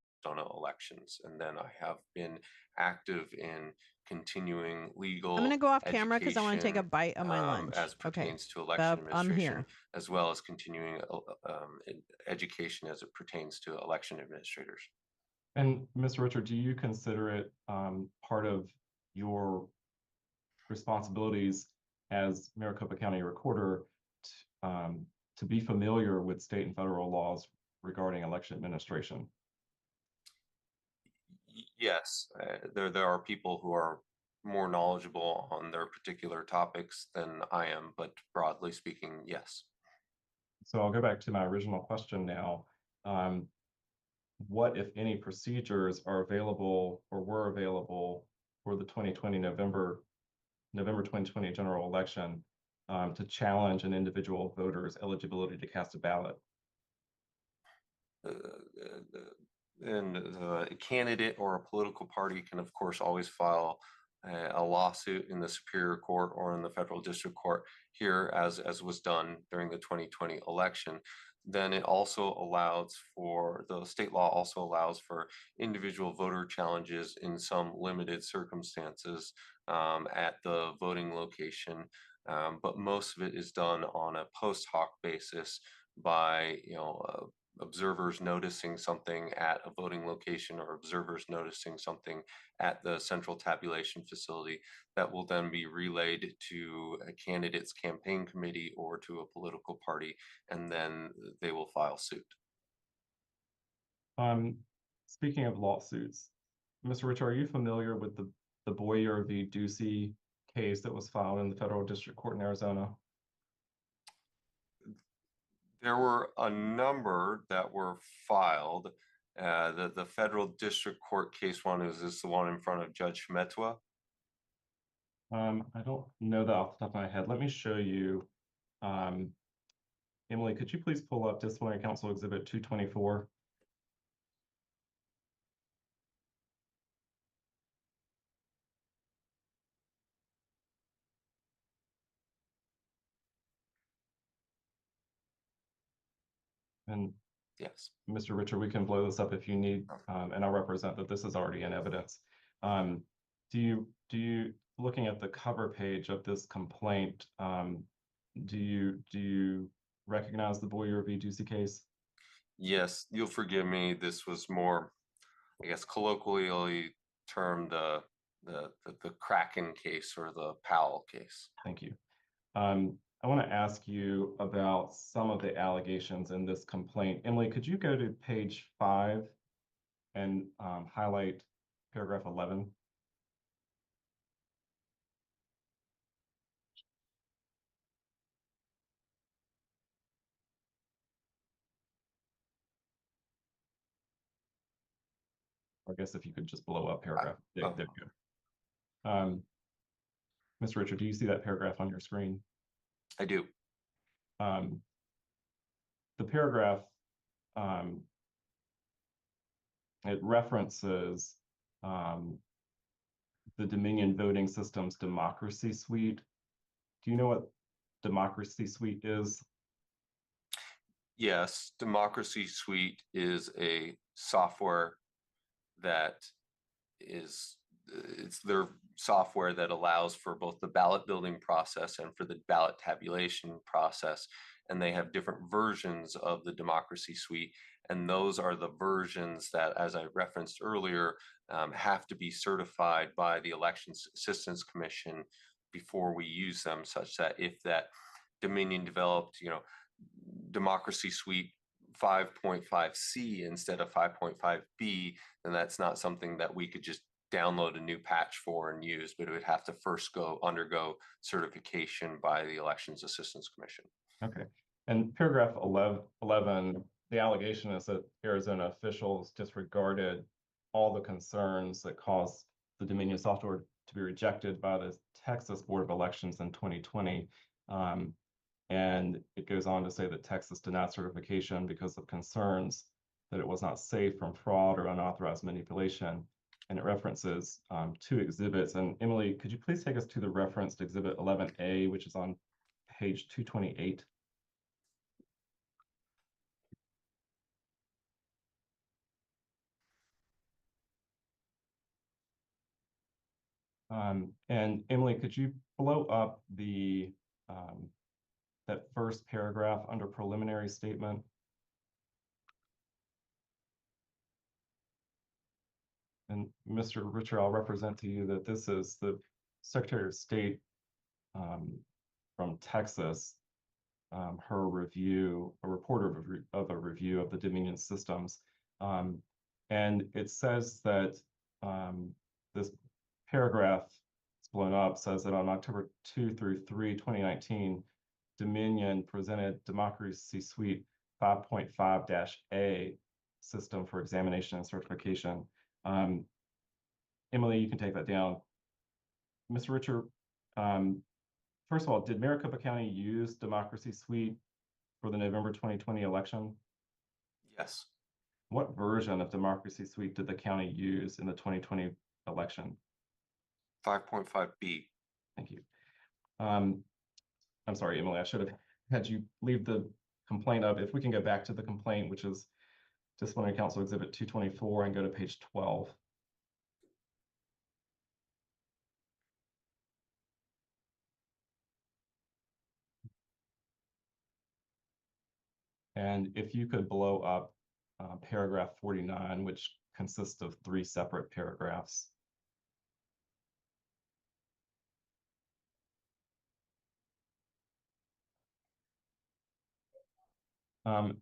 Elections, and then I have been active in continuing legal. I'm going to go off camera because I want to take a bite of my lunch. As pertains to election I'm administration, here. as well as continuing education as it pertains to election administrators. And Mr. Richard, do you consider it part of your responsibilities as Maricopa County Recorder to be familiar with state and federal laws regarding election administration? Yes, there are people who are more knowledgeable on their particular topics than I am, but broadly speaking, yes. So I'll go back to my original question now. What, if any, procedures are available or were available for the 2020 November 2020 general election to challenge an individual voter's eligibility to cast a ballot? And the candidate or a political party can, of course, always file a lawsuit in the Superior Court or in the Federal District Court here, as was done during the 2020 election. Then it also allows for, the state law also allows for individual voter challenges in some limited circumstances at the voting location. But most of it is done on a post hoc basis by, observers noticing something at a voting location or observers noticing something at the central tabulation facility that will then be relayed to a candidate's campaign committee or to a political party, and then they will file suit. Speaking of lawsuits, Mr. Rich, are you familiar with the Boyer v. Ducey case that was filed in the Federal District Court in Arizona? There were a number that were filed. The Federal District Court case one is this the one in front of Judge Schmetwa? I don't know that off the top of my head. Let me show you. Emily, could you please pull up Disciplinary Council Exhibit 224? And yes, Mr. Richard, we can blow this up if you need, and I'll represent that this is already in evidence. Do you, looking at the cover page of this complaint, do you recognize the Boyer v. Ducey case? Yes, you'll forgive me. This was more, I guess, colloquially termed the Kraken case or the Powell case. Thank you. I want to ask you about some of the allegations in this complaint. Emily, could you go to page 5 and highlight paragraph 11? I guess if you could just blow up paragraph. There we go. Mr. Richard, do you see that paragraph on your screen? I do. The paragraph, it references the Dominion Voting Systems Democracy Suite. Do you know what Democracy Suite is? Yes, Democracy Suite is a software that it's their software that allows for both the ballot building process and for the ballot tabulation process. And they have different versions of the Democracy Suite. And those are the versions that, as I referenced earlier, have to be certified by the Elections Assistance Commission before we use them, such that if that Dominion developed, Democracy Suite 5.5C instead of 5.5B, then that's not something that we could just download a new patch for and use, but it would have to first undergo certification by the Elections Assistance Commission. Okay. And paragraph 11, the allegation is that Arizona officials disregarded all the concerns that caused the Dominion software to be rejected by the Texas Board of Elections in 2020. And it goes on to say that Texas denied certification because of concerns that it was not safe from fraud or unauthorized manipulation. And it references 2 exhibits. And Emily, could you please take us to the referenced exhibit 11A, which is on page 228? And Emily, could you blow up the that first paragraph under preliminary statement? And Mr. Richard, I'll represent to you that this is the Secretary of State from Texas, her review, a report of a review of the Dominion systems. And it says that this paragraph, it's blown up, says that on October 2 through 3, 2019, Dominion presented Democracy Suite 5.5-A system for examination and certification. Emily, you can take that down. Mr. Richard, first of all, did Maricopa County use Democracy Suite for the November 2020 election? Yes. What version of Democracy Suite did the county use in the 2020 election? 5.5B. Thank you. I'm sorry, Emily, I should have had you leave the complaint up. If we can go back to the complaint, which is Disciplinary Council Exhibit 224, and go to page 12. And if you could blow up paragraph 49, which consists of 3 separate paragraphs.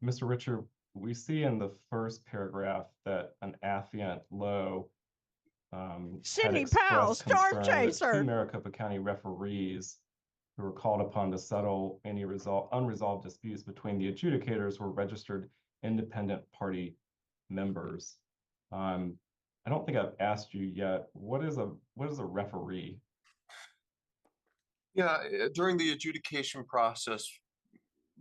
Mr. Richard, we see in the first paragraph that an affiant Lowe Sidney had Powell, expressed Storm concern that Chaser. 2 Maricopa County referees who were called upon to settle any unresolved disputes between the adjudicators were registered independent party members. I don't think I've asked you yet, what is a referee? Yeah, during the adjudication process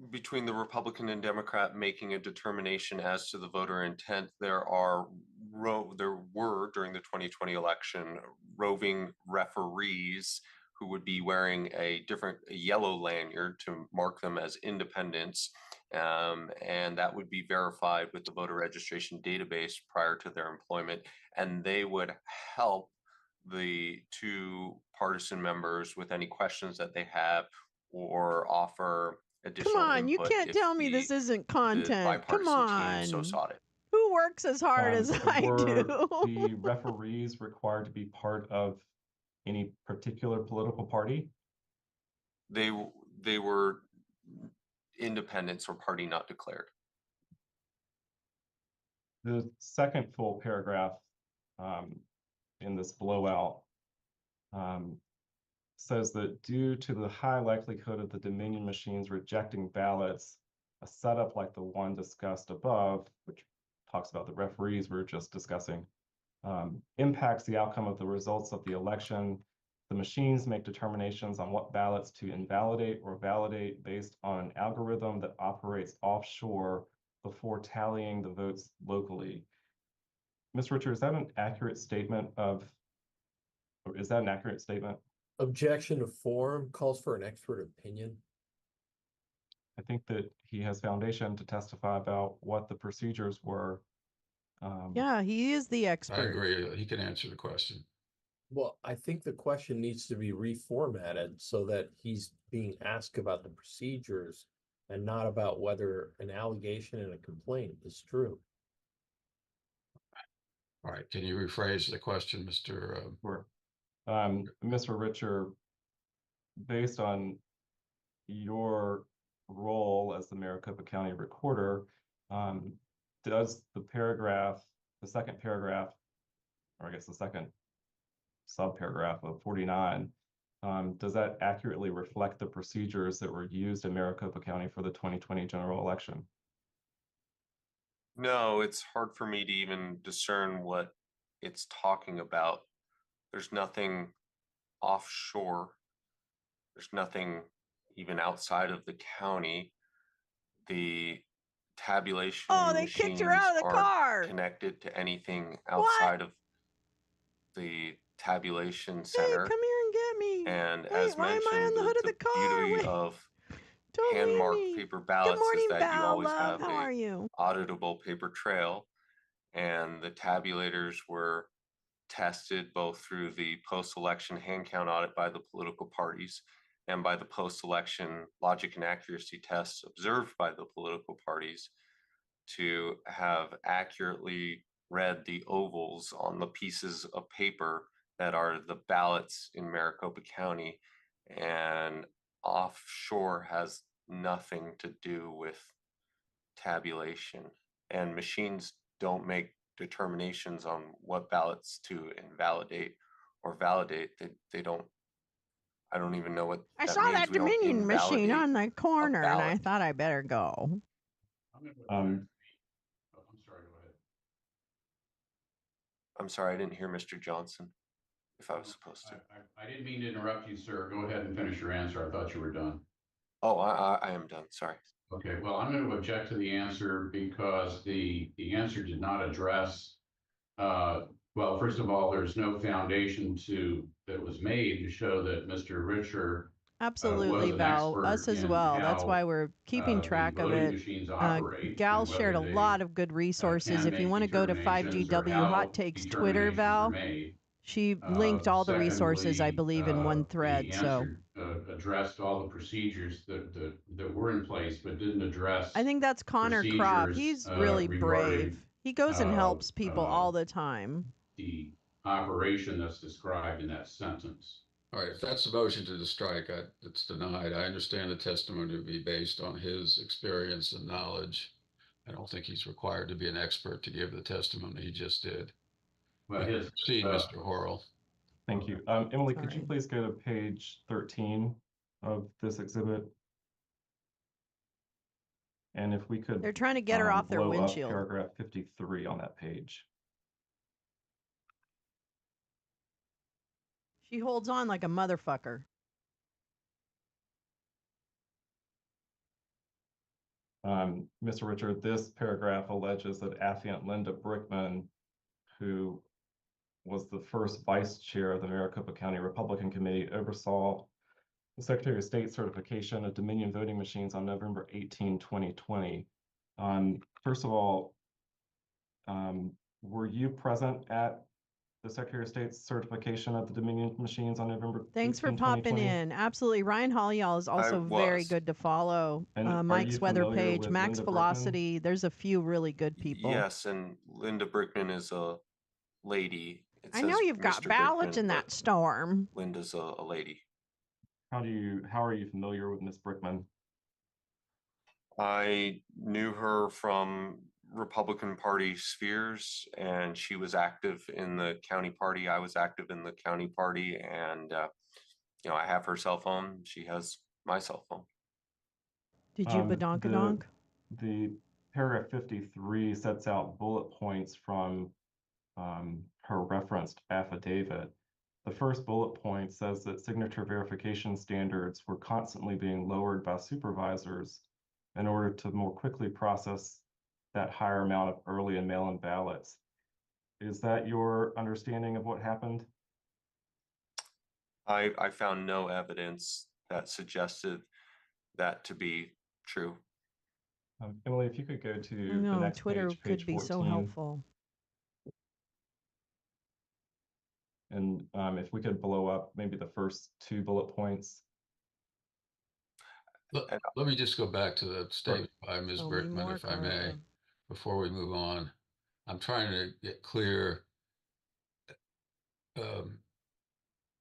between the Republican and Democrat making a determination as to the voter intent, there were during the 2020 election roving referees who would be wearing a yellow lanyard to mark them as independents, and that would be verified with the voter registration database prior to their employment, and they would help the 2 partisan members with any questions that they have or offer additional Come on, you input can't if tell me this isn't the content. Come bipartisan team so on. sought it. Who works as hard as I Were do? the referees required to be part of any particular political party? They were independents or party not declared. The second full paragraph in this blowout says that due to the high likelihood of the Dominion machines rejecting ballots, a setup like the one discussed above, which talks about the referees we were just discussing, impacts the outcome of the results of the election. The machines make determinations on what ballots to invalidate or validate based on an algorithm that operates offshore before tallying the votes locally. Ms. Richard, is that an accurate statement or is that an accurate statement? Objection to form calls for an expert opinion. I think that he has foundation to testify about what the procedures were. Yeah, he is the I expert. agree. He can answer the question. Well, I think the question needs to be reformatted so that he's being asked about the procedures and not about whether an allegation and a complaint is true. All right, can you rephrase the question, Mr. Sure. Mr. Richard, based on your role as the Maricopa County Recorder, does the second paragraph, or I guess the second subparagraph of 49, does that accurately reflect the procedures that were used in Maricopa County for the 2020 general election? No, it's hard for me to even discern what it's talking about. There's nothing offshore. There's nothing even outside of the county. The tabulation they kicked her out of the aren't car. connected to anything outside of the tabulation center. Hey, come here and get me. And Wait, as why mentioned, am I on the hood of the car? beauty Wait, of don't leave hand-marked me. paper Good ballots morning, is that you Val, always love. have How are you? auditable paper trail, and the tabulators were tested both through the post-election hand count audit by the political parties and by the post-election logic and accuracy tests observed by the political parties to have accurately read the ovals on the pieces of paper that are the ballots in Maricopa County. And offshore has nothing to do with tabulation, and machines don't make determinations on what ballots to invalidate or validate. They don't. I don't even know what I that saw means. that We don't Dominion machine invalidate on the corner, and I ballot. thought I better go. I'm sorry, go ahead. I'm sorry, I didn't hear Mr. Johnson, if I was supposed to. I didn't mean to interrupt you, sir. Go ahead and finish your answer. I thought you were done. Oh, I am done. Sorry. Okay, well, I'm going to object to the answer because the answer did not address, well, first of all, there's no foundation that was made to show that Mr. Richer Absolutely, was an Val. expert Us as in well. That's how, why we're keeping the track of voting it. machines operate Gal and shared a whether lot they of good resources. can If you make want to go to determinations or 5GW Hot how Takes Twitter, determinations are Val, made. she linked all the resources, I Secondly, believe, in one thread. the So answer addressed all the procedures that were in place, but didn't address I think that's Connor Croft. procedures He's really regarding brave. He goes and helps people all the time. the operation that's described in that sentence. All right, if that's the motion to strike, it's denied. I understand the testimony to be based on his experience and knowledge. I don't think he's required to be an expert to give the testimony he just did. But proceed, Mr. Horrell. Thank you. Emily, could you please go to page 13 of this exhibit? And if we could, They're trying to get her off their blow up windshield. paragraph 53 on that page. She holds on like a motherfucker. Mr. Richard, this paragraph alleges that affiant Linda Brickman, who was the first vice chair of the Maricopa County Republican Committee, oversaw the Secretary of State certification of Dominion voting machines on November 18, 2020. First of all, were you present at the Secretary of State's certification of the Dominion machines on November 18, Thanks for popping 2020? in. Absolutely. Ryan Holleyall is also very good to follow. And are Mike's you Weather familiar Page, with Max Linda Velocity. There's a few really good people. Yes, and Linda Brickman is a lady. I know you've got Mr. ballots Brickman, in that but storm. Linda's a lady. How are you familiar with Ms. Brickman? I knew her from Republican Party spheres, and she was active in the county party. I was active in the county party, and I have her cell phone. She has my cell phone. Did you badonkadonk? The paragraph 53 sets out bullet points from her referenced affidavit. The first bullet point says that signature verification standards were constantly being lowered by supervisors in order to more quickly process that higher amount of early and mail-in ballots. Is that your understanding of what happened? I found no evidence that suggested that to be true. Emily, if you could go to I know, the next Twitter page, could page be 14. so helpful. And if we could blow up maybe the first two bullet points. Let me just go back to the statement by Ms. Brickman, if I may, before we move on. I'm trying to get clear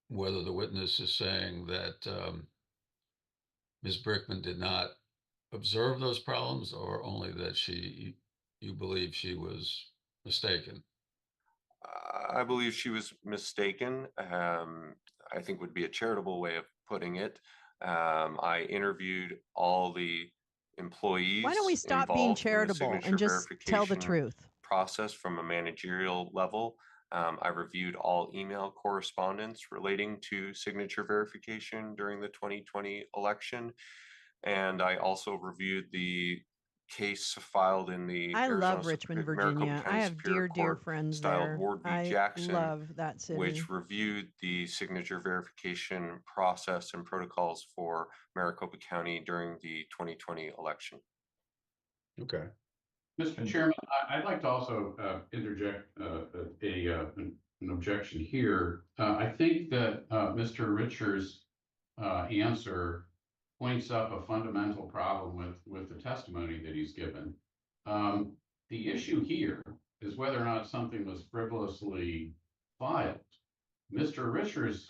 whether the witness is saying that Ms. Brickman did not observe those problems, or only that you believe she was mistaken. I believe she was mistaken. I think would be a charitable way of putting it. I interviewed all the employees. Why don't we stop being charitable and just tell the truth? Process from a managerial level. I reviewed all email correspondence relating to signature verification during the 2020 election. And I also reviewed the case filed in the I Arizona love Richmond, Maricopa Virginia. County I have Superior dear Court friends styled there. Ward v. I Jackson, love that city. which reviewed the signature verification process and protocols for Maricopa County during the 2020 election. Okay. Mr. Chairman, I'd like to also interject an an objection here. I think that Mr. Richards' answer points up a fundamental problem with the testimony that he's given. The issue here is whether or not something was frivolously filed. Mr. Richards'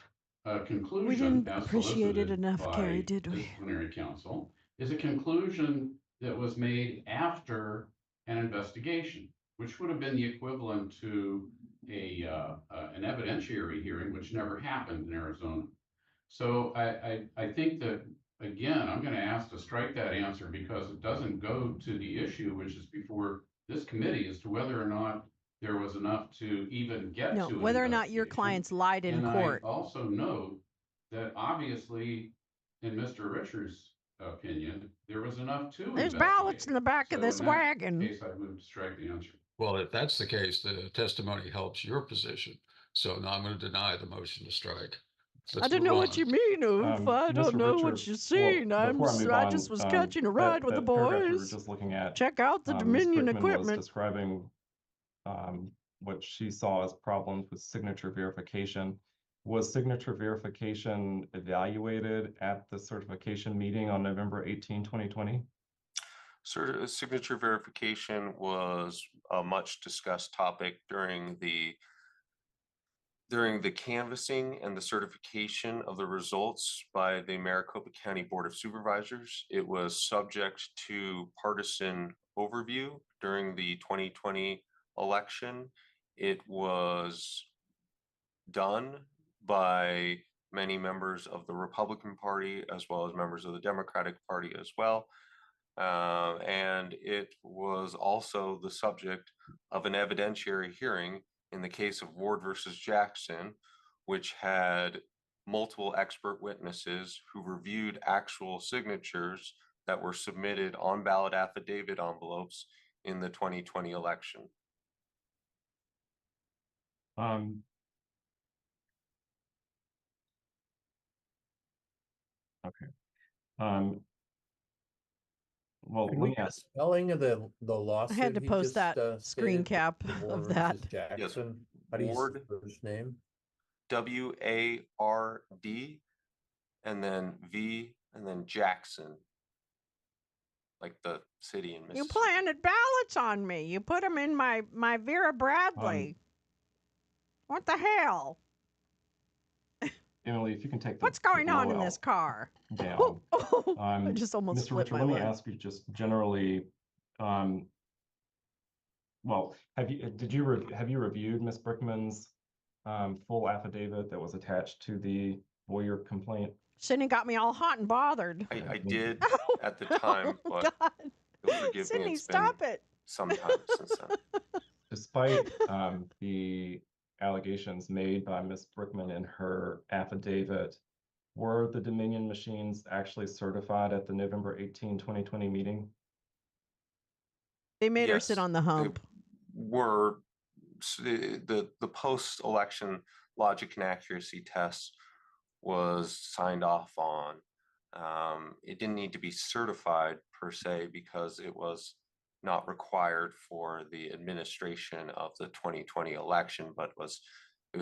conclusion, We didn't as appreciate it solicited enough, Carrie, by did we? disciplinary counsel, is a conclusion that was made after an investigation, which would have been the equivalent to an evidentiary hearing, which never happened in Arizona. So I think that, again, I'm going to ask to strike that answer because it doesn't go to the issue, which is before this committee, as to whether or not there was enough to even get No, to an whether or not your investigation. clients lied in And court. I also note that obviously, in Mr. Richards' opinion, there was enough to There's investigate. ballots in the back of So this in that wagon. case, I move to strike the answer. Well, if that's the case, the testimony helps your position. So now I'm going to deny the motion to strike. I don't know what you mean, Oof. I don't Mr. know Richards, what you're saying. well, before I move I on, just was catching a ride with the that paragraph we were boys. just looking at, Check out the Ms. Dominion Brickman was equipment. describing what she saw as problems with signature verification. Was signature verification evaluated at the certification meeting on November 18, 2020? Signature verification was a much discussed topic during the canvassing and the certification of the results by the Maricopa County Board of Supervisors. It was subject to partisan overview during the 2020 election. It was done by many members of the Republican Party as well as members of the Democratic Party as well. And it was also the subject of an evidentiary hearing in the case of Ward versus Jackson, which had multiple expert witnesses who reviewed actual signatures that were submitted on ballot affidavit envelopes in the 2020 election. Okay. Well, Can let we me get a ask. spelling of the lawsuit? I had to he post just, that screen stated, cap Ward of that. versus Jackson. Yes, How do you Ward. spell his name? WARD and then V and then Jackson, like the city in You Mississippi. planted ballots on me. You put them in my Vera Bradley. What the hell? Emily, if you can take the What's going on in this blowout car? down. I just almost Mr. flipped Richard, my let me lip. ask you just generally, well, have you reviewed Ms. Brickman's full affidavit that was attached to the Boyer complaint? Sydney got me all hot and bothered. I did at the time, but you'll forgive Sydney, me. It's stop been it. some time since then. Despite the allegations made by Ms. Brickman in her affidavit, were the Dominion machines actually certified at the November 18, 2020 meeting? They made her Yes, sit on the hump. Were the post-election logic and accuracy test was signed off on. It didn't need to be certified per se because it was not required for the administration of the 2020 election, but it was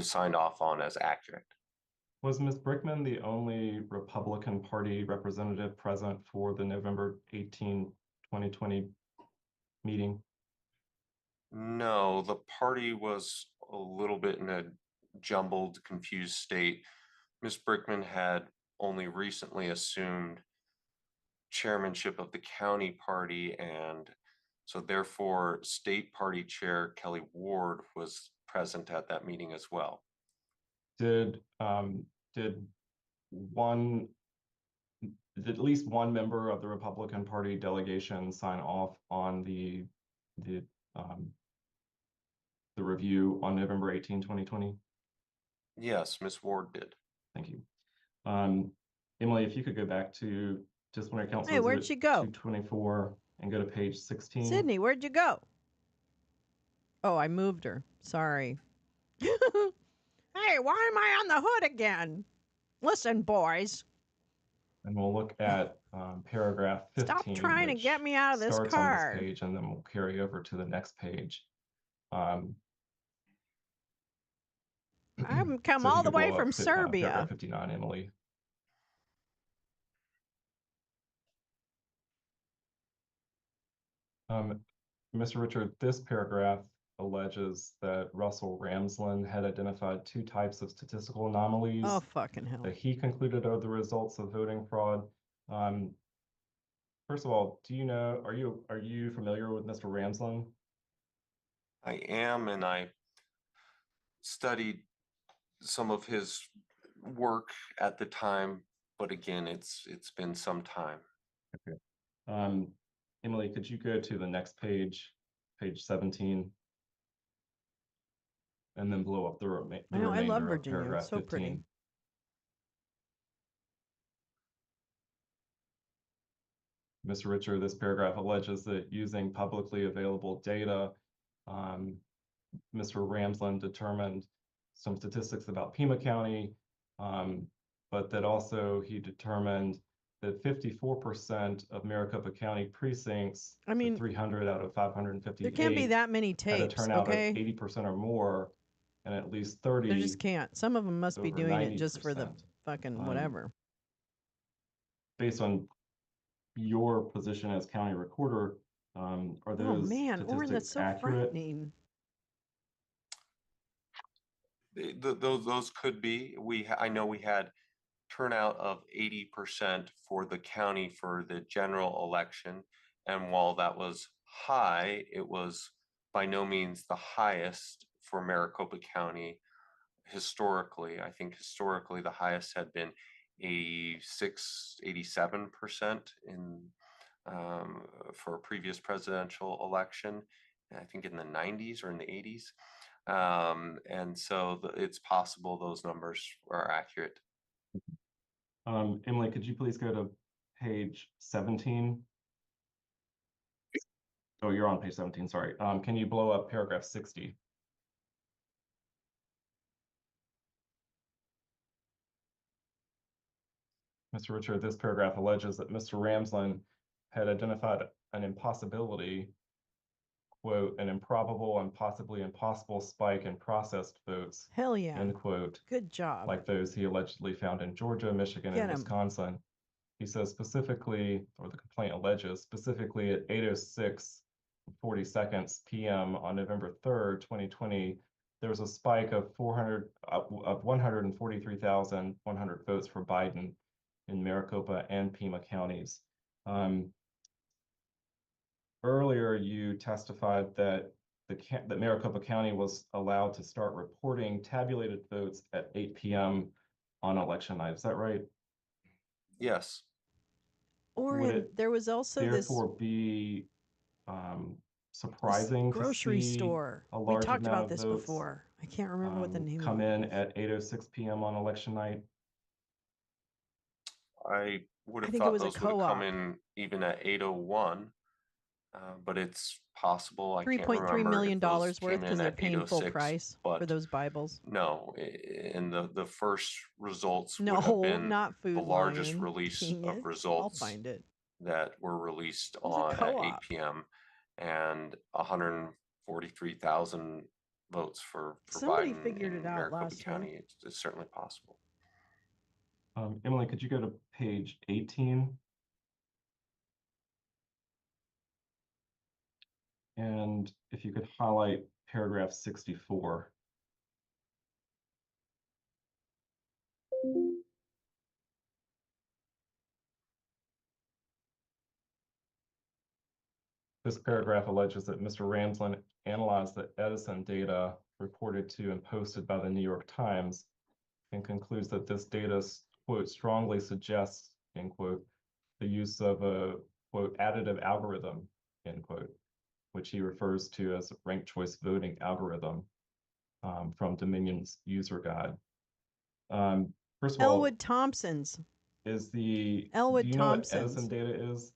signed off on as accurate. Was Ms. Brickman the only Republican Party representative present for the November 18, 2020 meeting? No, the party was a little bit in a jumbled, confused state. Ms. Brickman had only recently assumed chairmanship of the county party, and so therefore state party chair Kelly Ward was present at that meeting as well. Did at least one member of the Republican Party delegation sign off on the review on November 18, 2020? Yes, Ms. Ward did. Thank you. Emily, if you could go back to Disciplinary Council. Hey, where'd she go? 224 and go to page 16. Sydney, where'd you go? Oh, I moved her. Sorry. Hey, why am I on the hood again? Listen, boys. And we'll look at paragraph 15. Stop trying to which get me out of this starts car. on this page, and then we'll carry over to the next page. I'm come So if you all the could way blow from up Serbia. paragraph 59, Emily. Mr. Richard, this paragraph alleges that Russell Ramsland had identified two types of statistical anomalies Oh, fucking hell. that he concluded are the results of voting fraud. First of all, do you know, are you familiar with Mr. Ramsland? I am, and I studied some of his work at the time, but again, it's been some time. Okay. Emily, could you go to the next page, page 17, and then blow up the, I know, I love remainder of Virginia. It's paragraph so 15. pretty. Mr. Richard, this paragraph alleges that using publicly available data, Mr. Ramsland determined some statistics about Pima County, but that also he determined that 54% of Maricopa County precincts, I mean, 300 out of 558, there can't be that many had a tapes, turnout okay? of 80% or more, and at least 30. They just can't. Some of them must be over doing it just for the 90%. fucking whatever. Based on your position as county recorder, are Oh those man, Orin, that's statistics so accurate? frightening. Those could be. I know we had turnout of 80% for the county for the general election, and while that was high, it was by no means the highest for Maricopa County historically. I think historically the highest had been 86, 87% in for a previous presidential election, I think in the 90s or in the 80s. And so it's possible those numbers are accurate. Emily, could you please go to page 17? Oh, you're on page 17, sorry. Can you blow up paragraph 60? Mr. Richard, this paragraph alleges that Mr. Ramsland had identified an impossibility, quote, an improbable and possibly impossible spike in processed votes, Hell yeah. end quote, Good job. like those he allegedly found in Georgia, Michigan, Get and 'em. Wisconsin. He says specifically, or the complaint alleges, specifically at 8:06:40 p.m. on November 3rd, 2020, there was a spike of 143,100 votes for Biden in Maricopa and Pima counties. Earlier, you testified that that Maricopa County was allowed to start reporting tabulated votes at 8 p.m. on election night. Is that right? Yes. Would Orin, it there was also therefore this be this surprising grocery to see store. a We large talked amount about of this votes before. I can't remember what the name come of it in was. at 8:06 p.m. on election night? I would I have think it thought was a those would have come co-op. in even at 8:01, but it's possible. I can't $3.3 remember million if those worth came because in they're at paying full 8:06, price for but those Bibles. no, and the first results would have No, been not the Food largest Lion. release Dang of it. I'll results find it. that were released It was a on at 8 co-op. p.m. and 143,000 votes for Somebody Biden figured it in out Maricopa last County. week. It's certainly possible. Emily, could you go to page 18? And if you could highlight paragraph 64. This paragraph alleges that Mr. Ramsland analyzed the Edison data reported to and posted by the New York Times and concludes that this data, quote, strongly suggests, end quote, the use of a, quote, additive algorithm, end quote, which he refers to as a ranked choice voting algorithm from Dominion's user guide. First of all, Elwood Thompson's. do Elwood you know what Edison Thompson's. data is?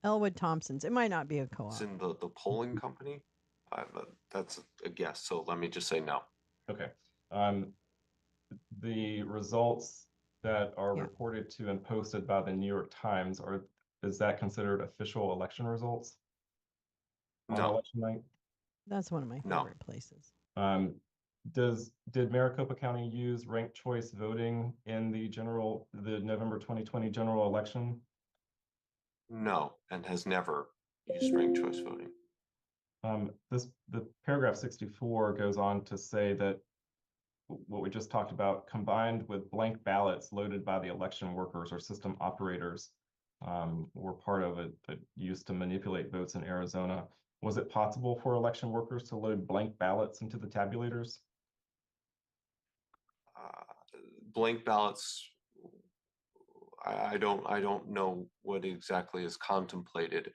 Elwood Thompson's. It might not be a It's co-op. in the polling company. That's a guess. So let me just say no. Okay. The results that are reported to and posted by the New York Times is that considered official election results on No. election night? That's one of my No. favorite places. Did Maricopa County use ranked choice voting in the November 2020 general election? No, and has never used ranked choice voting. The paragraph 64 goes on to say that what we just talked about, combined with blank ballots loaded by the election workers or system operators, were part of it used to manipulate votes in Arizona. Was it possible for election workers to load blank ballots into the tabulators? Blank ballots, I don't know what exactly is contemplated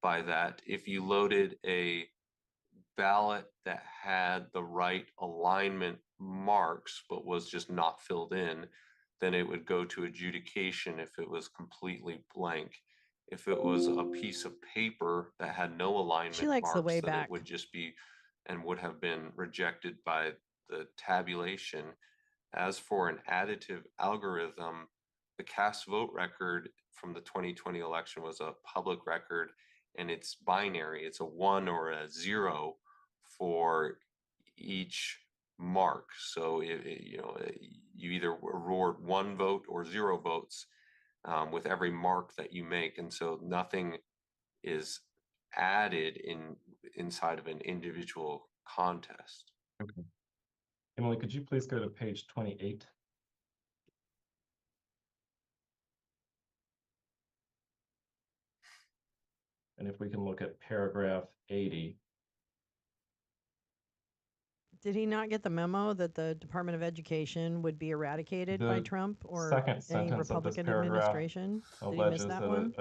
by that. If you loaded a ballot that had the right alignment marks but was just not filled in, then it would go to adjudication if it was completely blank. If it was a piece of paper that had no alignment She likes the marks, way then back. it would just be and would have been rejected by the tabulation. As for an additive algorithm, the cast vote record from the 2020 election was a public record, and it's binary. It's a 1 or a 0 for each mark. So you either award 1 vote or 0 votes with every mark that you make, and so nothing is added inside of an individual contest. Okay. Emily, could you please go to page 28? And if we can look at paragraph 80. Did he not get the memo that the Department of Education would be eradicated by The Trump or second any sentence of this Republican paragraph administration? Did he miss alleges that that one?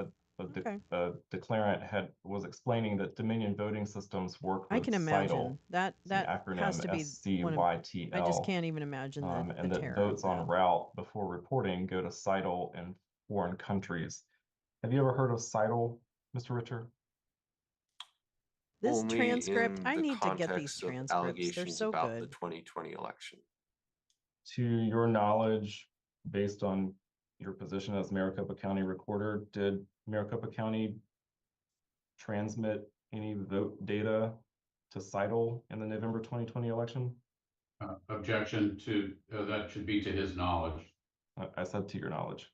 a declarant was explaining that Dominion voting systems work I with can imagine CITL, that acronym has to be one of. SCYTL. I just can't even imagine the and that terror votes of on that. route before reporting go to CITL in foreign countries. Have you ever heard of CITL, Mr. Richard? This Only transcript, in I the need to get these context of transcripts. They're allegations so about the good. 2020 election. To your knowledge, based on your position as Maricopa County Recorder, did Maricopa County transmit any vote data to CITL in the November 2020 election? Objection to that should be to his knowledge. I said to your knowledge.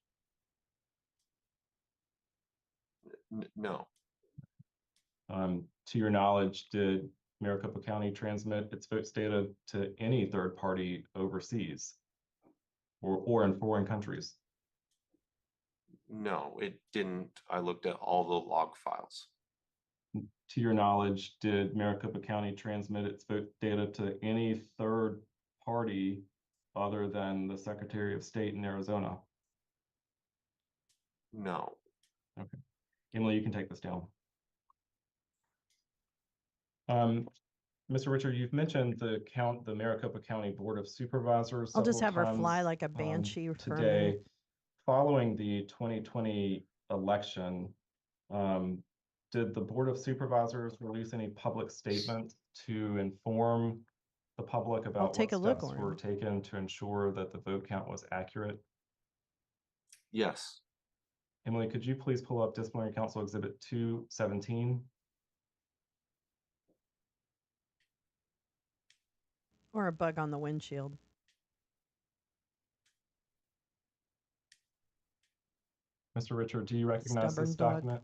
No. To your knowledge, did Maricopa County transmit its votes data to any third party overseas or in foreign countries? No, it didn't. I looked at all the log files. To your knowledge, did Maricopa County transmit its vote data to any third party other than the Secretary of State in Arizona? No. Okay. Emily, you can take this down. Mr. Richard, you've mentioned the Maricopa County Board of Supervisors. I'll just have several her fly times, like a banshee for a today. minute. Following the 2020 election, did the Board of Supervisors release any public statement to inform the public about what steps were taken to ensure that the vote count was accurate? Yes. Emily, could you please pull up Disciplinary Council Exhibit 217? Or a bug on the windshield. Mr. Richard, do you recognize Stubborn this bug. document?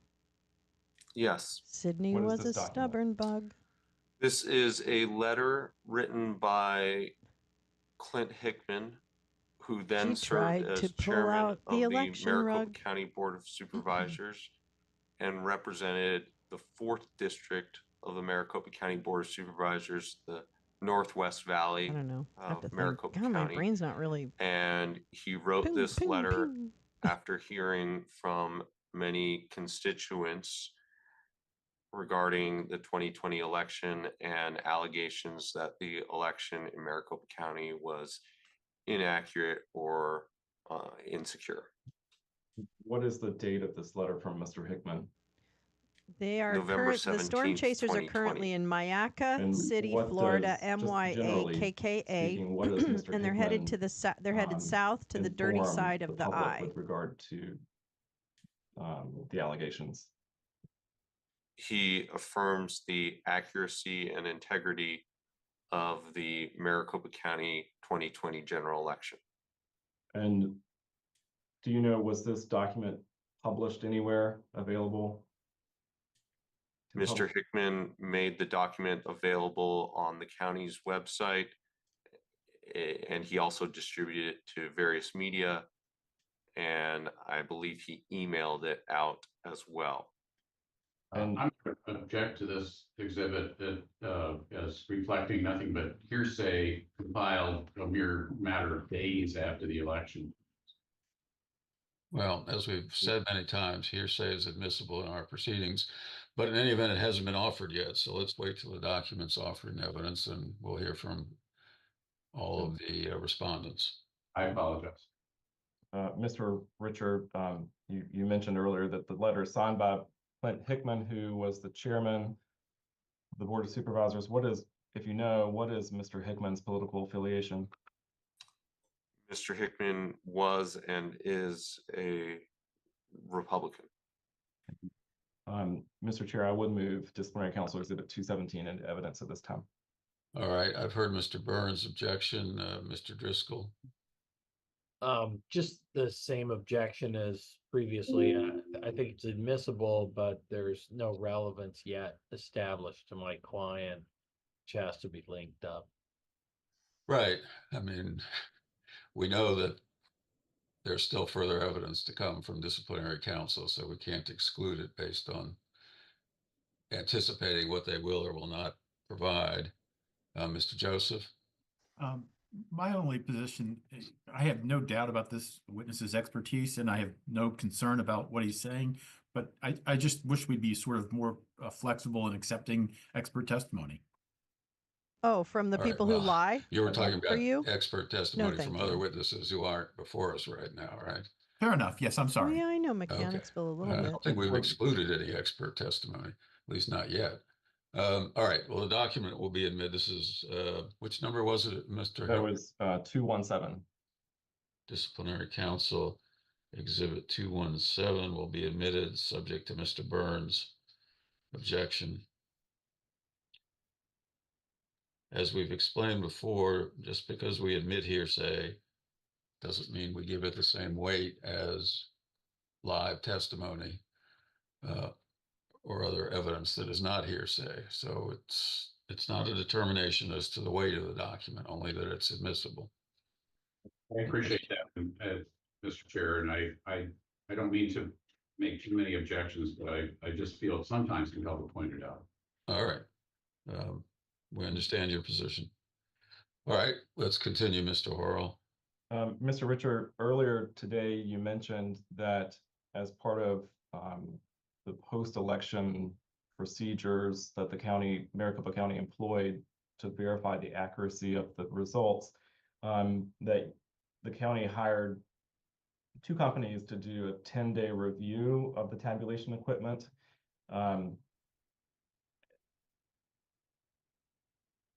Yes. Sydney What is was this a document? stubborn bug. This is a letter written by Clint Hickman, who then She served tried as to pull chairman out of the the election Maricopa rug. County Board of Supervisors and represented the 4th District of the Maricopa County Board of Supervisors, the Northwest Valley I don't know. I have to of think. Maricopa God, my County. brain's not really. And he wrote Ping, this ping, letter ping. after hearing from many constituents regarding the 2020 election and allegations that the election in Maricopa County was inaccurate or insecure. What is the date of this letter from Mr. Hickman? They are November the storm 17th, chasers are 2020. currently in Mayaca And City, what Florida, does, just generally MYAKKA, speaking, what does Mr. and they're headed to Hickman, the they're headed south to the dirty inform side of the public eye. with regard to the allegations? He affirms the accuracy and integrity of the Maricopa County 2020 general election. And do you know, was this document published anywhere available? Mr. Hickman made the document available on the county's website, and he also distributed it to various media, and I believe he emailed it out as well. I'm going to object to this exhibit as reflecting nothing but hearsay compiled a mere matter of days after the election. Well, as we've said many times, hearsay is admissible in our proceedings, but in any event, it hasn't been offered yet. So let's wait till the document's offered in evidence, and we'll hear from all of the respondents. I apologize. Mr. Richard, you mentioned earlier that the letter is signed by Clint Hickman, who was the chairman of the Board of Supervisors. What is, if you know, what is Mr. Hickman's political affiliation? Mr. Hickman was and is a Republican. Mr. Chair, I would move disciplinary council exhibit 217 into evidence at this time. All right, I've heard Mr. Burns' objection. Mr. Driscoll. Just the same objection as previously. I think it's admissible, but there's no relevance yet established to my client, which has to be linked up. Right. I mean, we know that there's still further evidence to come from disciplinary counsel, so we can't exclude it based on anticipating what they will or will not provide. Mr. Joseph? My only position, I have no doubt about this witness's expertise, and I have no concern about what he's saying, but I just wish we'd be sort of more flexible in accepting expert testimony. Oh, from the people who lie? You were talking about you? expert testimony No, from thank other you. witnesses who aren't before us right now, right? Fair enough. Yes, I'm Oh, sorry. yeah, I know Mechanicsville a little I bit. don't think we've excluded any expert testimony, at least not yet. All right, well, the document will be admitted. This is, which number was it, Mr. That was 217. Disciplinary Council Exhibit 217 will be admitted, subject to Mr. Burns' objection. As we've explained before, just because we admit hearsay doesn't mean we give it the same weight as live testimony or other evidence that is not hearsay. So it's not a determination as to the weight of the document, only that it's admissible. I appreciate that, Mr. Chair, and I don't mean to make too many objections, but I just feel sometimes can help to point it out. All right. We understand your position. All right, let's continue, Mr. Horrell. Mr. Richard, earlier today, you mentioned that as part of the post-election procedures that the county, Maricopa County employed to verify the accuracy of the results, that the county hired 2 companies to do a 10-day review of the tabulation equipment.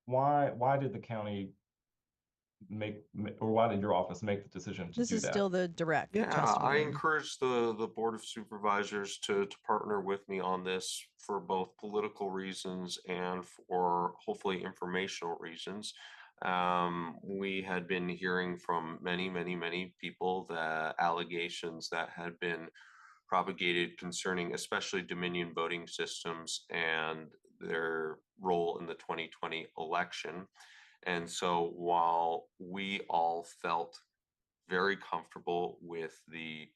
Why did the county why did your office make the decision to do that? This is still the direct Yeah, I testimony. encourage the Board of Supervisors to partner with me on this for both political reasons and for hopefully informational reasons. We had been hearing from many people the allegations that had been propagated concerning especially Dominion voting systems and their role in the 2020 election. And so while we all felt very comfortable with the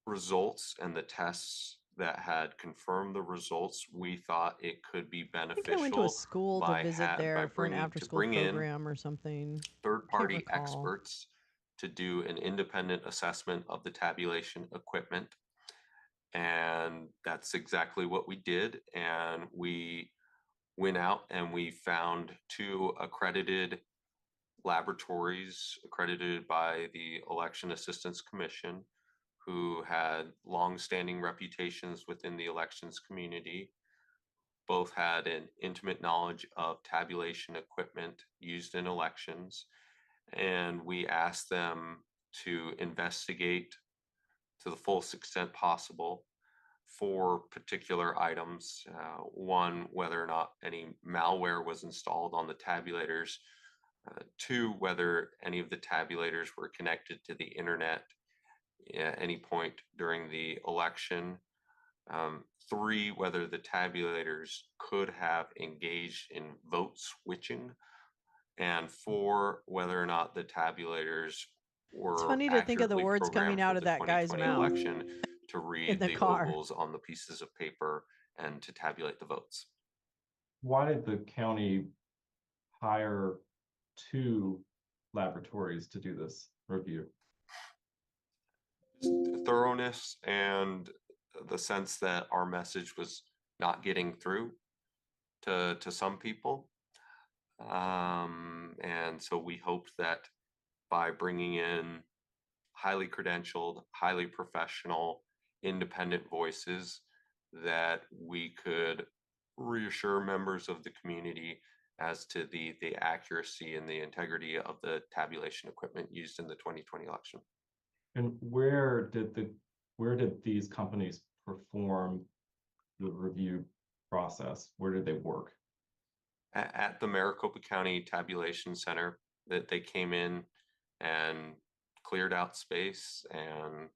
results and the tests that had confirmed the results, we thought it could be I beneficial. think I went to a school to visit there for an bring after-school in program or something. third-party Can't recall. experts to do an independent assessment of the tabulation equipment. And that's exactly what we did. And we went out and we found 2 accredited laboratories accredited by the Election Assistance Commission, who had long-standing reputations within the elections community. Both had an intimate knowledge of tabulation equipment used in elections. And we asked them to investigate to the fullest extent possible 4 particular items. One, whether or not any malware was installed on the tabulators. 2, whether any of the tabulators were connected to the internet at any point during the election. 3, whether the tabulators could have engaged in vote switching. And 4, whether or not the tabulators were It's funny to think of the accurately words coming programmed out for of the that guy's 2020 mouth election to read in the the car. ovals on the pieces of paper and to tabulate the votes. Why did the county hire 2 laboratories to do this review? Thoroughness and the sense that our message was not getting through to some people. And so we hoped that by bringing in highly credentialed, highly professional, independent voices, that we could reassure members of the community as to the accuracy and the integrity of the tabulation equipment used in the 2020 election. And where did these companies perform the review process? Where did they work? At the Maricopa County Tabulation Center, that they came in and cleared out space and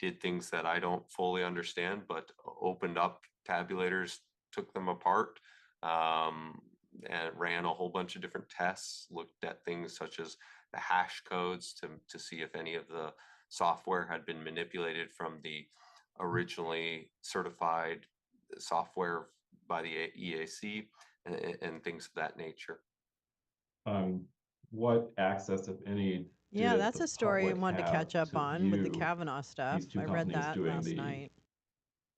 did things that I don't fully understand, but opened up tabulators, took them apart, and ran a whole bunch of different tests, looked at things such as the hash codes to see if any of the software had been manipulated from the originally certified software by the EAC and things of that nature. What access, if any, Yeah, did that's the a story I public wanted to have catch up on with the view Kavanaugh stuff. these 2 I read companies that doing last night.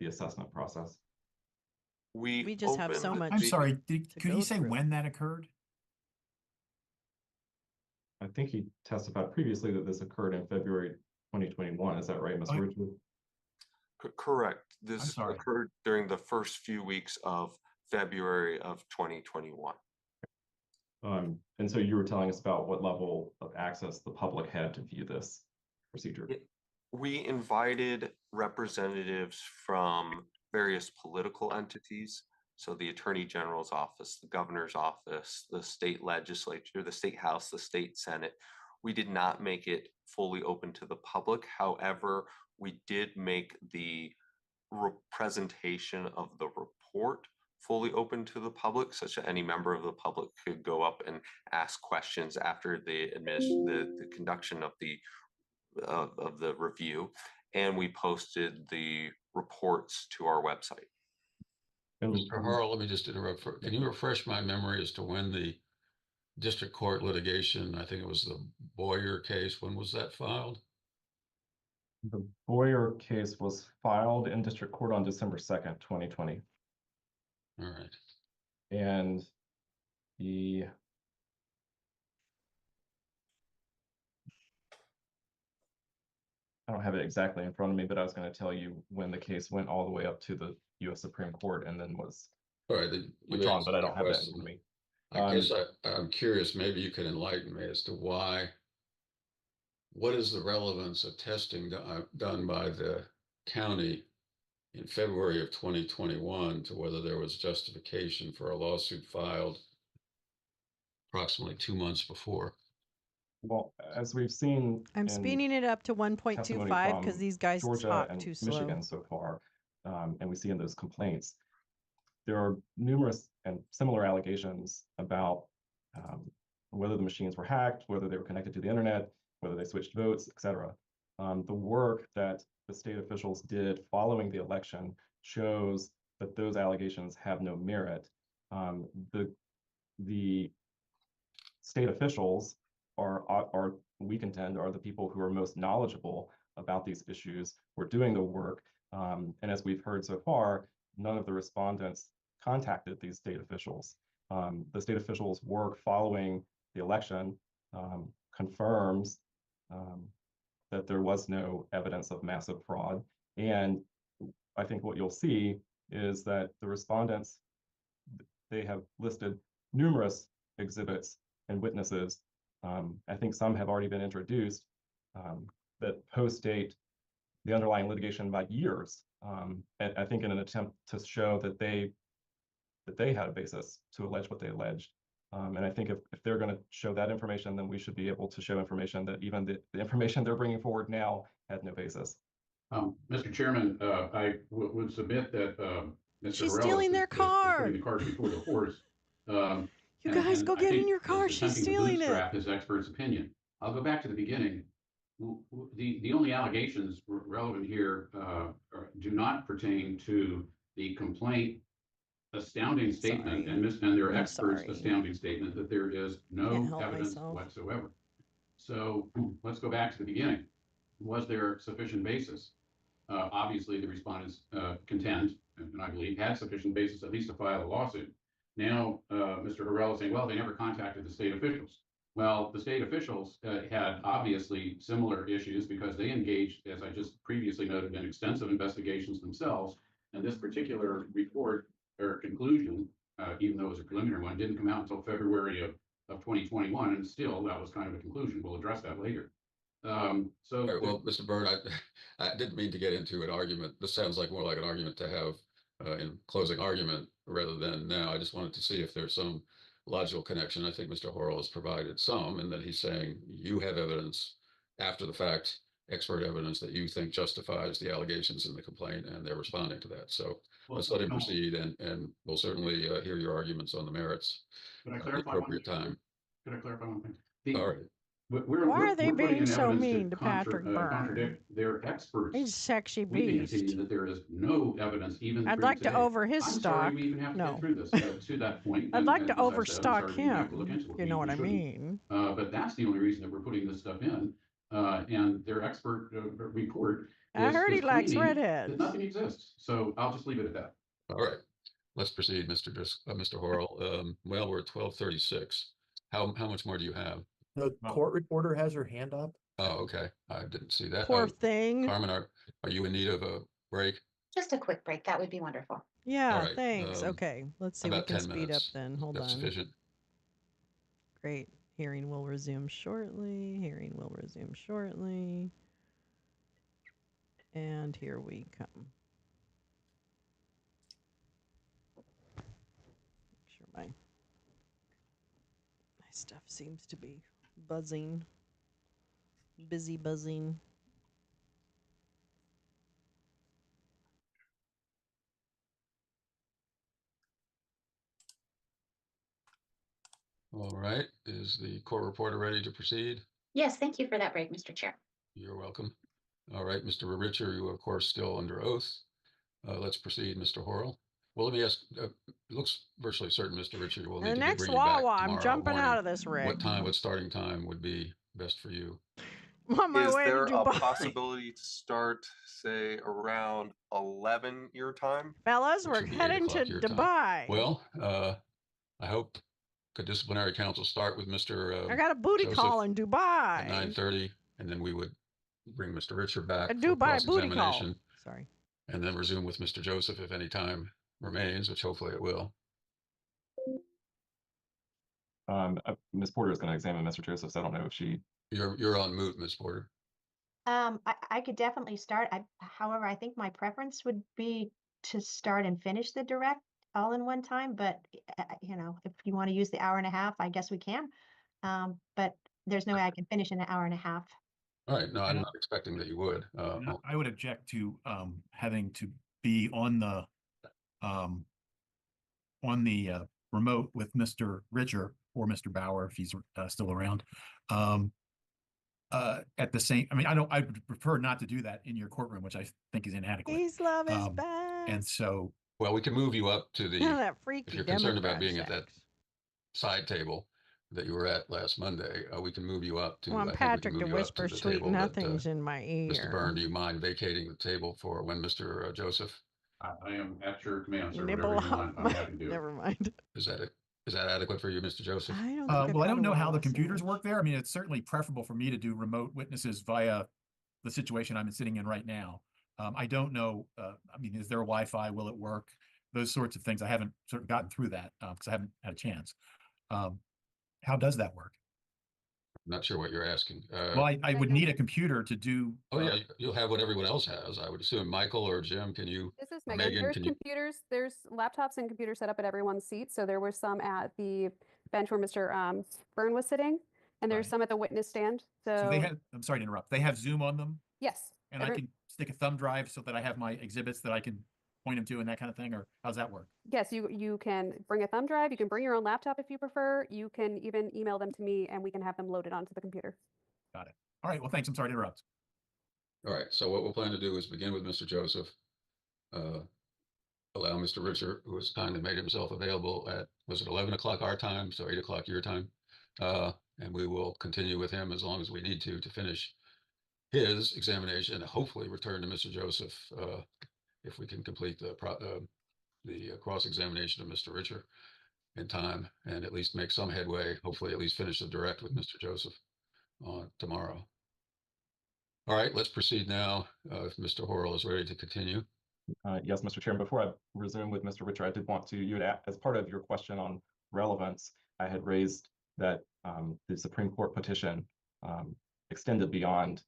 the assessment process? We just have so much. I'm sorry, to could go you say through. when that occurred? I think he testified previously that this occurred in February 2021. Is that right, Mr. Ridgely? Correct. This sorry. occurred during the first few weeks of February of 2021. And so you were telling us about what level of access the public had to view this procedure. We invited representatives from various political entities. So the Attorney General's office, the governor's office, the state legislature, the state house, the state senate. We did not make it fully open to the public. However, we did make the presentation of the report fully open to the public, such that any member of the public could go up and ask questions after the conduction of the review. And we posted the reports to our website. Mr. Harrell, let me just interrupt. Can you refresh my memory as to when the district court litigation, I think it was the Boyer case, when was that filed? The Boyer case was filed in district court on December 2nd, 2020. All right. And I don't have it exactly in front of me, but I was going to tell you when the case went all the way up to the U.S. Supreme Court and then was withdrawn, but I don't have that in front of me. I guess I'm curious, maybe you can enlighten me as to what is the relevance of testing done by the county in February of 2021 to whether there was justification for a lawsuit filed approximately 2 months before? Well, as we've seen, I'm speeding it up to 1.25 because these guys Georgia talk and too slow. Michigan so far, and we see in those complaints, there are numerous and similar allegations about whether the machines were hacked, whether they were connected to the internet, whether they switched votes, etc. The work that the state officials did following the election shows that those allegations have no merit. The state officials are, we contend, are the people who are most knowledgeable about these issues. We're doing the work, and as we've heard so far, none of the respondents contacted these state officials. The state officials' work following the election confirms that there was no evidence of massive fraud. And I think what you'll see is that the respondents, they have listed numerous exhibits and witnesses. I think some have already been introduced that post-date the underlying litigation by years. And I think in an attempt to show that they had a basis to allege what they alleged. And I think if they're going to show that information, then we should be able to show information that even the information they're bringing forward now had no basis. Mr. Chairman, I would submit that Mr. She's Harrell stealing their is putting cart. the cart before the horse. You guys go I get in think your car. is She's attempting to stealing it. bootstrap his expert's opinion. I'll go back to the beginning. The only allegations relevant here do not pertain to the complaint astounding statement and their experts' astounding statement that there is no evidence whatsoever. So let's go back to the beginning. Was there sufficient basis? Obviously, the respondents contend, and I believe had sufficient basis at least to file a lawsuit. Now, Mr. Harrell is saying, well, they never contacted the state officials. Well, the state officials had obviously similar issues because they engaged, as I just previously noted, in extensive investigations themselves. And this particular report or conclusion, even though it was a preliminary one, didn't come out until February of 2021. And still, that was kind of a conclusion. We'll address that later. Right, well, Mr. Byrd, I didn't mean to get into an argument. This sounds like more like an argument to have in closing argument rather than now. I just wanted to see if there's some logical connection. I think Mr. Horrell has provided some, and that he's saying you have evidence after the fact, expert evidence that you think justifies the allegations in the complaint, and they're responding to that. So let's let him proceed, and we'll certainly hear your arguments on the merits at the appropriate time. Could I clarify one thing? All right. Why are they being so mean to Patrick Byrne? Contradict their experts. He's a sexy Sweeping beast. opinion that there is no evidence even. I'd through like today. to over his I'm stock. sorry we even have to No. get through this to that point. I'd like to as I said, I'm overstock sorry we even have to look him. into it. You know what I shouldn't. mean? But that's the only reason that we're putting this stuff in. And their expert report. I heard he likes claiming redheads. that nothing exists. So I'll just leave it at that. All right. Let's proceed, Mr. Horrell. Well, we're at 12:36. How much more do you have? The court reporter has her hand up. Oh, okay. I didn't see that. Poor thing. Carmen, are you in need of a break? Just a quick break. That would be wonderful. Yeah, All right, thanks. Okay, let's see. We about can 10 speed minutes. up then. Hold That's on. sufficient. Great. Hearing will resume shortly. Hearing will resume shortly. And here we come. Make sure my stuff seems to be buzzing. Busy buzzing. All right. Is the court reporter ready to proceed? Yes, thank you for that break, Mr. Chair. You're welcome. All right, Mr. Richer, you are, of course, still under oath. Let's proceed, Mr. Horrell. Well, let me ask, it looks virtually certain, Mr. Richer, will need The to next bring you back Wawa, I'm tomorrow jumping morning. out of this rig. What starting time would be best for you? I'm on my Is way to there a Dubai. possibility to start, say, around 11 your time? Fellas, Which we're would be 8 heading to o'clock your time. Dubai. Well, I hope could disciplinary council start with Mr. I got a booty Joseph call in at Dubai. 9:30, and then we would bring Mr. Richard back A for Dubai booty call. cross-examination, Sorry. and then resume with Mr. Joseph if any time remains, which hopefully it will. Ms. Porter is going to examine Mr. Joseph, so I don't know if she. You're on mute, Ms. Porter. I could definitely start. However, I think my preference would be to start and finish the direct all in one time. But if you want to use the hour and a half, I guess we can. But there's no way I can finish in an hour and a half. All right. No, I'm not expecting that you would. I would object to having to be on the remote with Mr. Richer or Mr. Bauer if he's still around. At the same, I would prefer not to do that in your courtroom, which I think is inadequate. Peace, love is back. And so, well, we can move you up to the. That freaky if you're concerned about Democrat being at sex. that side table that you were at last Monday, we can move you up to. I want I think we can Patrick move to you up whisper the sweet table that, nothings in my ear. Mr. Byrne, do you mind vacating the table for when Mr. Joseph? I am at your command, sir. Nibble Whatever you off want, I'm my- happy to do it. Never mind. Is that adequate for you, Mr. Joseph? I don't well, I don't know how the computers work there. I mean, it's certainly preferable for me to do remote witnesses via the situation I'm sitting in right now. I don't know. Is there Wi-Fi? Will it work? Those sorts of things. I haven't sort of gotten through that because I haven't had a chance. How does that work? Not sure what you're asking. Well, I would need a computer to do. Oh yeah, you'll have what everyone else has, I would assume. Michael or Jim, can you? This is or Megan. There's can you? computers, there's laptops and computers set up at everyone's seat. So there were some at the bench where Mr. Byrne was sitting, and there's some at the witness stand. So they have, I'm sorry to interrupt, they have Zoom on them? Yes. And I can stick a thumb drive so that I have my exhibits that I can point them to and that kind of thing, or how's that work? Yes, you can bring a thumb drive. You can bring your own laptop if you prefer. You can even email them to me and we can have them loaded onto the computer. Got it. All right. Well, thanks. I'm sorry to interrupt. All right. So what we'll plan to do is begin with Mr. Joseph. Allow Mr. Richard, who has kindly made himself available at, was it 11 o'clock our time, so 8 o'clock your time? And we will continue with him as long as we need to finish his examination and hopefully return to Mr. Joseph if we can complete the cross-examination of Mr. Richard in time and at least make some headway, hopefully at least finish the direct with Mr. Joseph tomorrow. All right, let's proceed now. If Mr. Horrell is ready to continue. Yes, Mr. Chairman, before I resume with Mr. Richard, I did want to, you had, as part of your question on relevance, I had raised that the Supreme Court petition extended beyond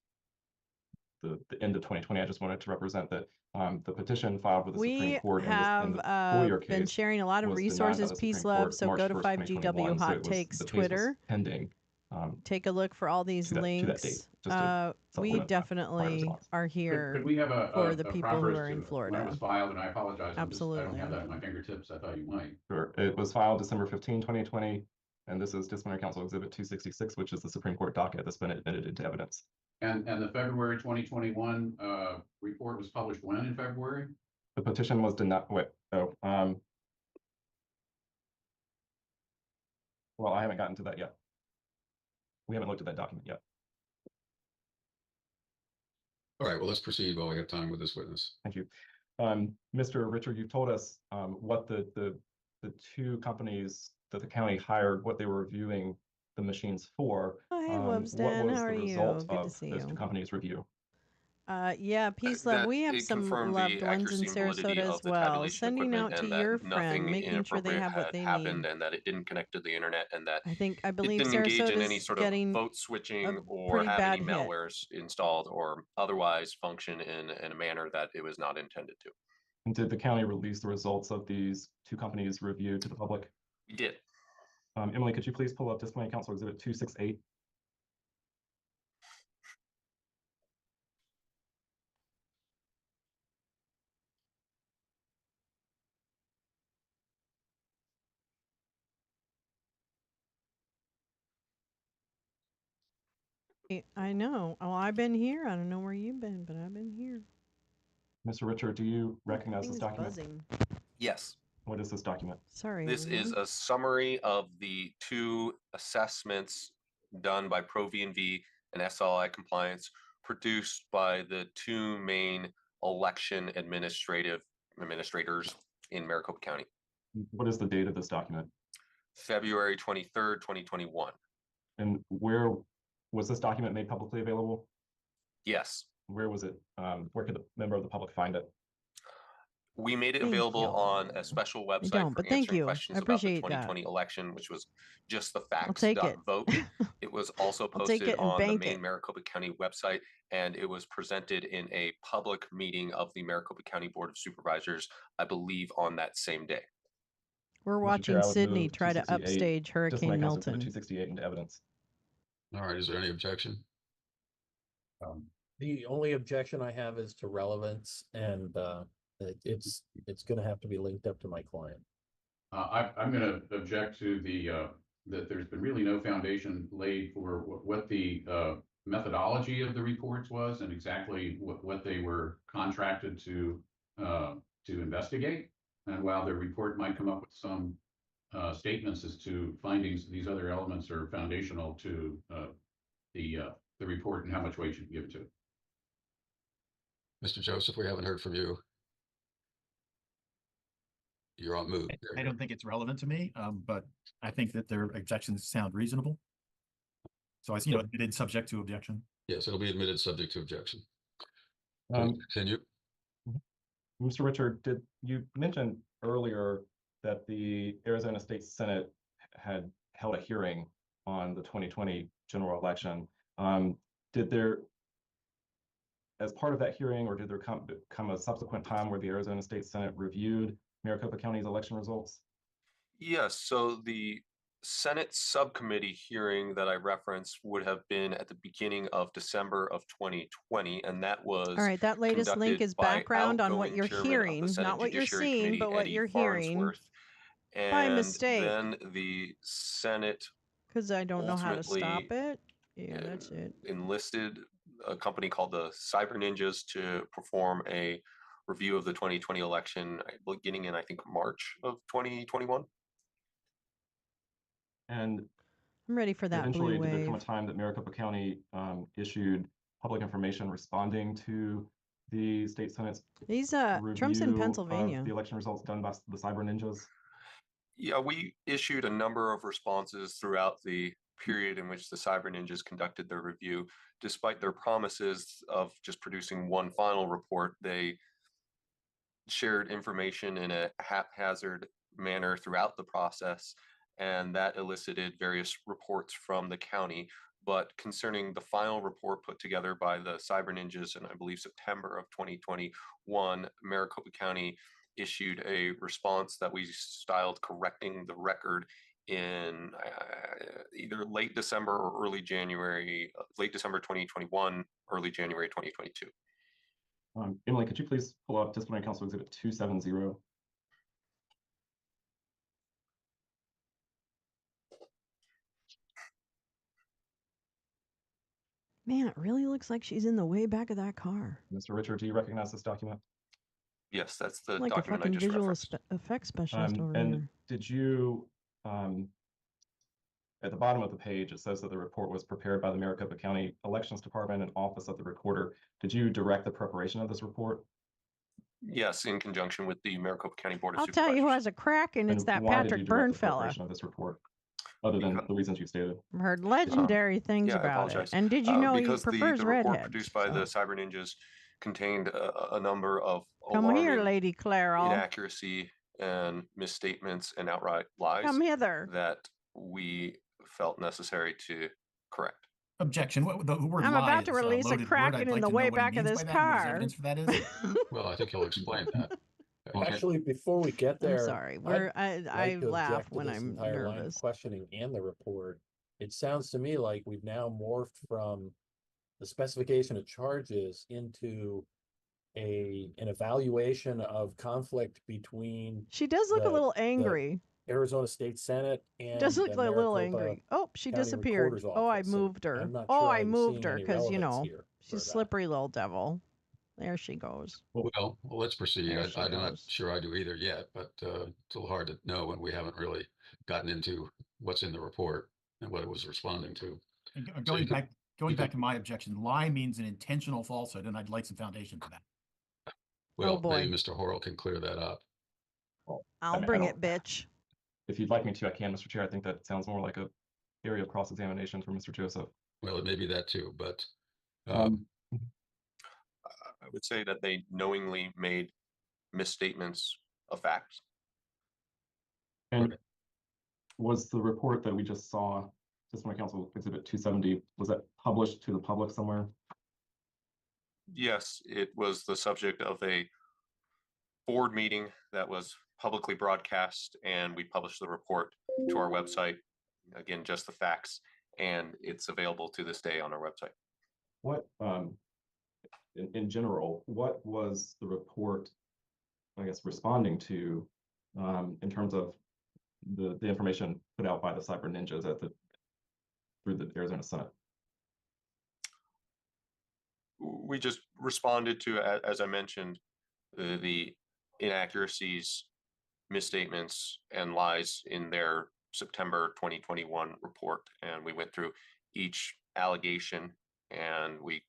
the end of 2020. I just wanted to represent that the petition filed with the Supreme Court in the Foyer case been sharing a lot of resources, Peace Love, so go to 5GW Hot Takes Twitter. Pending. Take a look for all these links. We definitely are here could we have for the people who are in Florida. When it was filed, and I apologize. Absolutely. I don't have that at my fingertips. I thought you might. Sure. It was filed December 15, 2020, and this is Disciplinary Council Exhibit 266, which is the Supreme Court docket that's been admitted into evidence. And the February 2021 report was published when in February? The petition was denied. Well, I haven't gotten to that yet. We haven't looked at that document yet. All right, well, let's proceed while we have time with this witness. Thank you. Mr. Richard, you've told us what the two companies that the county hired, what they were reviewing the machines for. Oh, hey, Wubsden, how are you? Good to see those you. two companies' review? Yeah, Peace Love. We have some loved ones in Sarasota as well. Sending out to your friend, making sure they have what they happened need. And that it didn't connect to the internet and that I believe it didn't engage in any Sarasota's sort of getting vote switching or pretty have any bad hit. malwares installed or otherwise function in a manner that it was not intended to. And did the county release the results of these two companies' review to the public? We did. Emily, could you please pull up Disciplinary Council Exhibit 268? I know. Oh, I've been here. I don't know where you've been, but I've been here. Mr. Richard, do you recognize this Thing's document? buzzing. Yes. What is this document? Sorry. This is a summary of the two assessments done by ProVNV and SLI compliance produced by the two main election administrators in Maricopa County. What is the date of this document? February 23rd, 2021. And where was this document made publicly available? Yes. Where was it? Where could the member of the public find it? We made it available on a special website for answering questions about the 2020 election, which was just the facts.vote. It was also posted on the main Maricopa County website, and it was presented in a public meeting of the Maricopa County Board of Supervisors, I believe, on that same day. We're watching Sydney try to upstage Hurricane Milton. 268 into evidence. All right, is there any objection? The only objection I have is to relevance, and it's going to have to be linked up to my client. I'm going to object to the that there's been really no foundation laid for what the methodology of the reports was and exactly what they were contracted to investigate. And while the report might come up with some statements as to findings, these other elements are foundational to the report and how much weight you can give it to. Mr. Joseph, we haven't heard from you. You're on mute. I don't think it's relevant to me, but I think that their objections sound reasonable. So I see it admitted subject to objection. Yes, it'll be admitted subject to objection. Continue. Mr. Richard, did you mention earlier that the Arizona State Senate had held a hearing on the 2020 general election. Did there, as part of that hearing, or did there come a subsequent time where the Arizona State Senate reviewed Maricopa County's election results? Yes, so the Senate subcommittee hearing that I referenced would have been at the beginning of December of 2020, and that was All right, that latest link conducted is by background on what outgoing you're chairman of the hearing, Senate not what you're Judiciary seeing, Committee, but what Eddie you're hearing Farnsworth. by And mistake. then the Senate Because I don't know how to stop ultimately it. Yeah, that's it. enlisted a company called the Cyber Ninjas to perform a review of the 2020 election beginning in, I think, March of 2021. And I'm ready for that eventually, blue did there come a wave. time that Maricopa County issued public information responding to the state Senate's He's Trump's in review Pennsylvania. of the election results done by the Cyber Ninjas? Yeah, we issued a number of responses throughout the period in which the Cyber Ninjas conducted their review. Despite their promises of just producing one final report, they shared information in a haphazard manner throughout the process, and that elicited various reports from the county. But concerning the final report put together by the Cyber Ninjas in, I believe, September of 2021, Maricopa County issued a response that we styled correcting the record in either late December or early January, late December 2021, early January 2022. Emily, could you please pull up Disciplinary Council Exhibit 270? Man, it really looks like she's in the way back of that car. Mr. Richard, do you recognize this document? Yes, that's the Like a document I fucking just visual referenced. effects specialist over And here. did you, at the bottom of the page, it says that the report was prepared by the Maricopa County Elections Department and Office of the Recorder. Did you direct the preparation of this report? Yes, in conjunction with the Maricopa County Board of I'll Supervisors. tell you who has a crack, and it's that why did you Patrick direct Byrne the fella. preparation of this report, other than the reasons you stated? I've heard legendary things Yeah, I about it. apologize. And did you know he because prefers the report redheads? produced by the so. Cyber Ninjas contained a number of Come here, alarming Lady Clairol. inaccuracy and misstatements and outright lies Come hither. that we felt necessary to correct. Objection. What the word I'm lie about to is release a loaded word. kraken I'd in like the to know way what he back of means this by that, what his car. evidence for that is. Well, I think he'll explain that. Okay. Actually, before we get there, I'm sorry. I like to laugh object to when this I'm entire line of nervous. questioning and the report. It sounds to me like we've now morphed from the specification of charges into an evaluation of conflict between She does look a little the angry. Arizona State Senate and Does look the like a little Maricopa angry. Oh, she County disappeared. Recorder's Oh, I Office, and moved her. I'm not Oh, sure I I'm moved seeing her any because, you relevance know, here for she's that. slippery little devil. There she goes. Well, let's proceed. There she I'm not goes. sure I do either yet, but it's a little hard to know when we haven't really gotten into what's in the report and what it was responding to. And So you could- going back to my objection, lie means an intentional falsehood, and I'd like some foundation for that. Well, Oh, boy. maybe Mr. Horrell can clear that up. Well, I'll bring it, bitch. If you'd like me to, I can, Mr. Chair. I think that sounds more like a area of cross-examination for Mr. Joseph. Well, it may be that too, but I would say that they knowingly made misstatements of facts. And was the report that we just saw, Disciplinary Council Exhibit 270, was that published to the public somewhere? Yes, it was the subject of a board meeting that was publicly broadcast, and we published the report to our website. Again, just the facts, and it's available to this day on our website. What, in general, what was the report, I guess, responding to in terms of the information put out by the Cyber Ninjas through the Arizona Senate? We just responded to, as I mentioned, the inaccuracies, misstatements, and lies in their September 2021 report, and we went through each allegation and we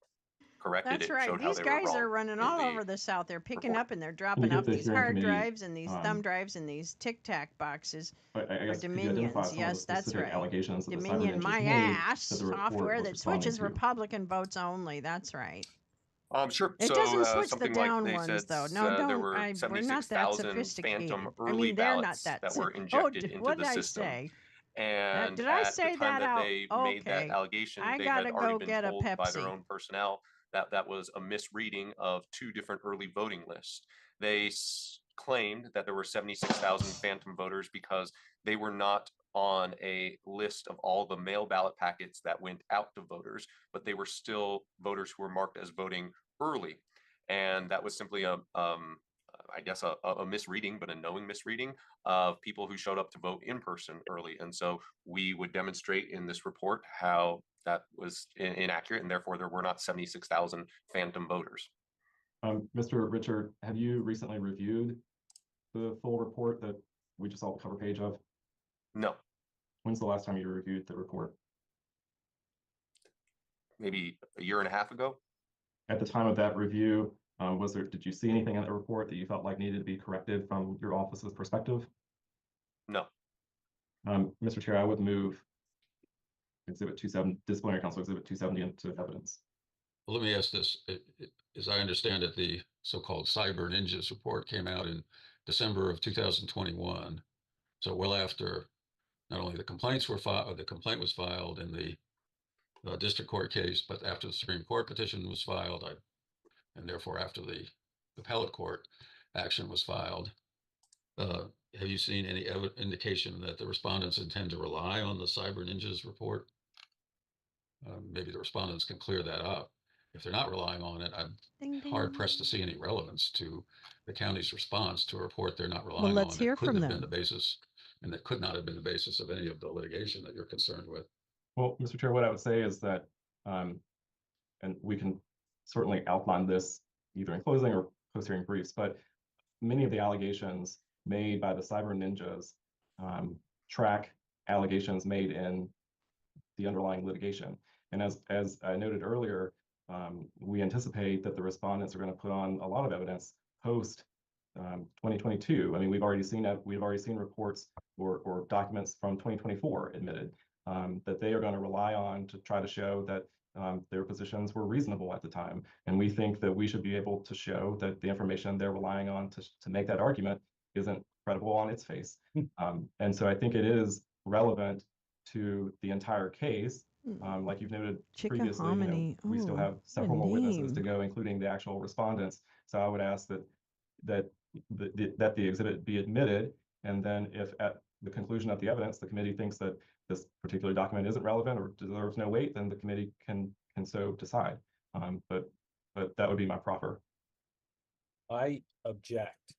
corrected That's it. right. Showed how These they were guys wrong are running in all the over the South. They're picking report. up and they're Can you dropping give off the these hearing hard committee, drives and these thumb drives and these Tic Tac boxes I for guess, could you identify Dominions. some of the Yes, that's specific right. allegations that the Cyber Dominion, Ninjas my made ass, that the report software was that responding switches to? Republican votes only. That's right. Sure. It So doesn't switch the something like down they ones, said though. No, there don't. were We're not that 76,000 sophisticated. phantom I early mean, they're not ballots that. that were Oh, injected into what the did I system. say? And did I at the say time that that out? they made that Okay. allegation, I they had gotta already go been get a told by their Pepsi. own personnel that that was a misreading of 2 different early voting lists. They claimed that there were 76,000 phantom voters because they were not on a list of all the mail ballot packets that went out to voters, but they were still voters who were marked as voting early. And that was simply I guess a misreading, but a knowing misreading of people who showed up to vote in person early. And so we would demonstrate in this report how that was inaccurate, and therefore there were not 76,000 phantom voters. Mr. Richard, have you recently reviewed the full report that we just saw the cover page of? No. When's the last time you reviewed the report? Maybe a year and a half ago. At the time of that review, did you see anything in the report that you felt like needed to be corrected from your office's perspective? No. Mr. Chair, I would move Exhibit 270, Disciplinary Council Exhibit 270 into evidence. Well, let me ask this. As I understand it, the so-called Cyber Ninjas report came out in December of 2021. So well after not only the complaints were filed, the complaint was filed in the district court case, but after the Supreme Court petition was filed, and therefore after the appellate court action was filed. Have you seen any indication that the respondents intend to rely on the Cyber Ninjas report? Maybe the respondents can clear that up. If they're not relying on it, I'm hard pressed to see any relevance to the county's response to a report they're not relying let's on hear that couldn't from have been them. the basis, and that could not have been the basis of any of the litigation that you're concerned with. Well, Mr. Chair, what I would say is that, and we can certainly outline this either in closing or post-hearing briefs, but many of the allegations made by the Cyber Ninjas track allegations made in the underlying litigation. And as I noted earlier, we anticipate that the respondents are going to put on a lot of evidence post 2022. I mean, we've already seen reports or documents from 2024 admitted that they are going to rely on to try to show that their positions were reasonable at the time. And we think that we should be able to show that the information they're relying on to make that argument isn't credible on its face. And so I think it is relevant to the entire case. Like you've noted previously, we still have several more witnesses to go, including the actual respondents. So I would ask that the exhibit be admitted, and then if at the conclusion of the evidence, the committee thinks that this particular document isn't relevant or deserves no weight, then the committee can so decide. But that would be my proffer. I object.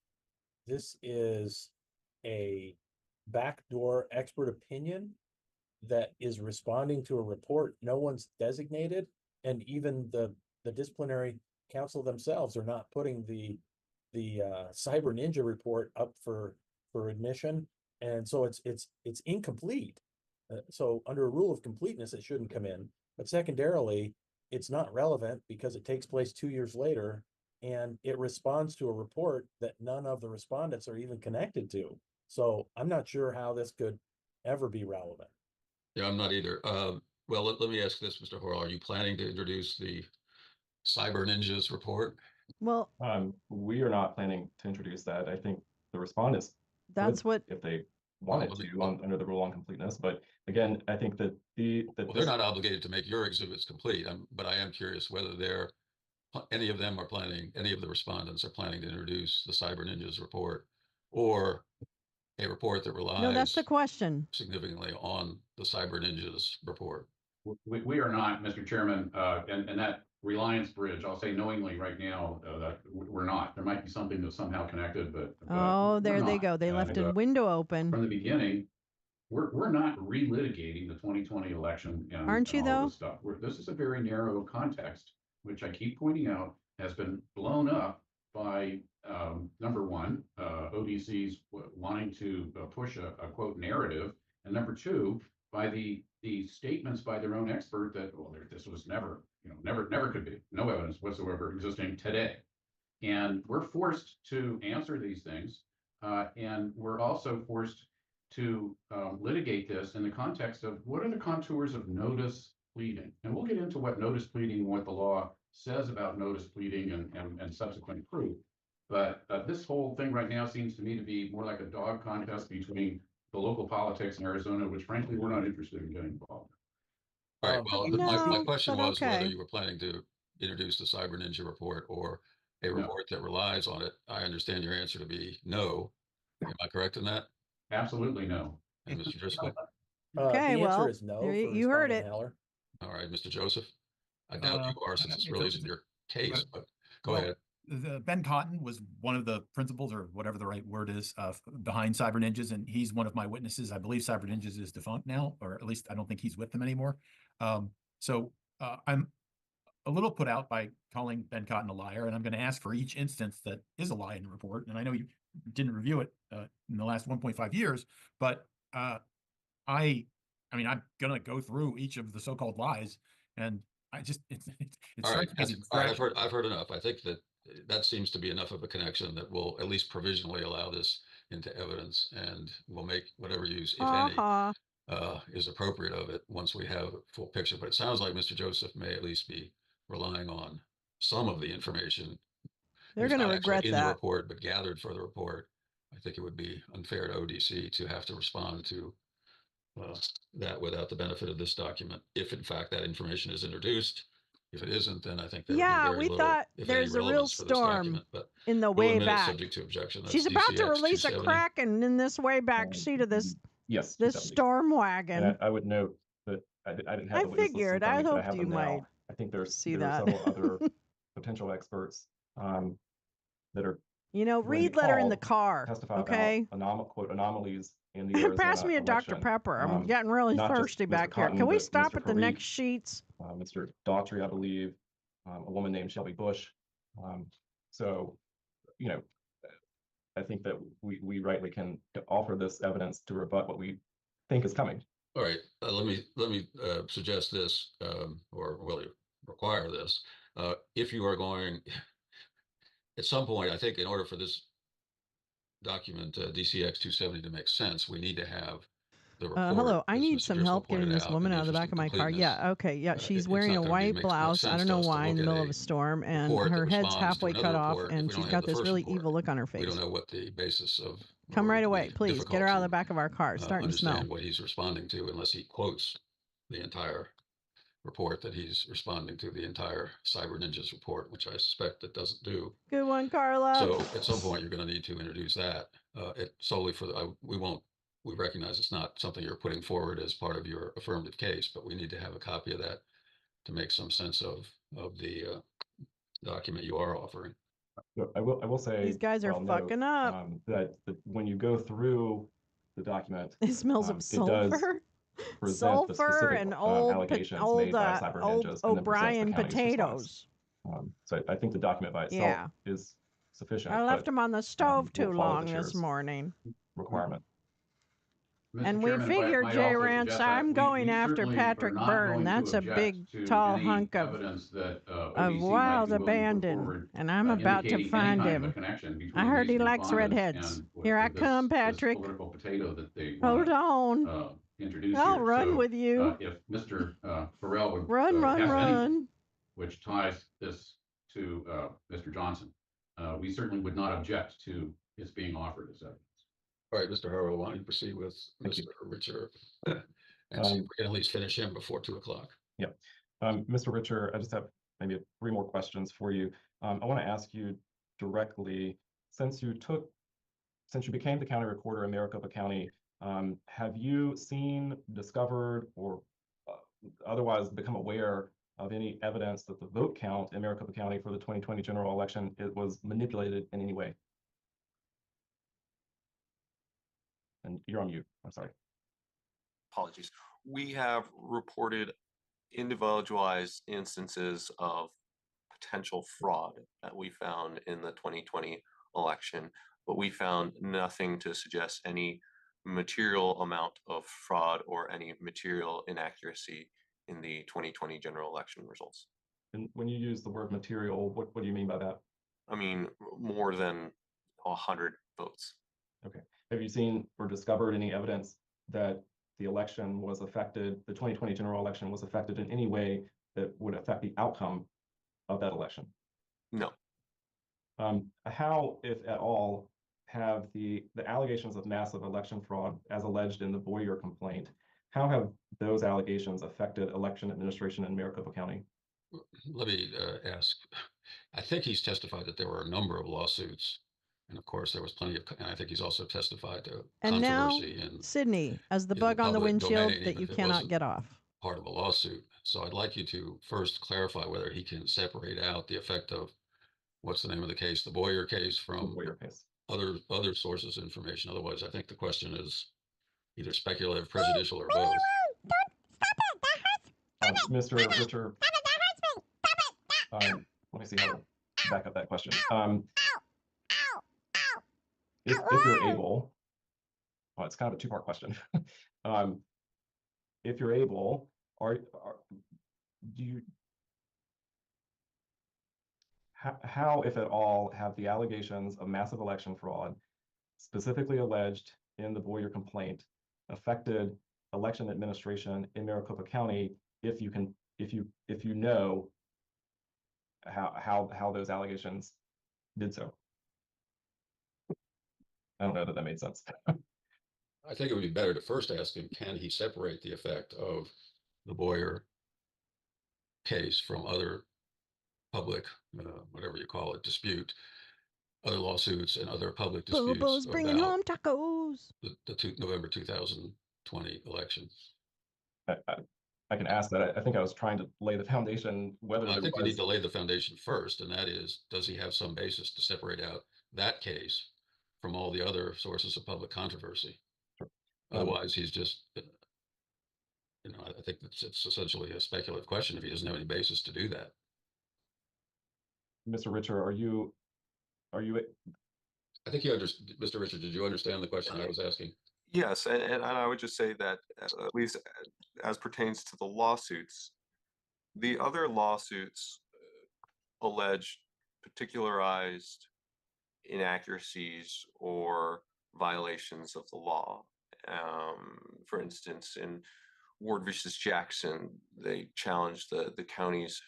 This is a backdoor expert opinion that is responding to a report no one's designated, and even the disciplinary council themselves are not putting the Cyber Ninja report up for admission, and so it's incomplete. So under a rule of completeness, it shouldn't come in. But secondarily, it's not relevant because it takes place 2 years later, and it responds to a report that none of the respondents are even connected to. So I'm not sure how this could ever be relevant. Yeah, I'm not either. Well, let me ask this, Mr. Horrell. Are you planning to introduce the Cyber Ninjas report? Well, we are not planning to introduce that. I think the respondents that's what if they wanted to under the rule on completeness. But again, I think that they're not obligated to make your exhibits complete. But I am curious whether any of the respondents are planning to introduce the Cyber Ninjas report, or a report that relies no, that's the question. significantly on the Cyber Ninjas report. We are not, Mr. Chairman, and that reliance bridge, I'll say knowingly right now that we're not. There might be something that's somehow connected, but there they go. They left a window open from the beginning. We're not relitigating the 2020 election and aren't you all though? This stuff. This is a very narrow context, which I keep pointing out has been blown up by number one, ODC's wanting to push a quote narrative, and number two, by the statements by their own expert that, well, this was never could be, no evidence whatsoever existing today. And we're forced to answer these things, and we're also forced to litigate this in the context of what are the contours of notice pleading. And we'll get into what notice pleading, what the law says about notice pleading and subsequent proof. But this whole thing right now seems to me to be more like a dog contest between the local politics in Arizona, which frankly, we're not interested in getting involved in. All right, well, my No, question but was whether okay. you were planning to introduce the Cyber Ninja report or a No. report that relies on it. I understand your answer to be no. Am I correct in that? Absolutely no. And Mr. Driscoll? Okay, The answer well, is no there for you heard Respondent it. Heller. All right, Mr. Joseph? I doubt you are, since this really isn't your case, but go Well, ahead. Ben Cotton was one of the principals, or whatever the right word is, behind Cyber Ninjas, and he's one of my witnesses. I believe Cyber Ninjas is defunct now, or at least I don't think he's with them anymore. So I'm a little put out by calling Ben Cotton a liar, and I'm going to ask for each instance that is a lie in the report. And I know you didn't review it in the last 1.5 years, but I mean, I'm going to go through each of the so-called lies, and I just it All right, strikes me as all right, I've heard enough. I think that seems to be enough of a connection that will at least provisionally allow this into evidence, and we'll make whatever use, if any, is appropriate of it once we have a full picture. But it sounds like Mr. Joseph may at least be relying on some of the information. They're going to regret in that. the report, but gathered for the report. I think it would be unfair to ODC to have to respond to that without the benefit of this document. If in fact that information is introduced, if it isn't, then I think there would be very we little, thought if any, there's a real relevance for this storm document. But in the we'll way admit it's back. subject to objection. That's She's about to DCX release a 270. Kraken in this way back seat of this Yes, this 270. storm wagon. And I would note that I didn't have I the witness list in figured. front I of me, but I hoped have you them now. might I think there see are that. several other potential experts that are going to read be letter in the called to car. testify Okay. about quote anomalies in the Arizona Pass me a election. Dr. Pepper. I'm getting really not just thirsty Mr. back here. Cotton, Can we but stop Mr. at the Parikh, next sheets? Mr. Daughtry, I believe, a woman named Shelby Bush. So, you know, I think that we rightly can offer this evidence to rebut what we think is coming. All right, let me suggest this, or really require this. If you are going, at some point, I think in order for this document, DCX 270 to make sense, we need to have the report. Hello, I as need Mr. some Driscoll help getting pointed this out, woman in out of the interest back of my car. completeness. Yeah, okay, yeah, she's It's wearing not a gonna white make blouse. much I sense don't to know us to why in the look at middle of a a storm, and report that her head's responds to halfway another cut off, report if and we don't she's have got the this first really report. evil look on her We don't face. know what the basis of. Come or right the away, please. Get her out of the difficult back of our car. It's to, starting to smell. understand what he's responding to unless he quotes the entire report, that he's responding to the entire Cyber Ninjas report, which I suspect it doesn't do. Good one, Carla. So at some point, you're going to need to introduce that solely for the, we recognize it's not something you're putting forward as part of your affirmative case, but we need to have a copy of that to make some sense of the document you are offering. I will say These guys are well, fucking up. that when you go through the document, It smells of sulfur. present the Sulfur specific and old allegations made by Cyber old Ninjas, and then presents the O'Brien county's potatoes. response. So I think the document by itself Yeah. is sufficient. I left but, them on the stove too we'll follow long the this chair's morning. requirement. Mr. And we Chairman, if I figured, might J. also Rance, suggest that I'm we going after certainly Patrick are not Byrne. going to That's a object big, to tall any hunk of evidence that ODC might wild be willing to put abandon, forward, and I'm about to indicating any find kind of a him. connection between I heard these he likes respondents redheads. and Here I come, this Patrick. political potato that they Hold want on. to introduce I'll here. run So, with you. if Mr. Farrell would Run, have run. anything which ties this to Mr. Johnson, we certainly would not object to his being offered as evidence. All right, Mr. Harrow, why don't you proceed with Mr. Richard and see if we can at least finish him before 2 o'clock. Yeah. Mr. Richard, I just have maybe 3 more questions for you. I want to ask you directly, since you became the county recorder in Maricopa County, have you seen, discovered, or otherwise become aware of any evidence that the vote count in Maricopa County for the 2020 general election was manipulated in any way? And you're on mute. I'm sorry. Apologies. We have reported individualized instances of potential fraud that we found in the 2020 election, but we found nothing to suggest any material amount of fraud or any material inaccuracy in the 2020 general election results. And when you use the word material, what do you mean by that? I mean, more than 100 votes. Okay. Have you seen or discovered any evidence that the election was affected, the 2020 general election was affected in any way that would affect the outcome of that election? No. How, if at all, have the allegations of massive election fraud as alleged in the Boyer complaint, how have those allegations affected election administration in Maricopa County? Let me ask. I think he's testified that there were a number of lawsuits, and of course there was plenty of. And I think he's also testified to And now, controversy in Sydney, as the in bug on the public windshield domain, that even you if it cannot wasn't get off. part of a lawsuit. So I'd like you to first clarify whether he can separate out the effect of what's the name of the case, the Boyer case, from Boyer case. other sources of information. Otherwise, I think the question is either speculative, prejudicial, or both. Mr. Richard, let me see how to back up that question. If you're able, well, it's kind of a two-part question. If you're able, how, if at all, have the allegations of massive election fraud specifically alleged in the Boyer complaint affected election administration in Maricopa County, if you know how those allegations did so? I don't know that made sense. I think it would be better to first ask him, can he separate the effect of the Boyer case from other public, whatever you call it, dispute, other lawsuits and other public disputes Bobo's bringing about home tacos. the November 2020 election. I can ask that. I think I was trying to lay the foundation whether Well, I think there you need was. to lay the foundation first, and that is, does he have some basis to separate out that case from all the other sources of public controversy? Otherwise, he's just, I think it's essentially a speculative question if he doesn't have any basis to do that. Mr. Richard, are you? I think you understand, Mr. Richard, did you understand the question I was asking? Yes, and I would just say that at least as pertains to the lawsuits, the other lawsuits allege particularized inaccuracies or violations of the law. For instance, in Ward versus Jackson, they challenged the county's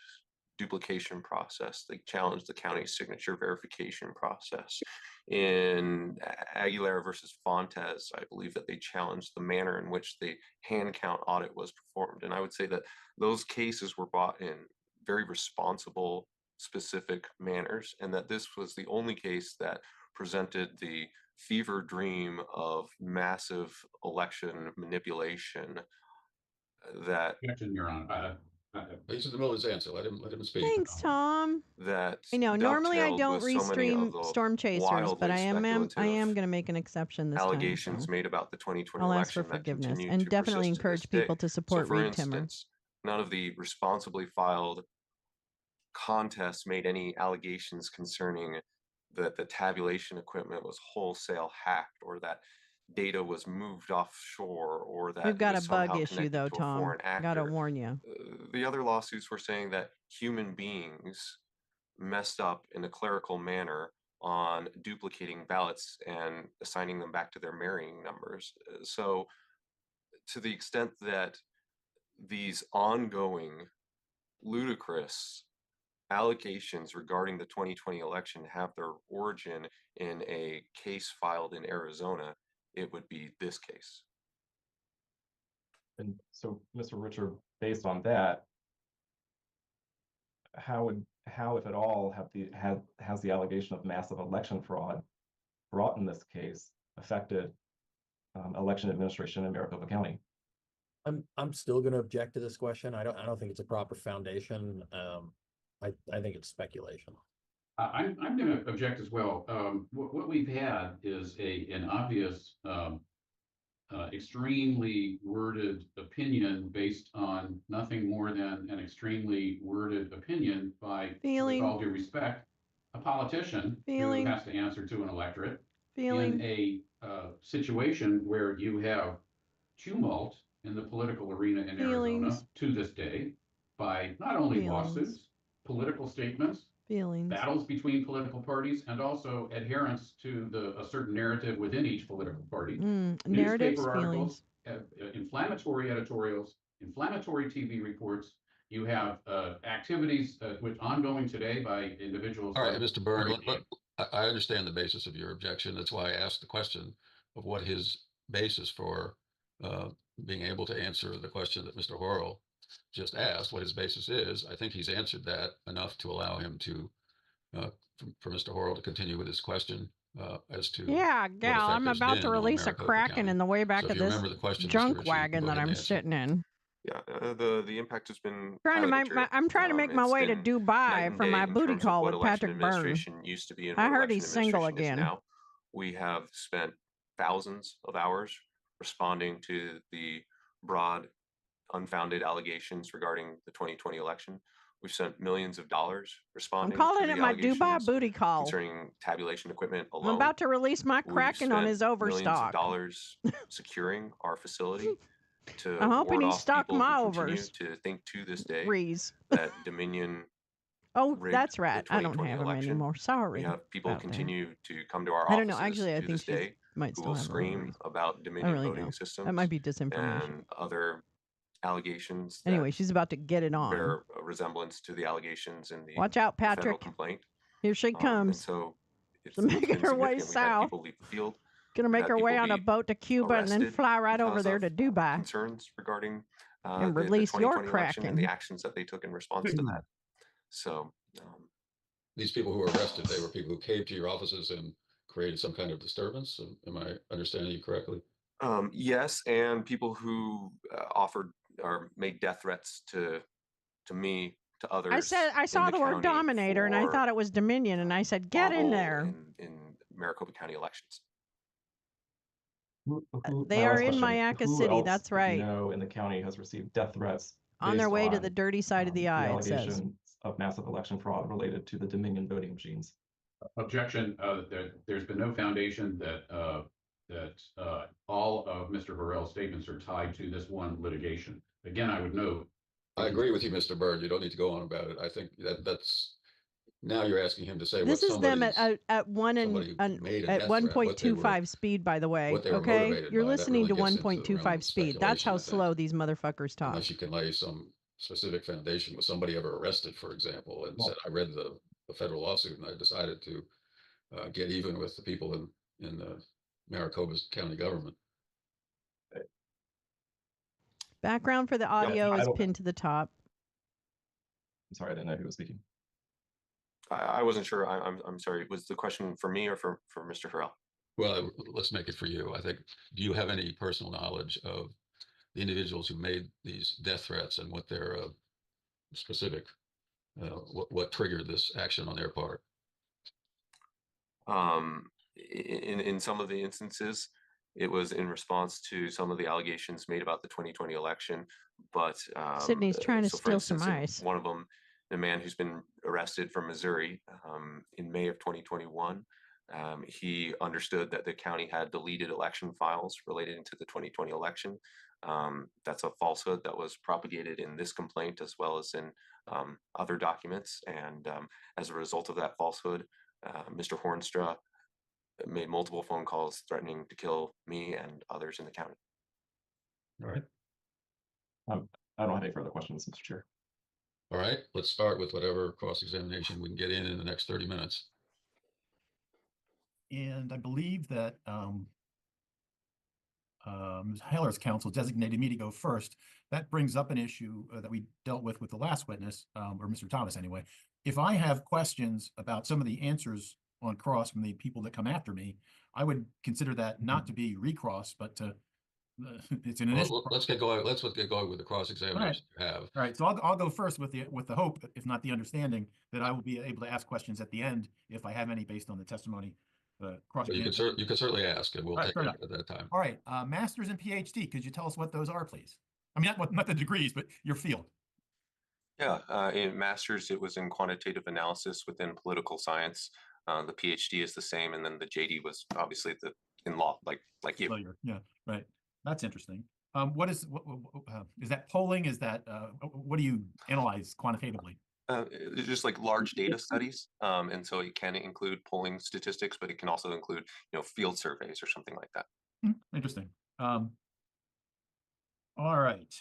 duplication process. They challenged the county's signature verification process. In Aguilera versus Fontes, I believe that they challenged the manner in which the hand count audit was performed. And I would say that those cases were brought in very responsible, specific manners, and that this was the only case that presented the fever dream of massive election manipulation that Your Honor. He's in the middle of his answer. Let him speak. Thanks, Tom. that I know normally I dovetailed don't with so many of restream the Storm Chasers, but wildly I am going speculative to make an exception this allegations time. So made about the 2020 I'll ask for election that forgiveness continue and to definitely persist to encourage this day. people to support for Reed Timmer. instance, none of the responsibly filed contests made any allegations concerning that the tabulation equipment was wholesale hacked, or that data was moved offshore, or that We've got it was a bug somehow issue connected though, to a Tom. foreign actor. Gotta warn you. The other lawsuits were saying that human beings messed up in a clerical manner on duplicating ballots and assigning them back to their marrying numbers. So to the extent that these ongoing ludicrous allegations regarding the 2020 election have their origin in a case filed in Arizona, it would be this case. And so, Mr. Richard, based on that, how, if at all, has the allegation of massive election fraud brought in this case affected election administration in Maricopa County? I'm still going to object to this question. I don't think it's a proper foundation. I think it's speculation. I'm going to object as well. What we've had is an obvious, extremely worded opinion based on nothing more than an extremely worded opinion by, with all due respect, a politician who has to answer to an electorate in a situation where you have tumult in the political arena in Arizona to this day by not only lawsuits, political statements, battles between political parties, and also adherence to a certain narrative within each political party. Newspaper articles, inflammatory editorials, inflammatory TV reports. You have activities which ongoing today by individuals. All right, Mr. Byrne, I understand the basis of your objection. That's why I asked the question of what his basis for being able to answer the question that Mr. Horrell just asked, what his basis is. I think he's answered that enough to allow him to, for Mr. Horrell to continue with his question as to Yeah, what gal, effect I'm there's about to been on release a Maricopa Kraken County. in the way So back if of you this remember the question, Mr. junk Ritchie, you can wagon go that ahead and I'm answer. sitting in. Yeah, the impact has been Trying to highly make material. I'm trying to make my It's way to been night Dubai and for day my in booty terms of call what with election Patrick Byrne. administration used to be and I what heard election he's single administration is again. now. We have spent thousands of hours responding to the broad, unfounded allegations regarding the 2020 election. We've spent millions of dollars I'm responding calling to it the my Dubai allegations booty call. concerning tabulation equipment I'm alone. about to release my We've Kraken on spent his millions of overstock. dollars securing our facility to I'm hoping ward he off stocked people my who continue overs. to think to this day Rees. that Dominion Oh, rigged that's the right. I don't 2020 have them election. anymore. Sorry. We have people about that. continue to come to our I don't know. offices Actually, I to think this she day might who still will have her scream ovaries. about I Dominion really voting know. systems That might be disinformation. and other allegations Anyway, that she's about to get it on. bear a resemblance to the allegations in the Watch out, federal Patrick. complaint. Here she And comes. so it's Making been her way significant. We've had south. people leave the field. Gonna We've make had her way people on a be boat to Cuba and then arrested fly right over because there of to Dubai concerns regarding and the release your 2020 election and the Kraken. actions that they took in response to that. So These people who were arrested, they were people who came to your offices and created some kind of disturbance. Am I understanding you correctly? yes, and people who offered or made death threats to me, to others I in saw the the word county dominator and I for thought it was Dominion and I said, get in our role there. in Maricopa County elections. They My are last in question, Mayaca who City. else That's that you right. know in the county has received death threats On their based way to the on dirty side of the eye, it says. allegations of massive election fraud related to the Dominion voting machines? Objection. There's been no foundation that all of Mr. Burrell's statements are tied to this one litigation. Again, I would note. I agree with you, Mr. Byrd. You don't need to go on about it. I think that's now you're asking him to say This what is them somebody's at one somebody and made a at death threat, what they were 1.25 speed, by the way. what they were Okay, motivated you're by. That listening really to gets into the realm 1.25 of speed. That's speculation, how I think, slow these motherfuckers talk. unless you can lay some specific foundation. Was somebody ever arrested, for example, and said, I read the federal lawsuit and I decided to get even with the people in the Maricopa County government. Background for the audio is pinned to the top. I'm sorry, I didn't know who was speaking. I wasn't sure. I'm sorry. Was the question for me or for Mr. Harrell? Well, let's make it for you. I think, do you have any personal knowledge of the individuals who made these death threats and what their specific, what triggered this action on their part? In some of the instances, it was in response to some of the allegations made about the 2020 election. But Sydney's trying to so for steal instance, some ice. one of them, the man who's been arrested from Missouri in May of 2021, he understood that the county had deleted election files related to the 2020 election. That's a falsehood that was propagated in this complaint as well as in other documents. And as a result of that falsehood, Mr. Hornstra made multiple phone calls threatening to kill me and others in the county. All right. I don't have any further questions, Mr. Chair. All right, let's start with whatever cross-examination we can get in the next 30 minutes. And I believe that Ms. Heller's counsel designated me to go first. That brings up an issue that we dealt with the last witness, or Mr. Thomas anyway. If I have questions about some of the answers on cross from the people that come after me, I would consider that not to be recross, but to it's an initial. Let's get going. Let's get going with the cross-examination you have. All right, so I'll go first with the hope, if not the understanding, that I will be able to ask questions at the end if I have any based on the testimony. You can certainly ask, and we'll take it at that time. All right, master's and PhD. Could you tell us what those are, please? I mean, not the degrees, but your field. Yeah, in master's, it was in quantitative analysis within political science. The PhD is the same, and then the JD was obviously in law, like you. Yeah, right. That's interesting. What is that polling? Is that what do you analyze quantitatively? It's just like large data studies, and so it can include polling statistics, but it can also include field surveys or something like that. Interesting. All right.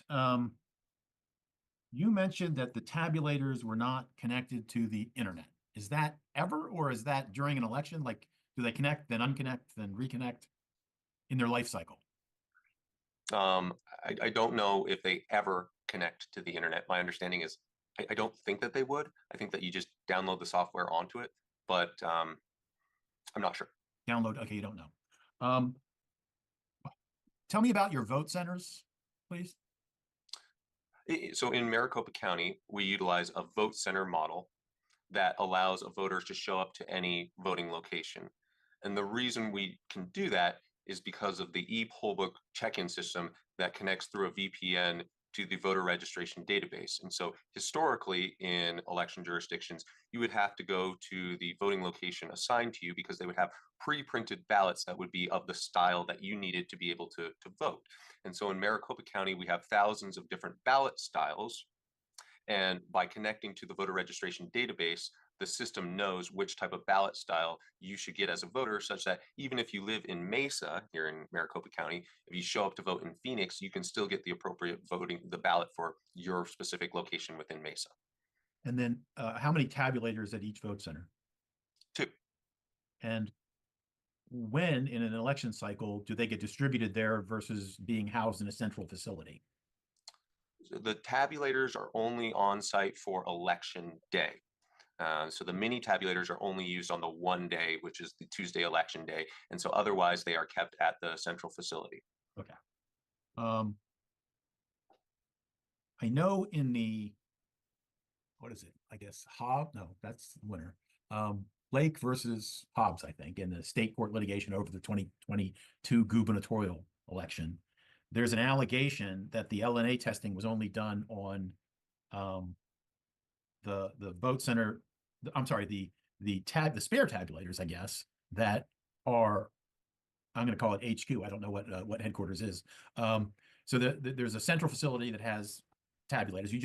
You mentioned that the tabulators were not connected to the internet. Is that ever, or is that during an election? Like, do they connect, then unconnect, then reconnect in their life cycle? I don't know if they ever connect to the internet. My understanding is I don't think that they would. I think that you just download the software onto it, but I'm not sure. Download, okay, you don't know. Tell me about your vote centers, please. So in Maricopa County, we utilize a vote center model that allows voters to show up to any voting location. And the reason we can do that is because of the e-poll book check-in system that connects through a VPN to the voter registration database. And so historically in election jurisdictions, you would have to go to the voting location assigned to you because they would have pre-printed ballots that would be of the style that you needed to be able to vote. And so in Maricopa County, we have thousands of different ballot styles. And by connecting to the voter registration database, the system knows which type of ballot style you should get as a voter, such that even if you live in Mesa, here in Maricopa County, if you show up to vote in Phoenix, you can still get the appropriate the ballot for your specific location within Mesa. And then how many tabulators at each vote center? 2. And when in an election cycle do they get distributed there versus being housed in a central facility? The tabulators are only on site for election day. So the mini tabulators are only used on the one day, which is the Tuesday election day. And so otherwise they are kept at the central facility. Okay. I know in the, what is it? I guess no, that's winner. Blake versus Hobbs, I think, in the state court litigation over the 2022 gubernatorial election. There's an allegation that the LNA testing was only done on the vote center. I'm sorry, the spare tabulators, I guess, that are, I'm going to call it HQ. I don't know what headquarters is. So there's a central facility that has tabulators. You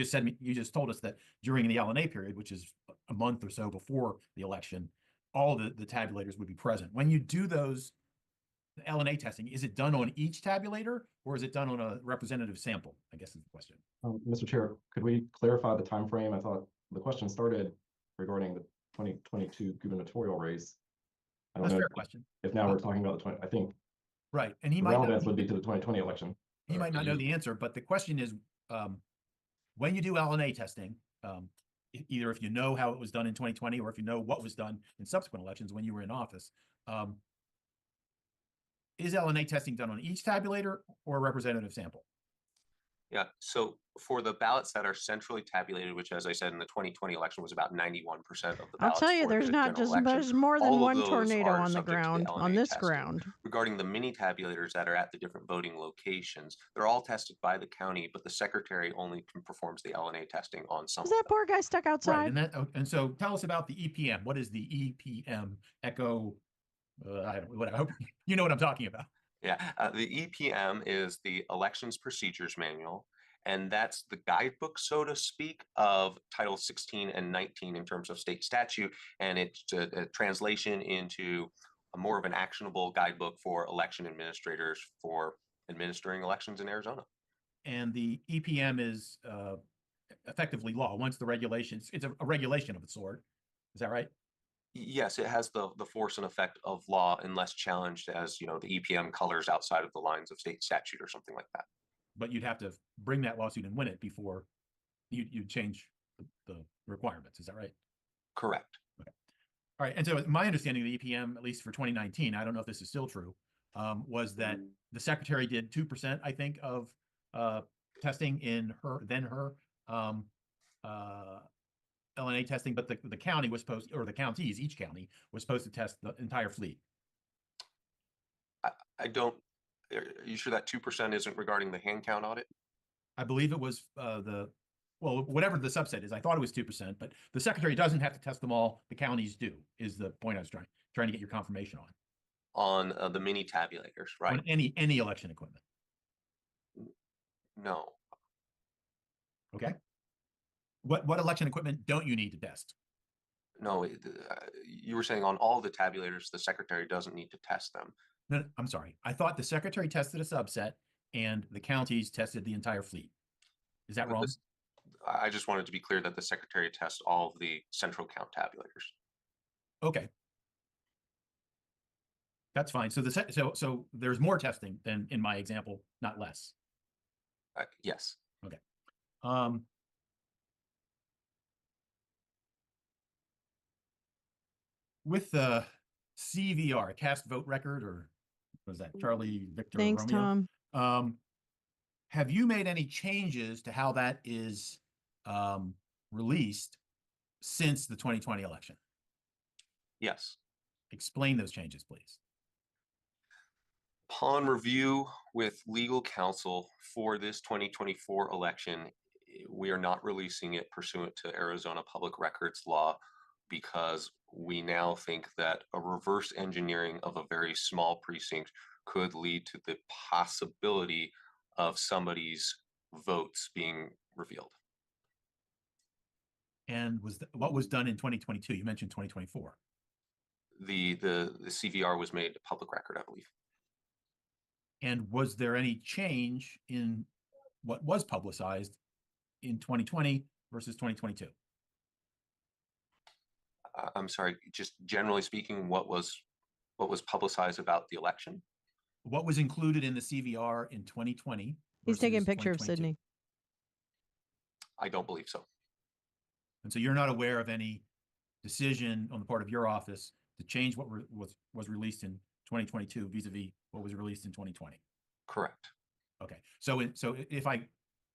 just told us that during the LNA period, which is a month or so before the election, all the tabulators would be present. When you do those LNA testing, is it done on each tabulator or is it done on a representative sample? I guess is the question. Mr. Chair, could we clarify the time frame? I thought the question started regarding the 2022 gubernatorial race. I don't That's a know fair question. If now we're talking about the 20, I think right, and he the might relevance would be to the 2020 election. He might not know the answer, but the question is, when you do LNA testing, either if you know how it was done in 2020 or if you know what was done in subsequent elections when you were in office, is LNA testing done on each tabulator or a representative sample? Yeah, so for the ballots that are centrally tabulated, which as I said in the 2020 election was about 91% of the I'll ballots. tell you, for there's the not general just election, there's more than all of one those tornado are on the subject to ground, on LNA this testing. ground. Regarding the mini tabulators that are at the different voting locations, they're all tested by the county, but the secretary only performs the LNA testing on some. Is that poor guy stuck outside? Right, and so tell us about the EPM. What is the EPM Echo? I hope you know what I'm talking about. Yeah, the EPM is the Elections Procedures Manual, and that's the guidebook, so to speak, of Title 16 and 19 in terms of state statute, and it's a translation into more of an actionable guidebook for election administrators for administering elections in Arizona. And the EPM is effectively law. Once the regulations, it's a regulation of its sort. Is that right? Yes, it has the force and effect of law unless challenged as, the EPM colors outside of the lines of state statute or something like that. But you'd have to bring that lawsuit and win it before you change the requirements. Is that right? Correct. Okay. All right. And so my understanding of the EPM, at least for 2019, I don't know if this is still true, was that the secretary did 2%, I think, of testing in her LNA testing, but the county was supposed, or the counties, each county was supposed to test the entire fleet. I don't, are you sure that 2% isn't regarding the hand count audit? I believe it was well, whatever the subset is. I thought it was 2%, but the secretary doesn't have to test them all. The counties do, is the point I was trying to get your confirmation on. On the mini tabulators, right? On any election equipment. No. Okay. What election equipment don't you need to test? No, you were saying on all the tabulators, the secretary doesn't need to test them. No, I'm sorry. I thought the secretary tested a subset and the counties tested the entire fleet. Is that wrong? I just wanted to be clear that the secretary tests all of the central count tabulators. Okay. That's fine. So so there's more testing than in my example, not less. Yes. Okay. With the CVR, cast vote record, or was that Charlie Victor Thanks, Romeo? Tom. Have you made any changes to how that is released since the 2020 election? Yes. Explain those changes, please. Upon review with legal counsel for this 2024 election, we are not releasing it pursuant to Arizona Public Records Law because we now think that a reverse engineering of a very small precinct could lead to the possibility of somebody's votes being revealed. And what was done in 2022? You mentioned 2024. The CVR was made public record, I believe. And was there any change in what was publicized in 2020 versus 2022? I'm sorry, just generally speaking, what was publicized about the election? What was included in the CVR in 2020? He's taking a picture of Sydney. I don't believe so. And so you're not aware of any decision on the part of your office to change what was released in 2022 vis-a-vis what was released in 2020? Correct. Okay. So if I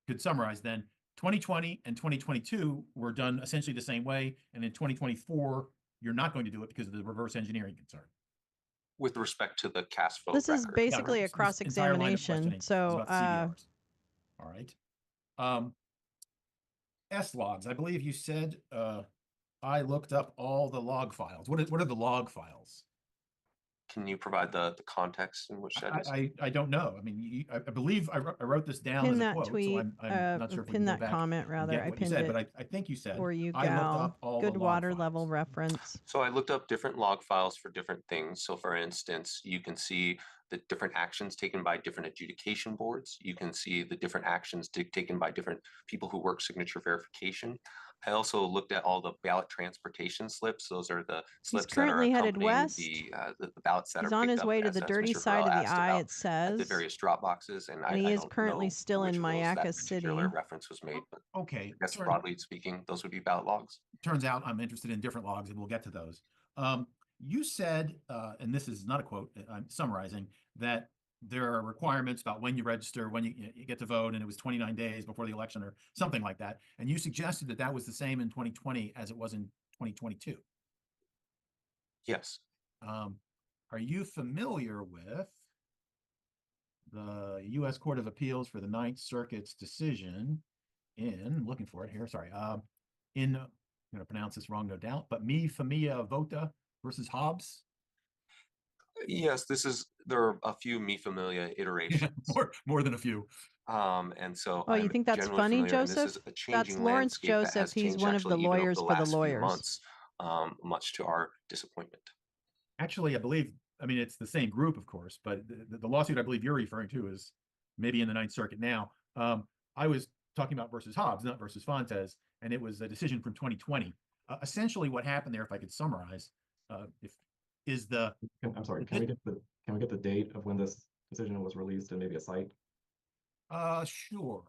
could summarize then, 2020 and 2022 were done essentially the same way, and in 2024 you're not going to do it because of the reverse engineering concern. With respect to the cast vote This is record. basically a This entire line of cross-examination. questioning is So, about the CVRs. All right. S-logs. I believe you said I looked up all the log files. What are the log files? Can you provide the context in which that is? I don't know. I mean, I believe I wrote this down pin as a that quote, tweet, so I'm not sure if we pin can go that back comment and rather. get I what you pinned said, it but I think you said for you, I looked Gal. up all Good the log water files. level reference. So I looked up different log files for different things. So for instance, you can see the different actions taken by different adjudication boards. You can see the different actions taken by different people who work signature verification. I also looked at all the ballot transportation slips. Those are the slips that are currently headed accompanying west. the ballots that He's are on picked his up, way to as the dirty Mr. side Farrell of the asked eye, about it at the says. various drop boxes. And And he I is don't currently know still which in of those that Mayaca particular City. reference was made, but Okay. I guess broadly speaking, those would be ballot logs. Turns out I'm interested in different logs, and we'll get to those. You said, and this is not a quote, I'm summarizing, that there are requirements about when you register, when you get to vote, and it was 29 days before the election or something like that. And you suggested that that was the same in 2020 as it was in 2022. Yes. Are you familiar with the U.S. Court of Appeals for the Ninth Circuit's decision in, looking for it here, sorry, I'm going to pronounce this wrong, no doubt, but Mi Familia Vota versus Hobbs? Yes, there are a few Mi Familia iterations. More than a few. And so Oh, you I'm think that's generally funny, familiar, and this Joseph? is a changing That's Lawrence landscape that Joseph. has He's changed one of the actually even over lawyers the for the last few lawyers. months, much to our disappointment. Actually, I believe, I mean, it's the same group, of course, but the lawsuit I believe you're referring to is maybe in the Ninth Circuit now. I was talking about versus Hobbs, not versus Fontes, and it was a decision from 2020. Essentially, what happened there, if I could summarize, is the. I'm sorry. Can we get the date of when this decision was released and maybe a site? Sure.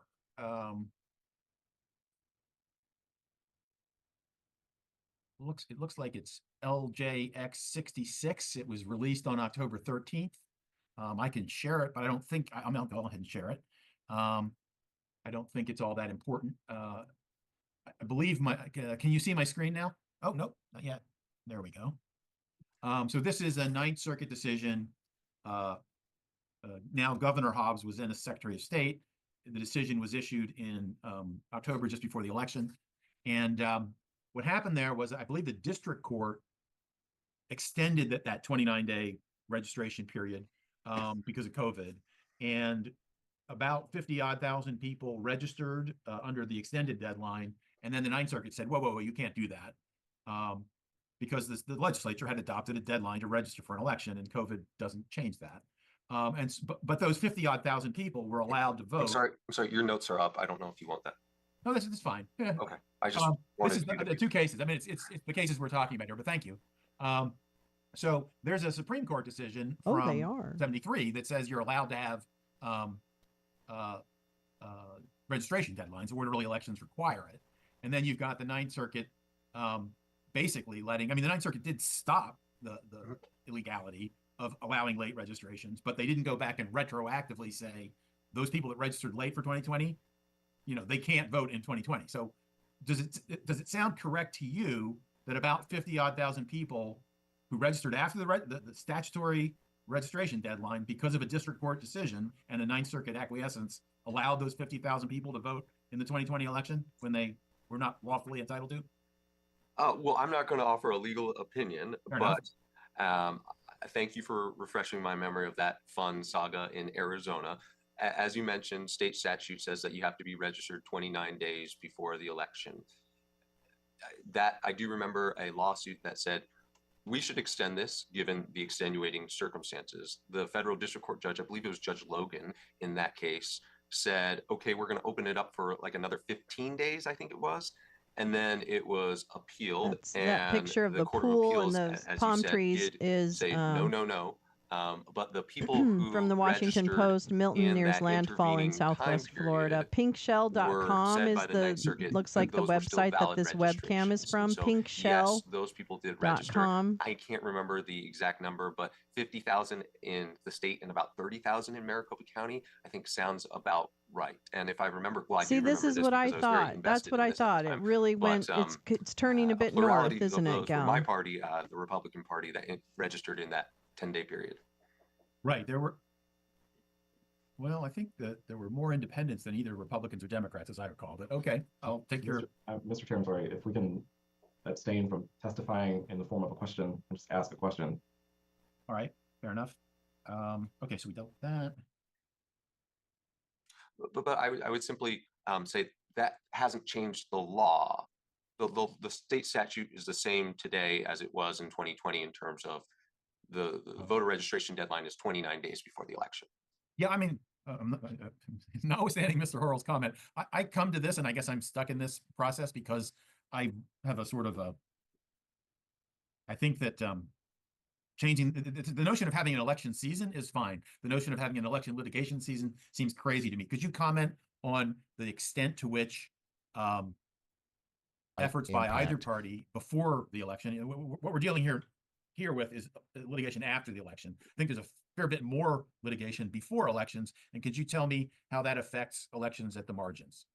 It looks like it's LJX 66. It was released on October 13th. I can share it, but I don't think I'll go ahead and share it. I don't think it's all that important. I believe can you see my screen now? Oh, nope, not yet. There we go. So this is a Ninth Circuit decision. Now Governor Hobbs was then a Secretary of State. The decision was issued in October, just before the election. And what happened there was, I believe the district court extended that 29-day registration period because of COVID. And about 50-odd thousand people registered under the extended deadline. And then the Ninth Circuit said, whoa, you can't do that. Because the legislature had adopted a deadline to register for an election, and COVID doesn't change that. But those 50-odd thousand people were allowed to vote. I'm sorry, your notes are up. I don't know if you want that. No, this is fine. Yeah. Okay, I just This wanted is you to the be- two cases. I mean, it's the cases we're talking about here, but thank you. So there's a Supreme Court decision Oh, from they are. 73 that says you're allowed to have registration deadlines. Orderly elections require it. And then you've got the Ninth Circuit basically letting, I mean, the Ninth Circuit did stop the illegality of allowing late registrations, but they didn't go back and retroactively say those people that registered late for 2020, you know, they can't vote in 2020. So does it sound correct to you that about 50-odd thousand people who registered after the statutory registration deadline because of a district court decision and a Ninth Circuit acquiescence allowed those 50,000 people to vote in the 2020 election when they were not lawfully entitled to? Well, I'm not going to offer a legal opinion, Fair enough. but thank you for refreshing my memory of that fun saga in Arizona. As you mentioned, state statute says that you have to be registered 29 days before the election. That I do remember a lawsuit that said we should extend this given the extenuating circumstances. The federal district court judge, I believe it was Judge Logan in that case, said, okay, we're going to open it up for like another 15 days, I think it was. And then it was appealed. And That picture of the Court of pool Appeals, and those as you palm said, trees did is say no. But the people who from the Washington registered Post, Milton in nears that landfall in intervening time Southwest period Florida. were Pinkshell.com said is by the Ninth Circuit looks that like the those were still website that valid this webcam is registrations. from. And so, Pinkshell. yes, those people did register. .com. I can't remember the exact number, but 50,000 in the state and about 30,000 in Maricopa County, I think sounds about right. And if I remember, well, I See, do this remember is what I because was very thought. That's invested what in I this at the thought. It time. really But, went. It's turning a bit north, plurality of isn't it, those were my Gal? party, the Republican Party, that registered in that 10-day period. Right. Well, I think that there were more independents than either Republicans or Democrats, as I recall. But okay, I'll take your. Mr. Chair, I'm sorry, if we can abstain from testifying in the form of a question and just ask a question. All right, fair enough. Okay, so we dealt with that. But I would simply say that hasn't changed the law. The state statute is the same today as it was in 2020 in terms of the voter registration deadline is 29 days before the election. Yeah, I mean, notwithstanding Mr. Hurl's comment, I come to this, and I guess I'm stuck in this process because I have a sort of I think that changing the notion of having an election season is fine. The notion of having an election litigation season seems crazy to me. Could you comment on the extent to which efforts by either party before the election, what we're dealing here with is litigation after the election. I think there's a fair bit more litigation before elections. And could you tell me how that affects elections at the margins?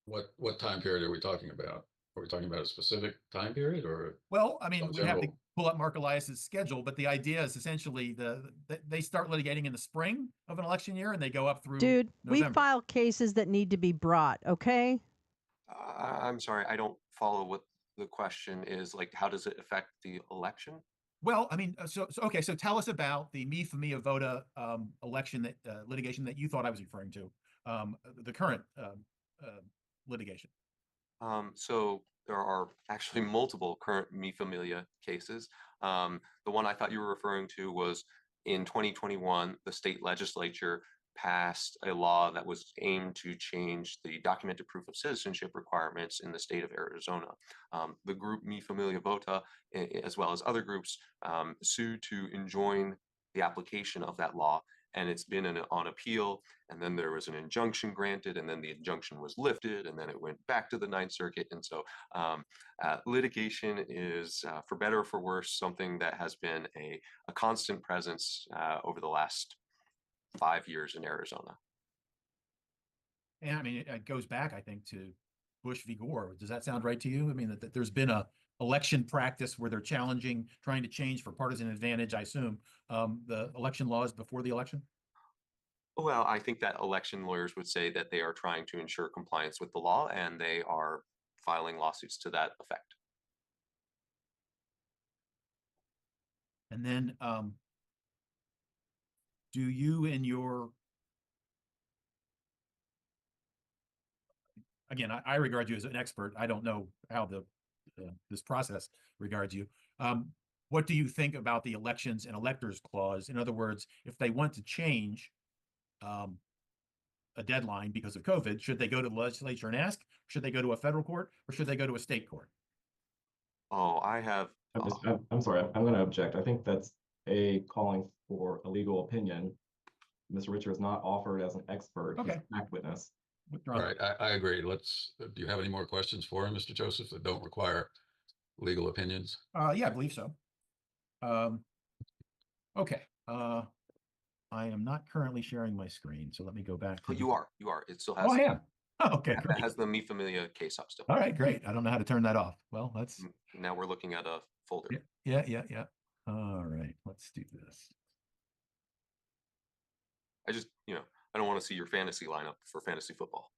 What time period are we talking about? Are we talking about a specific time period or? Well, I mean, we have to general? pull up Mark Elias's schedule, but the idea is essentially they start litigating in the spring of an election year and they go up through Dude, November. we file cases that need to be brought, okay? I'm sorry, I don't follow what the question is. Like, how does it affect the election? Well, I mean, so tell us about the Mi Familia Vota election that litigation that you thought I was referring to, the current litigation. So there are actually multiple current Mi Familia cases. The one I thought you were referring to was in 2021, the state legislature passed a law that was aimed to change the documented proof of citizenship requirements in the state of Arizona. The group Mi Familia Vota, as well as other groups, sued to enjoin the application of that law. And it's been on appeal, and then there was an injunction granted, and then the injunction was lifted, and then it went back to the Ninth Circuit. And so litigation is, for better or for worse, something that has been a constant presence over the last 5 years in Arizona. And I mean, it goes back, I think, to Bush v. Gore. Does that sound right to you? I mean, that there's been a election practice where they're challenging, trying to change for partisan advantage, I assume, the election laws before the election? Well, I think that election lawyers would say that they are trying to ensure compliance with the law, and they are filing lawsuits to that effect. And then do you in your, again, I regard you as an expert. I don't know how this process regards you. What do you think about the elections and electors clause? In other words, if they want to change a deadline because of COVID, should they go to the legislature and ask? Should they go to a federal court, or should they go to a state court? Oh, I have. I'm sorry, I'm going to object. I think that's calling for a legal opinion. Mr. Richer is not offered as an expert. He's Okay. a fact witness. All right, I agree. Do you have any more questions for him, Mr. Joseph, that don't require legal opinions? Yeah, I believe so. Okay. I am not currently sharing my screen, so let me go back to. You are. It still has. Oh, I am. Oh, okay, It great. has the Me Familia case up still. All right, great. I don't know how to turn that off. Well, let's. Now we're looking at a folder. Yeah. All right, let's do this. I just, I don't want to see your fantasy lineup for fantasy football.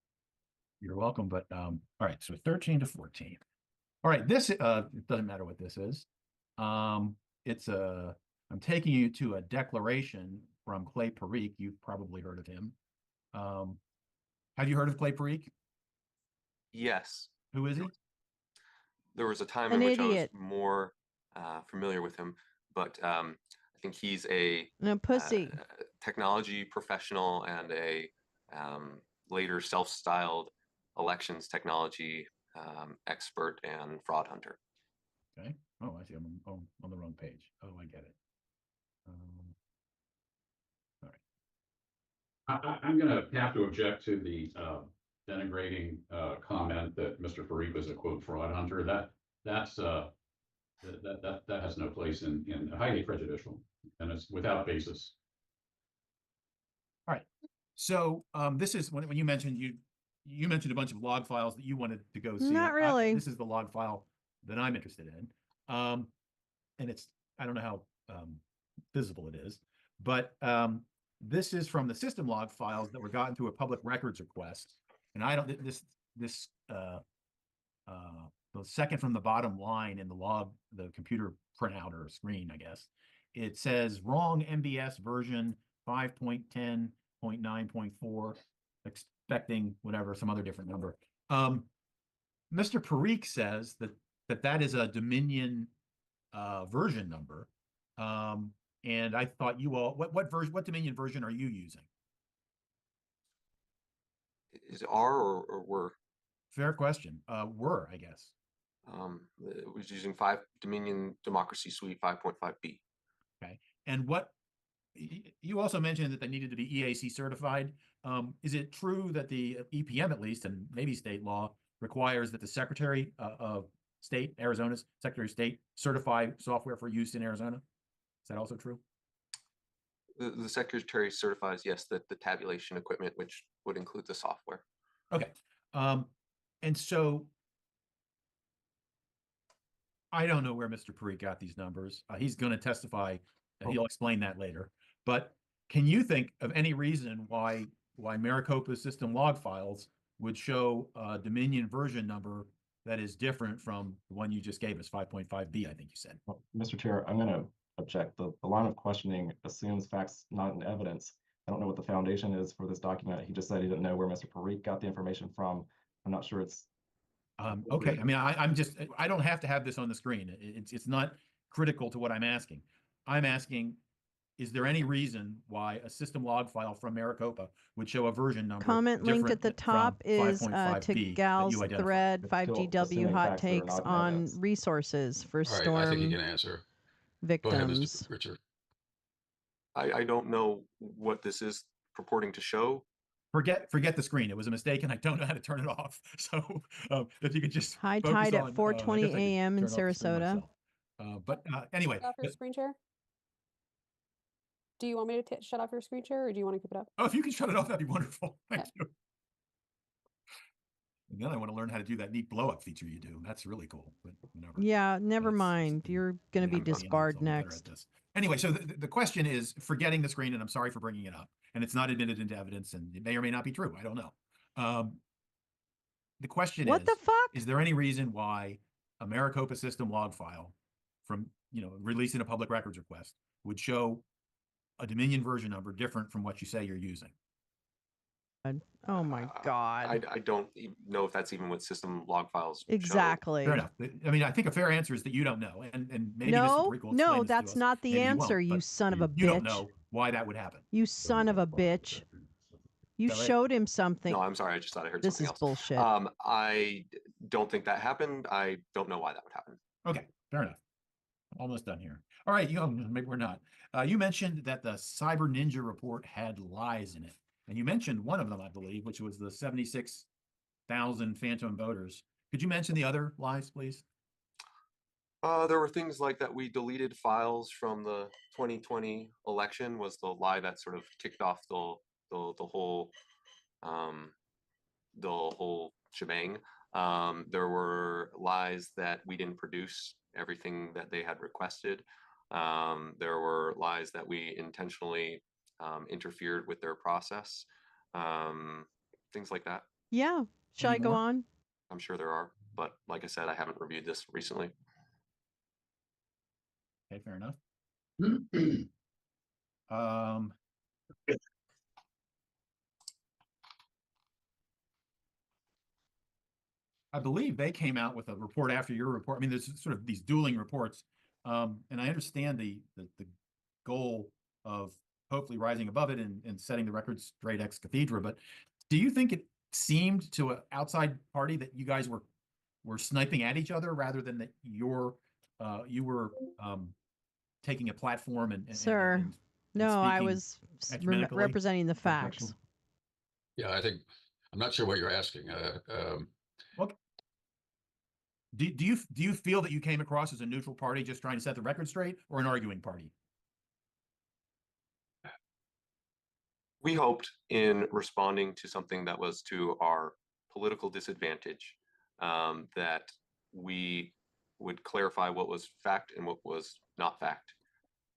You're welcome, but all right, so 13 to 14. All right, this it doesn't matter what this is. It's I'm taking you to a declaration from Clay Parikh. You've probably heard of him. Have you heard of Clay Parikh? Yes. Who is he? There was a time An in which idiot. I was more familiar with him, but I think he's a pussy. Technology professional and a later self-styled elections technology expert and fraud hunter. Okay. Oh, I see. I'm on the wrong page. Oh, I get it. All right. I'm going to have to object to the denigrating comment that Mr. Parikh was a quote fraud hunter. That has no place in highly prejudicial, and it's without basis. All right. So this is when you mentioned you mentioned a bunch of log files that you wanted to go see. Not really. This is the log file that I'm interested in. And it's, I don't know how visible it is, but this is from the system log files that were gotten through a public records request. And I don't, the second from the bottom line in the log, the computer printout or screen, I guess, it says wrong MBS version 5.10.9.4, expecting whatever, some other different number. Mr. Parikh says that is a Dominion version number. And I thought you all, what Dominion version are you using? Is it R or were? Fair question. Were, I guess. It was using Dominion Democracy Suite 5.5B. Okay. And what you also mentioned that they needed to be EAC certified. Is it true that the EPM, at least, and maybe state law, requires that the Secretary of State, Arizona's Secretary of State, certify software for use in Arizona? Is that also true? The Secretary certifies, yes, that the tabulation equipment, which would include the software. Okay. And so I don't know where Mr. Parikh got these numbers. He's going to testify. He'll explain that later. But can you think of any reason why Maricopa's system log files would show a Dominion version number that is different from the one you just gave us, 5.5B, I think you said? Well, Mr. Chair, I'm going to object. The line of questioning assumes facts not in evidence. I don't know what the foundation is for this document. He just said he didn't know where Mr. Parikh got the information from. I'm not sure it's okay. I mean, I don't have to have this on the screen. It's not critical to what I'm asking. I'm asking, is there any reason why a system log file from Maricopa would show a version number? Comment link at the different top from is 5.5B to that Gal's you identified? thread, It's still 5GW assuming hot facts that are takes not in on evidence. resources for All right, I think storm you can answer. Go ahead, victims. Mr. Richard. I don't know what this is purporting to show. Forget the screen. It was a mistake, and I don't know how to turn it off. So if you could just High focus tide on, at 4:20 I guess I could a.m. in turn off the screen Sarasota. myself. But anyway, Shut off your screen share? Do you want me to shut off your screen share, or do you want to keep it up? oh, if you can shut it off, that'd be wonderful. Thank you. And then I want to learn how to do that neat blow up feature you do. That's really cool. But whatever. Yeah, never mind. You're going to be I'm better disbarred at next. this. Anyway, so the question is, forgetting the screen, and I'm sorry for bringing it up, and it's not admitted into evidence, and it may or may not be true. I don't know. The question What the fuck? is there any reason why a Maricopa system log file from, released in a public records request would show a Dominion version number different from what you say you're using? Oh my God. I don't know if that's even what system log files show. Exactly. Fair enough. I mean, I think a fair answer is that you don't know, and maybe No, Mr. Parikh will explain no, this to that's us. not the Maybe he answer, won't, you but son of a You don't bitch. know why that would happen. You son of a bitch. You that right? showed him something. No, I'm sorry. I just thought I heard This something is else. bullshit. I don't think that happened. I don't know why that would happen. Okay, fair enough. Almost done here. All right, maybe we're not. You mentioned that the Cyber Ninja report had lies in it. And you mentioned one of them, I believe, which was the 76,000 phantom voters. Could you mention the other lies, please? There were things like that we deleted files from the 2020 election was the lie that sort of kicked off the whole shebang. There were lies that we didn't produce everything that they had requested. There were lies that we intentionally interfered with their process. Things like that. Yeah. Shall I go on? I'm sure there are, but like I said, I haven't reviewed this recently. Okay, fair enough. I believe they came out with a report after your report. I mean, there's sort of these dueling reports. And I understand the goal of hopefully rising above it and setting the record straight ex cathedra. But do you think it seemed to an outside party that you guys were sniping at each other rather than that you were taking a platform and Sir, no, I speaking was ecumenically? representing the facts. Yeah, I'm not sure what you're asking. Okay. Do you feel that you came across as a neutral party just trying to set the record straight, or an arguing party? We hoped in responding to something that was to our political disadvantage, that we would clarify what was fact and what was not fact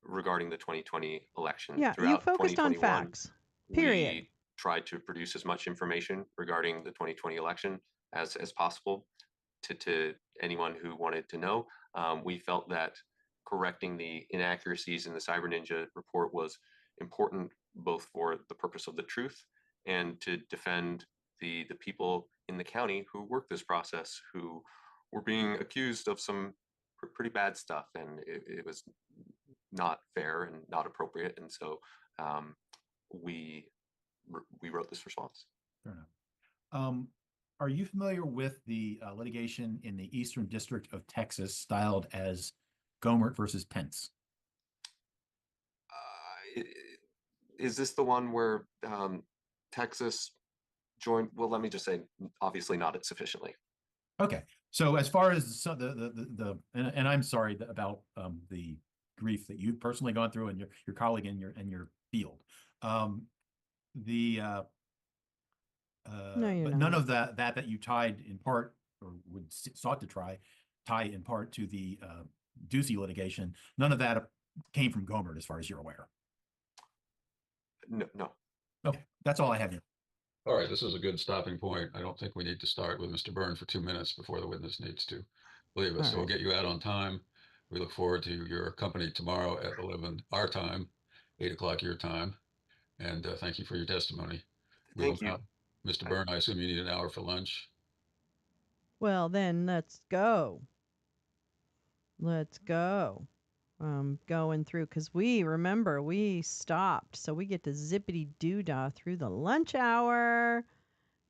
regarding the 2020 election. Yeah, you Throughout focused on 2021, facts. Period. We tried to produce as much information regarding the 2020 election as possible to anyone who wanted to know. We felt that correcting the inaccuracies in the Cyber Ninja report was important both for the purpose of the truth and to defend the people in the county who worked this process, who were being accused of some pretty bad stuff, and it was not fair and not appropriate. And so we wrote this response. Fair enough. Are you familiar with the litigation in the Eastern District of Texas styled as Gohmert versus Pence? Is this the one where Texas joined? Well, let me just say, obviously not sufficiently. Okay, so as far as and I'm sorry about the grief that you've personally gone through and your colleague in your field. No, you're But not. none of that you tied in part or sought to tie in part to the Ducey litigation. None of that came from Gohmert, as far as you're aware. No. Okay, that's all I have here. All right, this is a good stopping point. I don't think we need to start with Mr. Byrne for 2 minutes before the witness needs to leave us. All So we'll right. get you out on time. We look forward to your company tomorrow at 11 our time, 8 o'clock your time. And thank you for your testimony. Thank you. Mr. Byrne, I assume you need an hour for lunch. Well, then let's go. Let's go. Going through, because we stopped, so we get to zippity doo-dah through the lunch hour.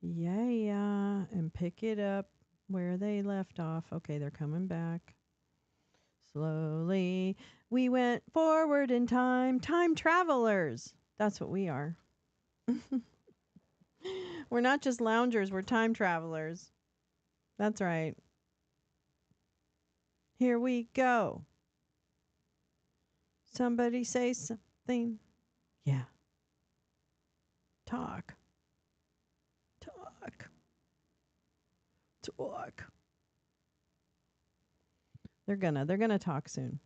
Yeah, and pick it up where they left off. Okay, they're coming back. Slowly, we went forward in time. Time travelers. That's what we are. We're not just loungers, we're time travelers. That's right. Here we go. Somebody say something. Yeah. Talk. They're gonna talk soon.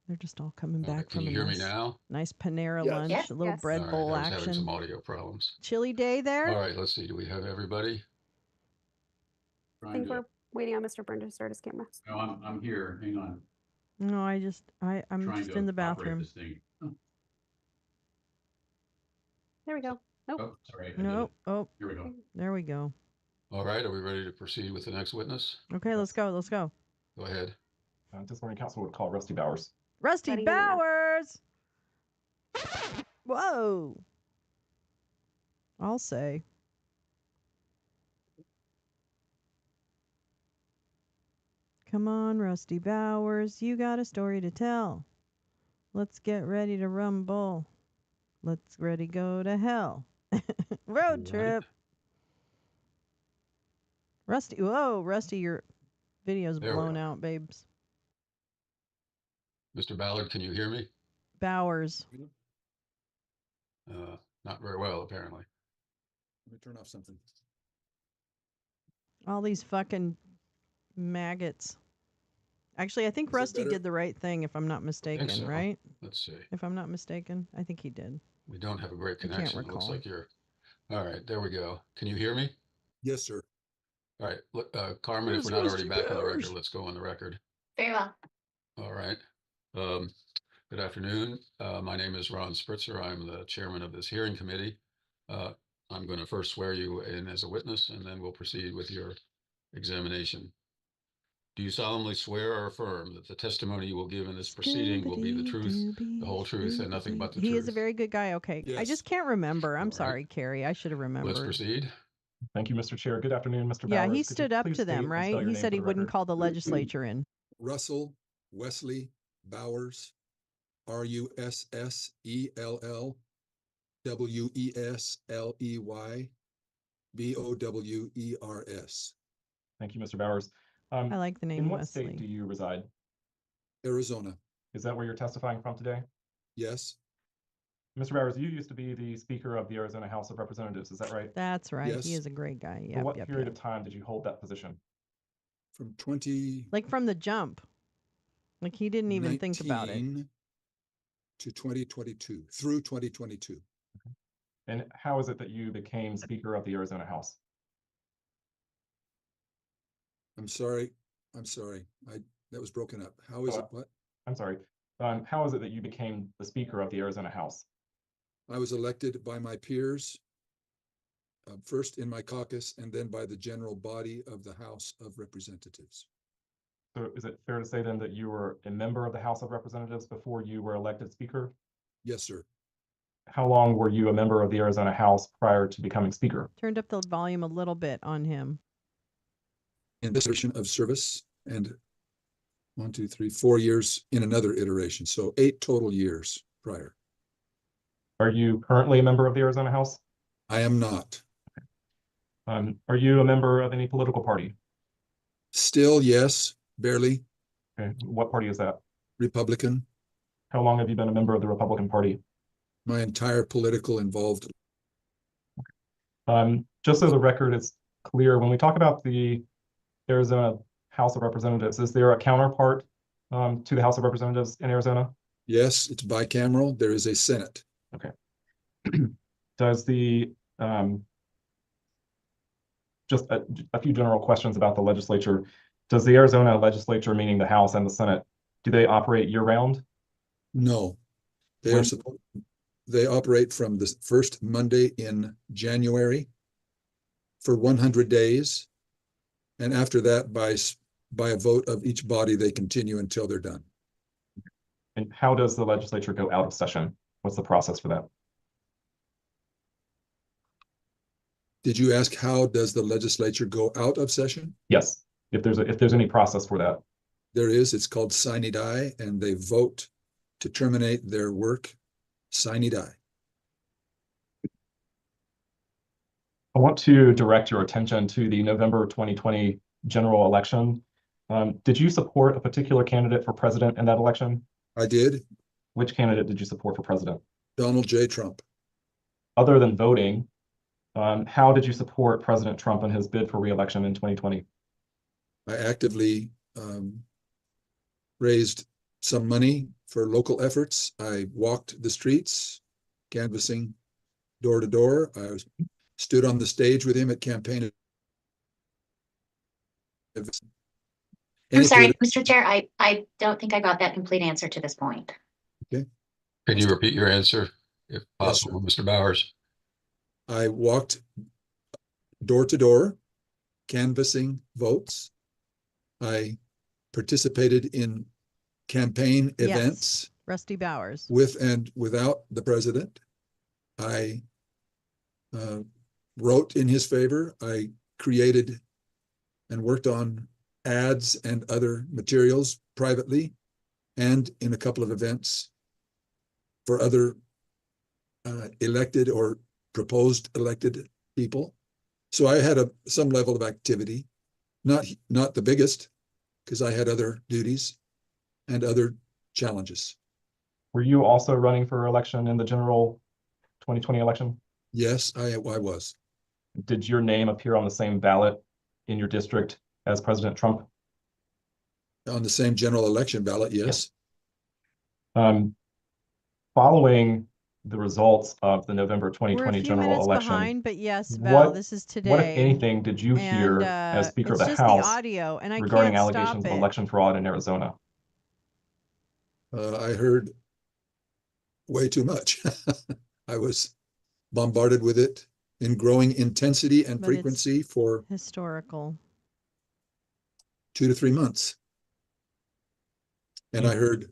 They're just all coming back Can from you a hear me nice, now? nice Panera Yes. lunch, Yes. a little Yes. bread All right, bowl I was having action. some audio problems. Chilly day there? All right, let's see. Do we have everybody? I think we're waiting on Mr. Byrne to start his camera. No, I'm here. Hang on. No, I'm Trying just to in the operate bathroom. this thing. There we go. Nope. Oh, sorry. I did Nope. it. Oh, Here we go. there we go. All right, are we ready to proceed with the next witness? Okay, let's go. Let's go. Go ahead. This morning council would call Rusty Bowers. Rusty Letting him in now. Bowers. Whoa. I'll say. Come on, Rusty Bowers, you got a story to tell. Let's get ready to rumble. Let's ready go to hell. Road trip. Rusty, whoa, Rusty, your video's There we blown are. out, babes. Mr. Ballard, can you hear me? Bowers. Not very well, apparently. Let me turn off something. All these fucking maggots. Actually, I think Is it Rusty better? did the right thing, if I'm not mistaken, so. right? Let's see. If I'm not mistaken, I think he did. We don't have a great I can't connection. It looks recall. like you're. All right, there we go. Can you hear me? Yes, sir. All right, look, Carmen, if Where's we're not already Rusty back on the record, Bowers? let's go on the record. Very well. All right. Good afternoon. My name is Ron Spritzer. I'm the chairman of this hearing committee. I'm going to first swear you in as a witness, and then we'll proceed with your examination. Do you solemnly swear or affirm that the testimony you will give in this proceeding will be the truth, the whole truth, and nothing but the He truth? is a very good guy. Okay. I just can't remember. I'm All right. sorry, Carrie. I should have remembered. Let's proceed. Thank you, Mr. Chair. Good afternoon, Mr. Yeah, Bowers. he Could you stood up please to state them, and right? spell your He name said for he the wouldn't record? call the legislature in. Russell Wesley Bowers, RUSSELLWESLEY Thank you, Mr. Bowers. I like the name In what Wesley. state do you reside? Arizona. Is that where you're testifying from today? Yes. Mr. Bowers, you used to be the Speaker of the Arizona House of Representatives, is that right? That's right. He Yes. is a great guy. For Yep, what yep, period yep. of time did you hold that position? From 2019 Like from the jump. Like he didn't even think about it. to 2022, through 2022. And how is it that you became Speaker of the Arizona House? I'm sorry. That was broken up. How is it? What? I'm sorry. How is it that you became the Speaker of the Arizona House? I was elected by my peers, first in my caucus and then by the general body of the House of Representatives. So is it fair to say then that you were a member of the House of Representatives before you were elected Speaker? Yes, sir. How long were you a member of the Arizona House prior to becoming Speaker? Turned up the volume a little bit on him. In this iteration of service, and 4 years in another iteration. So 8 total years prior. Are you currently a member of the Arizona House? I am not. Are you a member of any political party? Still, yes, barely. Okay. What party is that? Republican. How long have you been a member of the Republican Party? My entire political involved. Just so the record is clear, when we talk about the Arizona House of Representatives, is there a counterpart to the House of Representatives in Arizona? Yes, it's bicameral. There is a Senate. Okay. Does the just a few general questions about the legislature. Does the Arizona legislature, meaning the House and the Senate, do they operate year-round? No, they operate from the first Monday in January for 100 days. And after that, by a vote of each body, they continue until they're done. And how does the legislature go out of session? What's the process for that? Did you ask how does the legislature go out of session? Yes, if there's any process for that. There is. It's called sine die, and they vote to terminate their work sine die. I want to direct your attention to the November 2020 general election. Did you support a particular candidate for president in that election? I did. Which candidate did you support for president? Donald J. Trump. Other than voting, how did you support President Trump in his bid for re-election in 2020? I actively raised some money for local efforts. I walked the streets, canvassing door to door. I stood on the stage with him at campaign. I'm sorry, Mr. Chair, I don't think I got that complete answer to this point. Okay. Can you repeat your answer, if possible, Mr. Bowers? I walked door to door, canvassing votes. I participated in campaign events. Rusty Bowers. With and without the president. I wrote in his favor. I created and worked on ads and other materials privately and in a couple of events for other elected or proposed elected people. So I had some level of activity, not the biggest, because I had other duties and other challenges. Were you also running for election in the general 2020 election? Yes, I was. Did your name appear on the same ballot in your district as President Trump? On the same general election ballot, yes. Following the results of the November We're a 2020 few general minutes election, behind, but yes, Val, what, this is today. what if anything did you hear as Speaker of it's the just House the audio, and I regarding can't stop allegations of it. election fraud in Arizona? I heard way too much. I was bombarded with it in growing intensity and But frequency for historical 2 to 3 months. And I heard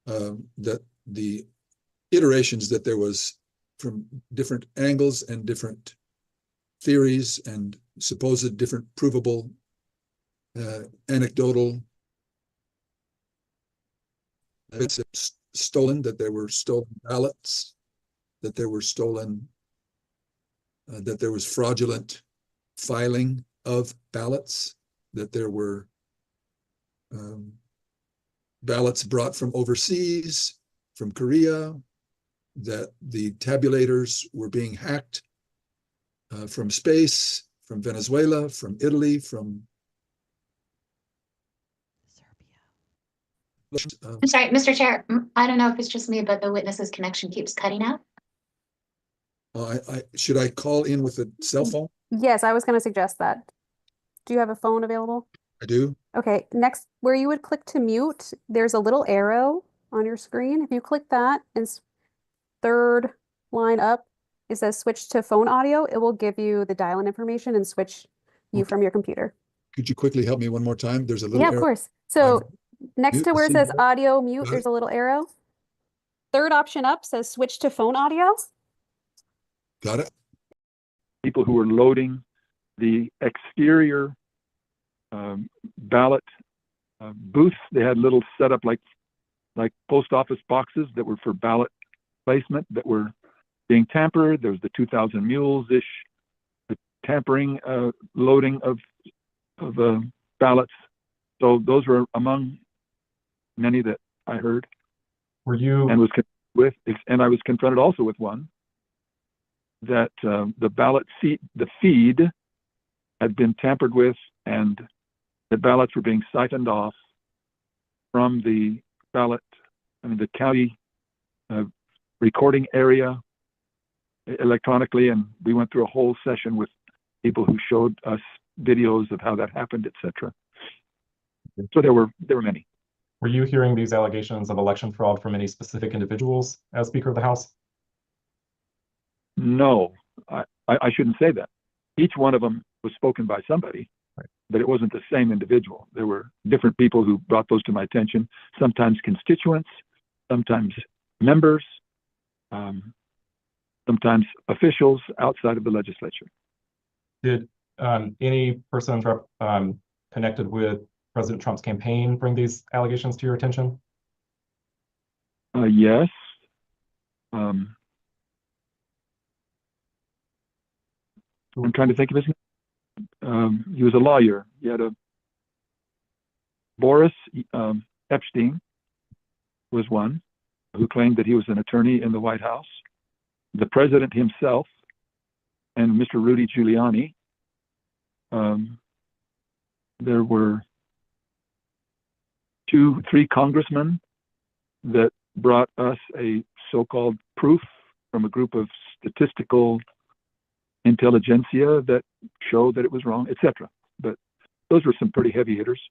that the iterations that there was from different angles and different theories and supposed different provable anecdotal stolen, that there were stolen ballots, that there were stolen, that there was fraudulent filing of ballots, that there were ballots brought from overseas, from Korea, that the tabulators were being hacked from space, from Venezuela, from Italy, from I'm sorry, Mr. Chair, I don't know if it's just me, but the witness's connection keeps cutting out. Should I call in with a cell phone? Yes, I was going to suggest that. Do you have a phone available? I do. Okay, next, where you would click to mute, there's a little arrow on your screen. If you click that and third line up, it says switch to phone audio. It will give you the dial-in information and switch you from your computer. Could you quickly help me one more time? There's a little Yeah, of arrow. course. So next mute to where it the says signal. audio mute, there's a little arrow. Third option up says switch to phone audio. Got it. People who were loading the exterior ballot booths. They had little setup like post office boxes that were for ballot placement that were being tampered. There was the 2,000 mules-ish, the tampering, loading of ballots. So those were among many that I heard. Were you and was with, and I was confronted also with one that the ballot seat, the feed had been tampered with, and the ballots were being siphoned off from the ballot, the county recording area electronically, and we went through a whole session with people who showed us videos of how that happened, etc. So there were many. Were you hearing these allegations of election fraud from any specific individuals as Speaker of the House? No, I shouldn't say that. Each one of them was spoken by somebody, but it wasn't the same individual. There were different people who brought those to my attention, sometimes constituents, sometimes members, sometimes officials outside of the legislature. Did any persons connected with President Trump's campaign bring these allegations to your attention? Yes. I'm trying to think of his name. He was a lawyer. He had Boris Epstein was one who claimed that he was an attorney in the White House. The president himself and Mr. Rudy Giuliani. There were 2-3 congressmen that brought us a so-called proof from a group of statistical intelligentsia that showed that it was wrong, etc. But those were some pretty heavy hitters.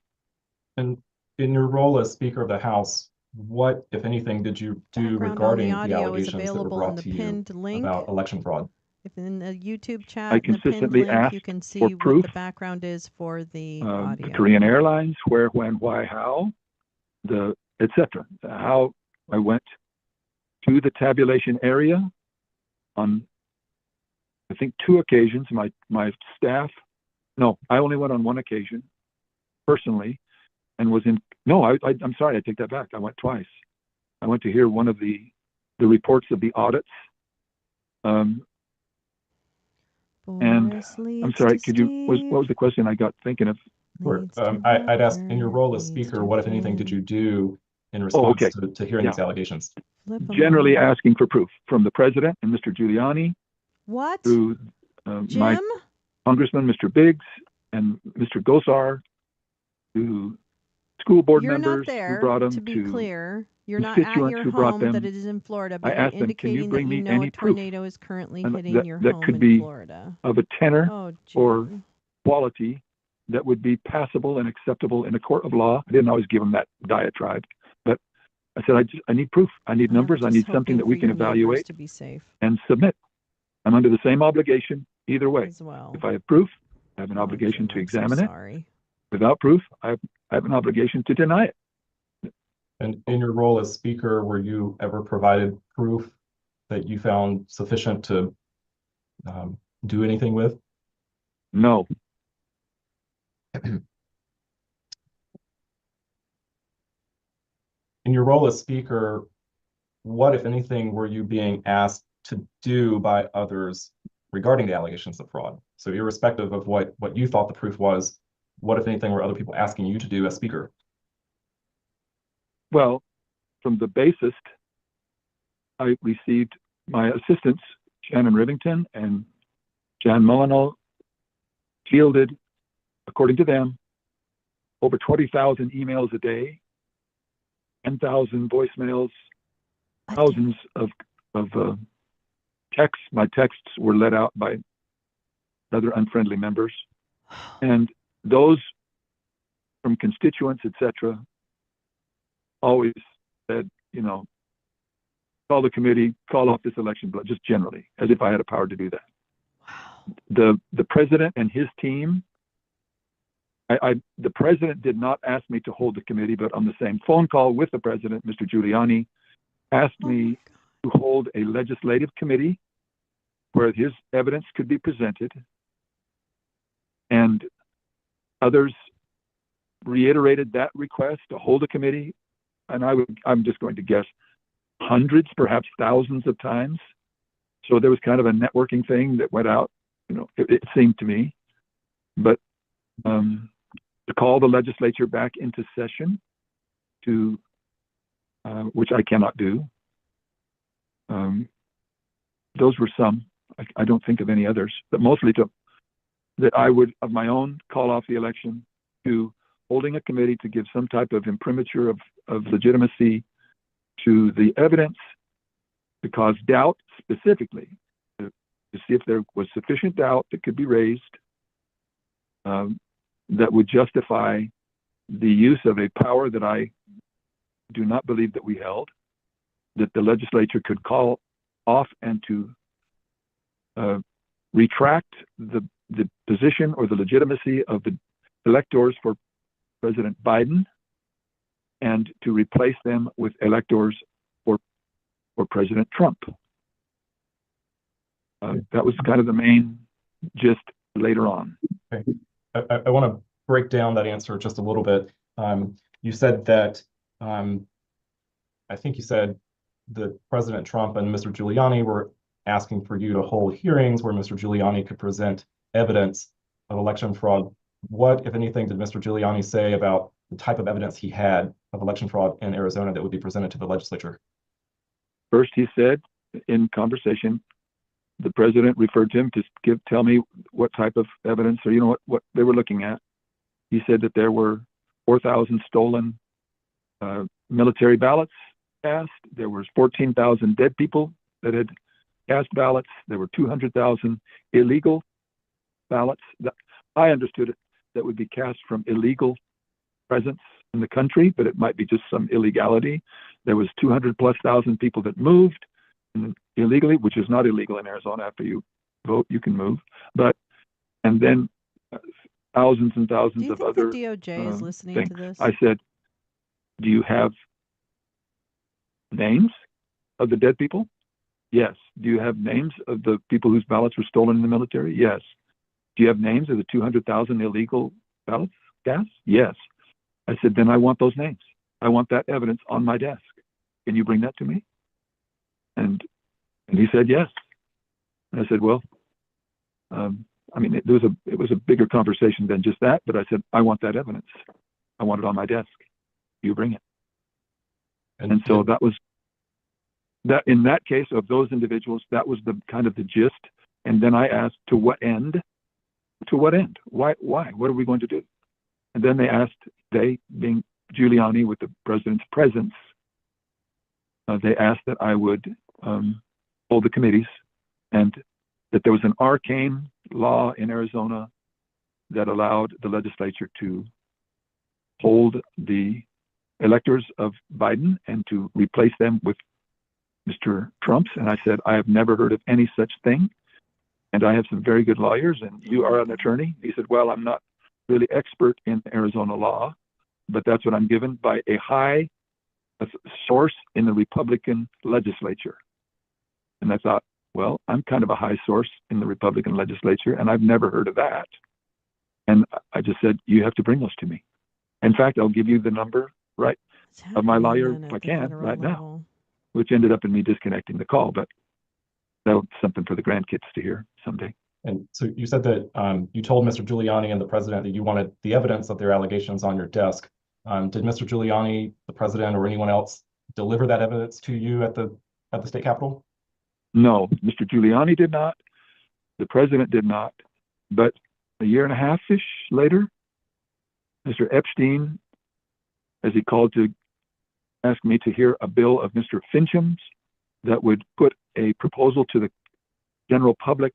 And in your role as Speaker of the House, what, if anything, did you do regarding the allegations that were brought to you about election fraud? If in the YouTube chat, I consistently asked you can see for proof, what the background is for the audio. Korean Airlines, where, when, why, how, etc. How I went to the tabulation area on I think 2 occasions, my staff, no, I only went on 1 occasion personally and was in, no, I'm sorry, I take that back. I went twice. I went to hear one of the reports of the audits. And I'm sorry, could you, what was the question I got thinking of? Sure. I'd ask, in your role as speaker, what, if anything, did you do in response to hearing these allegations? Generally asking for proof from the president and Mr. Giuliani. What? Through my Congressman, Mr. Biggs, and Mr. Gosar, to school board You're members not there, who brought them, to be clear. You're not at constituents your who brought home them. that it is in Florida, but I you're asked them, can you indicating that bring you me know any a proof tornado is currently and hitting your that home could in be Florida. of a tenor Oh, or quality that would be passable and acceptable in a court of law? I didn't always give them that diatribe, but I said, I need proof. I need numbers. I need something that we can evaluate to be safe. and submit. I'm under the same obligation either way. As well. If I have proof, I have an obligation to examine it. Without proof, I have an obligation to deny it. And in your role as speaker, were you ever provided proof that you found sufficient to do anything with? No. In your role as speaker, what, if anything, were you being asked to do by others regarding the allegations of fraud? So irrespective of what you thought the proof was, what, if anything, were other people asking you to do as speaker? Well, from the bassist, I received my assistants, Shannon Rivington and Jan Molyneux, fielded, according to them, over 20,000 emails a day, 10,000 voicemails, thousands of texts. My texts were let out by other unfriendly members. And those from constituents, etc., always said, call the committee, call off this election, but just generally, as if I had a power to do that. Wow. The president and his team, the president did not ask me to hold the committee, but on the same phone call with the president, Mr. Giuliani asked me to hold a legislative committee where his evidence could be presented, and others reiterated that request to hold a committee. And I'm just going to guess hundreds, perhaps thousands of times. So there was kind of a networking thing that went out, it seemed to me. But to call the legislature back into session, which I cannot do, those were some. I don't think of any others, but mostly that I would, of my own, call off the election, to holding a committee to give some type of imprimatur of legitimacy to the evidence, to cause doubt specifically, to see if there was sufficient doubt that could be raised that would justify the use of a power that I do not believe that we held, that the legislature could call off and to retract the position or the legitimacy of the electors for President Biden and to replace them with electors for President Trump. That was kind of the main gist later on. Okay. I want to break down that answer just a little bit. You said that, I think you said that President Trump and Mr. Giuliani were asking for you to hold hearings where Mr. Giuliani could present evidence of election fraud. What, if anything, did Mr. Giuliani say about the type of evidence he had of election fraud in Arizona that would be presented to the legislature? First, he said in conversation, the president referred to him to tell me what type of evidence or what they were looking at. He said that there were 4,000 stolen military ballots cast. There was 14,000 dead people that had cast ballots. There were 200,000 illegal ballots. I understood it that would be cast from illegal presence in the country, but it might be just some illegality. There was 200,000+ people that moved illegally, which is not illegal in Arizona. After you vote, you can move. And then thousands and thousands of other the DOJ is listening things. to this? I said, do you have names of the dead people? Yes. Do you have names of the people whose ballots were stolen in the military? Yes. Do you have names of the 200,000 illegal ballots cast? Yes. I said, then I want those names. I want that evidence on my desk. Can you bring that to me? And he said, yes. And I said, well, I mean, it was a bigger conversation than just that, but I said, I want that evidence. I want it on my desk. You bring it. And so that was that. In that case of those individuals, that was the kind of the gist. And then I asked, to what end? To what end? Why? What are we going to do? And then they asked, they being Giuliani with the president's presence, they asked that I would hold the committees, and that there was an arcane law in Arizona that allowed the legislature to hold the electors of Biden and to replace them with Mr. Trump's. And I said, I have never heard of any such thing. And I have some very good lawyers, and you are an attorney. He said, well, I'm not really expert in Arizona law, but that's what I'm given by a high source in the Republican legislature. And I thought, well, I'm kind of a high source in the Republican legislature, and I've never heard of that. And I just said, you have to bring those to me. In fact, I'll give you the number of my lawyer if I can right now, which ended up in me disconnecting the call, but that's something for the grandkids to hear someday. And so you said that you told Mr. Giuliani and the president that you wanted the evidence of their allegations on your desk. Did Mr. Giuliani, the president, or anyone else deliver that evidence to you at the state capitol? No, Mr. Giuliani did not. The president did not. But a year and a half-ish later, Mr. Epstein, as he called to ask me to hear a bill of Mr. Fincham's that would put a proposal to the general public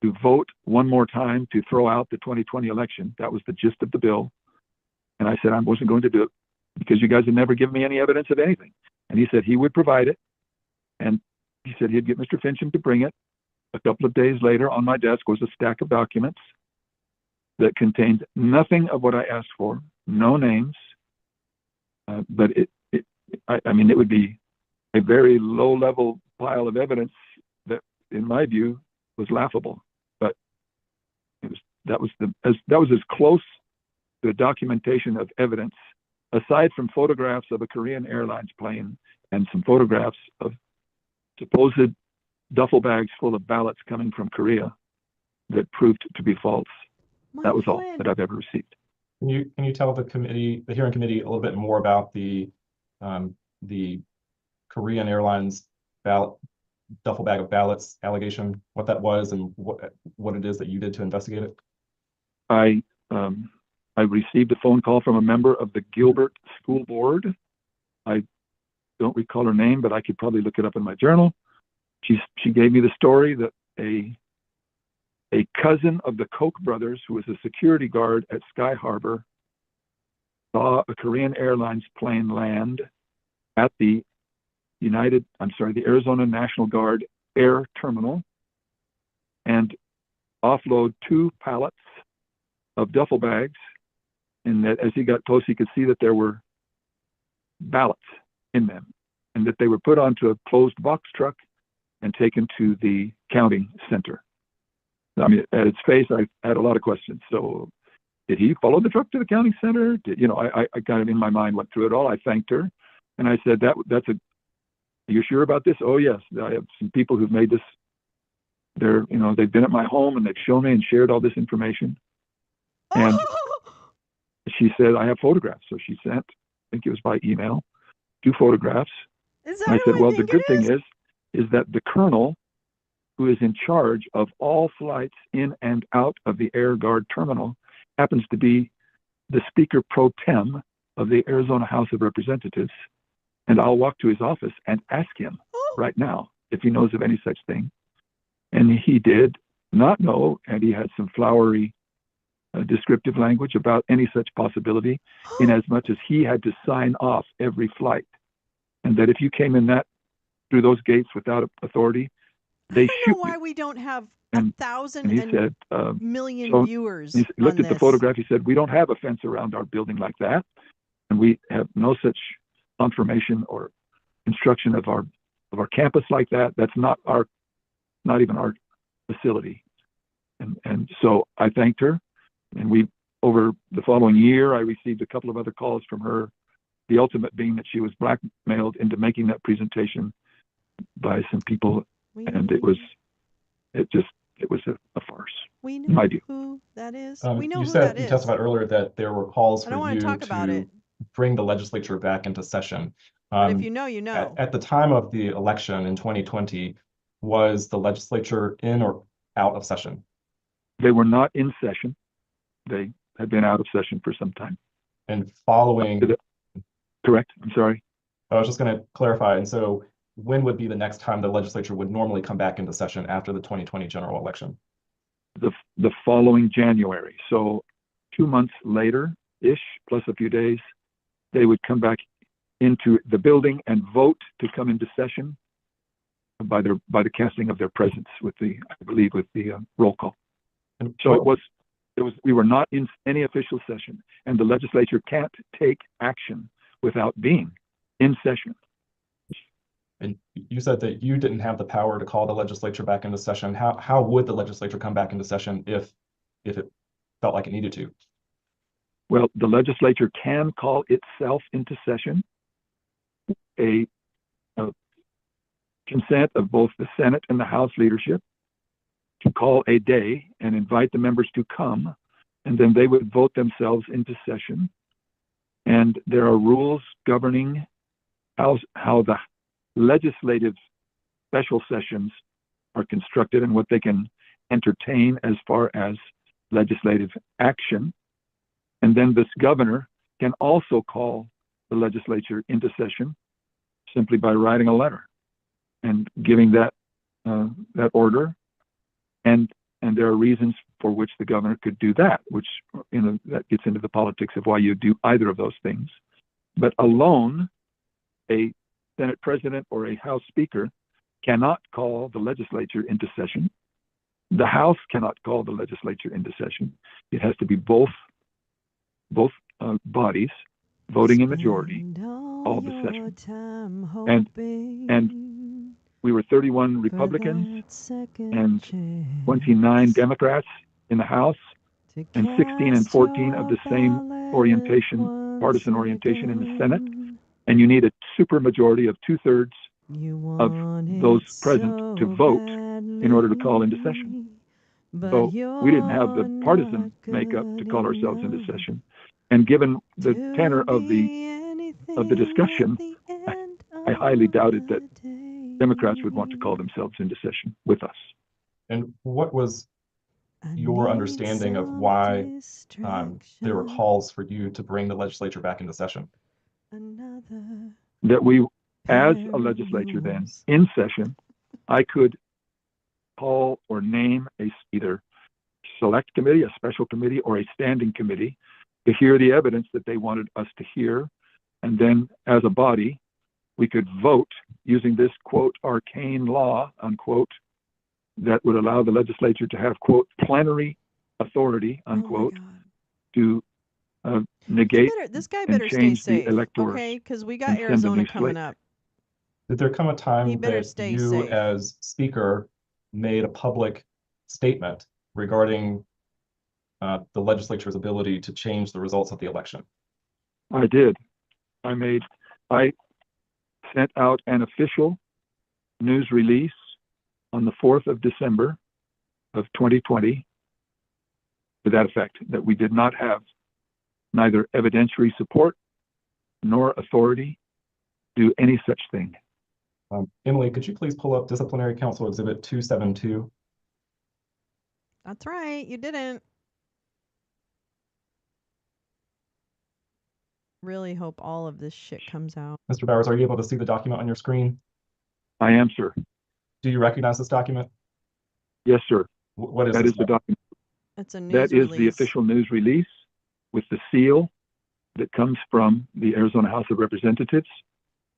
to vote one more time to throw out the 2020 election. That was the gist of the bill. And I said I wasn't going to do it because you guys had never given me any evidence of anything. And he said he would provide it. And he said he'd get Mr. Fincham to bring it. A couple of days later, on my desk was a stack of documents that contained nothing of what I asked for, no names. But I mean, it would be a very low-level pile of evidence that, in my view, was laughable. But that was as close to a documentation of evidence, aside from photographs of a Korean Airlines plane and some photographs of supposed duffel bags full of ballots coming from Korea that proved to be false. That was all that I've ever received. Can you tell the hearing committee, a little bit more about the Korean Airlines duffel bag of ballots allegation, what that was, and what it is that you did to investigate it? I received a phone call from a member of the Gilbert School Board. I don't recall her name, but I could probably look it up in my journal. She gave me the story that a cousin of the Koch brothers, who was a security guard at Sky Harbor, saw a Korean Airlines plane land at the Arizona National Guard Air Terminal and offload 2 pallets of duffel bags. And that as he got close, he could see that there were ballots in them and that they were put onto a closed box truck and taken to the counting center. I mean, at its face, I had a lot of questions. So did he follow the truck to the counting center? I kind of in my mind went through it all. I thanked her and I said, are you sure about this? Oh, yes. I have some people who've made this. They've been at my home and they've shown me and shared all this information. And she said, I have photographs. So she sent, I think it was by email, 2 photographs. And I said, well, the good thing is that the colonel who is in charge of all flights in and out of the Air Guard terminal happens to be the Speaker pro tem of the Arizona House of Representatives. And I'll walk to his office and ask him right now if he knows of any such thing. And he did not know, and he had some flowery descriptive language about any such possibility, in as much as he had to sign off every flight. And that if you came in through those gates without authority, they shoot you. Why we don't have 1,000 he said, million viewers. He looked on at the photograph. He said, we don't have a fence around our building like that. And we have no such confirmation or instruction of our of our campus like that. That's not even our facility. And so I thanked her, and over the following year, I received a couple of other calls from her, the ultimate being that she was blackmailed into making that presentation by some people, and it was a farce. We in my know view. who that is. You We know who said that you is. testified earlier that there were calls I for don't want you to talk about to it. bring the legislature back into session. But if you know, you know. At the time of the election in 2020, was the legislature in or out of session? They were not in session. They had been out of session for some time. And following, correct? I'm sorry. I was just going to clarify. And so when would be the next time the legislature would normally come back into session after the 2020 general election? The following January. So 2 months later-ish, plus a few days, they would come back into the building and vote to come into session by the casting of their presence with the roll call. And so we were not in any official session, and the legislature can't take action without being in session. And you said that you didn't have the power to call the legislature back into session. How would the legislature come back into session if it felt like it needed to? Well, the legislature can call itself into session. A consent of both the Senate and the House leadership to call a day and invite the members to come, and then they would vote themselves into session. And there are rules governing how the legislative special sessions are constructed and what they can entertain as far as legislative action. And then this governor can also call the legislature into session simply by writing a letter and giving that order. And there are reasons for which the governor could do that, which that gets into the politics of why you do either of those things. But alone, a Senate president or a House speaker cannot call the legislature into session. The House cannot call the legislature into session. It has to be both bodies voting in majority all the session. And we were 31 Republicans and 29 Democrats in the House, and 16 and 14 of the same orientation, partisan orientation in the Senate. And you need a supermajority of 2/3 of those present to vote in order to call into session. So we didn't have the partisan makeup to call ourselves into session. And given the tenor of the discussion, I highly doubted that Democrats would want to call themselves into session with us. And what was your understanding of why there were calls for you to bring the legislature back into session? That we, as a legislature then, in session, I could call or name either select committee, a special committee, or a standing committee to hear the evidence that they wanted us to hear. And then as a body, we could vote using this, quote, arcane law, unquote, that would allow the legislature to have, quote, plenary authority, unquote, to negate this guy and better stay change safe, the electors. okay? Because we got and send a Arizona new coming slate. up. Did there come a He time better that stay you safe. as speaker made a public statement regarding the legislature's ability to change the results of the election? I did. I sent out an official news release on the 4th of December of 2020 to that effect, that we did not have neither evidentiary support nor authority to do any such thing. Emily, could you please pull up Disciplinary Council Exhibit 272? That's right. You didn't. Really hope all of this shit comes out. Mr. Bowers, are you able to see the document on your screen? I am, sir. Do you recognize this document? Yes, sir. What is that? This Is the document? It's a news That is release. the official news release with the seal that comes from the Arizona House of Representatives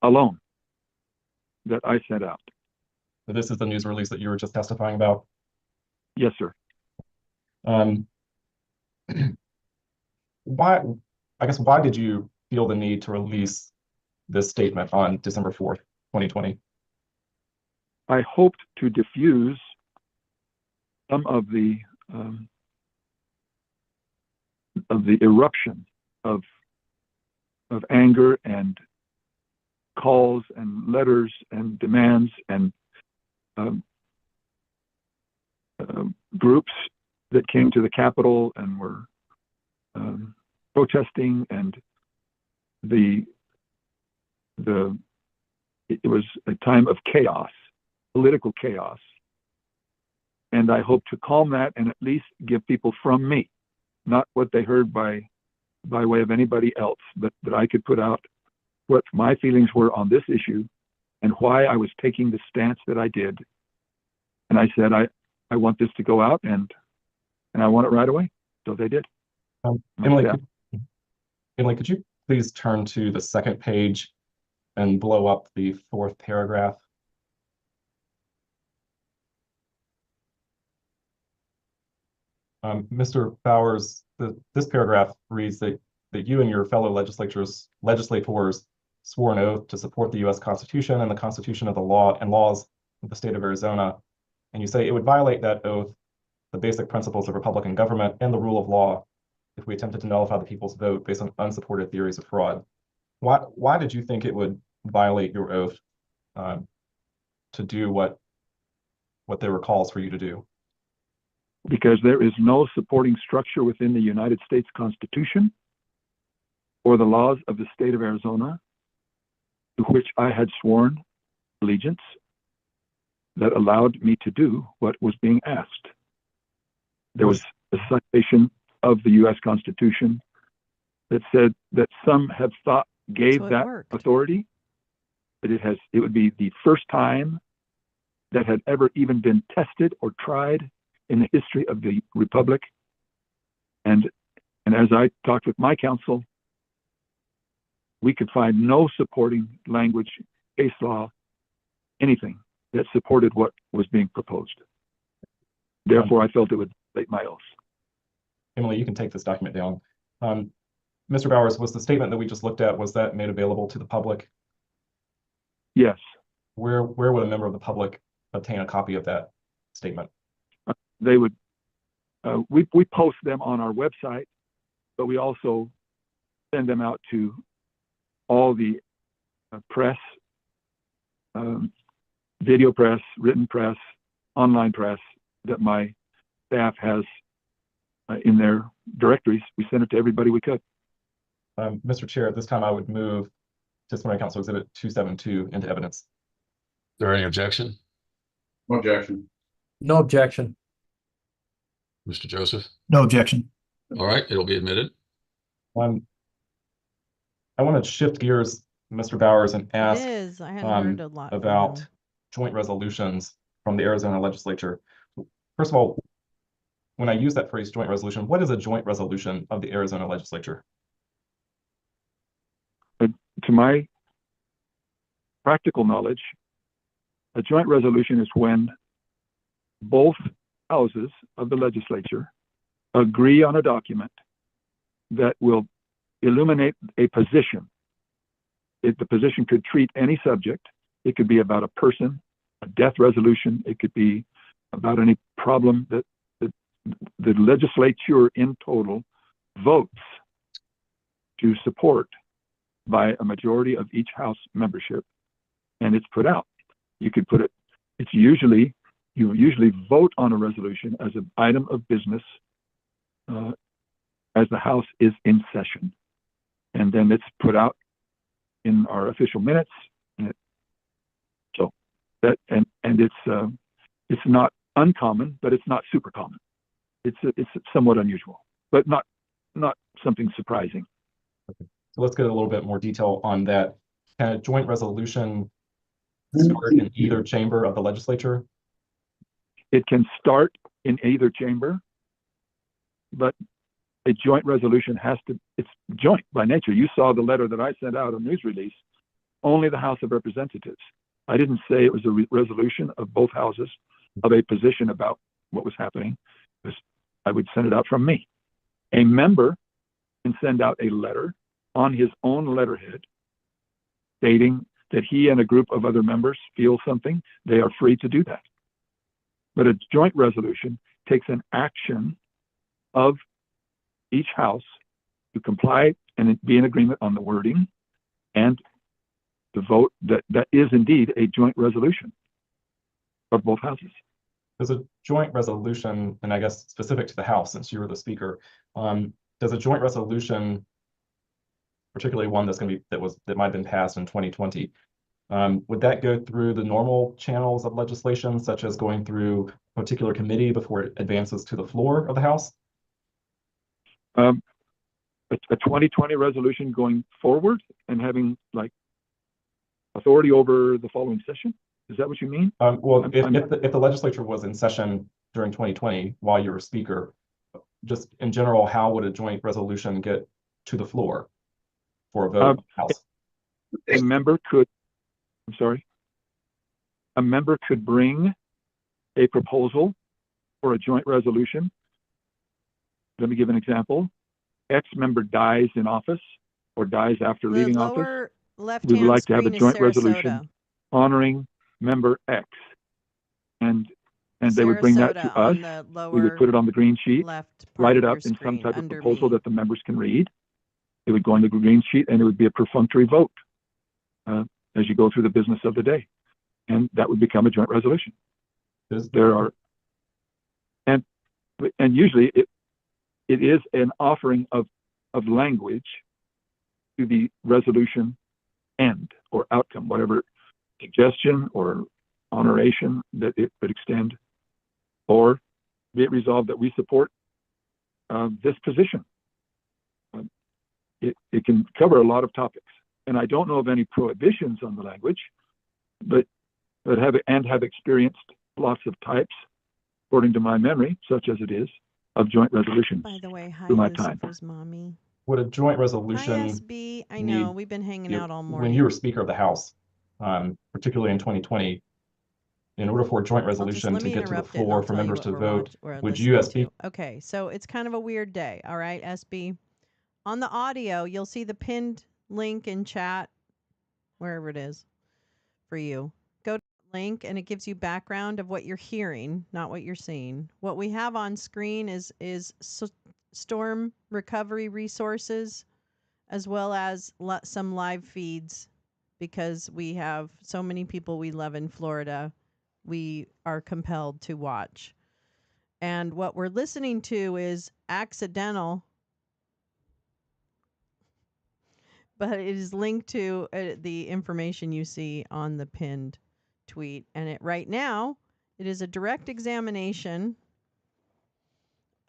alone that I sent out. This is the news release that you were just testifying about? Yes, sir. Why did you feel the need to release this statement on December 4th, 2020? I hoped to diffuse some of the eruption of anger and calls and letters and demands and groups that came to the Capitol and were protesting, and it was a time of chaos, political chaos. And I hope to calm that and at least give people from me, not what they heard by way of anybody else, but that I could put out what my feelings were on this issue and why I was taking the stance that I did. And I said, I want this to go out and I want it right away. So they did. Emily, could you please turn to the second page and blow up the fourth paragraph? Mr. Bowers, this paragraph reads that you and your fellow legislators swore an oath to support the U.S. Constitution and the Constitution of the law and laws of the state of Arizona. And you say it would violate that oath, the basic principles of Republican government and the rule of law if we attempted to nullify the people's vote based on unsupported theories of fraud. Why did you think it would violate your oath to do what there were calls for you to do? Because there is no supporting structure within the United States Constitution or the laws of the state of Arizona to which I had sworn allegiance that allowed me to do what was being asked. There was a citation of the U.S. Constitution that said that some have thought gave that authority, but it would be the first time that had ever even been tested or tried in the history of the Republic. And as I talked with my counsel, we could find no supporting language, case law, anything that supported what was being proposed. Therefore, I felt it would violate my oath. Emily, you can take this document down. Mr. Bowers, was the statement that we just looked at, was that made available to the public? Yes. Where would a member of the public obtain a copy of that statement? They would, we post them on our website, but we also send them out to all the press, video press, written press, online press that my staff has in their directories. We send it to everybody we could. Mr. Chair, at this time I would move Disciplinary Council Exhibit 272 into evidence. Is there any objection? No objection. No objection. Mr. Joseph? No objection. All right, it'll be admitted. I want to shift gears, Mr. Bowers, and ask I hadn't heard a lot about joint resolutions from the Arizona legislature. First of all, when I use that phrase joint resolution, what is a joint resolution of the Arizona legislature? To my practical knowledge, a joint resolution is when both houses of the legislature agree on a document that will illuminate a position. The position could treat any subject. It could be about a person, a death resolution. It could be about any problem that the legislature in total votes to support by a majority of each House membership, and it's put out. You could put it, you usually vote on a resolution as an item of business as the House is in session. And then it's put out in our official minutes. It's not uncommon, but it's not super common. It's somewhat unusual, but not something surprising. Okay. So let's get a little bit more detail on that. Can a joint resolution start in either chamber of the legislature? It can start in either chamber, but a joint resolution it's joint by nature. You saw the letter that I sent out, a news release, only the House of Representatives. I didn't say it was a resolution of both houses of a position about what was happening, because I would send it out from me. A member can send out a letter on his own letterhead stating that he and a group of other members feel something, they are free to do that. But a joint resolution takes an action of each house to comply and be in agreement on the wording and the vote that is indeed a joint resolution of both houses. There's a joint resolution, and I guess specific to the House, since you were the speaker, does a joint resolution, particularly one that's going to be that might have been passed in 2020, would that go through the normal channels of legislation, such as going through a particular committee before it advances to the floor of the House? A 2020 resolution going forward and having like authority over the following session? Is that what you mean? Well, if the legislature was in session during 2020 while you were speaker, just in general, how would a joint resolution get to the floor for a vote? A member could, I'm sorry, a member could bring a proposal for a joint resolution. Let me give an example. X member dies in office or dies after leaving office. We would like to have a joint resolution honoring member X. And they would bring that to us. We would put it on the green sheet, write it up in some type of proposal that the members can read. It would go on the green sheet and it would be a perfunctory vote as you go through the business of the day. And that would become a joint resolution. There are, and usually it is an offering of language to the resolution end or outcome, whatever suggestion or honoration that it would extend, or be it resolved that we support this position. It can cover a lot of topics. And I don't know of any prohibitions on the language, but have experienced lots of types, according to my memory, such as it is, of joint resolutions. By the way, hi, through my Lucifer's mommy. Would a joint resolution? Hi, SB. I know we've been hanging out all morning. When you were Speaker of the House, particularly in 2020, in order for a joint resolution to get to the floor for members to vote, would you, SB? Okay, so it's kind of a weird day. All right, SB. On the audio, you'll see the pinned link in chat, wherever it is for you. Go to the link and it gives you background of what you're hearing, not what you're seeing. What we have on screen is storm recovery resources, as well as some live feeds, because we have so many people we love in Florida, we are compelled to watch. And what we're listening to is accidental, but it is linked to the information you see on the pinned tweet. And right now, it is a direct examination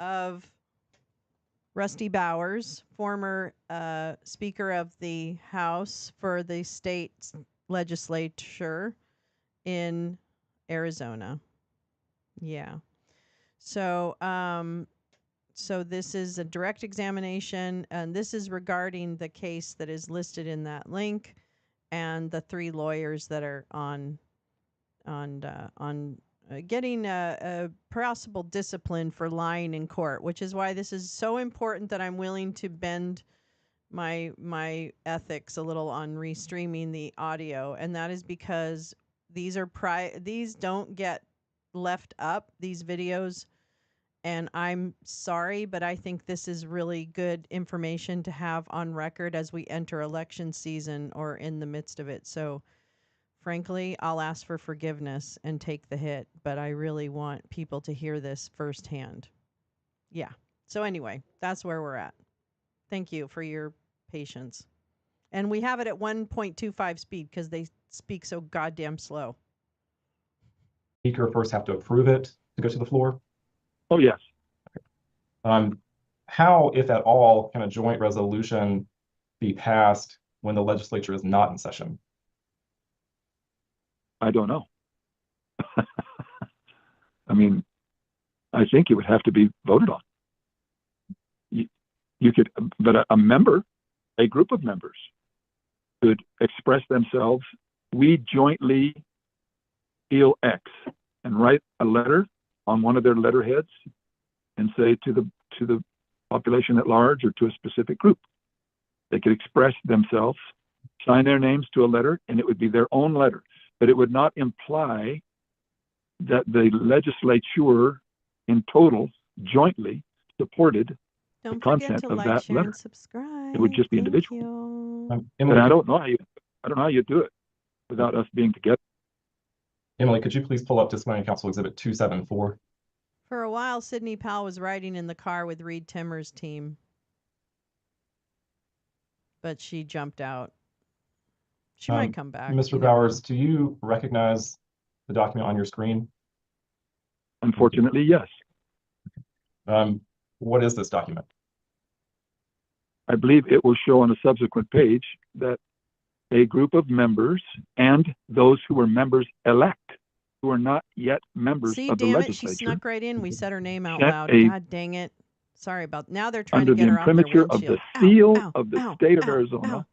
of Rusty Bowers, former Speaker of the House for the state legislature in Arizona. Yeah. So, so this is a direct examination, and this is regarding the case that is listed in that link, and the 3 lawyers that are on getting a possible discipline for lying in court, which is why this is so important that I'm willing to bend my ethics a little on restreaming the audio, and that is because these don't get left up, these videos, and I'm sorry, but I think this is really good information to have on record as we enter election season or in the midst of it. So frankly, I'll ask for forgiveness and take the hit, but I really want people to hear this firsthand. Yeah. So anyway, that's where we're at. Thank you for your patience. And we have it at 1.25 speed because they speak so goddamn slow. Speaker first have to approve it to go to the floor? Oh, yes. How, if at all, can a joint resolution be passed when the legislature is not in session? I don't know. I mean, I think it would have to be voted on. You could, but a member, a group of members could express themselves. We jointly feel X, and write a letter on one of their letterheads and say to the population at large or to a specific group. They could express themselves sign their names to a letter, and it would be their own letter. But it would not imply that the legislature in total jointly supported Don't the content forget to of like, that share, letter. and subscribe. It would just be Thank individual. you. And I don't know how you do it without us being together. Emily, could you please pull up Disciplinary Council Exhibit 274? For a while, Sidney Powell was riding in the car with Reed Timmer's team, but she jumped out. She might come back. Mr. You never know. Bowers, do you recognize the document on your screen? Unfortunately, yes. What is this document? I believe it will show on a subsequent page that a group of members and those who were members elect, who are not yet members See, of the damn it, she legislature, snuck right in. We said her name out sent loud. a- God dang it. Sorry about now they're trying under to the get her off their imprimatur of the windshield. seal of the state of Arizona,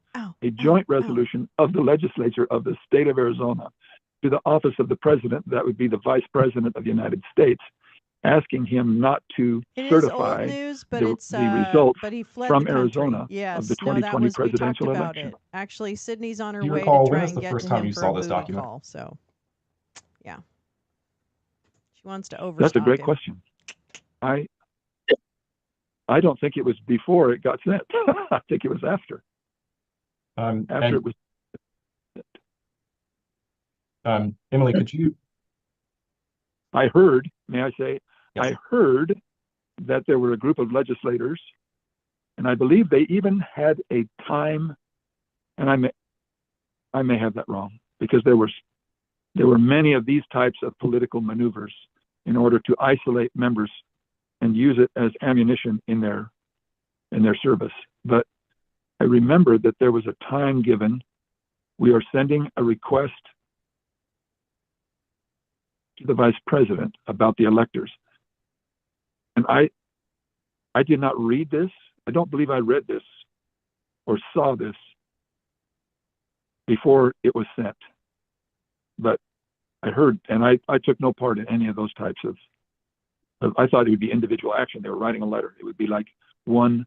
a joint resolution of the legislature of the state of Arizona to the office of the president, that would be the vice president of the United States, asking him not to It is certify old news, but the it's results but he fled from the country. Arizona Yes, of the no, that 2020 was we talked presidential about election. it. Actually, Sydney's on her Do you way recall to when try is and the get first to time him you for saw a this booty document? call. So, yeah, she wants to overstalk That's a great him. question. I don't think it was before it got sent. I think it was after. After it was. Emily, could you? I heard, may I say, Yes. I heard that there were a group of legislators, and I believe they even had a time, and I may have that wrong, because there were many of these types of political maneuvers in order to isolate members and use it as ammunition in their service. But I remember that there was a time given. We are sending a request to the vice president about the electors. And I did not read this. I don't believe I read this or saw this before it was sent. But I heard, and I took no part in any of those types of I thought it would be individual action. They were writing a letter. It would be like one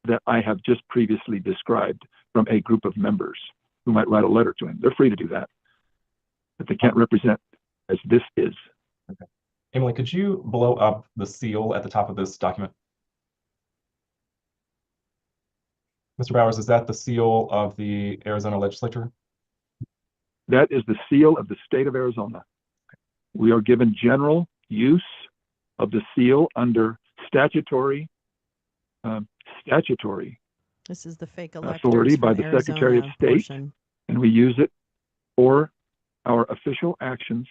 that I have just previously described from a group of members who might write a letter to him. They're free to do that, but they can't represent as this is. Okay. Emily, could you blow up the seal at the top of this document? Mr. Bowers, is that the seal of the Arizona legislature? That is the seal of the state of Arizona. We are given general use of the seal under statutory This is the fake electors authority by from the Arizona Secretary of State, portion. and we use it for our official actions,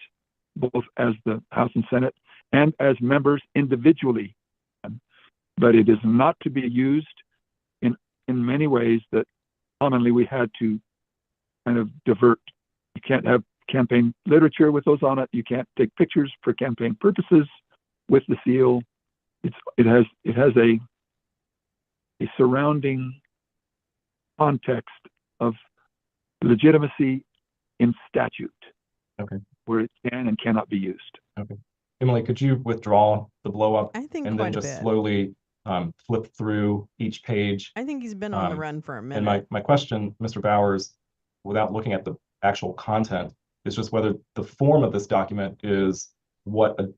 both as the House and Senate and as members individually. But it is not to be used in many ways that commonly we had to kind of divert. You can't have campaign literature with those on it. You can't take pictures for campaign purposes with the seal. It has a surrounding context of legitimacy in statute, okay, where it can and cannot be used. Okay, Emily, could you withdraw the blow up I think and quite then a just bit. slowly flip through each page? I think he's been on the run for a minute. And my question, Mr. Bowers, without looking at the actual content, is just whether the form of this document is what a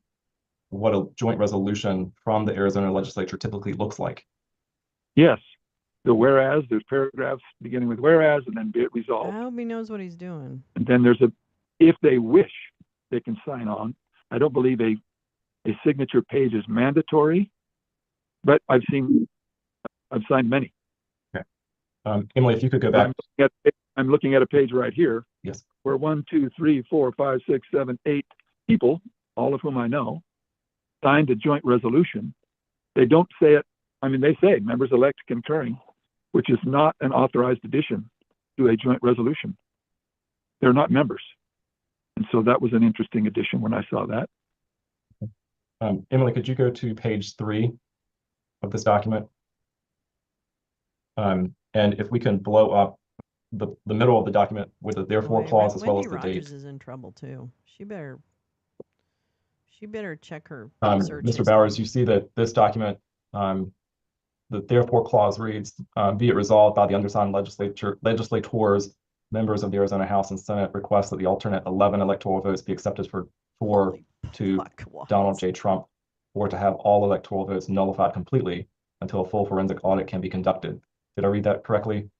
joint resolution from the Arizona legislature typically looks like. Yes, the whereas, there's paragraphs beginning with whereas and then be it resolved. I hope he knows what he's doing. And then there's if they wish, they can sign on. I don't believe a signature page is mandatory, but I've signed many. Okay. Emily, if you could go back. I'm looking at a page right here. Yes. Where 1, 2, 3, 4, 5, 6, 7, 8 people, all of whom I know, signed a joint resolution. They don't say it. I mean, they say members elect concurring, which is not an authorized addition to a joint resolution. They're not members. And so that was an interesting addition when I saw that. Emily, could you go to page 3 of this document? And if we can blow up the middle of the document with a therefore clause as well as the Wendy date. Rogers is in trouble too. She better check her search Mr. history. Bowers, you see that this document, the the therefore clause reads, be it resolved by the undersigned legislators, members of the Arizona House and Senate request that the alternate 11 electoral votes be accepted for to Donald J. Trump, or to have all electoral votes nullified completely until a full forensic audit can be conducted. Did I read that correctly?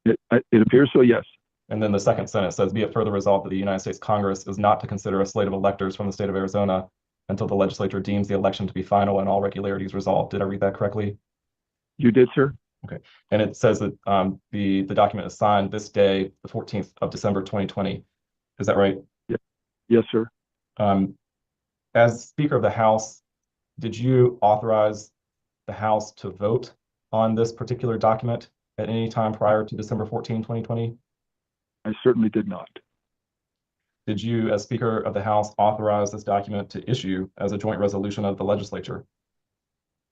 It appears so, yes. And then the second sentence says, be it further resolved that the United States Congress is not to consider a slate of electors from the state of Arizona until the legislature deems the election to be final and all regularities resolved. Did I read that correctly? You did, sir. Okay. And it says that the document is signed this day, the 14th of December, 2020. Is that right? Yes, sir. As Speaker of the House, did you authorize the House to vote on this particular document at any time prior to December 14, 2020? I certainly did not. Did you, as Speaker of the House, authorize this document to issue as a joint resolution of the legislature?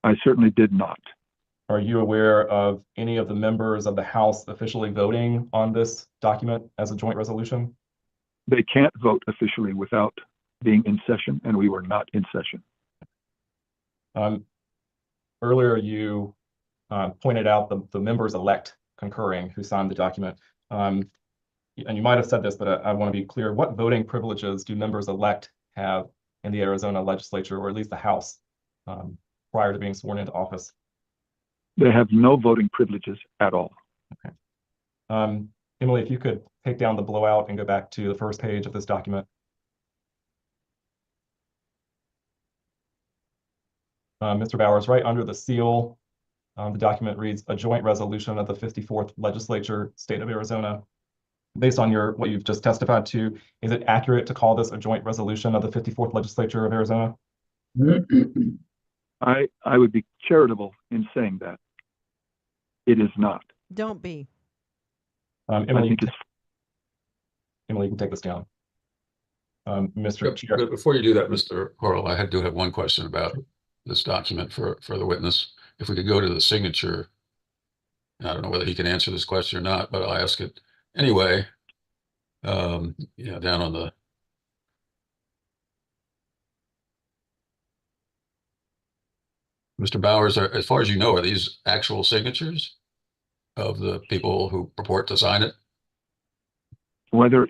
I certainly did not. Are you aware of any of the members of the House officially voting on this document as a joint resolution? They can't vote officially without being in session, and we were not in session. Earlier, you pointed out the members-elect concurring who signed the document. And you might have said this, but I want to be clear. What voting privileges do members-elect have in the Arizona legislature, or at least the House, prior to being sworn into office? They have no voting privileges at all. Okay. Emily, if you could take down the blowout and go back to the first page of this document. Mr. Bowers, right under the seal, the document reads, a joint resolution of the 54th Legislature, State of Arizona. Based on what you've just testified to, is it accurate to call this a joint resolution of the 54th Legislature of Arizona? I would be charitable in saying that. It is not. Don't be. Emily, you can take this down. Mr. Chair. But before you do that, Mr. Horrell, I do have one question about this document for the witness. If we could go to the signature, and I don't know whether he can answer this question or not, but I'll ask it anyway. Down on the Mr. Bowers, as far as you know, are these actual signatures of the people who purport to sign it? Whether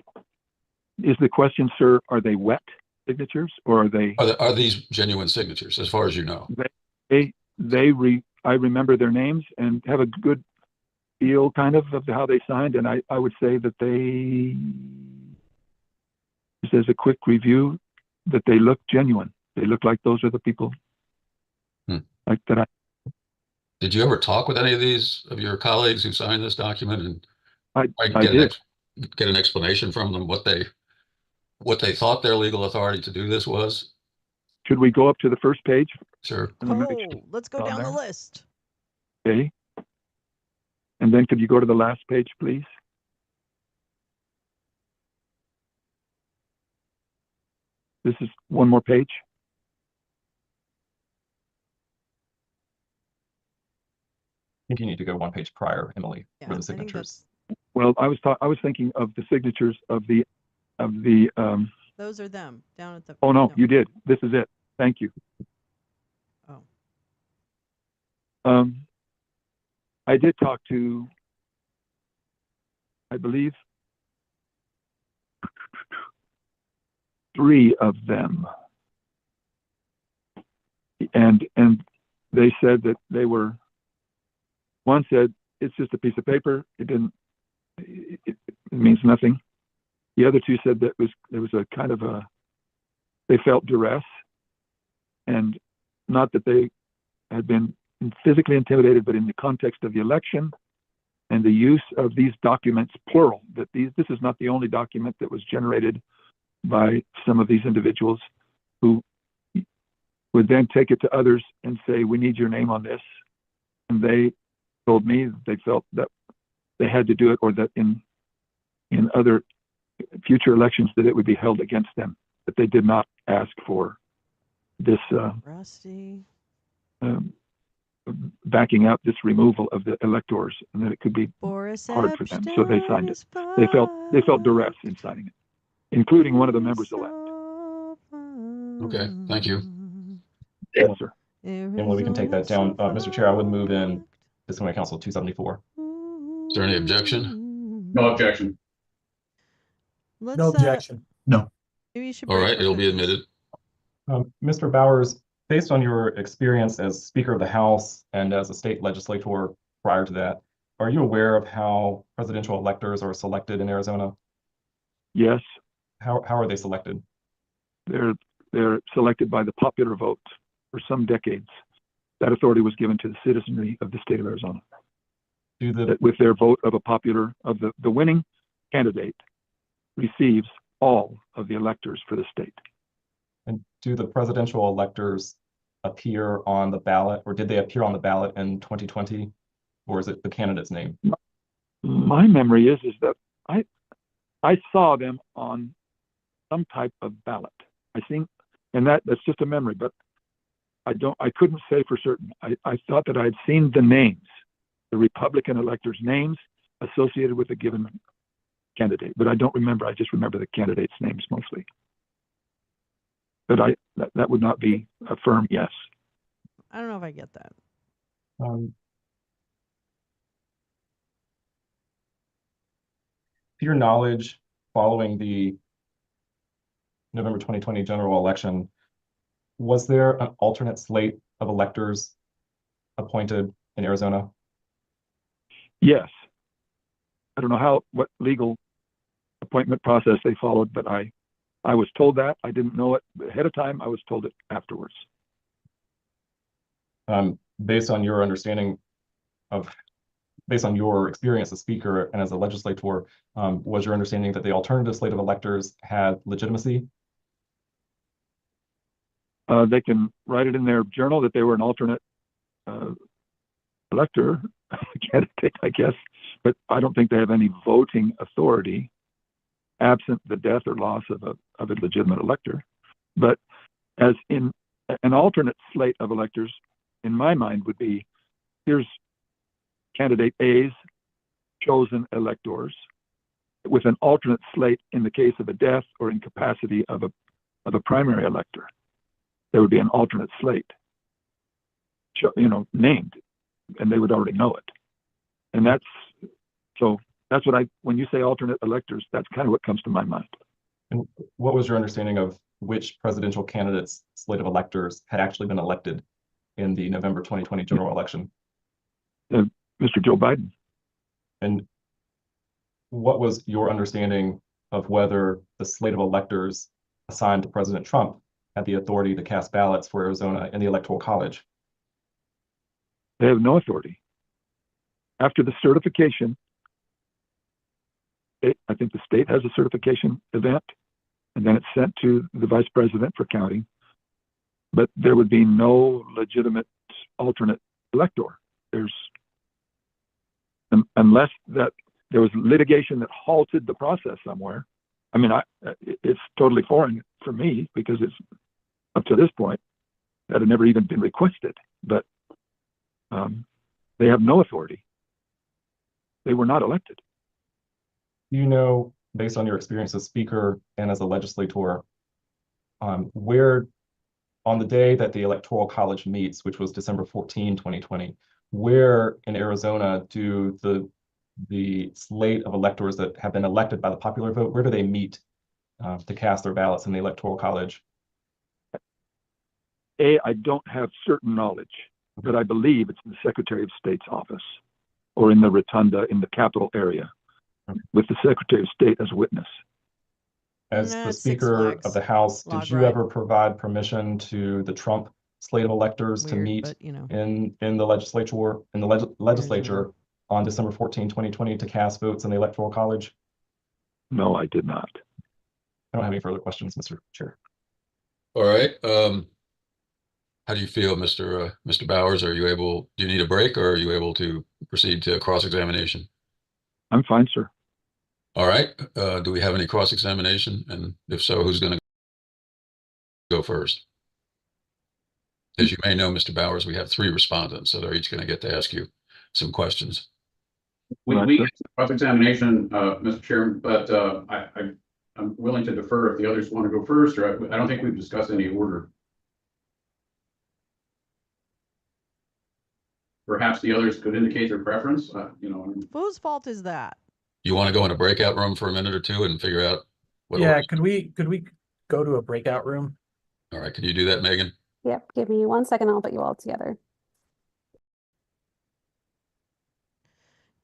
is the question, sir, are they wet signatures or are they? Are these genuine signatures, as far as you know? I remember their names and have a good feel kind of how they signed, and I would say that they, just as a quick review, that they look genuine. They look like those are the people like that. Did you ever talk with any of your colleagues who signed this document, and I did get an explanation from them what they thought their legal authority to do this was? Should we go up to the first page? Sure. Let's go down the list. Okay. And then could you go to the last page, please? This is one more page. I think you need to go one page prior, Emily, for the signatures. Well, I was thinking of the signatures of the Those are them down at the. Oh no, you did. This is it. Thank you. Oh. I did talk to, I believe, 3 of them, and they said that they were. One said it's just a piece of paper. It means nothing. The other 2 said that there was a kind of they felt duress, and not that they had been physically intimidated, but in the context of the election and the use of these documents, plural, that this is not the only document that was generated by some of these individuals who would then take it to others and say, we need your name on this. And they told me that they felt that they had to do it, or that in other future elections that it would be held against them, that they did not ask for this Rusty. Backing out this removal of the electors, and that it could be hard for them. So they signed it. They felt duress in signing it, including one of the members elect. Okay, thank you. Yes, sir. Emily, we can take that down. Mr. Chair, I would move in Disciplinary Council 274. Is there any objection? No objection. Let's, No objection. No. Maybe you should All break right, for it'll be business. admitted. Mr. Bowers, based on your experience as Speaker of the House and as a state legislator prior to that, are you aware of how presidential electors are selected in Arizona? Yes, How are they selected? they're selected by the popular vote for some decades. That authority was given to the citizenry of the state of Arizona. That with their vote of the winning candidate receives all of the electors for the state. And do the presidential electors appear on the ballot, or did they appear on the ballot in 2020, or is it the candidate's name? My memory is that I saw them on some type of ballot. I think, and that's just a memory, but I couldn't say for certain. I thought that I had seen the names, the Republican electors' names associated with a given candidate, but I don't remember. I just remember the candidates' names mostly. But that would not be a firm yes. I don't know if I get that. To your knowledge, following the November 2020 general election, was there an alternate slate of electors appointed in Arizona? Yes. I don't know what legal appointment process they followed, but I was told that. I didn't know it ahead of time. I was told it afterwards. Based on your understanding based on your experience as Speaker and as a legislator, was your understanding that the alternative slate of electors had legitimacy? They can write it in their journal that they were an alternate elector candidate, I guess, but I don't think they have any voting authority absent the death or loss of a legitimate elector. But as in an alternate slate of electors, in my mind, would be, here's candidate A's chosen electors with an alternate slate in the case of a death or incapacity of a primary elector. There would be an alternate slate, named, and they would already know it. And that's what when you say alternate electors, that's kind of what comes to my mind. And what was your understanding of which presidential candidates' slate of electors had actually been elected in the November 2020 general election? Mr. Joe Biden. And what was your understanding of whether the slate of electors assigned to President Trump had the authority to cast ballots for Arizona in the Electoral College? They have no authority. After the certification, I think the state has a certification event, and then it's sent to the vice president for counting. But there would be no legitimate alternate elector. Unless that there was litigation that halted the process somewhere. I mean, it's totally foreign for me because it's up to this point that had never even been requested. But they have no authority. They were not elected. You know, based on your experience as Speaker and as a legislator, where on the day that the Electoral College meets, which was December 14, 2020, where in Arizona do the slate of electors that have been elected by the popular vote, where do they meet to cast their ballots in the Electoral College? I don't have certain knowledge, but I believe it's in the Secretary of State's office or in the rotunda in the Capitol area with the Secretary of State as a witness. As the Speaker of the House, did you ever provide permission to the Trump slate of electors to meet in the legislature on December 14, 2020 to cast votes in the Electoral College? No, I did not. I don't have any further questions, Mr. Chair. All right. How do you feel, Mr. Bowers? Do you need a break, or are you able to proceed to cross-examination? I'm fine, sir. All right. Do we have any cross-examination? And if so, who's going to go first? As you may know, Mr. Bowers, we have 3 respondents, so they're each going to get to ask you some questions. We get cross-examination, Mr. Chairman, but I'm willing to defer if the others want to go first, or I don't think we've discussed any order. perhaps the others could indicate their preference, Whose fault is that? You want to go in a breakout room for a minute or two and figure out what? Yeah, orders? could we go to a breakout room? All right, can you do that, Megan? Yep, give me 1 second, I'll put you all together.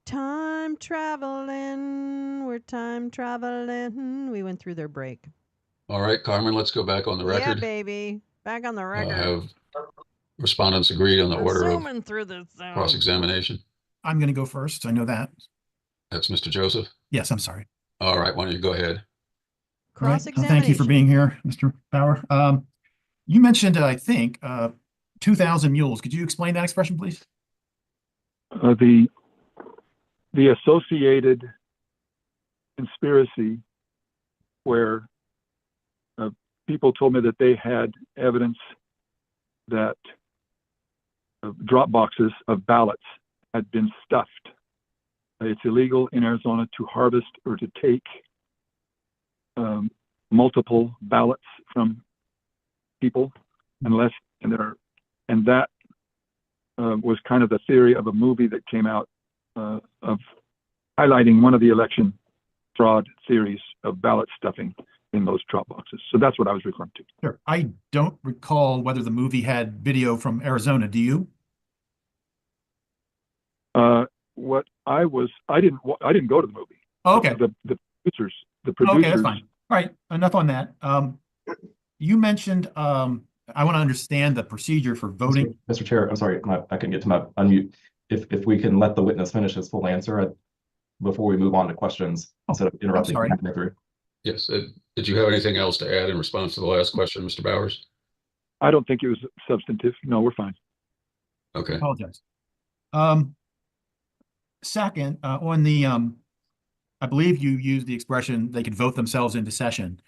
Time traveling. We're time traveling. We went through their break. All right, Carmen, let's go back on the Yeah, record. baby. Back on the record. Have respondents agreed on the We're order of zooming through this zone. cross-examination? I'm going to go first. I know that. That's Mr. Joseph? Yes, I'm sorry. All right, why don't you go ahead? All right. Thank you for being here, Mr. Bauer. You mentioned, I think, 2,000 mules. Could you explain that expression, please? The associated conspiracy where people told me that they had evidence that drop boxes of ballots had been stuffed. It's illegal in Arizona to harvest or to take multiple ballots from people unless and that was kind of the theory of a movie that came out of highlighting one of the election fraud theories of ballot stuffing in those drop boxes. So that's what I was referring to. Sure. I don't recall whether the movie had video from Arizona. Do you? I didn't go to the movie. Oh, okay. The producers. Okay, that's fine. All right. Enough on that. You mentioned, I want to understand the procedure for voting. Mr. Chair, I'm sorry, I couldn't get to my unmute. If we can let the witness finish his full answer before we move on to questions instead of interrupting. Through. Yes. Did you have anything else to add in response to the last question, Mr. Bowers? I don't think it was substantive. No, we're fine. Okay. Apologize. Second, on the, I believe you used the expression they could vote themselves into session.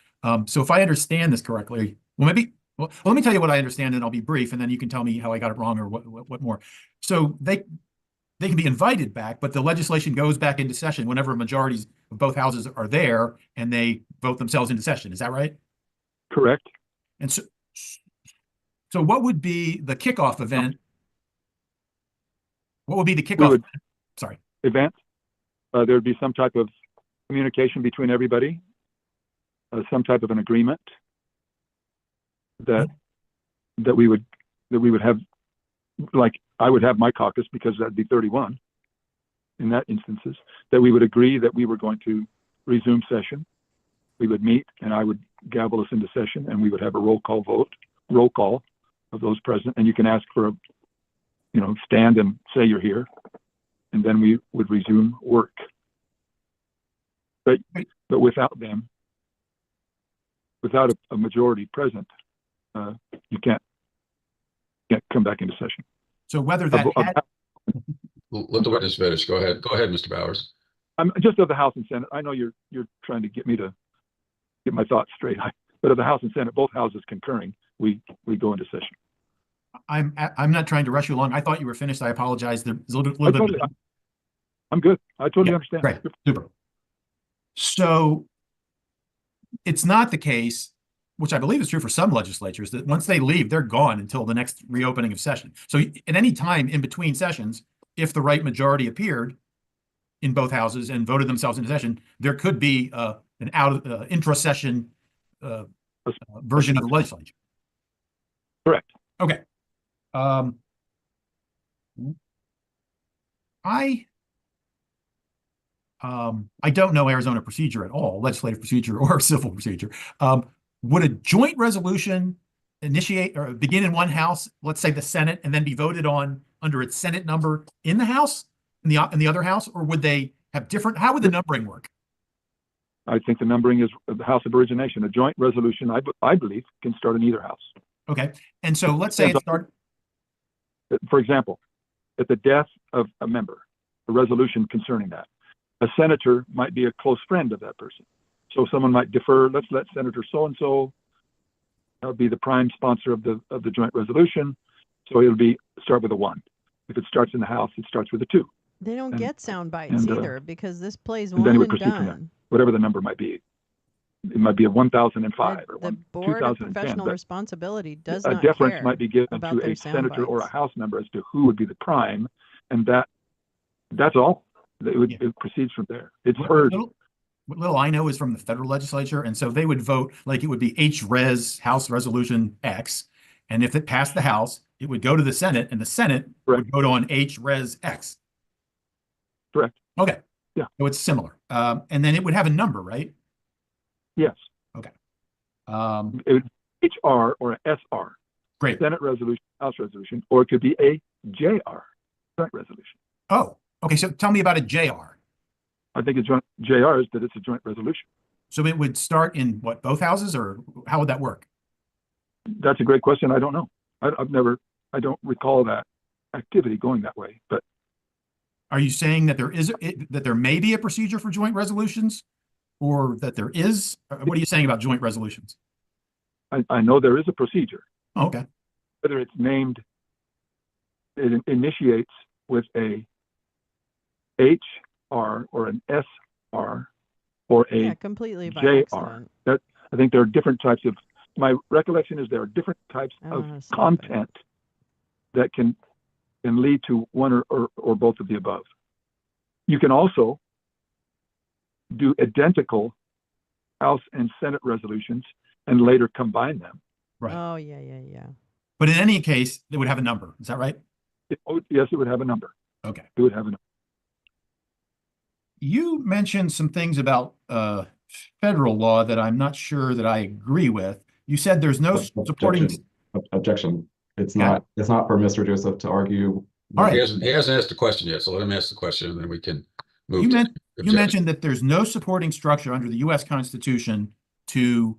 So if I understand this correctly, well, let me tell you what I understand and I'll be brief and then you can tell me how I got it wrong or what more. So they can be invited back, but the legislation goes back into session whenever majorities of both houses are there and they vote themselves into session. Is that right? Correct. And so what would be the kickoff event? What would be the kickoff? Event? There would be some type of communication between everybody, some type of an agreement that we would have, like I would have my caucus because that'd be 31 in that instances, that we would agree that we were going to resume session. We would meet and I would gavel us into session and we would have a roll call of those present. And you can ask for stand and say you're here. And then we would resume work. But without them, without a majority present, you can't come back into session. So whether that let the witness finish. Go ahead, Mr. Bowers. I'm just of the House and Senate. I know you're trying to get me to get my thoughts straight. But of the House and Senate, both houses concurring, we go into session. I'm not trying to rush you along. I thought you were finished. I apologize. There's a little bit. I'm good. I totally understand. Great. Super. So it's not the case, which I believe is true for some legislatures, that once they leave, they're gone until the next reopening of session. So at any time in between sessions, if the right majority appeared in both houses and voted themselves into session, there could be an intra-session version of the legislature. Correct. Okay. I don't know Arizona procedure at all, legislative procedure or civil procedure. Would a joint resolution initiate or begin in one house, let's say the Senate, and then be voted on under its Senate number in the House, in the other house, or would they have different? How would the numbering work? I think the numbering is the house of origination. A joint resolution, I believe, can start in either house. Okay, and so let's say it started. For example, at the death of a member, a resolution concerning that. A senator might be a close friend of that person. So someone might defer, let's let Senator so-and-so be the prime sponsor of the joint resolution. So it'll start with a 1. If it starts in the House, it starts with a 2. They don't get sound bites either because this plays and then one it would and proceed from there, done. whatever the number might be. it might be a 1005 or The one, Board of 2010, Professional but Responsibility does a not deference care might be given about to their a sound senator or a bites. House member as to who would be the prime, and that's all. It proceeds from there. It's heard. What little I know is from the federal legislature, and so they would vote like it would be H-Res House Resolution X, and if it passed the House, it would go to the Senate, and the Senate would vote on H-Res X. Correct. Okay. Yeah. So it's similar, and then it would have a number, right? Yes. Okay. It would be HR or a SR. Great. Senate resolution, House resolution, or it could be a JR, joint resolution. Oh, okay. So tell me about a JR. I think a joint JR is that it's a joint resolution. So it would start in what, both houses, or how would that work? That's a great question. I don't know. I don't recall that activity going that way, but. Are you saying that that there may be a procedure for joint resolutions, or that there is? What are you saying about joint resolutions? I know there is a procedure. Oh, okay. Whether it's named, it initiates with a HR or an SR or a completely by JR. accident. I think there are different types of, my recollection is there are different types of content that can lead to one or both of the above. You can also do identical House and Senate resolutions and later combine them. Right. Oh, yeah. But in any case, they would have a number. Is that right? Yes, it would have a number. Okay. It would have a number. You mentioned some things about federal law that I'm not sure that I agree with. You said there's no supporting. Objection. It's not for Mr. Joseph to argue. All right. He hasn't asked the question yet, so let him ask the question, and then we can move. You mentioned that there's no supporting structure under the U.S. Constitution to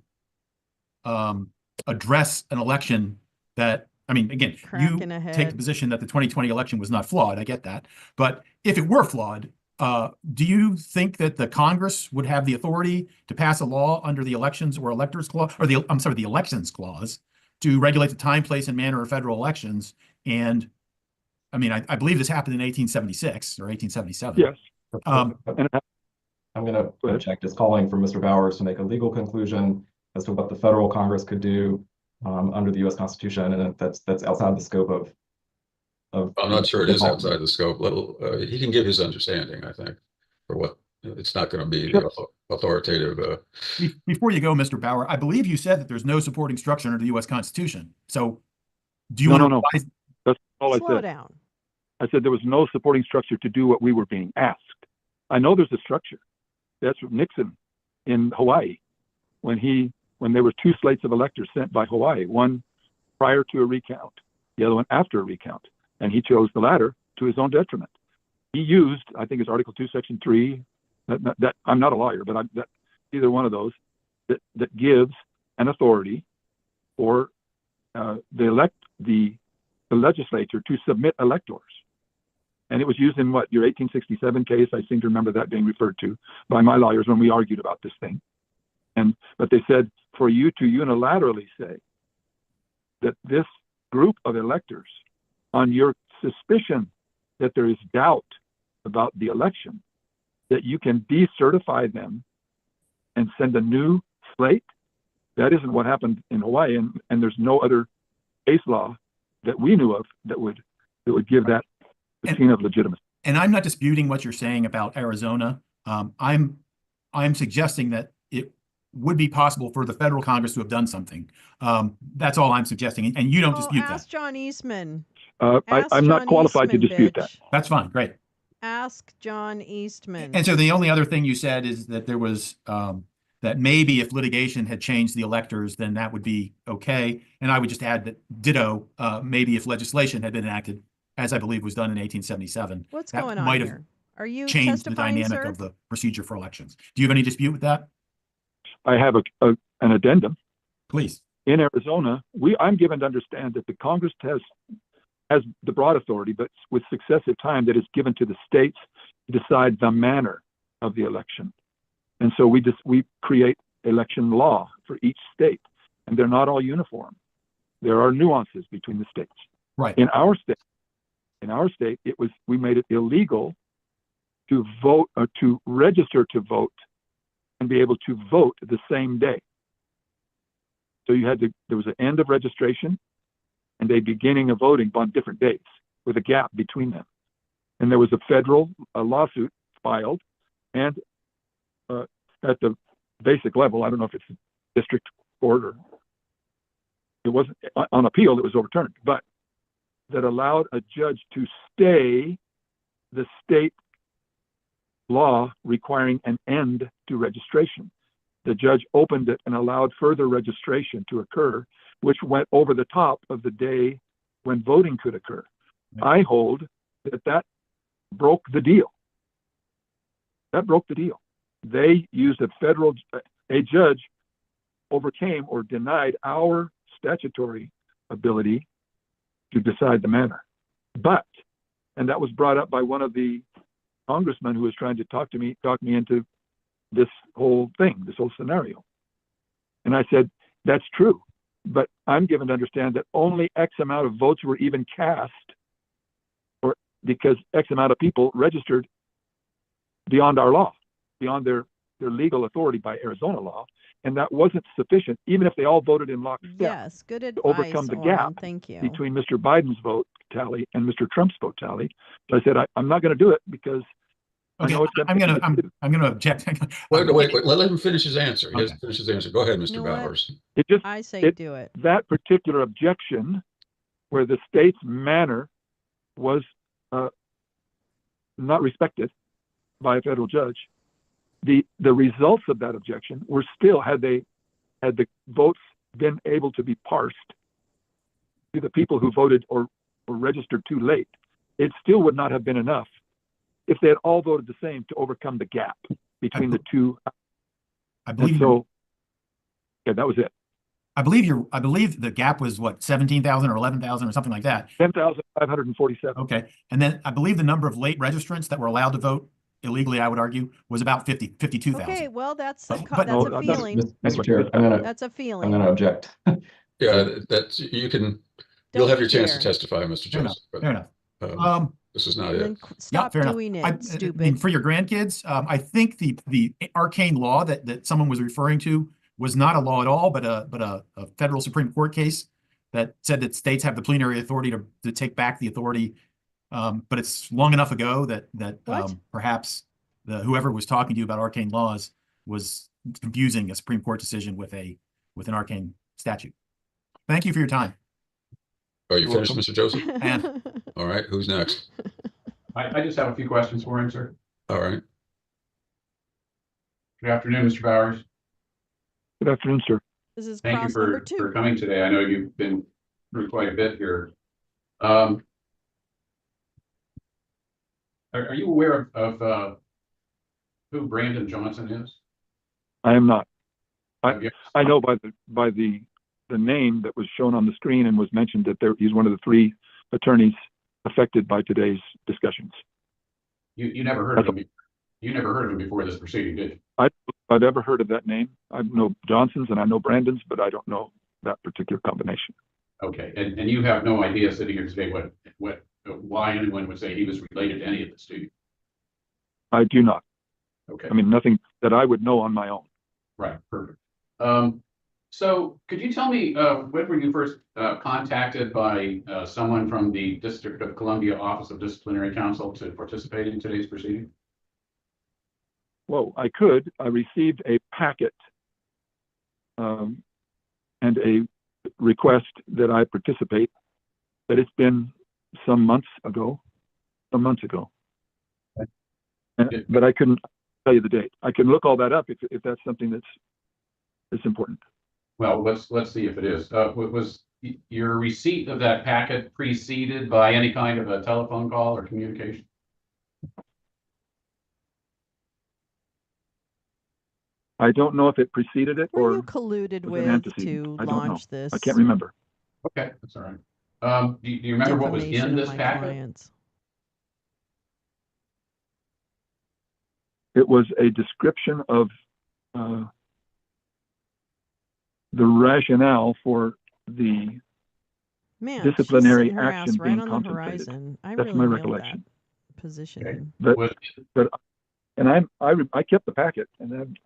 address an election that, I mean, again, you take the position that the 2020 election was not flawed. I get that. But if it were flawed, do you think that the Congress would have the authority to pass a law under the Elections or Electors Clause, or the Elections Clause, to regulate the time, place, and manner of federal elections? And I mean, I believe this happened in 1876 or 1877. Yes. I'm going to object. Is calling for Mr. Bowers to make a legal conclusion as to what the federal Congress could do under the U.S. Constitution, and that's outside the scope of. I'm not sure it is outside the scope. He can give his understanding, I think, for what it's not going to be the authoritative. Before you go, Mr. Bauer, I believe you said that there's no supporting structure under the U.S. Constitution. So do you want to? No. That's all I said. Slow down. I said there was no supporting structure to do what we were being asked. I know there's a structure. That's what Nixon in Hawaii, when there were two slates of electors sent by Hawaii, one prior to a recount, the other one after a recount, and he chose the latter to his own detriment. He used, I think it's Article 2, Section 3. That I'm not a lawyer, but either one of those that gives an authority for the legislature to submit electors. And it was used in your 1867 case. I seem to remember that being referred to by my lawyers when we argued about this thing. But they said, for you to unilaterally say that this group of electors, on your suspicion that there is doubt about the election, that you can decertify them and send a new slate, that isn't what happened in Hawaii. And there's no other case law that we knew of that would give that the scene of legitimacy. And I'm not disputing what you're saying about Arizona. I'm suggesting that it would be possible for the federal Congress to have done something. That's all I'm suggesting, and you don't dispute ask that. John Eastman. I'm not qualified to dispute that. That's fine. Great. Ask John Eastman. And so the only other thing you said is that there was that maybe if litigation had changed the electors, then that would be okay. And I would just add that ditto, maybe if legislation had been enacted, as I believe was done in 1877. What's that going on might have here? Are you changed the testifying, dynamic sir? of the procedure for elections. Do you have any dispute with that? I have an addendum. Please. In Arizona, I'm given to understand that the Congress has the broad authority, but with successive time that is given to the states to decide the manner of the election. And so we create election law for each state, and they're not all uniform. There are nuances between the states. Right. In our state, we made it illegal to vote or to register to vote and be able to vote the same day. So there was an end of registration and a beginning of voting on different dates with a gap between them. And there was a federal lawsuit filed, and at the basic level, I don't know if it's district court or it wasn't on appeal, it was overturned, but that allowed a judge to stay the state law requiring an end to registration. The judge opened it and allowed further registration to occur, which went over the top of the day when voting could occur. I hold that broke the deal. That broke the deal. They used a judge overcame or denied our statutory ability to decide the matter. But, and that was brought up by one of the congressmen who was trying to talk me into this whole thing, this whole scenario. And I said, that's true, but I'm given to understand that only X amount of votes were even cast, or because X amount of people registered beyond our law, beyond their legal authority by Arizona law, and that wasn't sufficient, even if they all voted in lockstep. Yes, good advice, to overcome the Orrin. gap Thank you. between Mr. Biden's vote tally and Mr. Trump's vote tally. So I said, I'm not going to do it because Okay, I know it's I'm gonna object. Wait. Let him finish his answer. He has to finish his answer. Go ahead, Mr. You know what? Bowers. I say do it. That particular objection, where the state's manner was not respected by a federal judge, the results of that objection were still, had the votes been able to be parsed to the people who voted or registered too late, it still would not have been enough if they had all voted the same to overcome the gap between the two. I believe so. Yeah, that was it. I believe the gap was what, 17,000 or 11,000 or something like that. 10,547. Okay, and then I believe the number of late registrants that were allowed to vote illegally, I would argue, was about 52,000. Okay, well, that's a no, feeling. Mr. Chair, That's a I'm feeling. going to object. Yeah, that's you'll have your chance to testify, Mr. Joseph. Fair enough. This is not it. Stop fair doing enough. it, stupid. I mean, for your grandkids, I think the arcane law that someone was referring to was not a law at all, but a federal Supreme Court case that said that states have the plenary authority to take back the authority. But it's long enough ago that perhaps whoever was talking to you about arcane laws was confusing a Supreme Court decision with an arcane statute. Thank you for your time. Are you finished, Mr. Joseph? And all right, who's next? I just have a few questions for him, sir. All right. Good afternoon, Mr. Bowers. Good afternoon, sir. This is Thank you cross number 2. for coming today. I know you've been through quite a bit here. Are you aware of who Brandon Johnson is? I am not. I know by the name that was shown on the screen and was mentioned that he's one of the 3 attorneys affected by today's discussions. You never heard of him. You never heard of him before this proceeding, did you? I've ever heard of that name. I know Johnson's and I know Brandon's, but I don't know that particular combination. Okay, and you have no idea sitting here today why anyone would say he was related to any of this, do you? I do not. Okay. I mean, nothing that I would know on my own. Right, perfect. So could you tell me, when were you first contacted by someone from the District of Columbia Office of Disciplinary Counsel to participate in today's proceeding? Well, I received a packet and a request that I participate, but it's been some months ago. But I couldn't tell you the date. I can look all that up if that's something that's important. Well, let's see if it is. Was your receipt of that packet preceded by any kind of a telephone call or communication? I don't know if it preceded it Were or you colluded was an with antecedent. to I don't know. launch this? I can't remember. Okay, that's all right. Do you remember what was defamation in of this my packet? clients? It was a description of the rationale for the Man, disciplinary she's sitting her action ass being right on the contemplated. horizon. I That's really my know recollection. that position. But I kept the packet, and then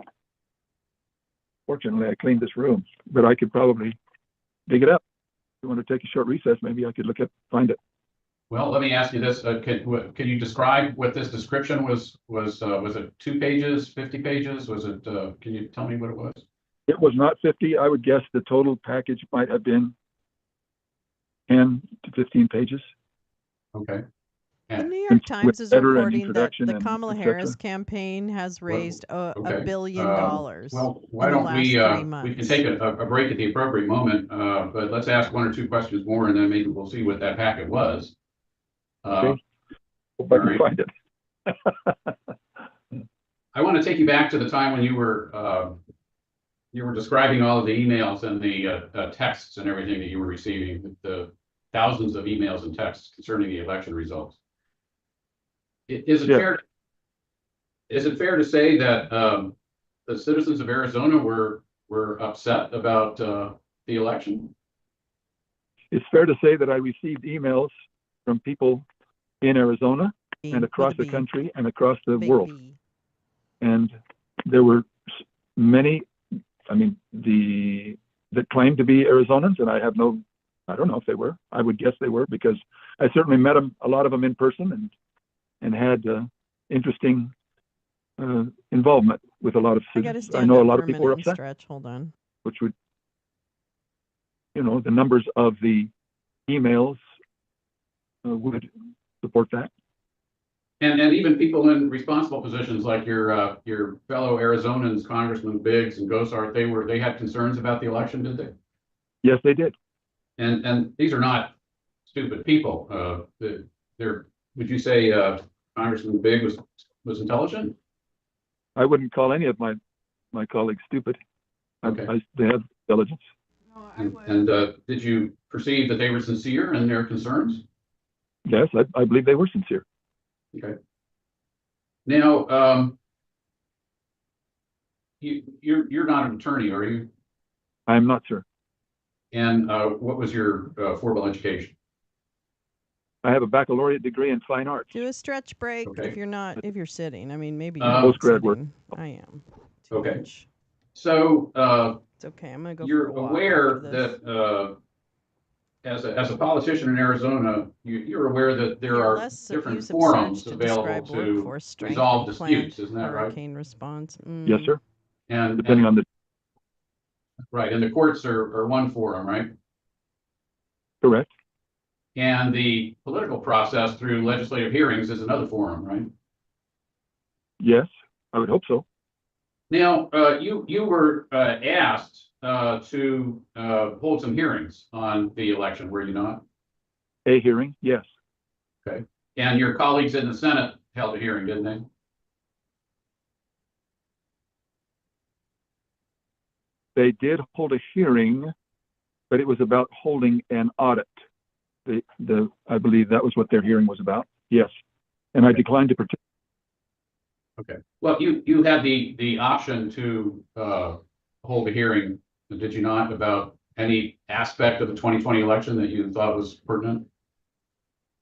Fortunately, I cleaned this room, but I could probably dig it up. If you want to take a short recess, maybe I could find it. Well, let me ask you this, can you describe what this description was it 2 pages, 50 pages? Was it, can you tell me what it was? It was not 50. I would guess the total package might have been 10 to 15 pages. Okay. The New York Times is header and reporting that introduction the and Kamala et cetera. Harris campaign has raised Okay. $1 billion Well, why in the don't last we, 3 we months. can take a break at the appropriate moment, but let's ask 1 or 2 questions more and then maybe we'll see what that packet was. Okay. Hope I can right. find it. I want to take you back to the time when you were describing all of the emails and the texts and everything that you were receiving, the thousands of emails and texts concerning the election results. Is it fair to say that the citizens of Arizona were upset about the election? It's fair to say that I received emails from people in Arizona and across the country and across the world. And there were many, I mean, that claimed to be Arizonans, and I don't know if they were. I would guess they were because I certainly met them, a lot of them in person, and had interesting involvement with a lot of citizens. I know a lot of people were upset. Stretch. Hold on. Which would, the numbers of the emails would support that. And even people in responsible positions like your fellow Arizonans, Congressman Biggs and Gosart, they had concerns about the election, did they? Yes, they did. And these are not stupid people. Would you say Congressman Biggs was intelligent? I wouldn't call any of my colleagues stupid. Okay. They have intelligence. And did you perceive that they were sincere in their concerns? Yes, I believe they were sincere. Okay. Now, you're not an attorney, are you? I am not, sir. And what was your formal education? I have a baccalaureate degree in fine arts. Do a stretch break Okay. if you're sitting. I mean, maybe you're postgrad work. I am. Okay. So it's okay. I'm gonna go. You're for a walk aware after this. that as a politician in Arizona, you're aware that there are different use of forums surge to available describe to workforce strength resolve and planned disputes, isn't that right? hurricane response. Yes, sir. And depending on the right, and the courts are one forum, right? correct. And the political process through legislative hearings is another forum, right? Yes, I would hope so. Now, you were asked to hold some hearings on the election, were you not? A hearing, yes. Okay. And your colleagues in the Senate held a hearing, didn't they? They did hold a hearing, but it was about holding an audit. I believe that was what their hearing was about. Yes. And I declined to participate. Okay. Well, you had the option to hold a hearing, did you not, about any aspect of the 2020 election that you thought was pertinent?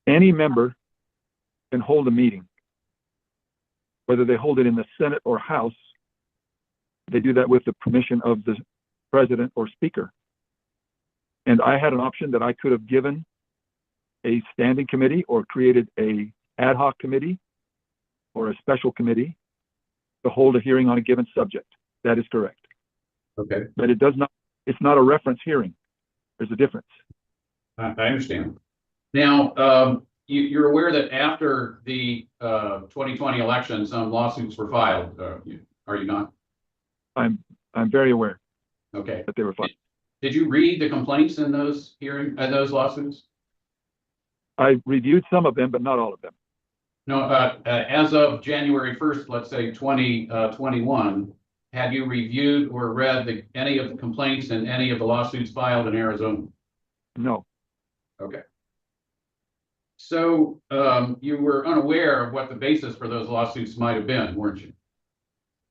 Any member can hold a meeting. Whether they hold it in the Senate or House, they do that with the permission of the president or speaker. And I had an option that I could have given a standing committee or created a ad hoc committee or a special committee to hold a hearing on a given subject. That is correct. Okay. But it's not a reference hearing. There's a difference. I understand. Now, you're aware that after the 2020 election, some lawsuits were filed, are you not? I'm very aware. Okay. That they were filed. Did you read the complaints in those those lawsuits? I reviewed some of them, but not all of them. No, as of January 1st, let's say 2021, have you reviewed or read any of the complaints in any of the lawsuits filed in Arizona? No. Okay. So you were unaware of what the basis for those lawsuits might have been, weren't you?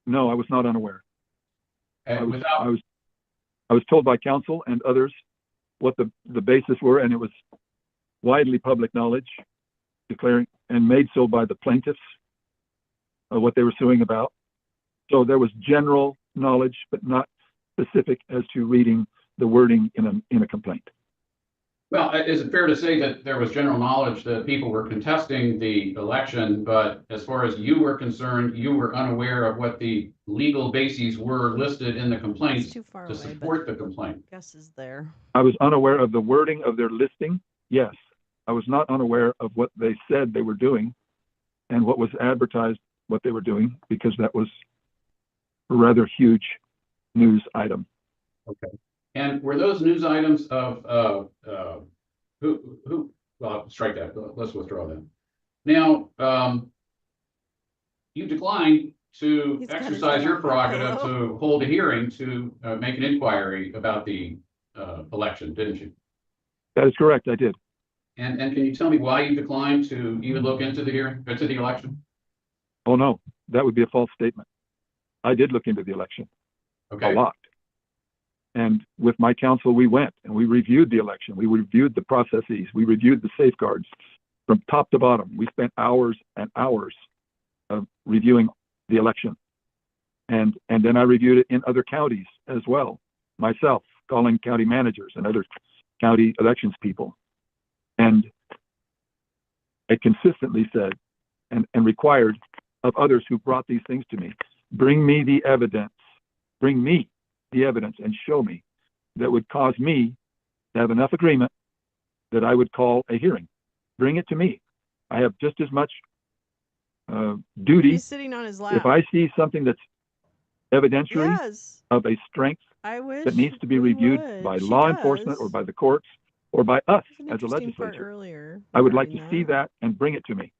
No, I was not unaware. And I was told by counsel and others what the basis were, and it was widely public knowledge, declaring and made so by the plaintiffs of what they were suing about. So there was general knowledge, but not specific as to reading the wording in a complaint. Well, is it fair to say that there was general knowledge that people were contesting the election, but as far as you were concerned, you were unaware of what the legal bases were listed in the complaints too far to away, support the complaint? Gus is there. I was unaware of the wording of their listing. Yes. I was not unaware of what they said they were doing and what was advertised, what they were doing, because that was a rather huge news item. Okay. And were those news items of who? Well, strike that. Let's withdraw that. Now, you declined to exercise your prerogative to hold a hearing to make an inquiry about the election, didn't you? That is correct. I did. And can you tell me why you declined to even look into the hearing, into the election? Oh no, that would be a false statement. I did look into the election. Okay. A lot. And with my counsel, we went and we reviewed the election. We reviewed the processes. We reviewed the safeguards from top to bottom. We spent hours and hours of reviewing the election. And then I reviewed it in other counties as well, myself, calling county managers and other county elections people. And I consistently said and required of others who brought these things to me, bring me the evidence and show me that would cause me to have enough agreement that I would call a hearing. Bring it to me. I have just as much duty. He's sitting on his lap. If I see something that's evidentiary of a strength that needs to be reviewed by law enforcement or by the courts or by us as a legislature, I would like to see that and bring it to me.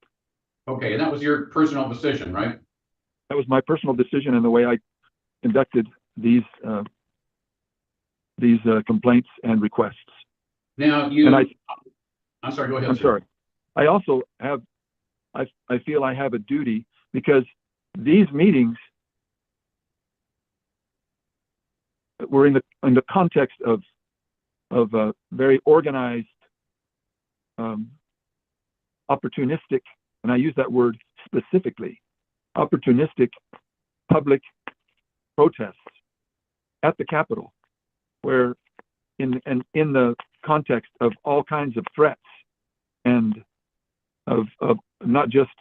Okay, and that was your personal decision, right? That was my personal decision and the way I conducted these complaints and requests. Now I'm sorry, go ahead. I'm sorry. I also have, I feel I have a duty because these meetings were in the context of a very organized, opportunistic, and I use that word specifically, opportunistic public protests at the Capitol, where in the context of all kinds of threats and of not just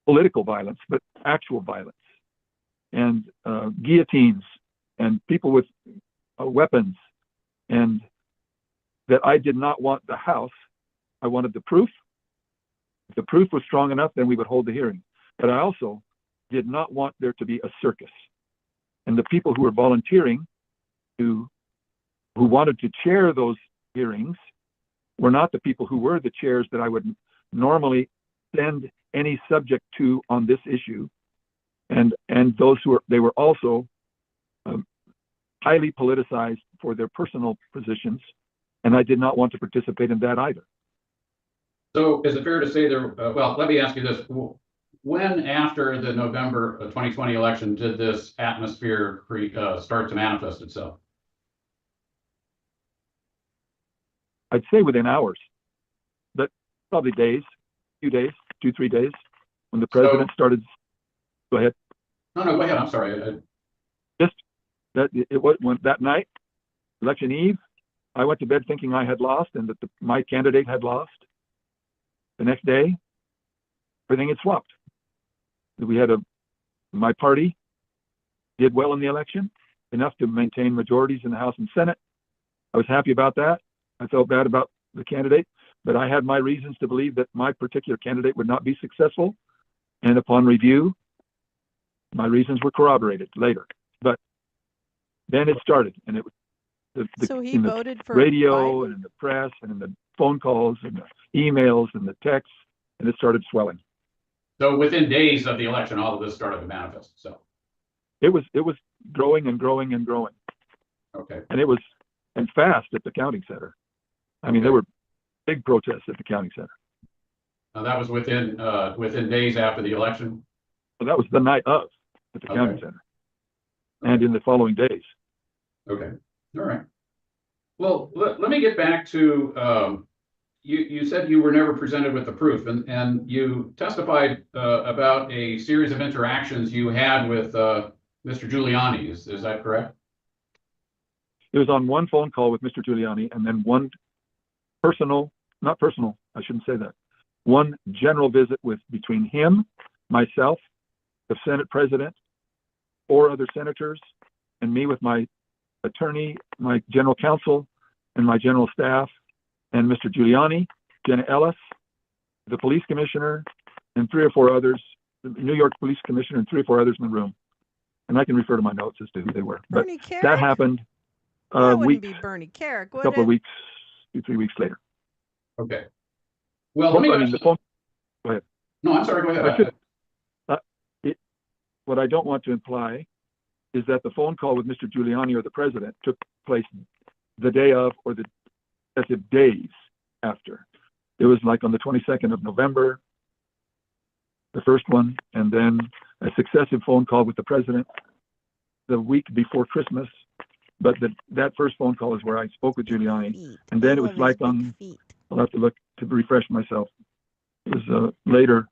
political violence, but actual violence and guillotines and people with weapons, and that I did not want the House. I wanted the proof. If the proof was strong enough, then we would hold the hearing. But I also did not want there to be a circus. And the people who were volunteering who wanted to chair those hearings were not the people who were the chairs that I would normally send any subject to on this issue. And those they were also highly politicized for their personal positions. And I did not want to participate in that either. So is it fair to say there, well, let me ask you this. When after the November 2020 election did this atmosphere start to manifest itself? I'd say within hours, but probably days, 2-3 days, when the president started. Go ahead. No, go ahead. I'm sorry. Just that it was when that night, election eve, I went to bed thinking I had lost and that my candidate had lost. The next day, everything had swapped. We had my party did well in the election, enough to maintain majorities in the House and Senate. I was happy about that. I felt bad about the candidate, but I had my reasons to believe that my particular candidate would not be successful. And upon review, my reasons were corroborated later. But then it started, and it was so he voted for radio Biden? And in the press and in the phone calls and the emails and the texts, and it started swelling. So within days of the election, all of this started to manifest itself. It was growing and growing and growing. Okay. And it was fast at the counting center. I mean, there were big protests at the counting center. Now that was within days after the election. So that was the night of at the counting center, and in the following days. Okay. All right. Well, let me get back to you said you were never presented with the proof, and you testified about a series of interactions you had with Mr. Giuliani. Is that correct? It was on one phone call with Mr. Giuliani and then one not personal, I shouldn't say that. One general visit between him, myself, the Senate President, 4 other senators, and me with my attorney, my general counsel, and my general staff, and Mr. Giuliani, Jenna Ellis, the police commissioner, and 3 or 4 others, the New York Police Commissioner, and 3 or 4 others in the room. And I can refer to my notes as to who they were. Bernie But Carrick? that happened That wouldn't be Bernie Carrick, a would couple it? of weeks, 2-3 weeks later. Okay. Well, let me I mean, the phone. Go ahead. No, I'm sorry. Go ahead. What I don't want to imply is that the phone call with Mr. Giuliani or the president took place the day of or the successive days after. It was like on the 22nd of November, the first one, and then a successive phone call with the president the week before Christmas. But that first phone call is where I spoke with Giuliani. And then it was like I'll have to look to refresh myself. It was later,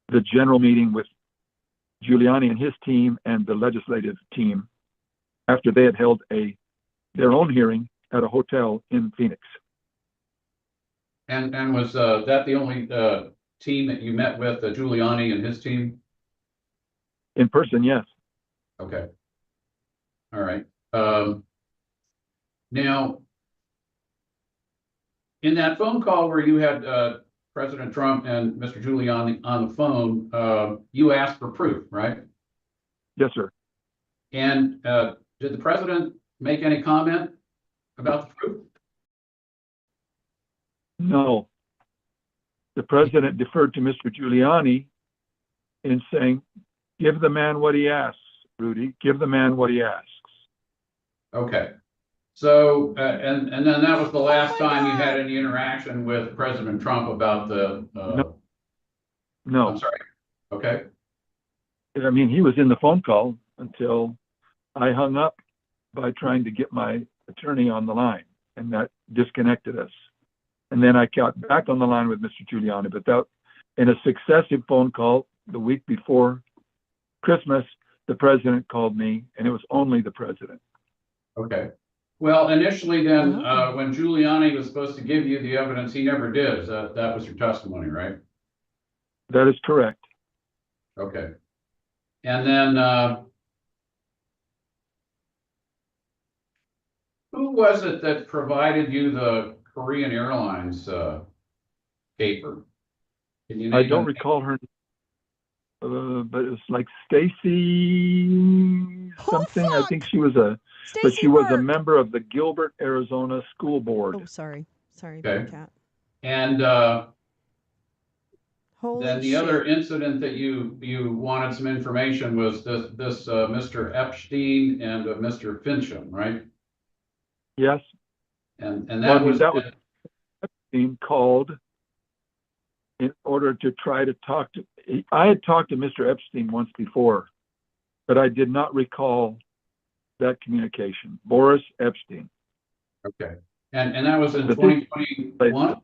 the general meeting with Giuliani and his team and the legislative team after they had held their own hearing at a hotel in Phoenix. And was that the only team that you met with, Giuliani and his team? In person, yes. Okay. All right. Now, in that phone call where you had President Trump and Mr. Giuliani on the phone, you asked for proof, right? Yes, sir. And did the president make any comment about the proof? No. The president deferred to Mr. Giuliani in saying, give the man what he asks, Rudy. Give the man what he asks. Okay. So, and then that was the last time you had any interaction with President Trump about the... No. I'm sorry. Okay. I mean, he was in the phone call until I hung up by trying to get my attorney on the line, and that disconnected us. And then I got back on the line with Mr. Giuliani, but that in a successive phone call the week before Christmas, the president called me, and it was only the president. Okay. Well, initially then, when Giuliani was supposed to give you the evidence, he never did. That was your testimony, right? That is correct. Okay. And then, who was it that provided you the Korean Airlines paper? Can you name I don't them? recall her, but it was like Stacy something. I think she was but she was a member of the Gilbert, Arizona School Board. Oh, sorry. Sorry, Okay. Big Cat. And Holy then the shit. other incident that you wanted some information was this Mr. Epstein and Mr. Fincham, right? Yes. And that was Epstein called in order to try to talk to. I had talked to Mr. Epstein once before, but I did not recall that communication. Boris Epstein. Okay. And that was in But 2021?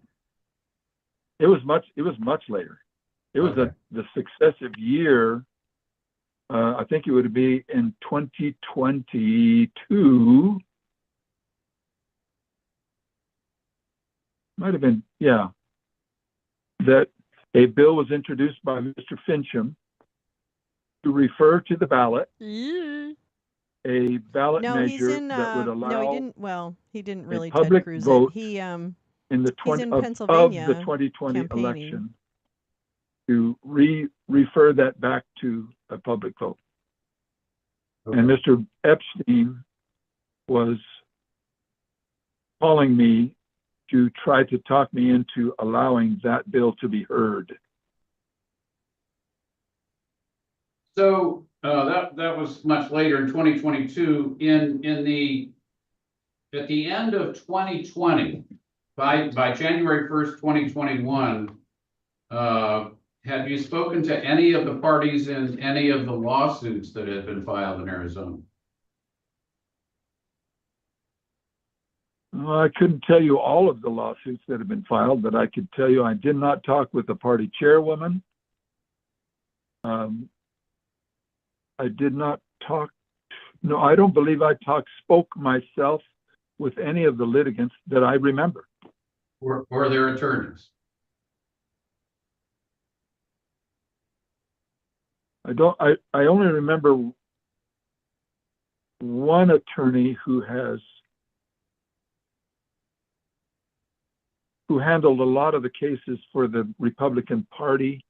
It was much later. It was the successive year. I think it would be in 2022. Might have been, yeah. That a bill was introduced by Mr. Fincham to refer to the ballot a ballot measure that would allow no, he didn't. Well, he didn't really public Ted Cruz vote it. He in he's the in of Pennsylvania the 2020 campaigning. election to refer that back to a public vote. Okay. And Mr. Epstein was calling me to try to talk me into allowing that bill to be heard. So that was much later in 2022. At the end of 2020, by January 1st, 2021, have you spoken to any of the parties in any of the lawsuits that have been filed in Arizona? Well, I couldn't tell you all of the lawsuits that have been filed, but I could tell you I did not talk with the party chairwoman. I did not talked, no, I don't believe I spoke myself with any of the litigants that I remember. Or their attorneys. I only remember one attorney who handled a lot of the cases for the Republican Party,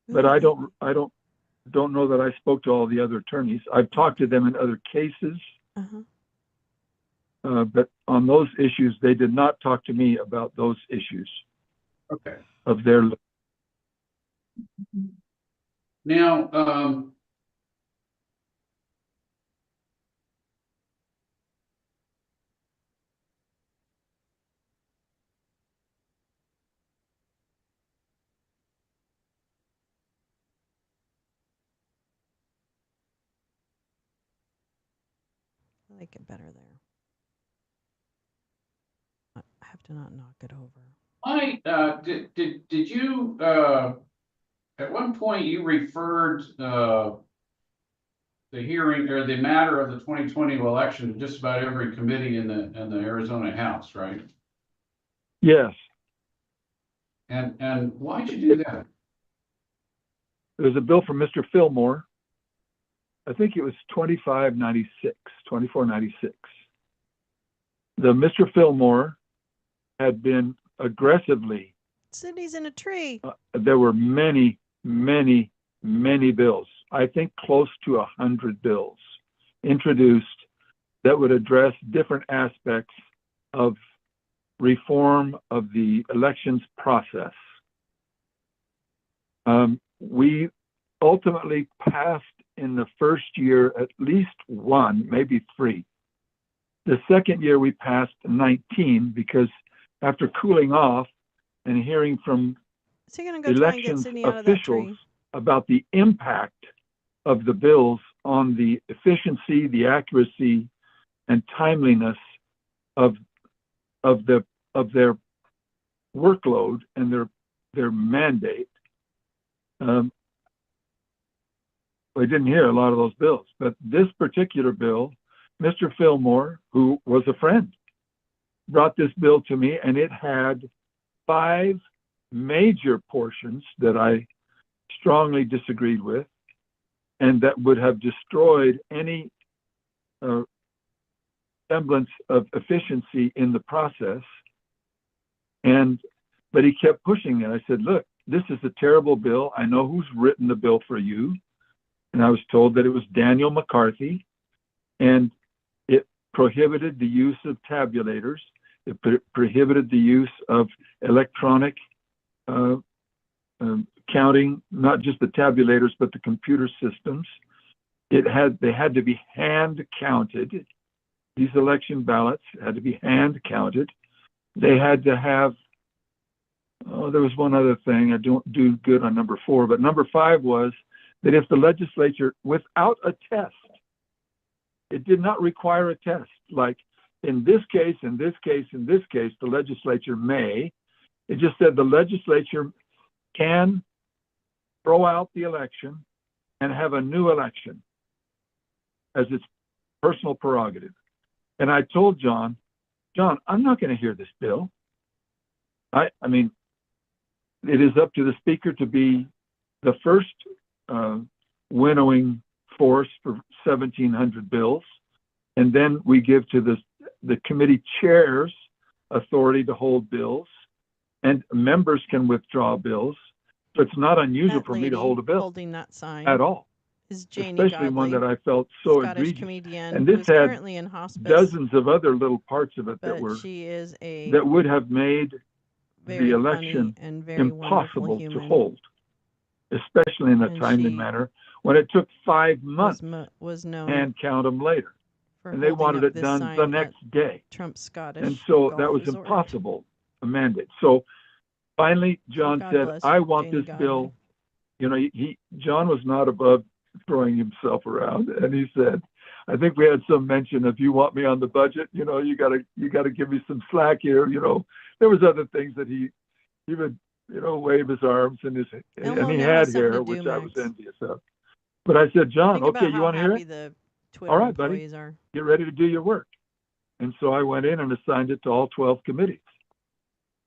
but I don't know that I spoke to all the other attorneys. I've talked to them in other cases, but on those issues, they did not talk to me about those issues. Okay. Of their. Now, I like it better there. I have to not knock it over. did you at one point you referred the hearing or the matter of the 2020 election to just about every committee in the Arizona House, right? Yes. And why'd you do that? There's a bill from Mr. Fillmore. I think it was 2496. The Mr. Fillmore had been aggressively. Cindy's in a tree. There were many bills. I think close to 100 bills introduced that would address different aspects of reform of the elections process. We ultimately passed in the first year at least one, maybe three. The second year we passed 19 because after cooling off and hearing from So you're gonna go try and get elections Sydney out of that officials tree. about the impact of the bills on the efficiency, the accuracy, and timeliness of their workload and their mandate. I didn't hear a lot of those bills, but this particular bill, Mr. Fillmore, who was a friend, brought this bill to me, and it had 5 major portions that I strongly disagreed with, and that would have destroyed any semblance of efficiency in the process. But he kept pushing it. I said, look, this is a terrible bill. I know who's written the bill for you. And I was told that it was Daniel McCarthy, and it prohibited the use of tabulators. It prohibited the use of electronic counting, not just the tabulators, but the computer systems. They had to be hand counted. These election ballots had to be hand counted. They had to have, there was one other thing. I don't do good on number 4, but number 5 was that if the legislature, without a test, it did not require a test, like in this case, in this case, in this case, the legislature may. It just said the legislature can throw out the election and have a new election as its personal prerogative. And I told John, I'm not going to hear this bill. I mean, it is up to the speaker to be the first winnowing force for 1,700 bills. And then we give to the committee chairs authority to hold bills, and members can withdraw bills. So it's not unusual for me to hold a bill holding that sign at all, is Janie especially one Godley, that I felt so Scottish egregious. comedian And this who's had currently in hospice. dozens of other little parts of it but that were she is a that would have made very the funny election and very wonderful impossible to human. hold, especially in a And timely she manner when it took 5 months was known and count them later. for And they holding wanted up it this done sign the at next day. Trump's Scottish And so golf that was resort. impossible, a mandate. So finally, John God said, bless I want Janie this Godley. bill. You know, John was not above throwing himself around. And he said, I think we had some mention of, you want me on the budget, you know, you gotta give me some slack here. You know, there was other things that he would, you know, wave his arms and he Elmo had now has something hair, to do, which I was Max. envious of. But I said, John, Think about okay, you how want to hear happy it? the Twitter All right, buddy. employees are. Get ready to do your work. And so I went in and assigned it to all 12 committees.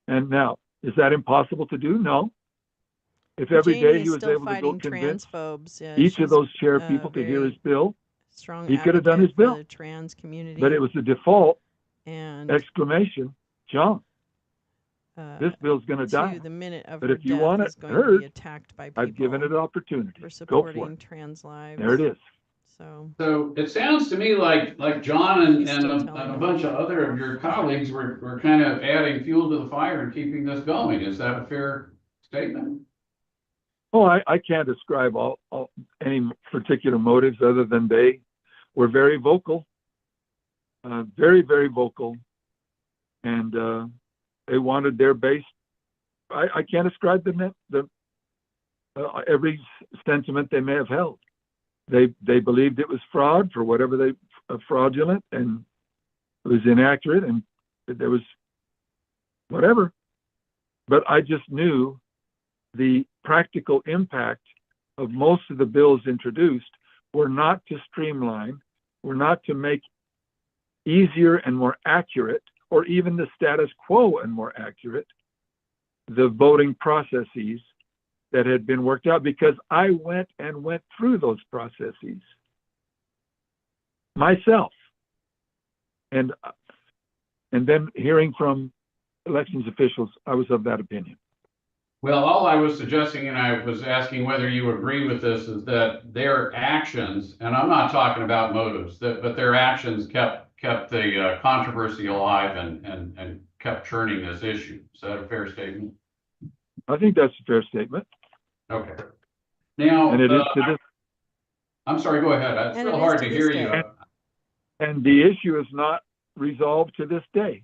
And now, is that impossible to do? No. If every Janie day is he was still able to go fighting convince transphobes. Yeah, each of she's those chair a people to hear very his bill, strong he could have done his advocate for bill. the trans community. But it was the default and exclamation, John, this bill's going to die. the minute of But her if you death want it is going to heard, be attacked by people I've given it an opportunity. for Go for supporting it. trans lives. There it is. So So it sounds to me like John and, He's still and telling a her bunch to of fuck other of your colleagues were kind of adding fuel to the fire and keeping this going. Is that a fair statement? Oh, I can't describe any particular motives other than they were very vocal, very, very vocal, and they wanted their base. I can't describe every sentiment they may have held. They believed it was fraud for whatever they fraudulent, and it was inaccurate, and there was whatever. But I just knew the practical impact of most of the bills introduced were not to streamline, were not to make easier and more accurate, or even the status quo and more accurate, the voting processes that had been worked out, because I went through those processes myself. And then hearing from elections officials, I was of that opinion. Well, all I was suggesting, and I was asking whether you agree with this, is that their actions, and I'm not talking about motives, but their actions kept the controversy alive and kept churning this issue. Is that a fair statement? I think that's a fair statement. Okay. Now, and it is to this. I'm sorry, go ahead. It's still hard to hear you. And the issue is not resolved to this day.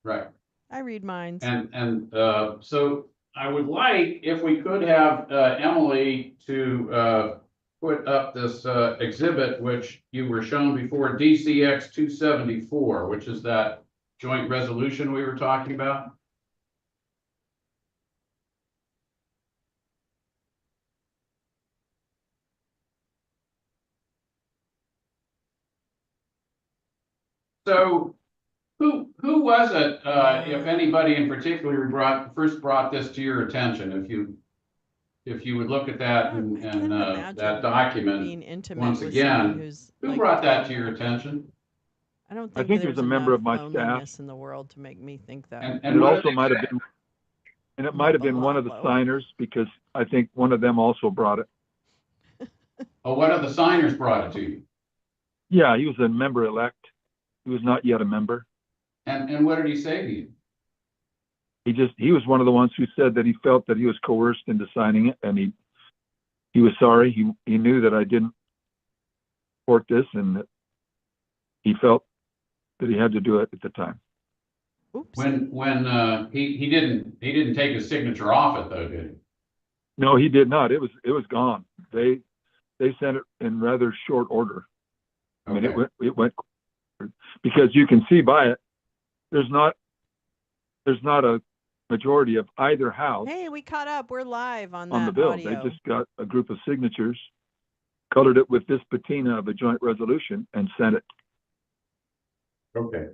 Right. I read minds. And so I would like, if we could have Emily to put up this exhibit, which you were shown before, DCX 274, which is that joint resolution we were talking about. So who was it, if anybody in particular first brought this to your attention? If you would look at that and that document once again, who brought that to your attention? I don't I think think there's it was a member of my loneliness staff. in the world to make me think that. And it also might have been, and it might have been one of the signers, because I think one of them also brought it. Oh, one of the signers brought it to you? Yeah, he was a member elect. He was not yet a member. And what did he say to you? He was one of the ones who said that he felt that he was coerced into signing it, and he was sorry. He knew that I didn't support this, and that he felt that he had to do it at the time. When he didn't take his signature off it though, did he? No, he did not. It was gone. They sent it in rather short order. I mean, it went because you can see by it, there's not a majority of either house. Hey, we caught up. We're live on the that bill. audio. They just got a group of signatures, colored it with this patina of a joint resolution, and sent it. Okay.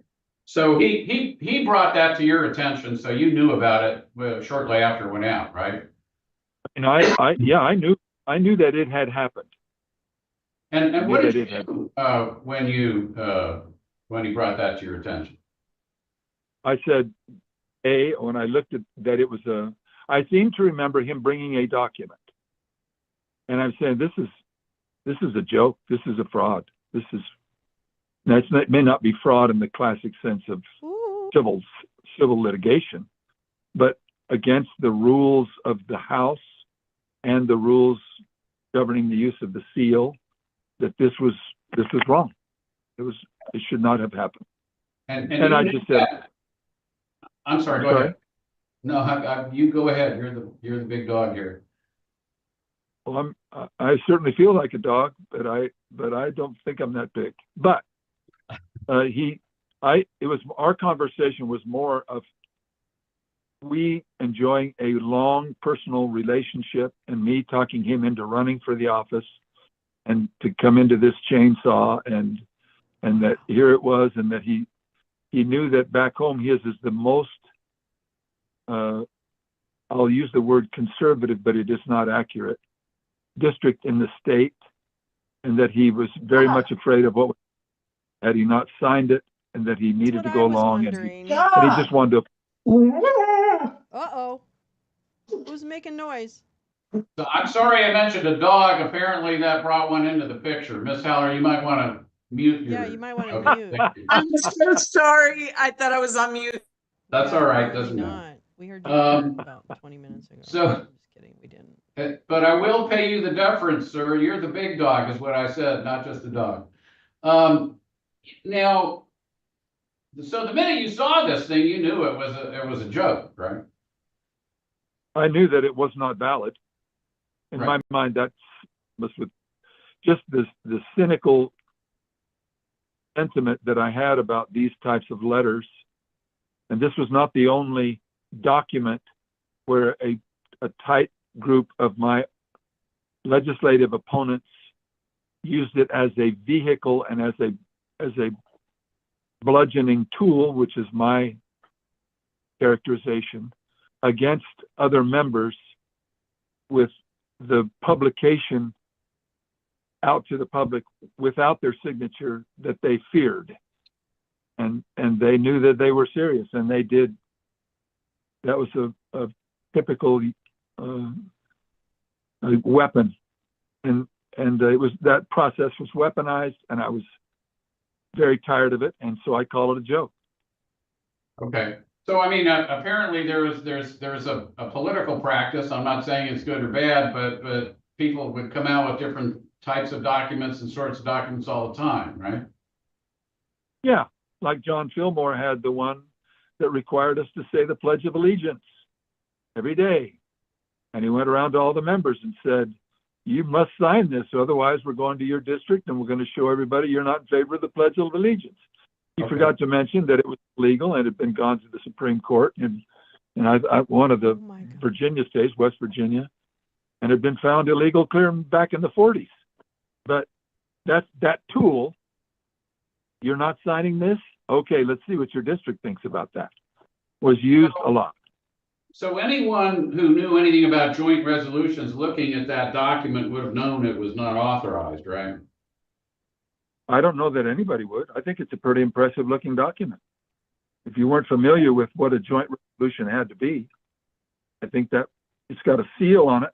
So he brought that to your attention, so you knew about it shortly after it went out, right? And I knew that it had happened. And what did you do when he brought that to your attention? I said, when I looked at that, it was I seem to remember him bringing a document, and I'm saying this is a joke. This is a fraud. It may not be fraud in the classic sense of civil litigation, but against the rules of the House and the rules governing the use of the seal, that this was wrong. It should not have happened. And I just said, I'm sorry. Go ahead. No, you go ahead. You're the big dog here. Well, I certainly feel like a dog, but I don't think I'm that big. But our conversation was more of we enjoying a long personal relationship, and me talking him into running for the office and to come into this chainsaw, and that here it was, and that he knew that back home his is the most, I'll use the word conservative, but it is not accurate, district in the state, and that he was very much afraid of what had he not signed it, and that he needed to go along, and he just wanted to. Uh-oh. Who's making noise? So I'm sorry I mentioned a dog. Apparently that brought one into the picture. Miss Heller, you might want to mute your. Yeah, you might want to Okay, mute. thank you. I'm so sorry. I thought I was on mute. That's Yeah, all right. apparently Doesn't matter. not. We heard you about 20 minutes ago. So, I'm just kidding. We didn't. but I will pay you the deference, sir. You're the big dog, is what I said, not just the dog. Now, so the minute you saw this thing, you knew it was a joke, right? I knew that it was not valid. In my mind, that was with just the cynical sentiment that I had about these types of letters. And this was not the only document where a tight group of my legislative opponents used it as a vehicle and as a bludgeoning tool, which is my characterization, against other members, with the publication out to the public without their signature that they feared. And they knew that they were serious, and they did. That was a typical weapon. And it was, that process was weaponized, and I was very tired of it, and so I call it a joke. Okay. So, I mean, apparently there's a political practice. I'm not saying it's good or bad, but people would come out with different types of documents and sorts of documents all the time, right? Yeah, like John Fillmore had the one that required us to say the Pledge of Allegiance every day. And he went around to all the members and said, you must sign this, otherwise we're going to your district and we're going to show everybody you're not in favor of the Pledge of Allegiance. He forgot to mention that it was legal and had been gone to the Supreme Court and one of the Virginia states, West Virginia, and had been found illegal clear back in the 40s. But that tool, you're not signing this? Okay, let's see what your district thinks about that, was used a lot. So anyone who knew anything about joint resolutions looking at that document would have known it was not authorized, right? I don't know that anybody would. I think it's a pretty impressive looking document. If you weren't familiar with what a joint resolution had to be, I think that it's got a seal on it.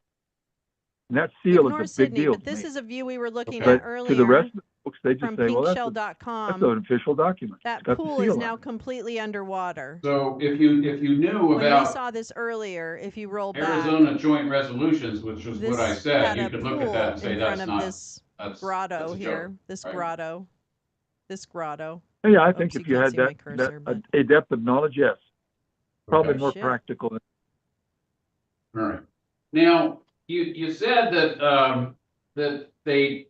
And that seal Ignore is a big Sydney, deal. but this is a view we were looking But at earlier. to the rest of the folks, they just from say, well, that's pinkshell.com. an official document. That It's got the pool is seal on now it. completely underwater. So if you knew When we about saw this earlier, if you roll back, Arizona joint resolutions, which was what I this said, had you a could look at that and pool say in that's front of not, this that's grotto a joke, here, this right? grotto, this grotto. Yeah, I think Oops, if you can't had see my that, cursor, but a depth of knowledge, yes. Probably Okay. more Shit. practical. All right. Now, you said that that they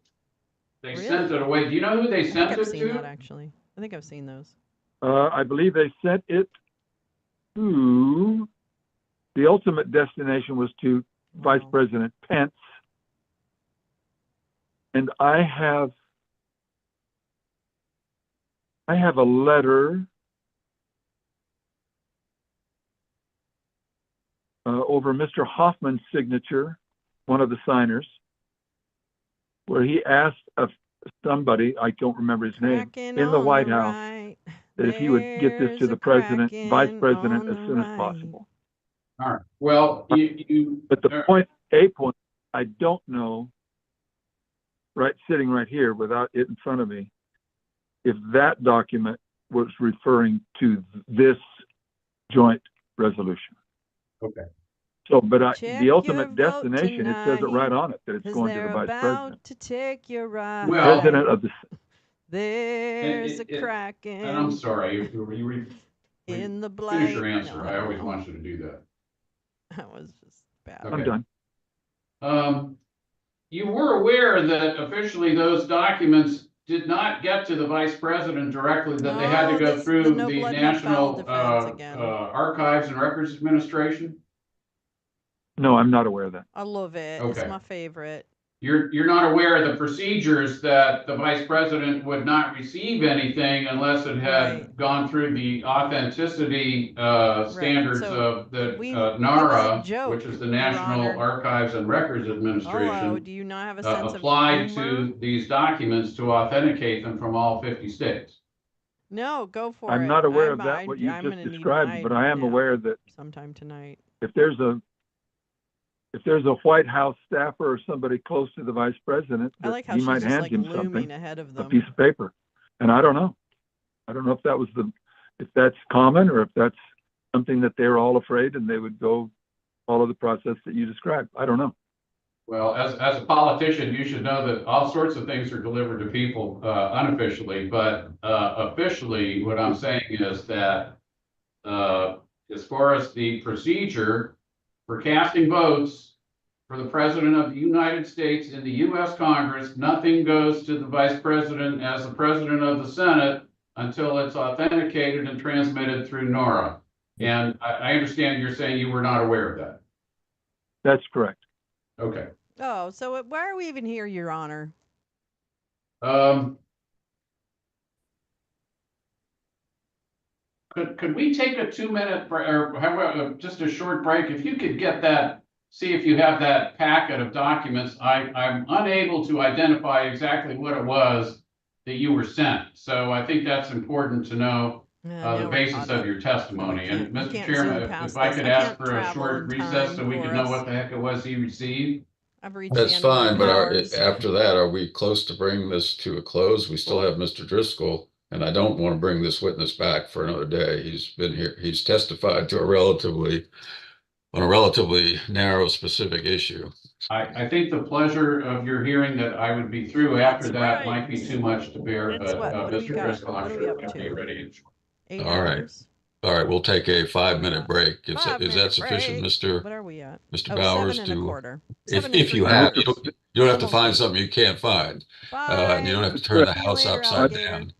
sent it away. Do you know who they I think sent I've it seen that to? actually. I think I've seen those. I believe they sent it to, the ultimate destination was to Vice President Pence. And I have a letter over Mr. Hoffman's signature, one of the signers, where he asked of somebody, I don't remember his name, in the White House, that if he would get this to the president, vice president, as soon as possible. All right. Well, But the point, I don't know, sitting right here without it in front of me, if that document was referring to this joint resolution. Okay. So, but Check the ultimate your vote destination, it says it right on it, that it's 'cause going to the they're vice president. about to take your ride. Well, President of the. There's a kraken. And I'm sorry, in the blight. finish your answer. No, I always know. want you to do that. That was just bad. Okay. I'm done. You were aware that officially those documents did not get to the vice president directly, that they had to go through no the blood, no foul National defense again. Archives and Records Administration? No, I'm not aware of that. I love it. Okay. It's my favorite. you're not aware of the procedures that the vice president would not receive anything unless it had gone through the authenticity standards So of the it was a NARA, joke, which is the Your National Honor. Archives and Records Hello, Administration, do you not have a sense of applied humor? to these documents to authenticate them from all 50 states. No, go for I'm it. not aware of I'm that, what you I'm just gonna need described, mine but I am now, aware that sometime tonight. if there's a White House staffer or somebody close to the vice president, I that like how he she's might just hand like him looming something, ahead of a them. piece of paper. And I don't know. I don't know if that was if that's common or if that's something that they're all afraid and they would go follow the process that you described. I don't know. Well, as a politician, you should know that all sorts of things are delivered to people unofficially, but officially, what I'm saying is that as far as the procedure for casting votes for the President of the United States in the U.S. Congress, nothing goes to the Vice President as the President of the Senate until it's authenticated and transmitted through NORA. And I understand you're saying you were not aware of that. That's correct. Okay. Oh, so why are we even here, Your Honor? Could we take a 2-minute or however, just a short break? If you could get that, see if you have that packet of documents. I'm unable to identify exactly what it was that you were sent. So I think that's important to know the basis of your testimony. And Mr. Chairman, if I could ask for a short recess so we could know what the heck it was he received. I've reached That's the end of my fine, but powers. after that, are we close to bringing this to a close? We still have Mr. Driscoll, and I don't want to bring this witness back for another day. He's been here, he's testified to on a relatively narrow, specific issue. I think the pleasure of your hearing that I would be through after that might be too much to bear, but Mr. Driscoll, I'm sure can be ready. 8 All right. hours. All right, we'll take a 5-minute break. Is that sufficient, Mr. What are we at? Mr. Oh, Bowers? 7 1/4. If you have, you don't have to find something you can't find. You don't have to turn the house upside down.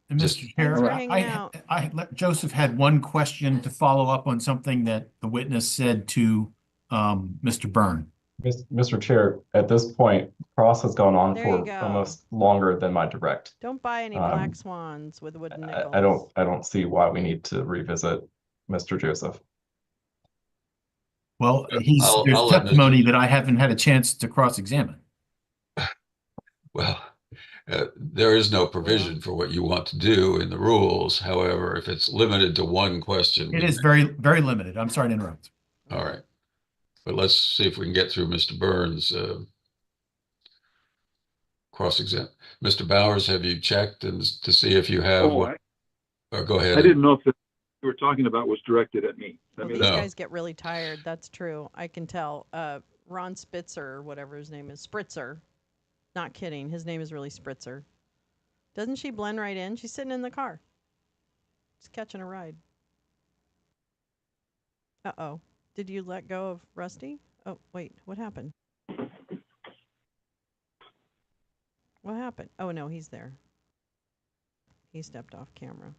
And Just- Mr. Chair, Joseph had one question to follow up on something that the witness said to Mr. Byrne. Mr. Chair, at this point, cross has gone on There you for go. almost longer than my direct. Don't buy any black swans with wooden nickels. I don't see why we need to revisit Mr. Joseph. Well, there's I'll let testimony that I haven't had a chance to cross-examine. Well, there is no provision for what you want to do in the rules. However, if it's limited to one question. It is very, very limited. I'm sorry to interrupt. All right. But let's see if we can get through Mr. Burns' cross-exam. Mr. Bowers, have you checked and to see if you have or go ahead. I didn't know if the you were talking about was directed at me. Well, these guys get really tired. That's true. I can tell. Ron Spitzer, or whatever his name is, Spritzer. Not kidding. His name is really Spritzer. Doesn't she blend right in? She's sitting in the car. Just catching a ride. Uh-oh. Did you let go of Rusty? Oh, wait. What happened? What happened? Oh, no, he's there. He stepped off camera.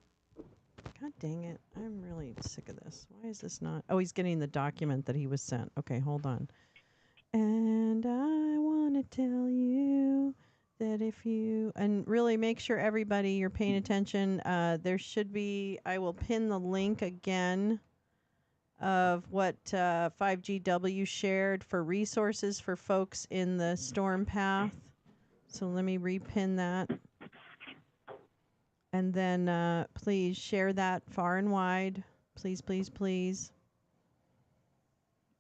God dang it. I'm really sick of this. Why is this not? Oh, he's getting the document that he was sent. Okay, hold on. And I want to tell you that if you, and really make sure everybody, you're paying attention. There should be, I will pin the link again of what 5GW shared for resources for folks in the storm path. So let me repin that. And then please share that far and wide. Please, please, please.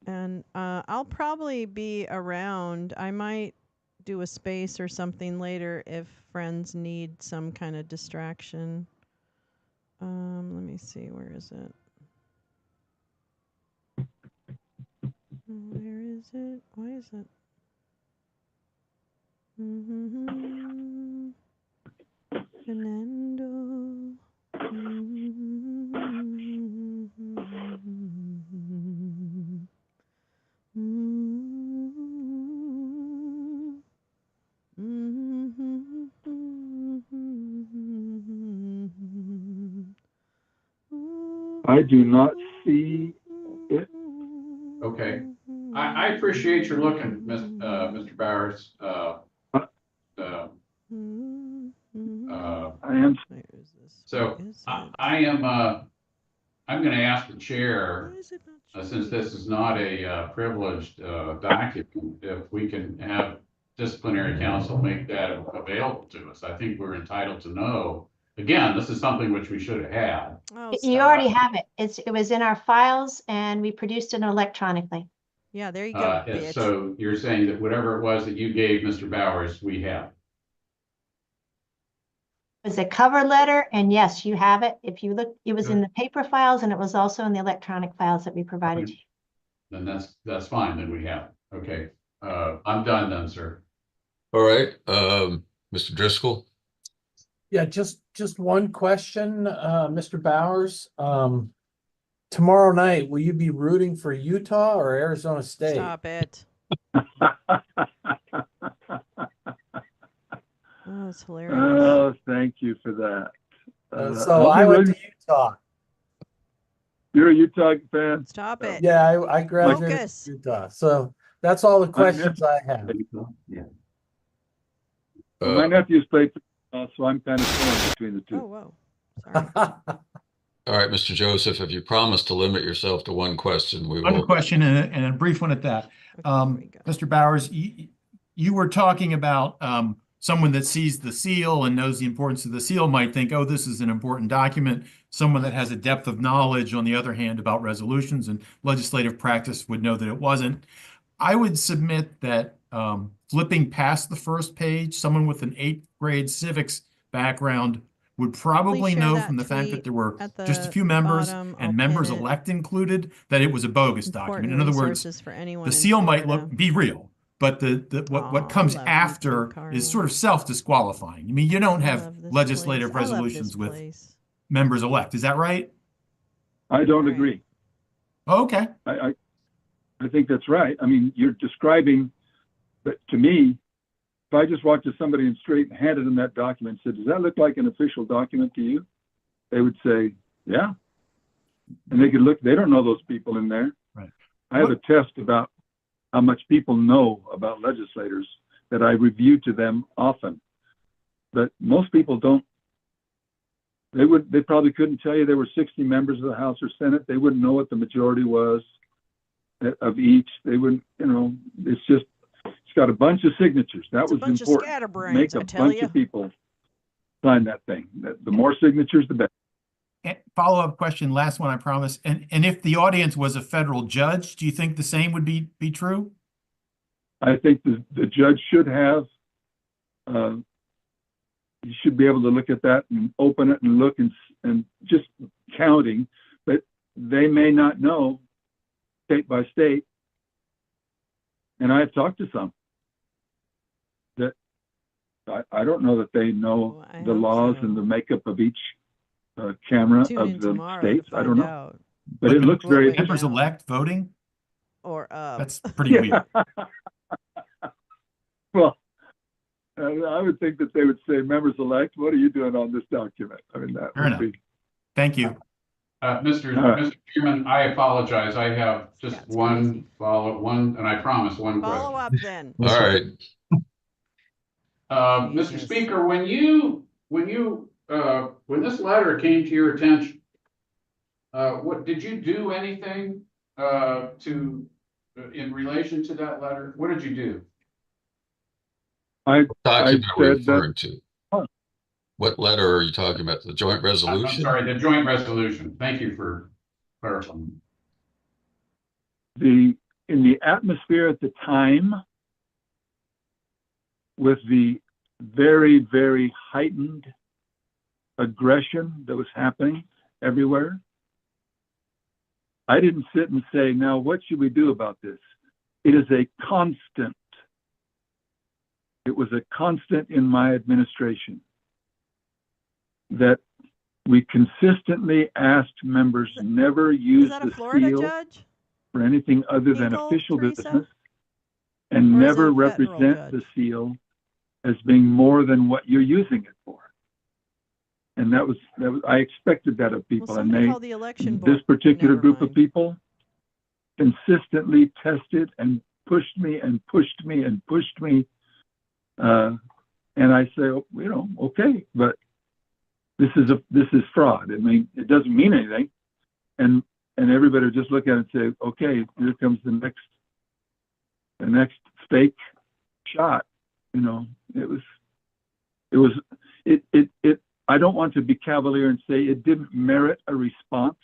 And I'll probably be around. I might do a space or something later if friends need some kind of distraction. Let me see. Where is it? Where is it? Why is it? Fernando. I do not see it. Okay. I appreciate your looking, Mr. Bowers. I am. So I am, I'm going to ask the chair, since this is not a privileged document, if we can have disciplinary counsel make that available to us. I think we're entitled to know. Again, this is something which we should have had. You already have it. It was in our files and we produced it electronically. Yeah, there you go, bitch. So you're saying that whatever it was that you gave Mr. Bowers, we have. It was a cover letter, and yes, you have it. If you look, it was in the paper files and it was also in the electronic files that we provided to you. Then that's fine, then we have it. Okay. I'm done then, sir. All right, Mr. Driscoll. Yeah, just one question, Mr. Bowers. Tomorrow night, will you be rooting for Utah or Arizona State? Stop it. Oh, it's hilarious. Oh, thank you for that. So I went to Utah. You're a Utah fan? Stop it. Yeah, I graduated from Utah. So that's all the questions I have. Yeah. Well, my nephew's played, so I'm kind of torn between the two. Oh, whoa. Sorry. All right, Mr. Joseph, if you promise to limit yourself to one question, we will. One question and a brief one at that. Mr. Bowers, you were talking about someone that sees the seal and knows the importance of the seal might think, oh, this is an important document. Someone that has a depth of knowledge, on the other hand, about resolutions and legislative practice would know that it wasn't. I would submit that flipping past the first page, someone with an 8th grade civics background would probably know from the fact that there were just a few members and members-elect included that it was a bogus document. In other words, the seal might be real, but what comes after is sort of self-disqualifying. I mean, you don't have legislative resolutions with members-elect. Is that right? I don't agree. Oh, okay. I think that's right. I mean, you're describing, but to me, if I just walked to somebody in the street and handed them that document and said, does that look like an official document to you? They would say, yeah. And they could look, they don't know those people in there. Right. I have a test about how much people know about legislators that I review to them often. But most people don't. They probably couldn't tell you there were 60 members of the House or Senate. They wouldn't know what the majority was of each. They wouldn't, it's just, it's got a bunch of signatures. That was important. Make a bunch of people sign that thing. The more signatures, the better. Follow-up question, last one, I promise. And if the audience was a federal judge, do you think the same would be true? I think the judge should have, you should be able to look at that and open it and look and just counting, but they may not know state by state. And I've talked to some that I don't know that they know the laws and the makeup of each camera of the states. I don't know. But it looks very members-elect voting? Or that's pretty weird. Well, I would think that they would say, members-elect, what are you doing on this document? I mean, that would be. Thank you. Mr. Chairman, I apologize. I have just one and I promise one question. Follow up then. All right. Mr. Speaker, when this letter came to your attention, what did you do anything in relation to that letter? What did you do? What document are we referring to? What letter are you talking about? The joint resolution? I'm sorry, the joint resolution. Thank you for clarifying. In the atmosphere at the time, with the very, very heightened aggression that was happening everywhere, I didn't sit and say, now what should we do about this? It is a constant. It was a constant in my administration that we consistently asked members never use the seal for anything other than official business and never represent the seal as being more than what you're using it for. And that was I expected that of people, and this particular group of people consistently tested and pushed me and pushed me and pushed me. And I say, oh, you know, okay, but this is fraud. I mean, it doesn't mean anything. And everybody would just look at it and say, okay, here comes the next fake shot. You know, I don't want to be cavalier and say it didn't merit a response,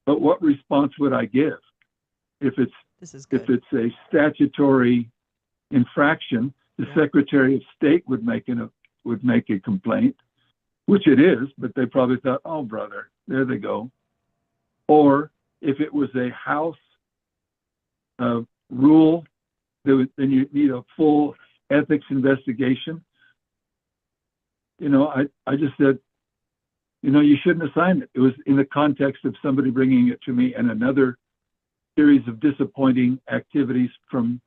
but what response would I give if it's a statutory infraction? The Secretary of State would make a complaint, which it is, but they probably thought, oh, brother, there they go. Or if it was a House rule, then you need a full ethics investigation. You know, I just said, you know, you shouldn't assign it. It was in the context of somebody bringing it to me and another series of disappointing activities from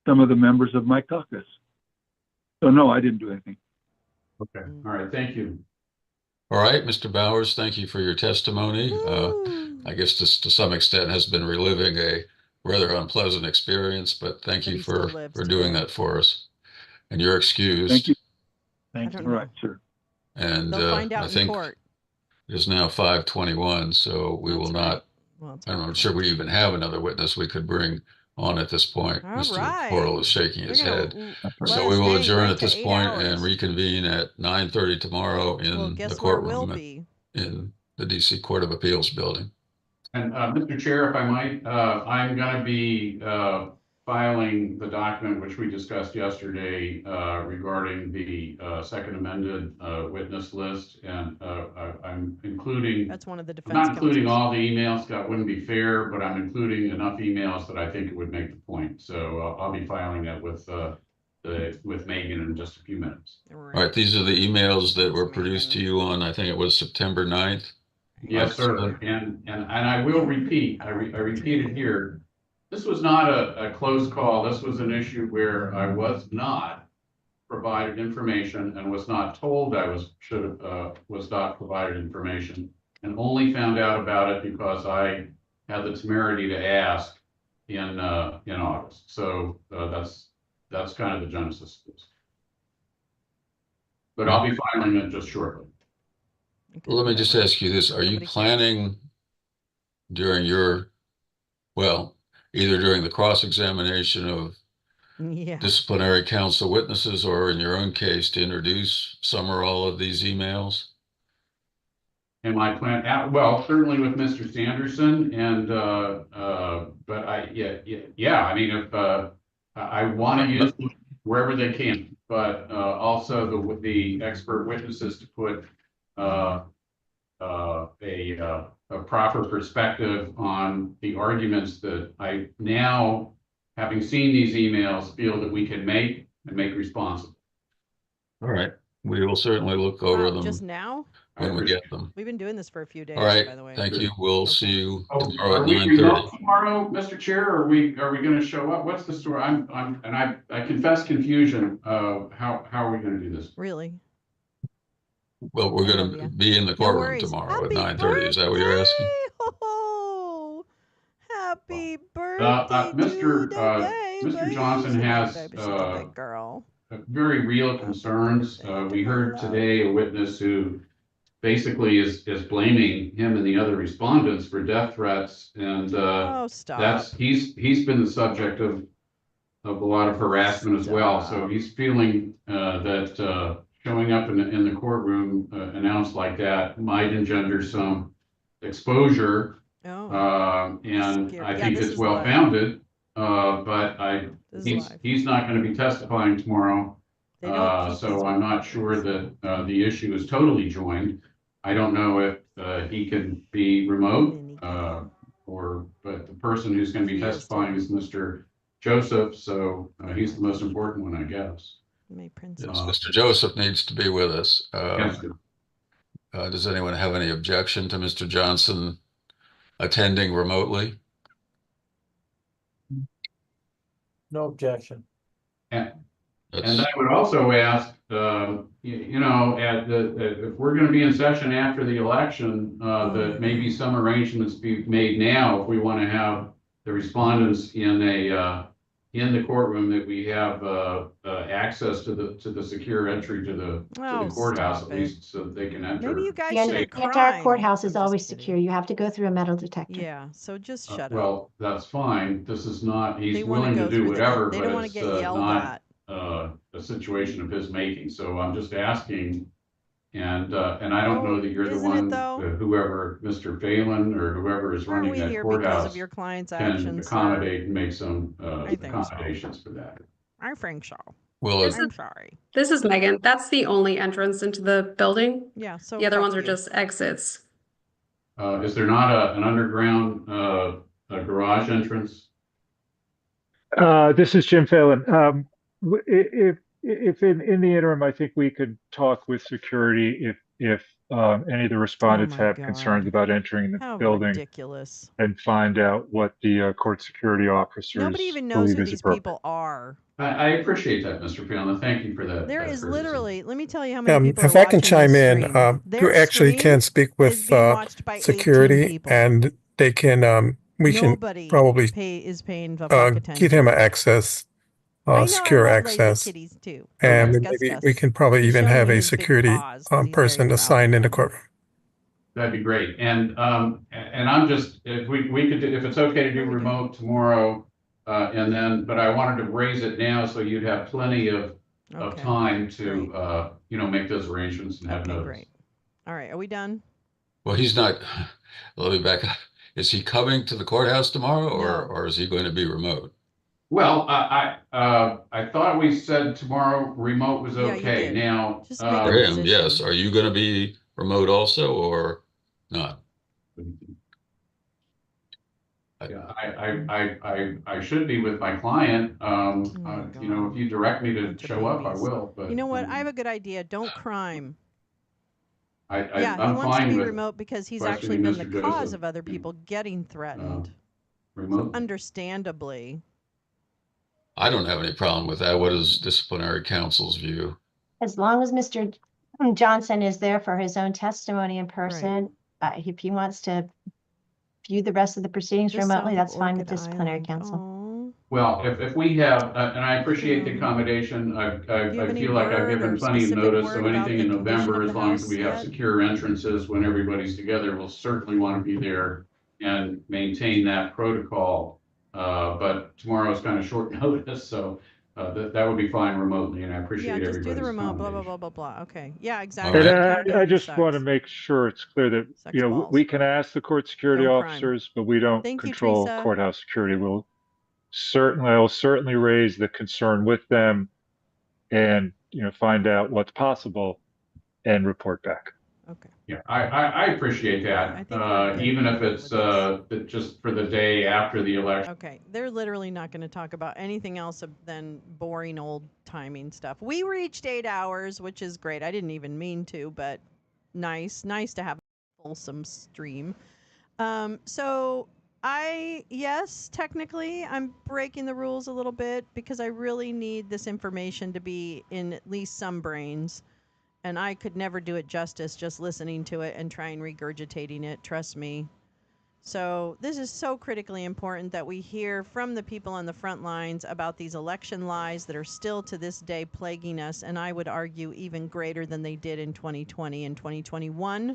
some of the members of my caucus. So no, I didn't do anything. Okay. All right. Thank you. All right, Mr. Bowers, thank you for your testimony. I guess this to some extent has been reliving a rather unpleasant experience, but thank you for doing that for us. And you're excused. Thank you. Thank you. All right, sir. And They'll find out I in think court. it is now 5:21, so we will not, Well, I'm not sure we even have another witness we could bring on at this point. All Mr. right. Portal is shaking his They're gonna head. let So us we will hang adjourn right at to this 8 point hours. and reconvene at 9:30 tomorrow in Well, the guess where we'll courtroom be. in the DC Court of Appeals building. And Mr. Chair, if I might, I'm going to be filing the document which we discussed yesterday regarding the second amended witness list, and I'm including. That's one of the I'm defense not including counsels. all the emails. That wouldn't be fair, but I'm including enough emails that I think it would make the point. So I'll be filing that with Megan in just a few minutes. All right, these are the emails that were produced to you on, I think it was September 9th. Yes, sir. And I will repeat, I repeat it here. This was not a close call. This was an issue where I was not provided information and was not told I was not provided information, and only found out about it because I had the temerity to ask in August. So that's kind of the genesis of this. But I'll be filing it just shortly. Well, let me just ask you this. Are you planning during your, well, either during the cross-examination of disciplinary counsel witnesses or in your own case to introduce some or all of these emails? And my plan, well, certainly with Mr. Sanderson, and but I I mean, if I want to use them wherever they can, but also the expert witnesses to put a proper perspective on the arguments that I now, having seen these emails, feel that we can make and make responsible. All right. We will certainly look over them Just now? when we get them. We've been doing this for a few days, All right. by the way. Thank you. We'll see you tomorrow Are at we 9:30. remote tomorrow, Mr. Chair? Or are we going to show up? What's the story? I confess confusion. How are we going to do this? Really? Well, we're going to be in the courtroom tomorrow at 9:30. Is that what you're asking? Oh, happy birthday Mr. Johnson has very real concerns. We heard today a witness who basically is blaming him and the other respondents for death threats, and he's been the subject of a lot of harassment as well. So he's feeling that showing up in the courtroom announced like that might engender some exposure, and I think it's well founded. But he's not going to be testifying tomorrow, so I'm not sure that the issue is totally joined. I don't know if he can be remote, but the person who's going to be testifying is Mr. Joseph, so he's the most important one, I guess. Yes, Mr. Joseph needs to be with us. Yes, does anyone have any objection to Mr. Johnson attending remotely? No objection. And I would also ask, if we're going to be in session after the election, that maybe some arrangements be made now if we want to have the respondents in the courtroom that we have access to the secure entry to the courthouse, at least so that they can enter. Maybe you guys The shouldn't entire crime. courthouse is I'm just always kidding. secure. You have to go through a metal detector. Yeah, so just shut up. Well, that's fine. This is not, They he's wanna willing go to do through whatever, they but don't wanna it's get yelled not at. a situation of his making. So I'm just asking, and I don't know that you're the isn't it one, though? whoever, Mr. Phelan or whoever is Aren't running we that here because of courthouse your client's can actions, sir? accommodate and make some I think so. accommodations for that. I think so. Well, I'm sorry. This is Megan. That's the only entrance into the building. Yeah, so the other fuck ones are you. just exits. Is there not an underground a garage entrance? This is Jim Phelan. If in the interim, I think we could talk with security if any of the respondents Oh my have concerns God. about entering the How building ridiculous. and find out what the court security officers Nobody even knows believe who is these appropriate. people are. I appreciate that, Mr. Phelan. Thank you for that. There that is courtesy. literally, let me tell you how many people If are I can watching chime this in, stream. you Their actually stream can speak is with being watched by 18 security, people. and they can. We can Nobody probably is paying the fuck attention. get him access, I know I secure love lazy access, kitties too. and Gus, then Gus, maybe Gus. we can probably He's even showing have me a his big security paws 'cause he's very person proud assigned of in the them. courtroom. That'd be great. And I'm just, if we could do, if it's okay to do remote tomorrow, and then, but I wanted to raise it now so you'd have plenty of time to, make those arrangements and have notice. Great. All right, are we done? well, he's not. Let me back up. Is he coming to the courthouse tomorrow, or is he going to be remote? Well, I thought we said tomorrow remote was Yeah, you okay. did. Now, Just make a For him, decision. yes. Are you going to be remote also, or not? I should be with my client. If you direct me to show up, I will, but. You know what? I have a good idea. Don't crime. I'm He wants to fine be with remote because he's questioning actually been the Mr. cause Joseph, of other people getting threatened. So remote. understandably. I don't have any problem with that. What is disciplinary counsel's view? As long as Mr. Johnson is there for his own testimony in person, if he wants to view the rest of the proceedings Just remotely, south of that's fine with Orchid disciplinary Island. counsel. Well, if we have, and I appreciate the accommodation, I feel like I've given plenty of notice, so anything in November, as long as we have secure entrances when everybody's together, we'll certainly want to be there and maintain that protocol. But tomorrow is kind of short notice, so that would be fine remotely, and I appreciate Yeah, just everybody's do the remote, blah, accommodation. blah, blah, blah, blah. Okay. Yeah, exactly. And Accountability I just sucks. want to make sure it's clear that, balls. we can ask the court security Don't crime. officers, but we don't Thank you, control Teresa. courthouse security. I will certainly raise the concern with them and, find out what's possible and report back. Okay. Yeah, I appreciate that, even if it's just for the day after the election. Okay, they're literally not going to talk about anything else than boring old timing stuff. We reached 8 hours, which is great. I didn't even mean to, but nice to have a fulsome stream. So yes, technically I'm breaking the rules a little bit because I really need this information to be in at least some brains. And I could never do it justice just listening to it and trying regurgitating it, trust me. So this is so critically important that we hear from the people on the front lines about these election lies that are still to this day plaguing us, and I would argue even greater than they did in 2020 and 2021.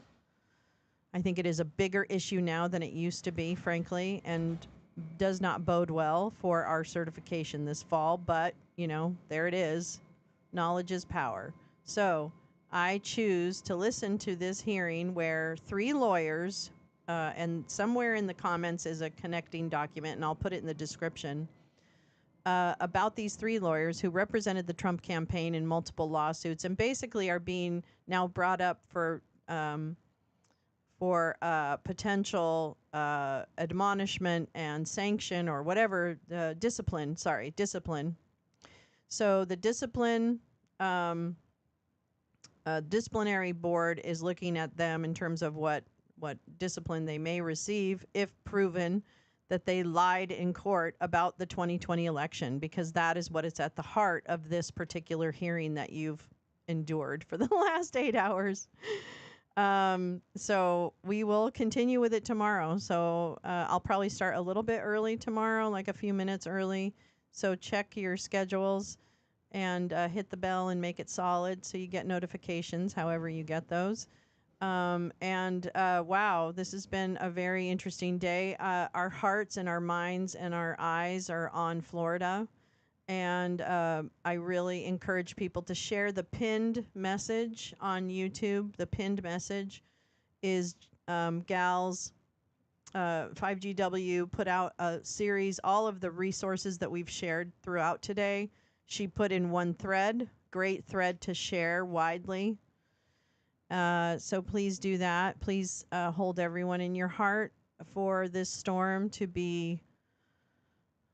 I think it is a bigger issue now than it used to be, frankly, and does not bode well for our certification this fall, but, there it is. Knowledge is power. So I choose to listen to this hearing where 3 lawyers, and somewhere in the comments is a connecting document, and I'll put it in the description, about these 3 lawyers who represented the Trump campaign in multiple lawsuits and basically are being now brought up for potential admonishment and sanction or whatever, discipline. So the disciplinary board is looking at them in terms of what discipline they may receive if proven that they lied in court about the 2020 election, because that is what is at the heart of this particular hearing that you've endured for the last 8 hours. So we will continue with it tomorrow. So I'll probably start a little bit early tomorrow, like a few minutes early. So check your schedules and hit the bell and make it solid so you get notifications however you get those. Wow, this has been a very interesting day. Our hearts and our minds and our eyes are on Florida. And I really encourage people to share the pinned message on YouTube. The pinned message is Gal's 5GW put out a series, all of the resources that we've shared throughout today. She put in one thread, great thread to share widely. So please do that. Please hold everyone in your heart for this storm to be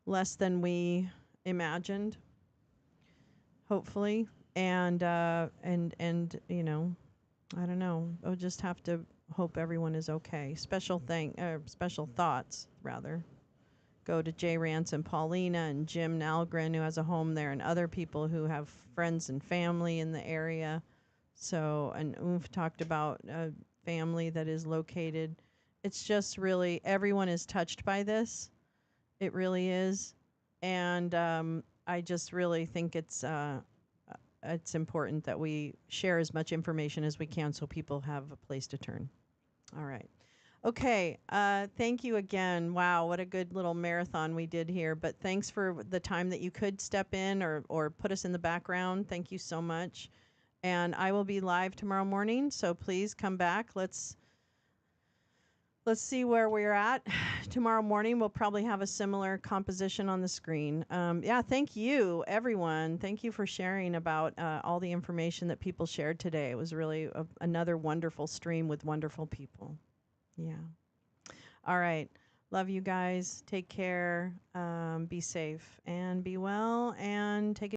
less than we imagined, hopefully. And you know, I don't know. I'll just have to hope everyone is okay. Special thoughts rather go to Jay Rance and Paulina and Jim Nalgren, who has a home there, and other people who have friends and family in the area. So, and Oomph talked about a family that is located. It's just really, everyone is touched by this. It really is. And I just really think it's important that we share as much information as we can so people have a place to turn. All right. Okay. Thank you again. Wow, what a good little marathon we did here. But thanks for the time that you could step in or put us in the background. Thank you so much. And I will be live tomorrow morning, so please come back. Let's see where we're at. Tomorrow morning, we'll probably have a similar composition on the screen. Yeah, thank you, everyone. Thank you for sharing about all the information that people shared today. It was really another wonderful stream with wonderful people. Yeah. All right. Love you guys. Take care. Be safe and be well and take